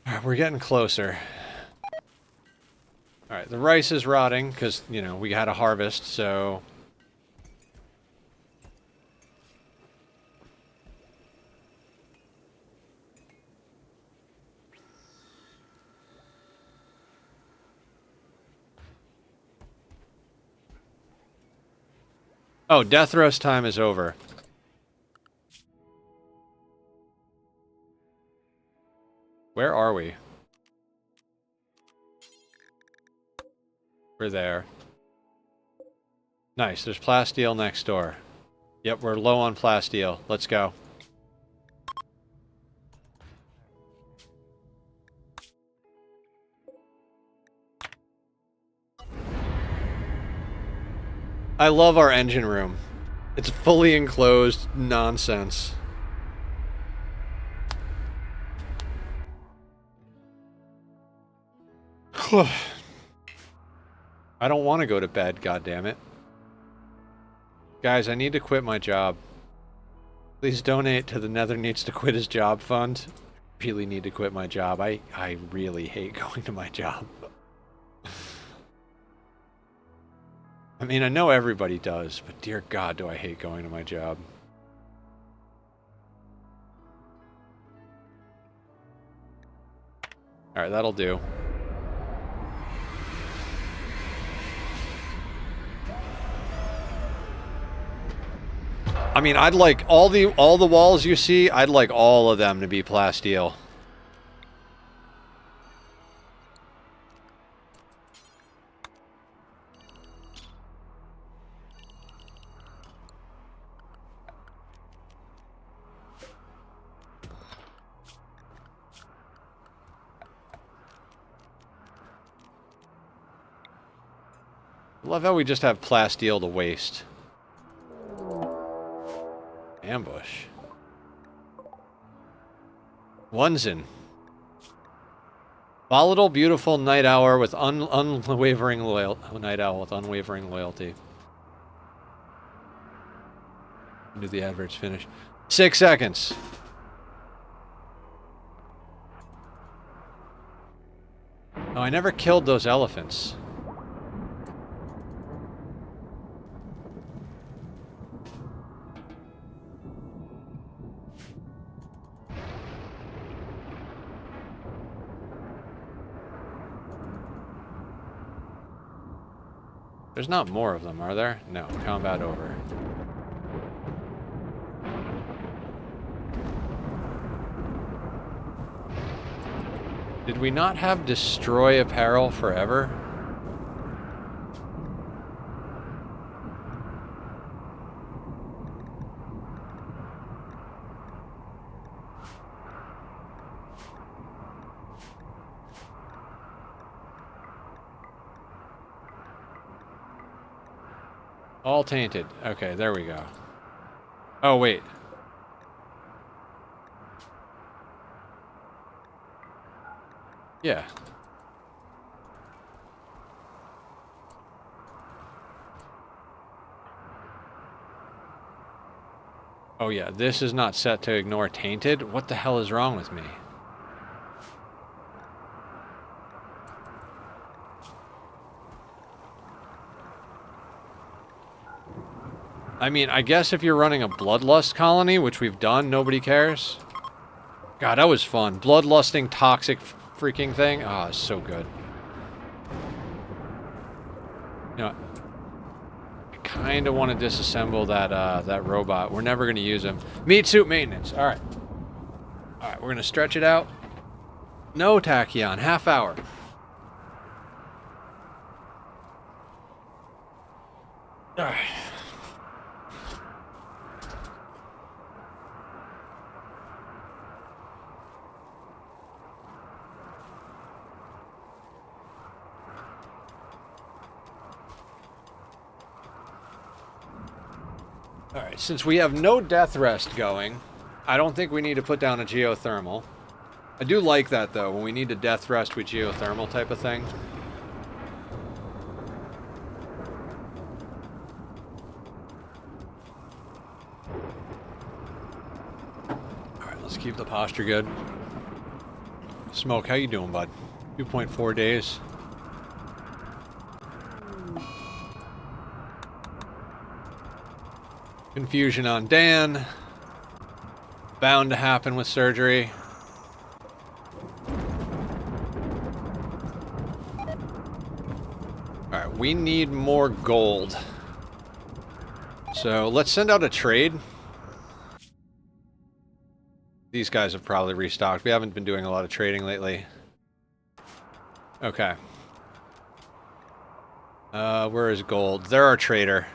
All right, we're getting closer. All right, the rice is rotting because, you know, we had a harvest, so... Oh, death roast time is over. Where are we? We're there. Nice, there's plasteel next door. Yep, we're low on plasteel. Let's go. I love our engine room. It's fully enclosed nonsense. I don't want to go to bed, goddammit. Guys, I need to quit my job. Please donate to the Nether Needs to Quit His Job fund. I really need to quit my job. I really hate going to my job. I mean, I know everybody does, but dear God, do I hate going to my job. Alright, that'll do. I mean, I'd like all the walls you see, I'd like all of them to be plasteel. Love how we just have plasteel to waste. Ambush. Onesin. Volatile, beautiful night hour with unwavering loyalty. Night owl with unwavering loyalty. When do the adverts finish? 6 seconds. Oh, I never killed those elephants. There's not more of them, are there? No. Combat over. Did we not have destroy apparel forever? All tainted. Okay, there we go. Oh, wait. Yeah. Oh yeah, this is not set to ignore tainted? What the hell is wrong with me? I mean, I guess if you're running a bloodlust colony, which we've done, nobody cares. God, that was fun. Bloodlusting toxic freaking thing. Oh, it's so good. You know, I kind of want to disassemble that robot. We're never going to use him. Meat suit maintenance. All right. All right, we're going to stretch it out. No tachyon. Half hour. All right. Alright, since we have no death rest going, I don't think we need to put down a geothermal. I do like that, though, when we need to death rest with geothermal type of thing. Alright, let's keep the posture good. Smoke, how you doing, bud? 2.4 days. Confusion on Dan. Bound to happen with surgery. Alright, we need more gold. So let's send out a trade. These guys have probably restocked. We haven't been doing a lot of trading lately. Okay. Where is gold? They're our trader.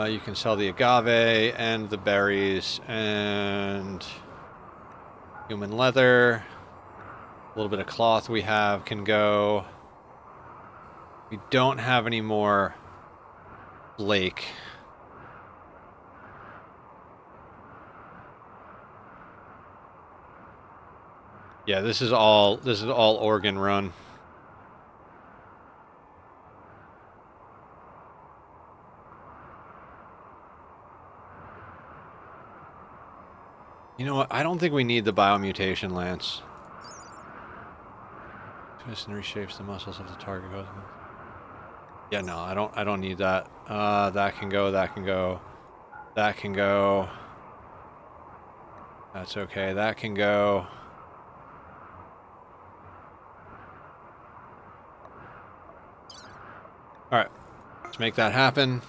You can sell the agave and the berries and human leather. A little bit of cloth we have can go. We don't have any more lake. Yeah, this is all organ run. You know what? I don't think we need the biomutation lance. Twists and reshapes the muscles of the target. Yeah, no, I don't need that. That can go, that can go. That can go. That's okay, that can go. Alright, let's make that happen.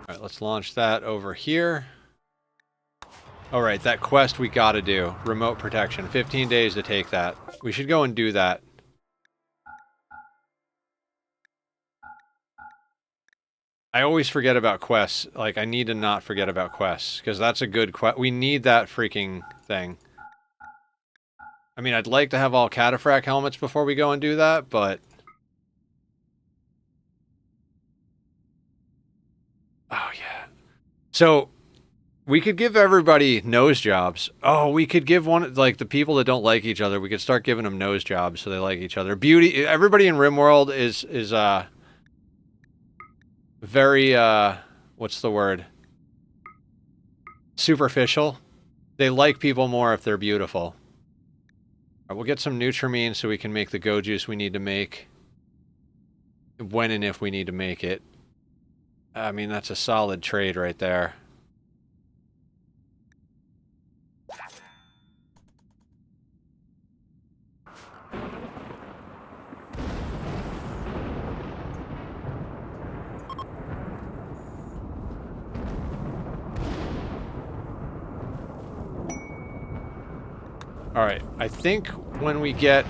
Alright, let's launch that over here. Alright, that quest we gotta do. Remote protection. 15 days to take that. We should go and do that. I always forget about quests. Like, I need to not forget about quests. Because that's a good quest. We need that freaking thing. I mean, I'd like to have all cataphract helmets before we go and do that, but... Oh, yeah. So, we could give everybody nose jobs. Oh, we could give one, like, the people that don't like each other, we could start giving them nose jobs so they like each other. Beauty, everybody in Rimworld is very, what's the word? Superficial. They like people more if they're beautiful. All right, we'll get some Nutramine so we can make the go juice we need to make. When and if we need to make it. I mean, that's a solid trade right there. Alright, I think when we get...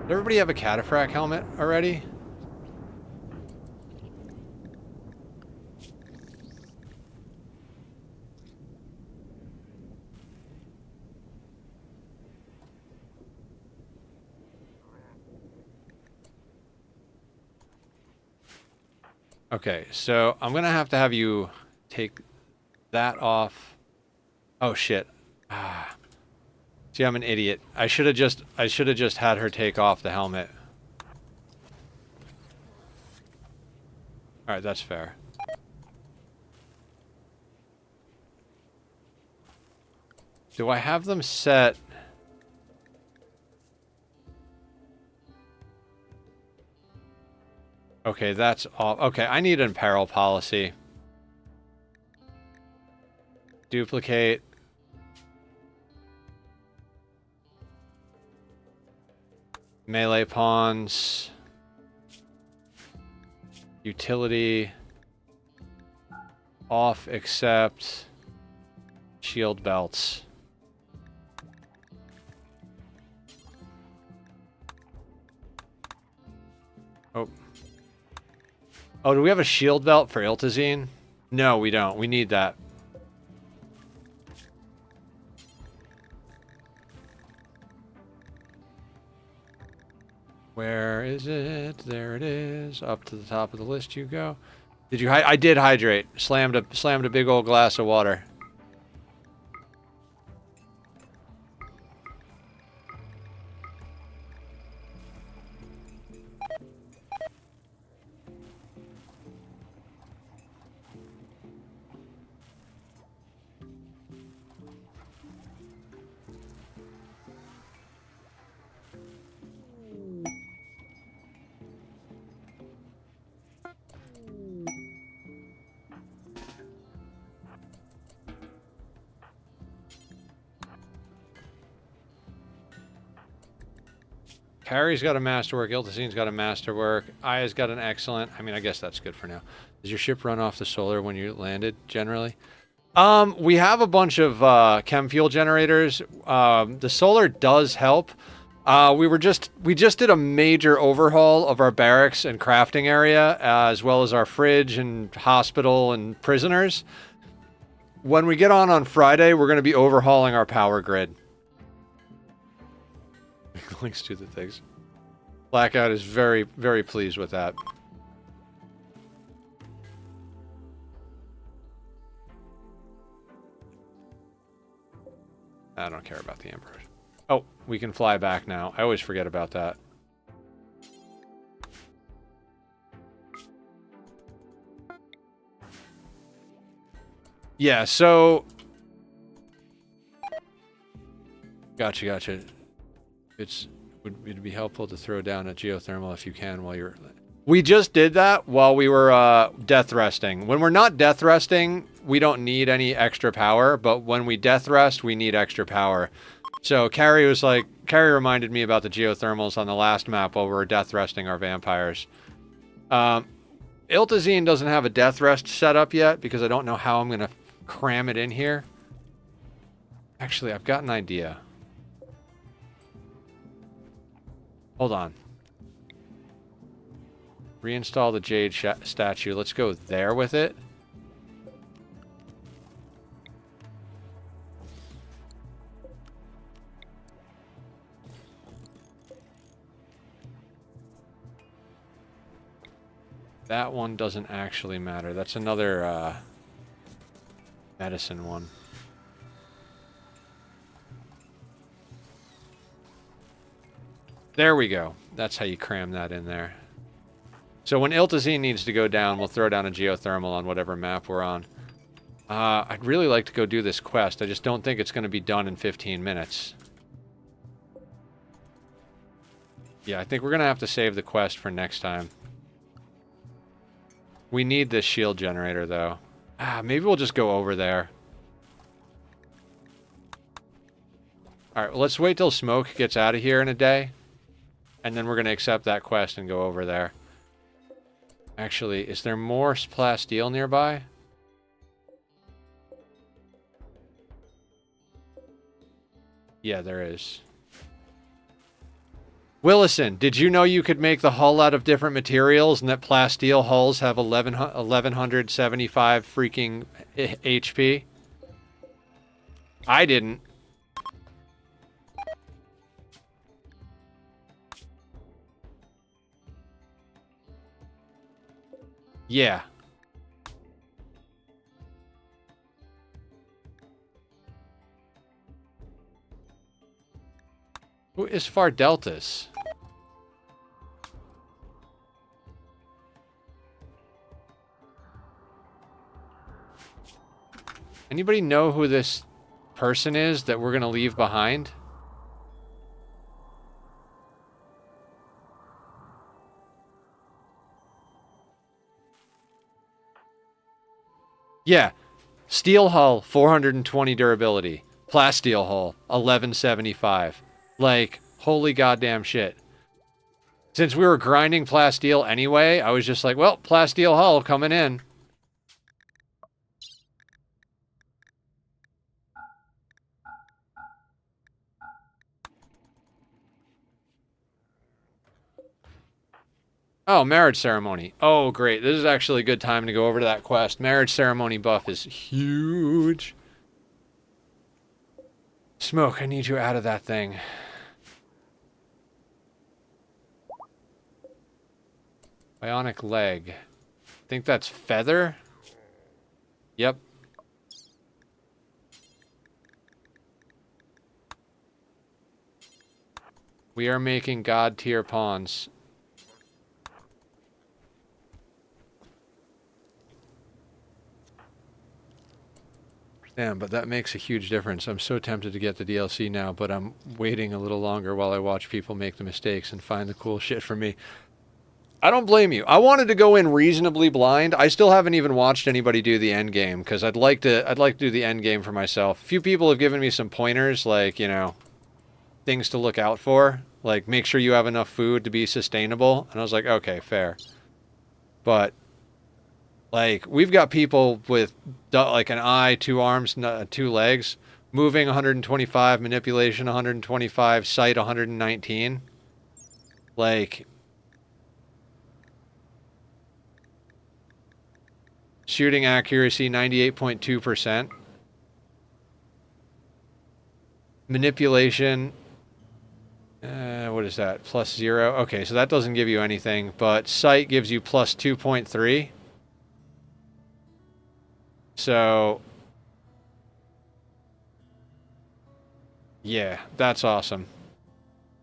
Does everybody have a cataphract helmet already? Okay, so I'm gonna have to have you take that off. Oh shit. Ah. See, I'm an idiot. I should have just had her take off the helmet. Alright, that's fair. Do I have them set? Okay, that's all. Okay, I need an apparel policy. Duplicate. Melee pawns. Utility. Off except shield belts. Oh. Oh, do we have a shield belt for Iltazine? No, we don't. We need that. Where is it? There it is. Up to the top of the list you go. Did you? I did hydrate. Slammed a big old glass of water. Harry's got a masterwork. Iltasine's got a masterwork. Aya's got an excellent. I mean, I guess that's good for now. Does your ship run off the solar when you landed, generally? We have a bunch of chem fuel generators. The solar does help. We just did a major overhaul of our barracks and crafting area, as well as our fridge and hospital and prisoners. When we get on Friday, we're going to be overhauling our power grid. Links to the things. Blackout is very, very pleased with that. I don't care about the Emperor. Oh, we can fly back now. I always forget about that. Yeah, so... Gotcha. It'd be helpful to throw down a geothermal if you can while you're... We just did that while we were death resting. When we're not death resting, we don't need any extra power, but when we death rest, we need extra power. So Carrie reminded me about the geothermals on the last map while we were death resting our vampires. Iltazine doesn't have a death rest set up yet because I don't know how I'm going to cram it in here. Actually, I've got an idea. Hold on. Reinstall the Jade statue. Let's go there with it. That one doesn't actually matter. That's another medicine one. There we go. That's how you cram that in there. So when Iltazine needs to go down, we'll throw down a geothermal on whatever map we're on. I'd really like to go do this quest. I just don't think it's going to be done in 15 minutes. Yeah, I think we're going to have to save the quest for next time. We need this shield generator, though. Maybe we'll just go over there. Alright, well, let's wait till Smoke gets out of here in a day. And then we're going to accept that quest and go over there. Actually, is there more Plasteel nearby? Yeah, there is. Willison, did you know you could make the hull out of different materials and that Plasteel hulls have 1175 freaking HP? I didn't. Yeah. Who is Far Deltas? Anybody know who this person is that we're going to leave behind? Yeah. Steel hull, 420 durability. Plasteel hull, 1175. Like, holy goddamn shit. Since we were grinding Plasteel anyway, I was just like, well, Plasteel hull coming in. Oh, marriage ceremony. Oh, great. This is actually a good time to go over to that quest. Marriage ceremony buff is huge. Smoke, I need you out of that thing. Bionic leg. I think that's feather. Yep. We are making god tier pawns. Damn, but that makes a huge difference. I'm so tempted to get the DLC now, but I'm waiting a little longer while I watch people make the mistakes and find the cool shit for me. I don't blame you. I wanted to go in reasonably blind. I still haven't even watched anybody do the end game because I'd like to do the end game for myself. A few people have given me some pointers, like, you know, things to look out for, like make sure you have enough food to be sustainable. And I was like, okay, fair. But like, we've got people with like an eye, 2 arms, 2 legs, moving 125, manipulation 125, sight 119. Like, shooting accuracy 98.2%. Manipulation, what is that? +0. Okay, so that doesn't give you anything, but sight gives you +2.3. So, yeah, that's awesome.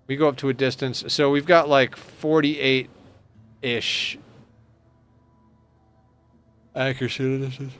We go up to a distance. So we've got like 48-ish accuracy. This is.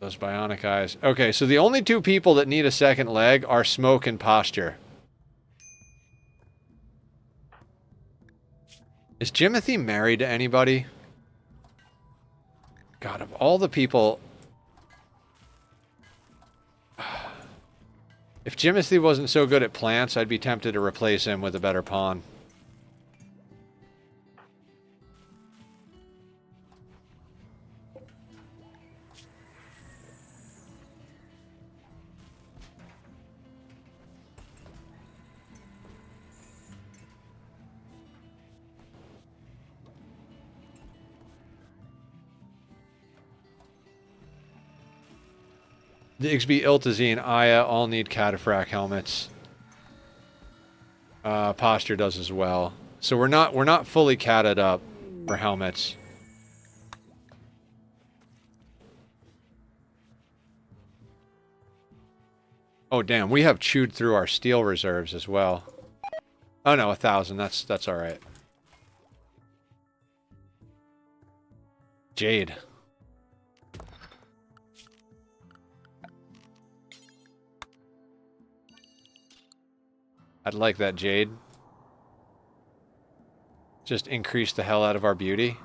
Those bionic eyes. Okay, so the only 2 people that need a second leg are Smoke and Posture. Is Jimothy married to anybody? God, of all the people... If Jimothy wasn't so good at plants, I'd be tempted to replace him with a better pawn. The Igsby, Iltazine, and Aya all need cataphract helmets. Posture does as well. So we're not fully catted up for helmets. Oh damn, we have chewed through our steel reserves as well. Oh no, 1,000. That's all right. Jade. I'd like that jade. Just increase the hell out of our beauty.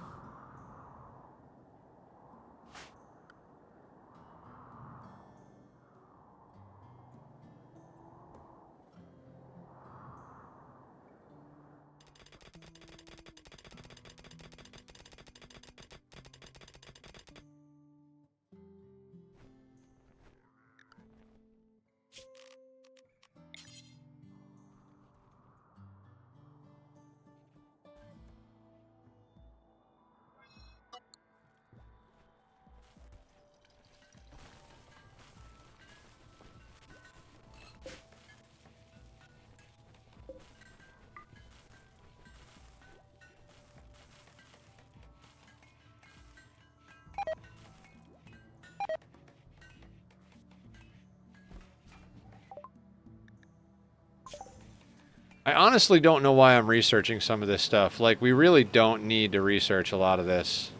I honestly don't know why I'm researching some of this stuff. Like, we really don't need to research a lot of this.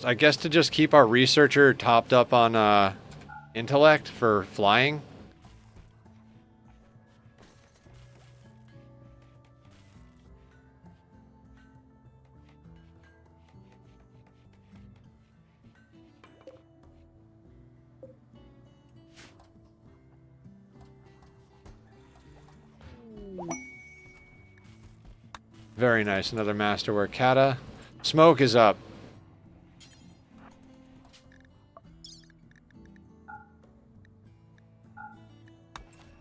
I guess to just keep our researcher topped up on intellect for flying. Very nice. Another masterwork kata. Smoke is up.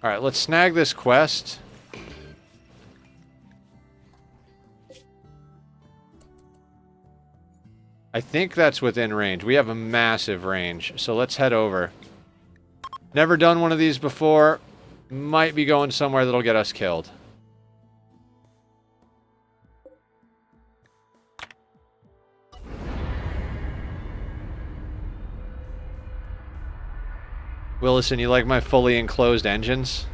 Alright, let's snag this quest. I think that's within range. We have a massive range, so let's head over. Never done one of these before. Might be going somewhere that'll get us killed. Willison, you like my fully enclosed engines?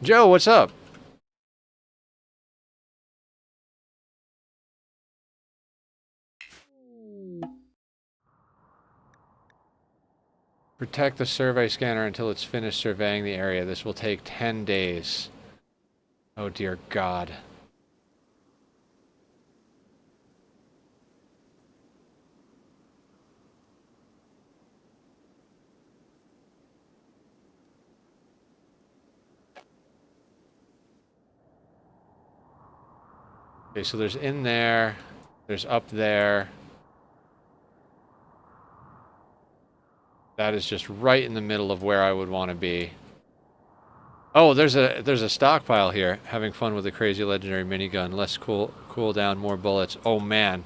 Joe, what's up? Protect the survey scanner until it's finished surveying the area. This will take 10 days. Oh dear God. Okay, so there's in there. There's up there. That is just right in the middle of where I would want to be. Oh, there's a stockpile here. Having fun with a crazy legendary minigun. Less cool down, more bullets. Oh man.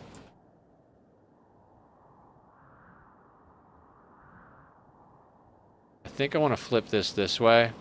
I think I want to flip this way.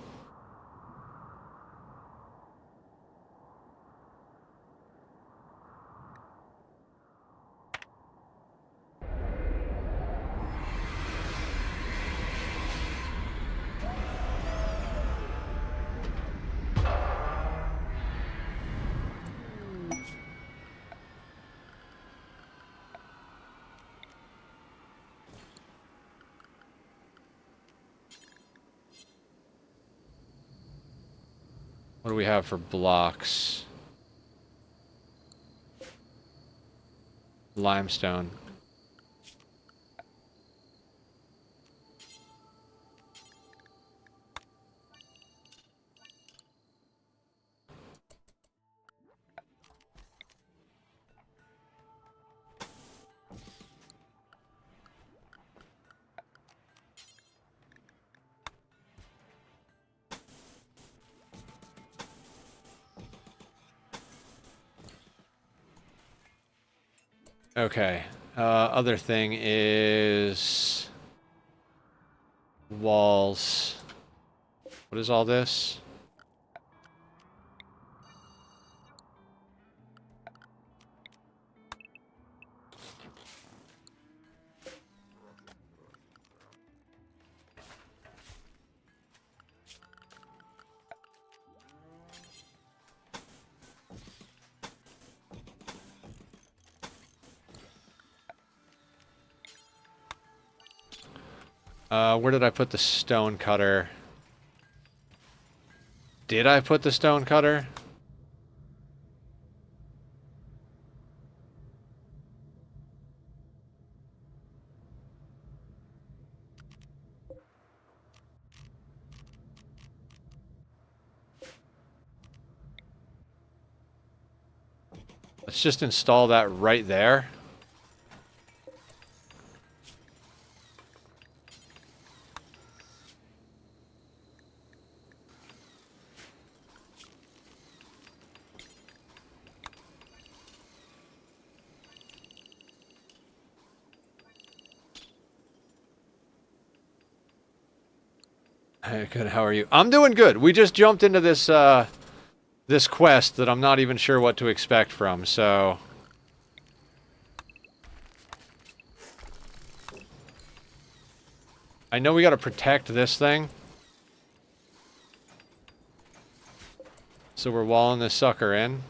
What do we have for blocks? Limestone. Okay. Other thing is walls. What is all this? Where did I put the stone cutter? Did I put the stone cutter? Let's just install that right there. Hey, good. How are you? I'm doing good. We just jumped into this this quest that I'm not even sure what to expect from, so I know we got to protect this thing. So we're walling this sucker in.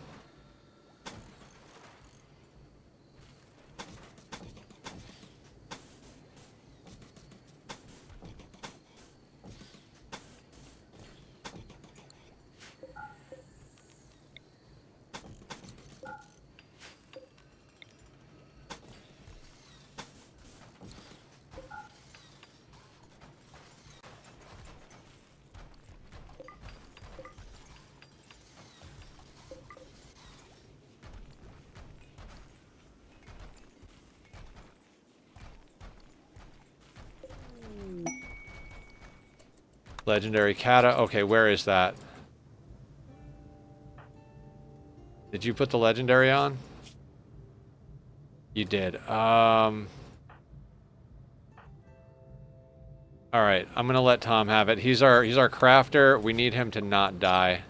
Legendary kata. Okay, where is that? Did you put the legendary on? You did. All right, I'm gonna let Tom have it. He's our crafter. We need him to not die.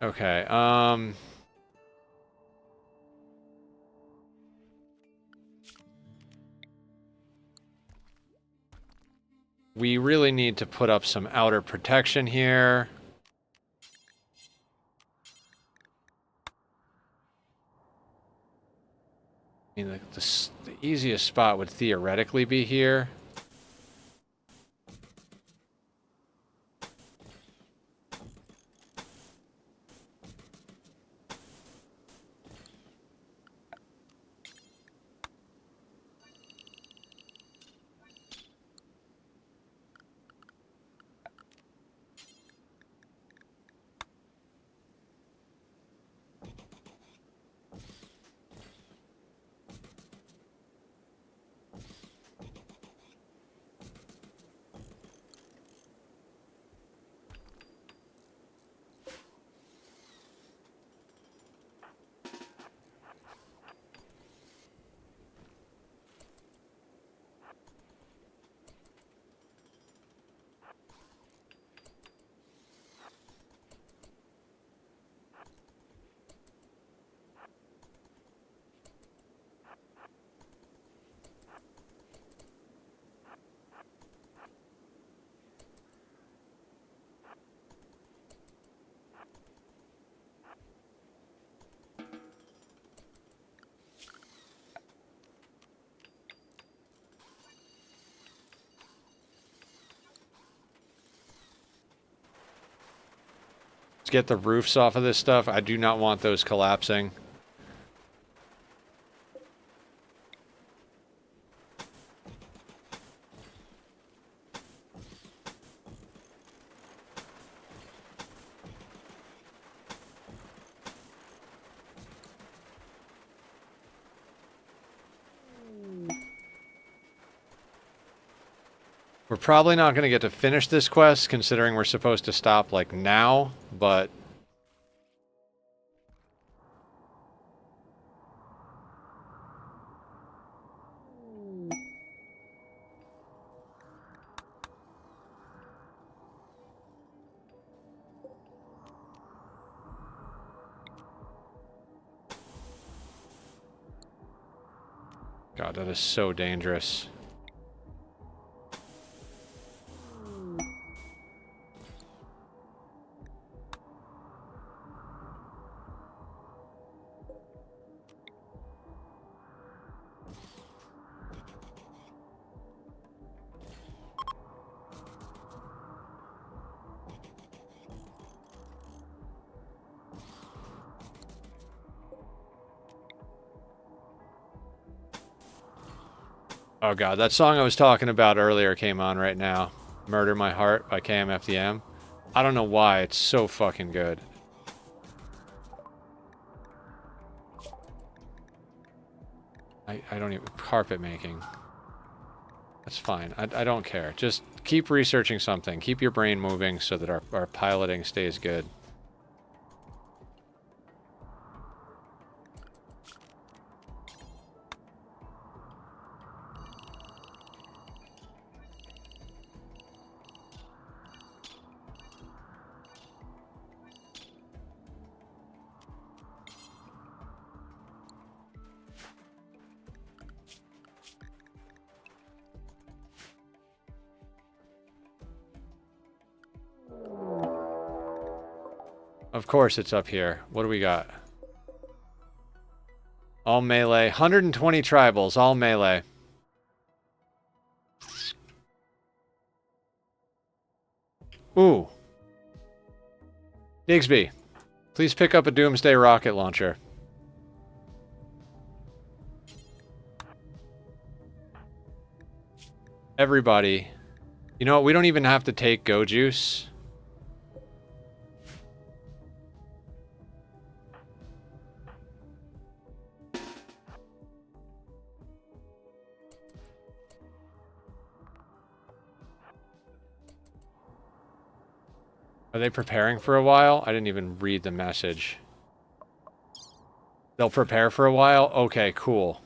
Okay. We really need to put up some outer protection here. I mean, the easiest spot would theoretically be here. Let's get the roofs off of this stuff. I do not want those collapsing. We're probably not going to get to finish this quest, considering we're supposed to stop, like, now, but... God, that is so dangerous. Oh god, that song I was talking about earlier came on right now. Murder My Heart by KMFDM. I don't know why, it's so fucking good. I don't even... Carpet making. That's fine. I don't care. Just keep researching something. Keep your brain moving so that our piloting stays good. Of course it's up here. What do we got? All melee. 120 tribals, all melee. Ooh. Digsby, please pick up a Doomsday rocket launcher. Everybody. You know what? We don't even have to take Go Juice. Are they preparing for a while? I didn't even read the message. They'll prepare for a while? Okay, cool.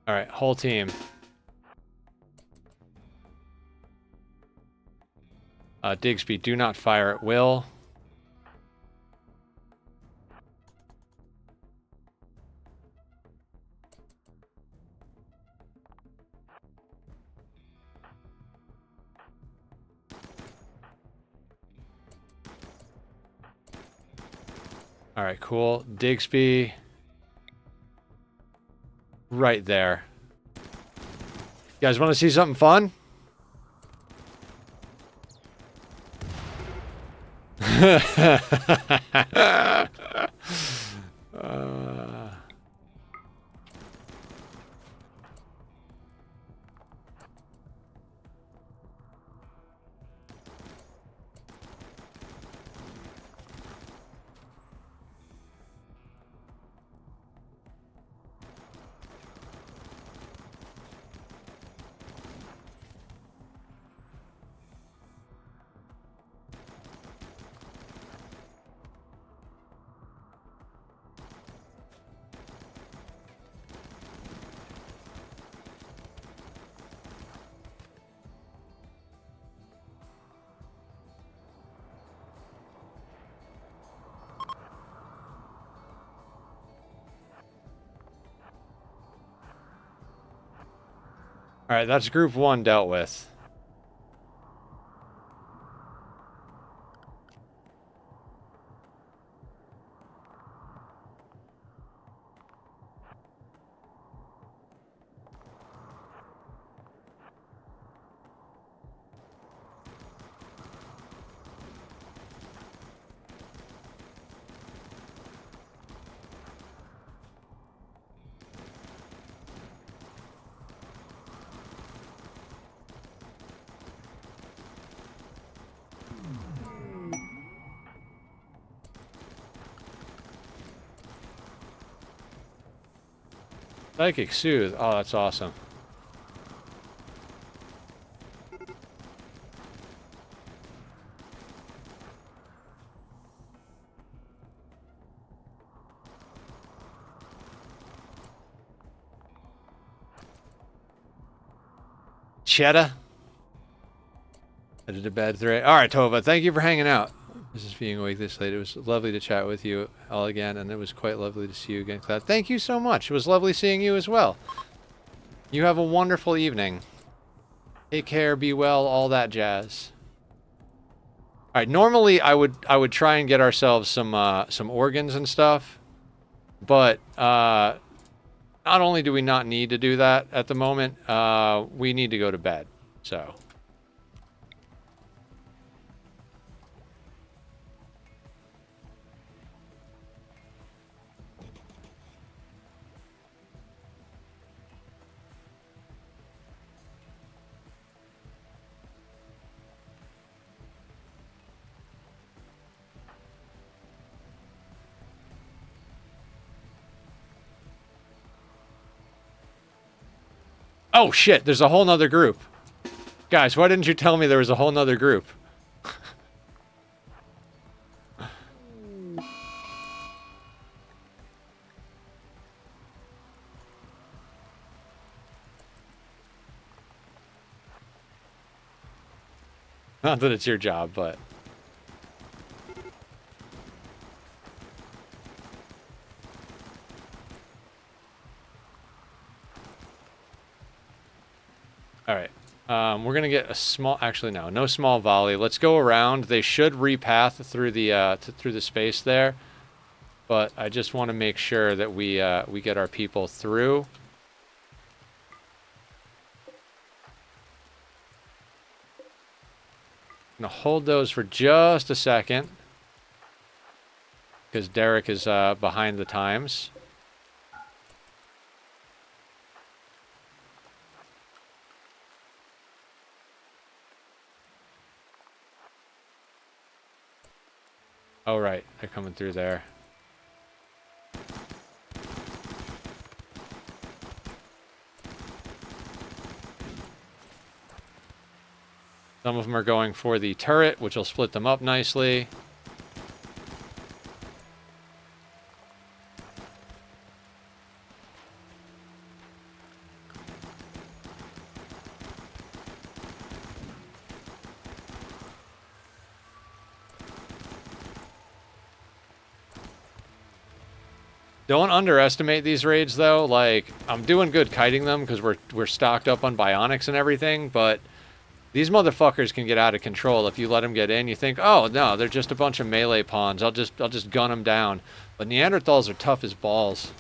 Alright, whole team. Digsby, do not fire at will. Alright, cool. Digsby. Right there. You guys want to see something fun? Alright, that's group 1 dealt with. Psychic Soothe. Oh, that's awesome. Cheddar. I did a bad thread. Alright, Tova, thank you for hanging out. This is being awake this late. It was lovely to chat with you all again, and it was quite lovely to see you again, Cloud. Thank you so much. It was lovely seeing you as well. You have a wonderful evening. Take care, be well, all that jazz. Alright, normally I would try and get ourselves some organs and stuff, but not only do we not need to do that at the moment, we need to go to bed. So oh shit, there's a whole nother group. Guys, why didn't you tell me there was a whole nother group? Not that it's your job, but... Alright. We're gonna get a small... Actually, no small volley. Let's go around. They should repath through the space there. But I just want to make sure that we get our people through. I'm gonna hold those for just a second. Because Derek is behind the times. Oh, right. They're coming through there. Some of them are going for the turret, which will split them up nicely. Don't underestimate these raids, though. Like, I'm doing good kiting them because we're stocked up on bionics and everything, but these motherfuckers can get out of control if you let them get in. You think, oh no, they're just a bunch of melee pawns. I'll just gun them down. But Neanderthals are tough as balls.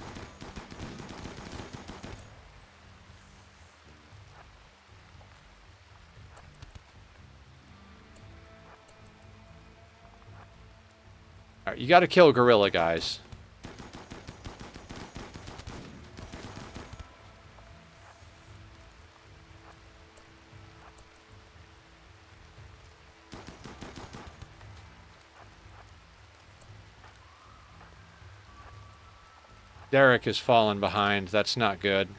All right, you got to kill gorilla guys. Derek has fallen behind. That's not good.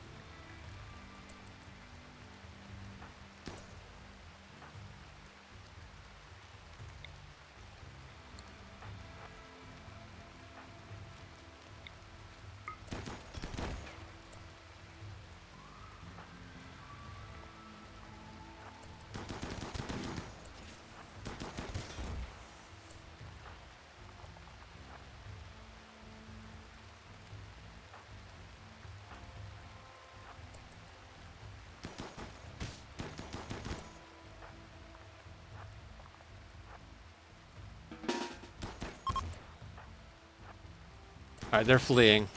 Alright, they're fleeing.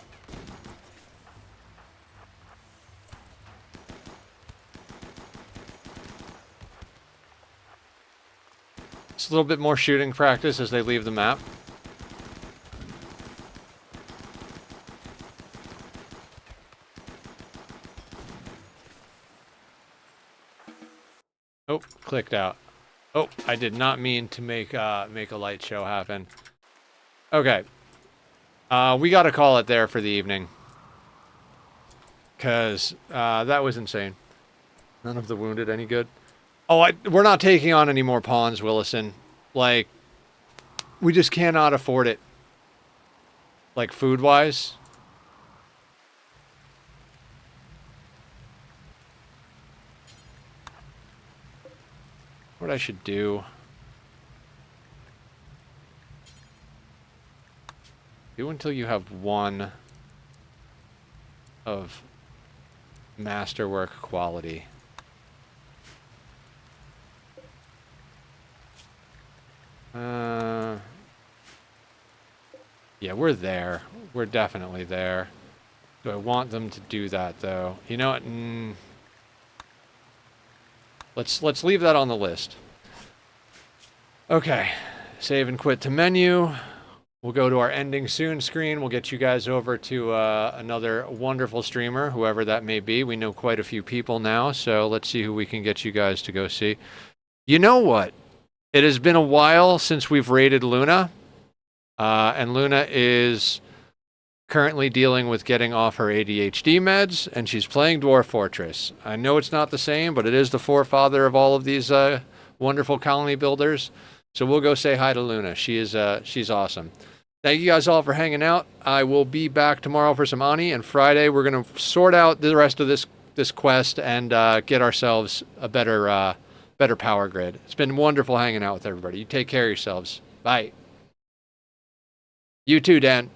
It's a little bit more shooting practice as they leave the map. Oh, clicked out. Oh, I did not mean to make a light show happen. Okay. We gotta call it there for the evening. Because that was insane. None of the wounded any good. Oh, we're not taking on any more pawns, Willison. Like, we just cannot afford it. Like, food-wise. What I should do... Do until you have one of masterwork quality. Yeah, we're there. We're definitely there. Do I want them to do that, though? You know what? Let's leave that on the list. Okay. Save and quit to menu. We'll go to our ending soon screen. We'll get you guys over to another wonderful streamer, whoever that may be. We know quite a few people now, so let's see who we can get you guys to go see. You know what? It has been a while since we've raided Luna, and Luna is currently dealing with getting off her ADHD meds, and she's playing Dwarf Fortress. I know it's not the same, but it is the forefather of all of these wonderful colony builders. So we'll go say hi to Luna. She's awesome. Thank you guys all for hanging out. I will be back tomorrow for some Ani, and Friday we're going to sort out the rest of this quest and get ourselves a better power grid. It's been wonderful hanging out with everybody. You take care of yourselves. Bye. You too, Dan.